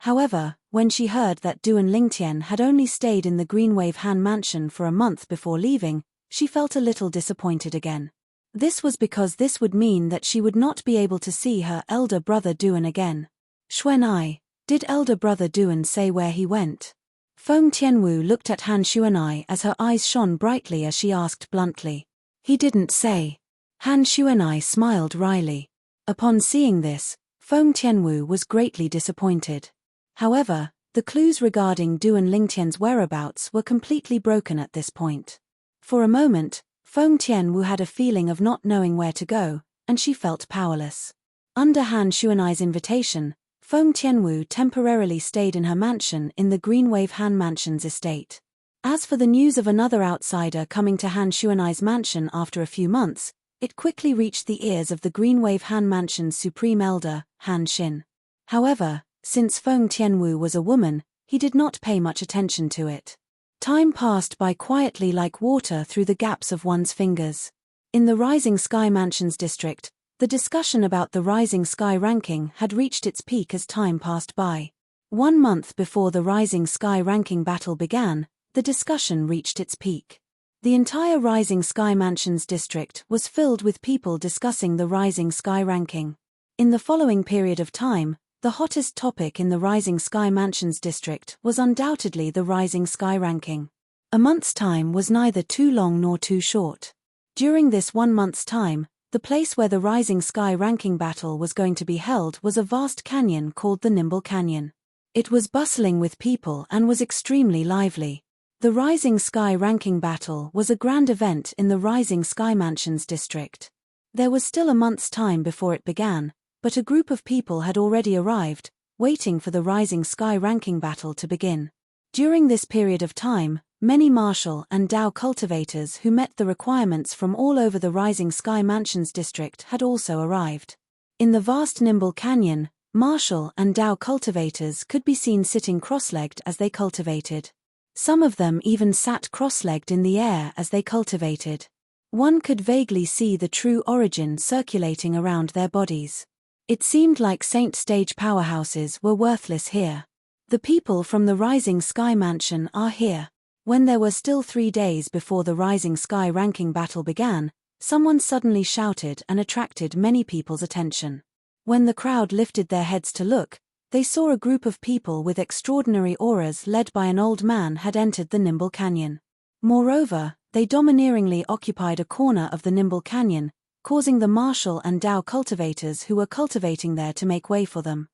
However, when she heard that Duan Lingtian had only stayed in the Greenwave Han Mansion for a month before leaving, she felt a little disappointed again. This was because this would mean that she would not be able to see her elder brother Duan again. Xuanai, did elder brother Duan say where he went? Feng Tianwu looked at Han Xuanai as her eyes shone brightly as she asked bluntly. He didn't say. Han Xuanai smiled wryly. Upon seeing this, Feng Tianwu was greatly disappointed. However, the clues regarding Duan Lingtian's whereabouts were completely broken at this point. For a moment, Feng Tianwu had a feeling of not knowing where to go, and she felt powerless. Under Han Xuanai's invitation, Feng Tianwu temporarily stayed in her mansion in the Greenwave Han Mansion's estate. As for the news of another outsider coming to Han Xuanai's mansion after a few months, it quickly reached the ears of the Greenwave Han Mansion's supreme elder, Han Xin. However, since Feng Tianwu was a woman, he did not pay much attention to it. Time passed by quietly like water through the gaps of one's fingers. In the Rising Sky Mansions district, the discussion about the Rising Sky ranking had reached its peak as time passed by. 1 month before the Rising Sky ranking battle began, the discussion reached its peak. The entire Rising Sky Mansions district was filled with people discussing the Rising Sky ranking. In the following period of time, the hottest topic in the Rising Sky Mansions district was undoubtedly the Rising Sky ranking. A month's time was neither too long nor too short. During this 1 month's time, the place where the Rising Sky ranking battle was going to be held was a vast canyon called the Nimble Canyon. It was bustling with people and was extremely lively. The Rising Sky ranking battle was a grand event in the Rising Sky Mansions district. There was still a month's time before it began, but a group of people had already arrived, waiting for the Rising Sky ranking battle to begin. During this period of time, many martial and Dao cultivators who met the requirements from all over the Rising Sky Mansions district had also arrived. In the vast Nimble Canyon, martial and Dao cultivators could be seen sitting cross-legged as they cultivated. Some of them even sat cross-legged in the air as they cultivated. One could vaguely see the true origin circulating around their bodies. It seemed like Saint Stage powerhouses were worthless here. The people from the Rising Sky Mansion are here. When there were still 3 days before the Rising Sky ranking battle began, someone suddenly shouted and attracted many people's attention. When the crowd lifted their heads to look, they saw a group of people with extraordinary auras led by an old man had entered the Nimble Canyon. Moreover, they domineeringly occupied a corner of the Nimble Canyon, causing the martial and Tao cultivators who were cultivating there to make way for them.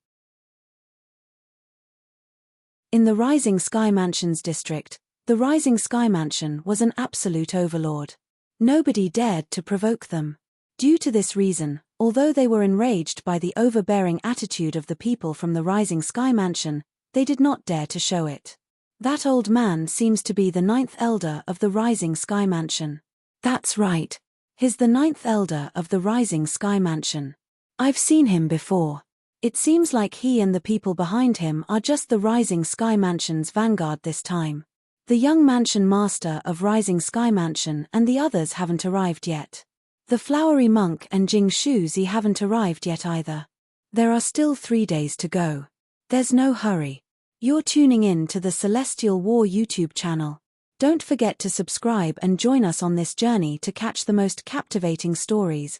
In the Rising Sky Mansion's district, the Rising Sky Mansion was an absolute overlord. Nobody dared to provoke them. Due to this reason, although they were enraged by the overbearing attitude of the people from the Rising Sky Mansion, they did not dare to show it. That old man seems to be the 9th elder of the Rising Sky Mansion. That's right. He's the 9th elder of the Rising Sky Mansion. I've seen him before. It seems like he and the people behind him are just the Rising Sky Mansion's vanguard this time. The young mansion master of Rising Sky Mansion and the others haven't arrived yet. The flowery monk and Jing Shuzi haven't arrived yet either. There are still 3 days to go. There's no hurry. You're tuning in to the Celestial War YouTube channel. Don't forget to subscribe and join us on this journey to catch the most captivating stories,